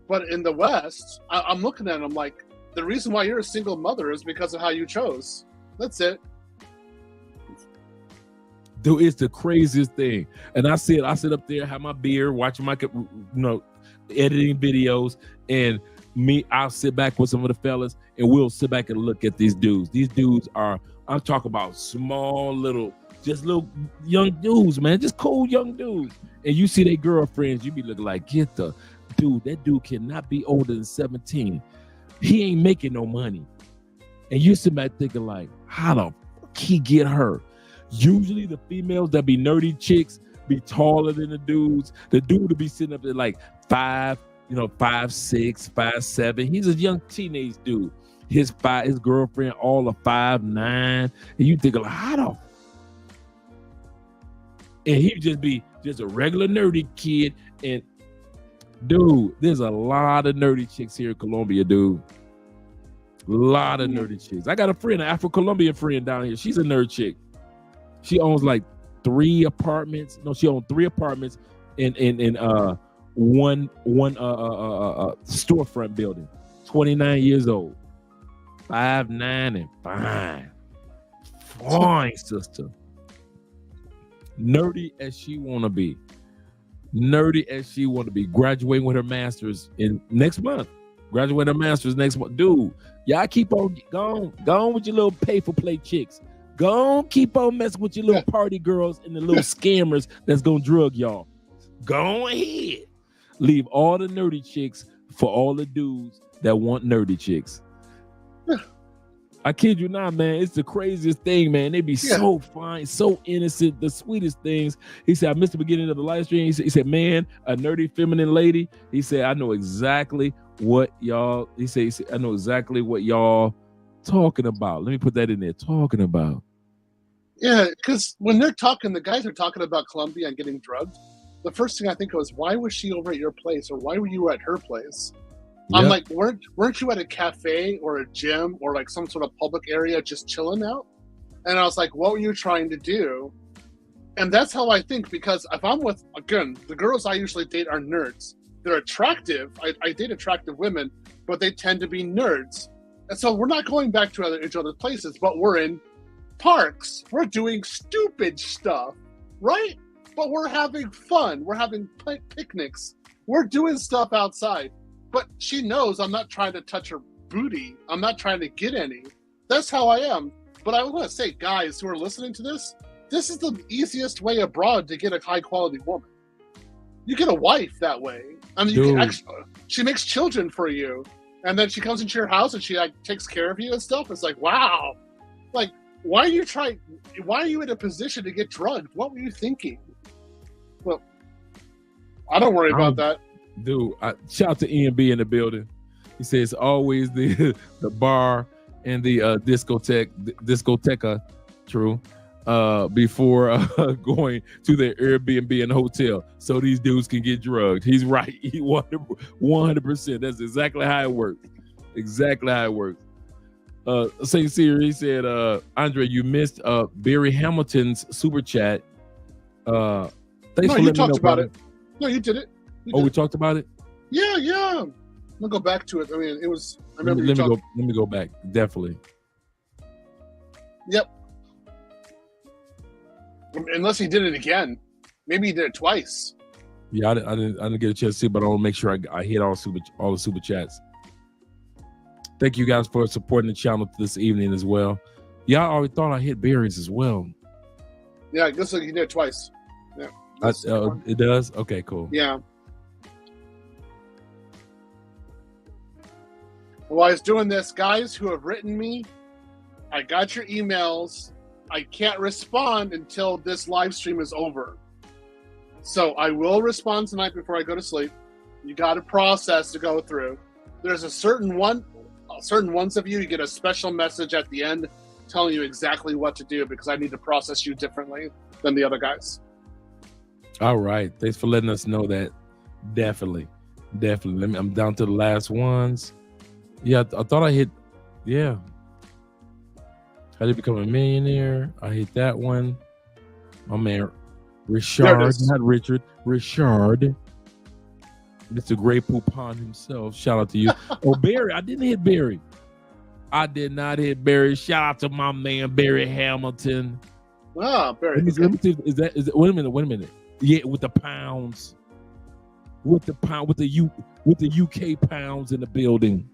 But in the West, I'm looking at it. I'm like, the reason why you're a single mother is because of how you chose. That's it. Dude, it's the craziest thing. And I sit up there, have my beer, watching my, editing videos, and I'll sit back with some of the fellas, and we'll sit back and look at these dudes. These dudes are, I'm talking about small, little young dudes, man, just cool young dudes. And you see their girlfriends, you be looking like, get the dude, that dude cannot be older than 17. He ain't making no money. And you sit back thinking like, how the fuck he get her? Usually the females that be nerdy chicks be taller than the dudes. The dude will be sitting up there like 5'6", 5'7". He's a young teenage dude. His girlfriend all of 5'9", and you think like, how the? And he just be just a regular nerdy kid. And dude, there's a lot of nerdy chicks here in Colombia, dude. A lot of nerdy chicks. I got a friend, an Afro-Colombian friend down here. She's a nerd chick. She owns like 3 apartments. No, she owns 3 apartments in one storefront building. 29 years old, 5'9" and fine sister. Nerdy as she want to be. Graduating with her master's in next month. Graduating her master's next month. Dude, y'all keep on going with your little pay-for-play chicks. Go on, keep on messing with your little party girls and the little scammers that's gonna drug y'all. Go ahead. Leave all the nerdy chicks for all the dudes that want nerdy chicks. I kid you not, man. It's the craziest thing, man. They be so fine, so innocent, the sweetest things. He said, I missed the beginning of the live stream. He said, man, a nerdy feminine lady. He said, I know exactly what y'all, I know exactly what y'all talking about. Let me put that in there. Talking about. Yeah, because when they're talking, the guys are talking about Colombia and getting drugged. The first thing I think of is, why was she over at your place, or why were you at her place? Yep. I'm like, weren't you at a cafe or a gym or like some sort of public area just chilling out? And I was like, what were you trying to do? And that's how I think, because if I'm with, again, the girls I usually date are nerds. They're attractive. I date attractive women, but they tend to be nerds. And so we're not going back to each other's places, but we're in parks. We're doing stupid stuff, right? But we're having fun. We're having picnics. We're doing stuff outside. But she knows I'm not trying to touch her booty. I'm not trying to get any. That's how I am. But I want to say, guys who are listening to this is the easiest way abroad to get a high-quality woman. You get a wife that way. I mean, you can actually, she makes children for you. And then she comes into your house and she like takes care of you and stuff. It's like, wow. Like, why are you in a position to get drugged? What were you thinking? Well, I don't worry about that. Dude, shout out to EMB in the building. He says always the bar and the discoteca, true, before going to their Airbnb and hotel, so these dudes can get drugged. He's right. He 100%. That's exactly how it works. Exactly how it works. St. Cyr, he said, Andre, you missed Barry Hamilton's super chat. Thanks No, for you letting me talked know about it. No, you did it. You Oh, did we it. talked about it? Yeah, yeah. I'm gonna go back to it. I mean, it was. I Let remember me, you let me talking. go. Let me go back. Definitely. Yep. Unless he did it again, maybe he did it twice. Yeah, I didn't get a chance to see, but I want to make sure I hit all the super chats. Thank you guys for supporting the channel this evening as well. Yeah, I already thought I hit Barry's as well. Yeah, it looks like he did it twice. Yeah. It does? Okay, cool. Yeah. While I was doing this, guys who have written me, I got your emails. I can't respond until this live stream is over. So I will respond tonight before I go to sleep. You got a process to go through. There's a certain ones of you get a special message at the end telling you exactly what to do because I need to process you differently than the other guys. All right. Thanks for letting us know that. Definitely. I'm down to the last ones. Yeah, I thought I hit. Yeah. How to become a millionaire. I hit that one. My man, Richard, not Richard. Richard. Mr. Grey Poupon himself. Shout out to you. Oh, Barry. I didn't hit Barry. I did not hit Barry. Shout out to my man, Barry Hamilton. Ah, Barry. Let me see, is that wait a minute. Yeah, with the pounds. With the UK pounds in the building.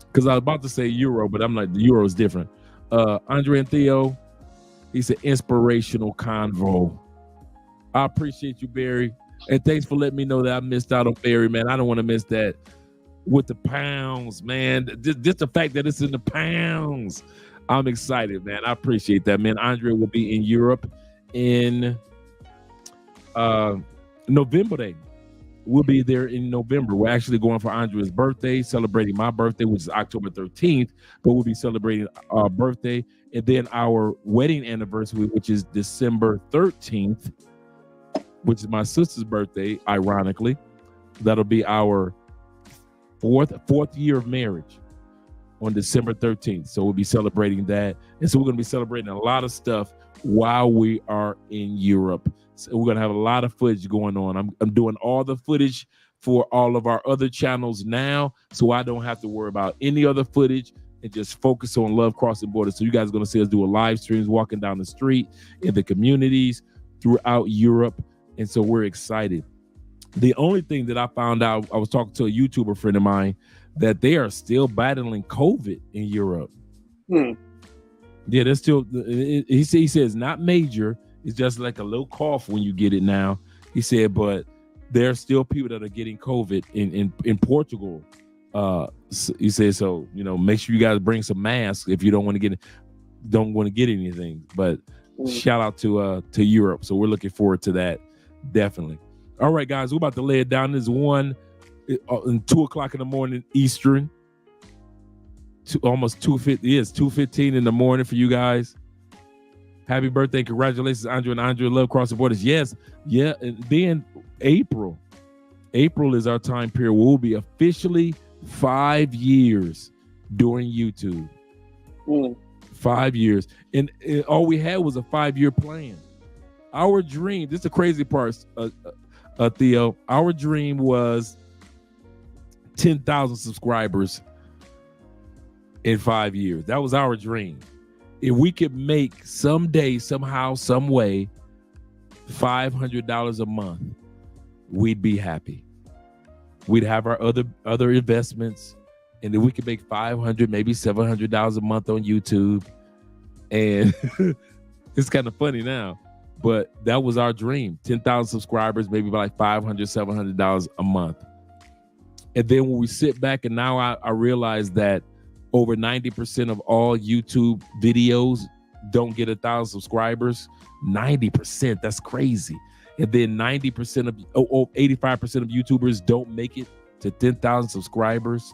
Because I was about to say euro, but I'm like, the euro is different. Andre and Theo, he said inspirational convo. I appreciate you, Barry. And thanks for letting me know that I missed out on Barry, man. I don't want to miss that with the pounds, man. Just the fact that it's in the pounds. I'm excited, man. I appreciate that, man. Andre will be in Europe in November day. We'll be there in November. We're actually going for Andre's birthday, celebrating my birthday, which is October 13th, but we'll be celebrating our birthday and then our wedding anniversary, which is December 13th, which is my sister's birthday, ironically. That'll be our fourth year of marriage on December 13th. So we'll be celebrating that. And so we're going to be celebrating a lot of stuff while we are in Europe. So we're going to have a lot of footage going on. I'm doing all the footage for all of our other channels now, so I don't have to worry about any other footage and just focus on Love Crossing Borders. So you guys are going to see us do a live streams walking down the street in the communities throughout Europe. And so we're excited. The only thing that I found out, I was talking to a YouTuber friend of mine, that they are still battling COVID in Europe. Yeah, they're still, he says not major. It's just like a little cough when you get it now. He said, but there are still people that are getting COVID in Portugal. He said, so, make sure you guys bring some masks if you don't want to get anything. But shout out to Europe. So we're looking forward to that. Definitely. All right, guys, we're about to lay it down. This is 2 o'clock in the morning Eastern. Almost 2:50. Yes, 2:15 in the morning for you guys. Happy birthday. Congratulations, Andre and Andre. Love Crossing Borders. Yes. Yeah. And then April is our time period. We'll be officially 5 years doing YouTube. 5 years. And all we had was a 5-year plan. Our dream, this is the crazy part, Theo. Our dream was 10,000 subscribers in 5 years. That was our dream. If we could make someday, somehow, some way, $500 a month, we'd be happy. We'd have our other investments, and then we could make $500, maybe $700 a month on YouTube. And it's kind of funny now, but that was our dream. 10,000 subscribers, maybe like $500, $700 a month. And then when we sit back, and now I realize that over 90% of all YouTube videos don't get 1,000 subscribers. 90%, that's crazy. And then 85% of YouTubers don't make it to 10,000 subscribers.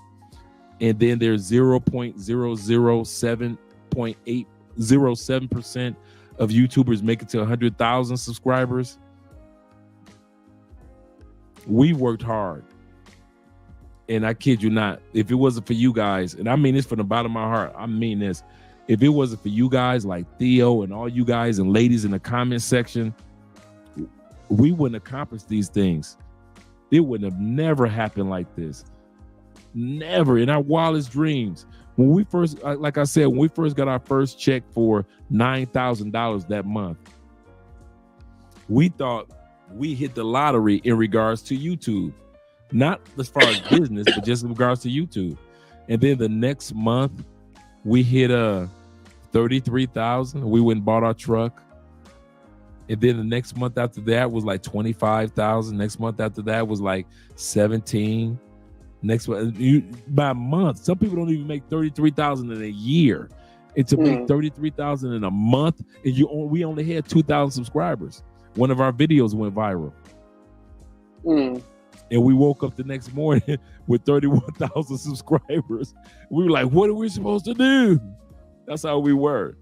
And then there's 0.007% of YouTubers make it to 100,000 subscribers. We worked hard. And I kid you not, if it wasn't for you guys, and I mean this from the bottom of my heart, I mean this, if it wasn't for you guys like Theo and all you guys and ladies in the comment section, we wouldn't accomplish these things. It wouldn't have never happened like this. Never in our wildest dreams. When we first, like I said, when we first got our first check for $9,000 that month, we thought we hit the lottery in regards to YouTube. Not as far as business, but just in regards to YouTube. And then the next month, we hit $33,000. We went and bought our truck. And then the next month after that was like $25,000. Next month after that was like $17,000. Next month, by month, some people don't even make $33,000 in a year. And to make $33,000 in a month, and we only had 2,000 subscribers. One of our videos went viral. And we woke up the next morning with 31,000 subscribers. We were like, what are we supposed to do? That's how we were.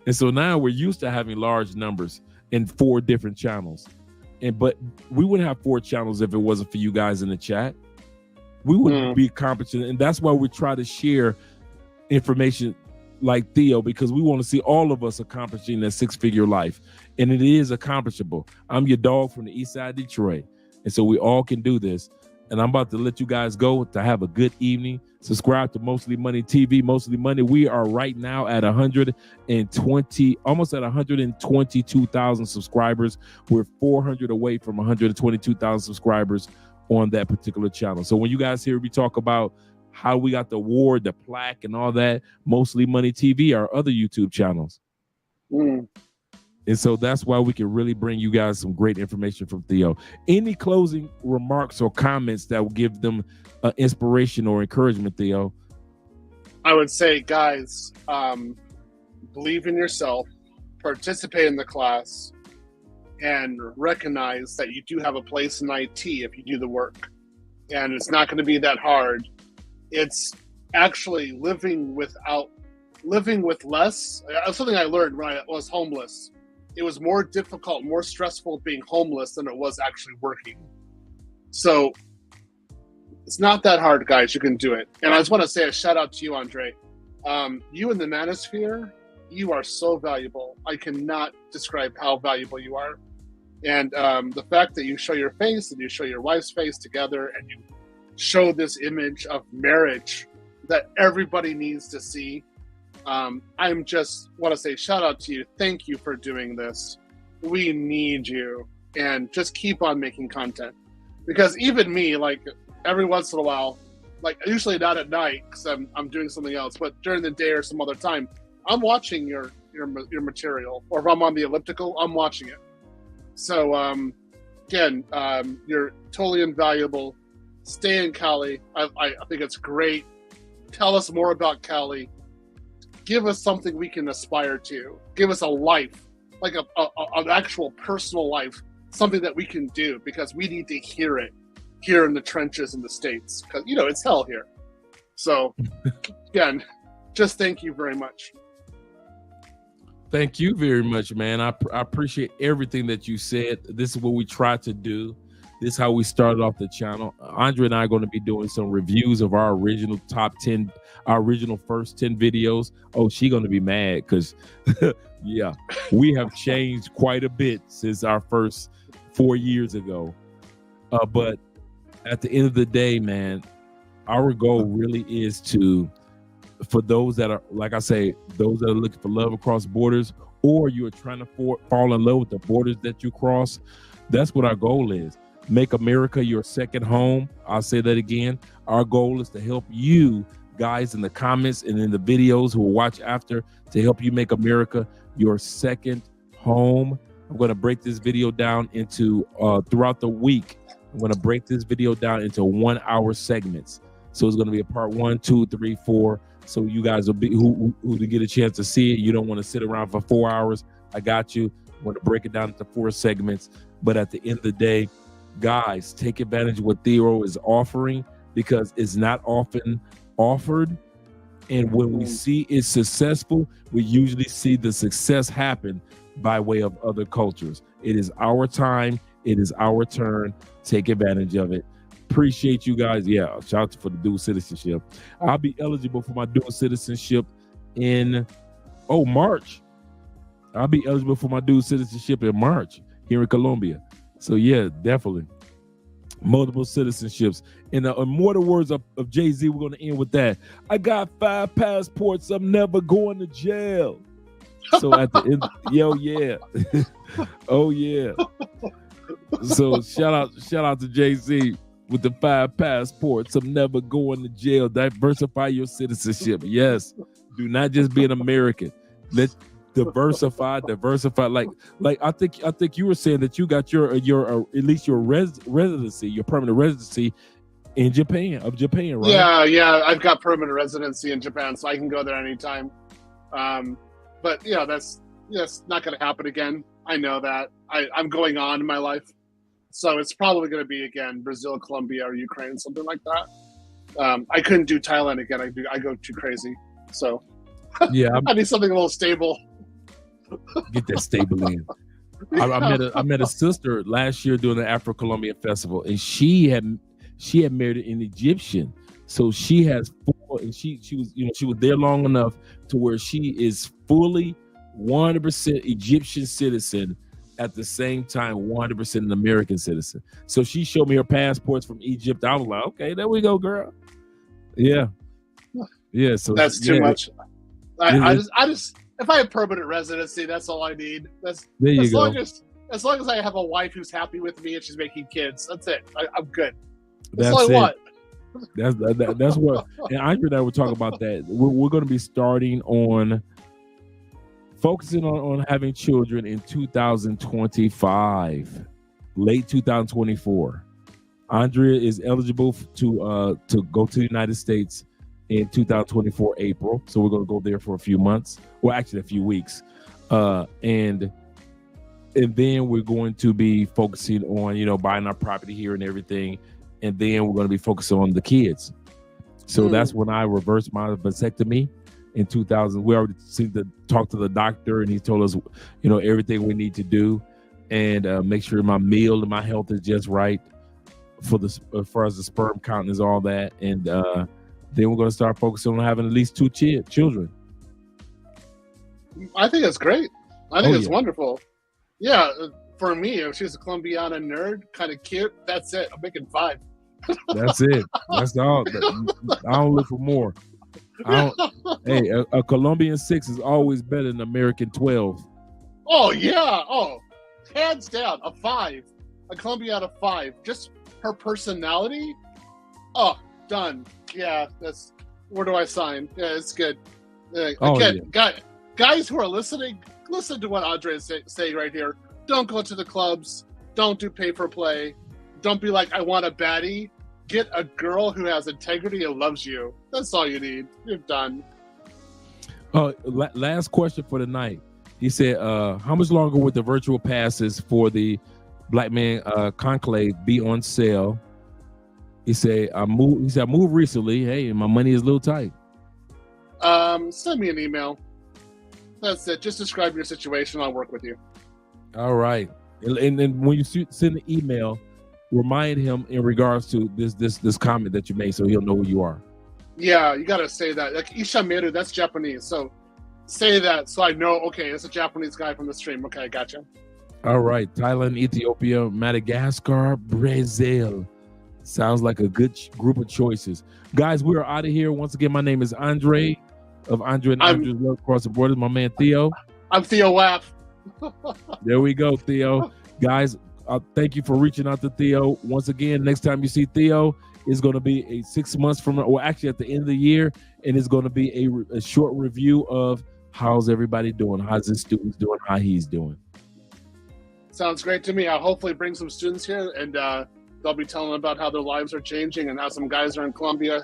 And so now we're used to having large numbers in 4 different channels. But we wouldn't have 4 channels if it wasn't for you guys in the chat. We wouldn't be accomplishing. And that's why we try to share information like Theo, because we want to see all of us accomplishing that 6-figure life. And it is accomplishable. I'm your dog from the east side of Detroit. And so we all can do this. And I'm about to let you guys go to have a good evening. Subscribe to Mostly Money TV, Mostly Money. We are right now at 120, almost at 122,000 subscribers. We're 400 away from 122,000 subscribers on that particular channel. So when you guys hear me talk about how we got the award, the plaque, and all that, Mostly Money TV, our other YouTube channels. And so that's why we can really bring you guys some great information from Theo. Any closing remarks or comments that will give them inspiration or encouragement, Theo? I would say, guys, believe in yourself, participate in the class, and recognize that you do have a place in IT if you do the work. And it's not going to be that hard. It's actually living with less. Something I learned when I was homeless. It was more difficult, more stressful being homeless than it was actually working. So it's not that hard, guys. You can do it. And I just want to say a shout out to you, Andre. You in the manosphere, you are so valuable. I cannot describe how valuable you are. And the fact that you show your face and you show your wife's face together and you show this image of marriage that everybody needs to see. I'm just want to say shout out to you. Thank you for doing this. We need you, and just keep on making content, because even me, like every once in a while, like usually not at night because I'm doing something else, but during the day or some other time, I'm watching your material, or if I'm on the elliptical, I'm watching it. So again, you're totally invaluable. Stay in Cali. I think it's great. Tell us more about Cali. Give us something we can aspire to. Give us a life, like an actual personal life, something that we can do, because we need to hear it here in the trenches in the States, because it's hell here. So again, just thank you very much. Thank you very much, man. I appreciate everything that you said. This is what we try to do. This is how we started off the channel. Andre and I are going to be doing some reviews of our original top 10, our original first 10 videos. Oh, she's going to be mad because, yeah, we have changed quite a bit since our first 4 years ago. But at the end of the day, man, our goal really is for those that are, like I say, those that are looking for love across borders, or you are trying to fall in love with the borders that you cross. That's what our goal is. Make America your second home. I'll say that again. Our goal is to help you guys in the comments and in the videos who will watch after, to help you make America your second home. I'm going to break this video down into throughout the week. I'm going to break this video down into 1 hour segments. So it's going to be a part 1, 2, 3, 4. So you guys will be who to get a chance to see it. You don't want to sit around for 4 hours. I got you. I want to break it down into 4 segments. But at the end of the day, guys, take advantage of what Theo is offering, because it's not often offered. And when we see it successful, we usually see the success happen by way of other cultures. It is our time. It is our turn. Take advantage of it. Appreciate you guys. Yeah, shout out for the dual citizenship. I'll be eligible for my dual citizenship in March. I'll be eligible for my dual citizenship in March here in Colombia. So yeah, definitely. Multiple citizenships. In the immortal words of Jay-Z, we're going to end with that. I got 5 passports. I'm never going to jail. So at the end, yeah. Oh yeah. So shout out to Jay-Z with the 5 passports. I'm never going to jail. Diversify your citizenship. Yes. Do not just be an American. Let's diversify. Like I think you were saying that you got your at least your residency, your permanent residency in Japan, right? Yeah. I've got permanent residency in Japan, so I can go there anytime. But yeah, that's not going to happen again. I know that. I'm going on in my life, so it's probably going to be again Brazil, Colombia, or Ukraine, something like that. I couldn't do Thailand again. I go too crazy. So yeah, I need something a little stable. Get that stable in. I met a sister last year during the Afro-Colombian Festival, and she had married an Egyptian. So she has full, and she was there long enough to where she is fully 100% Egyptian citizen at the same time 100% an American citizen. So she showed me her passports from Egypt. I was like, okay, there we go, girl. Yeah. So that's too much. I just if I have permanent residency, that's all I need. There you go. As long as I have a wife who's happy with me and she's making kids, that's it. I'm good. That's all I want. That's what. And Andre and I were talking about that. We're going to be starting on focusing on having children in 2025, late 2024. Andrea is eligible to go to the United States in 2024 April, so we're going to go there for a few months, well, actually a few weeks, and then we're going to be focusing on buying our property here and everything, and then we're going to be focusing on the kids. So that's when I reversed my vasectomy in 2000. We already seemed to talk to the doctor, and he told us everything we need to do, and make sure my meal and my health is just right for as far as the sperm count is all that, and then we're going to start focusing on having at least 2 children. I think it's great. I think it's wonderful. Yeah, for me, if she's a Colombiana nerd, kind of cute, that's it. I'm making 5. That's it. That's all. I don't look for more. Hey, a Colombian 6 is always better than American 12. Oh, yeah. Oh, hands down, a 5. A Colombiana 5. Just her personality. Oh, done. Yeah, that's where do I sign? Yeah, it's good. Guys who are listening, listen to what Andre is saying right here. Don't go to the clubs. Don't do pay for play. Don't be like, I want a baddie. Get a girl who has integrity and loves you. That's all you need. You're done. Last question for the night. He said, how much longer would the virtual passes for the Black Man Conclave be on sale? He said, I moved recently. Hey, my money is a little tight. Send me an email. That's it. Just describe your situation. I'll work with you. All right. And then when you send the email, remind him in regards to this comment that you made, so he'll know who you are. Yeah, you got to say that. Like Ishameru, that's Japanese. So say that so I know, okay, it's a Japanese guy from the stream. Okay, I gotcha. All right. Thailand, Ethiopia, Madagascar, Brazil. Sounds like a good group of choices. Guys, we are out of here. Once again, my name is Andre of Andre and Andre's Love Across the Borders. My man, Theo. I'm Theo Waff. There we go, Theo. Guys, thank you for reaching out to Theo. Once again, next time you see Theo, it's going to be 6 months from, or actually at the end of the year, and it's going to be a short review of how's everybody doing, how's his students doing, how he's doing. Sounds great to me. I'll hopefully bring some students here, and they'll be telling about how their lives are changing and how some guys are in Colombia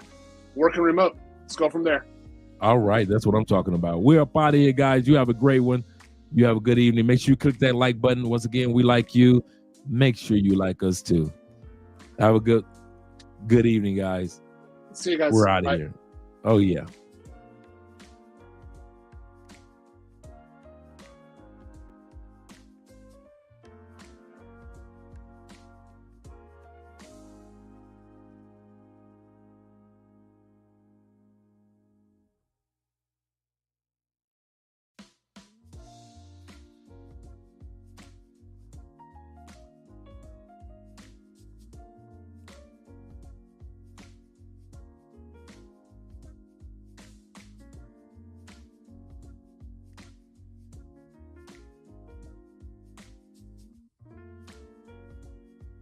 working remote. Let's go from there. All right. That's what I'm talking about. We're up out of here, guys. You have a great one. You have a good evening. Make sure you click that like button. Once again, we like you. Make sure you like us too. Have a good evening, guys. See you guys. We're out of here. Oh, yeah.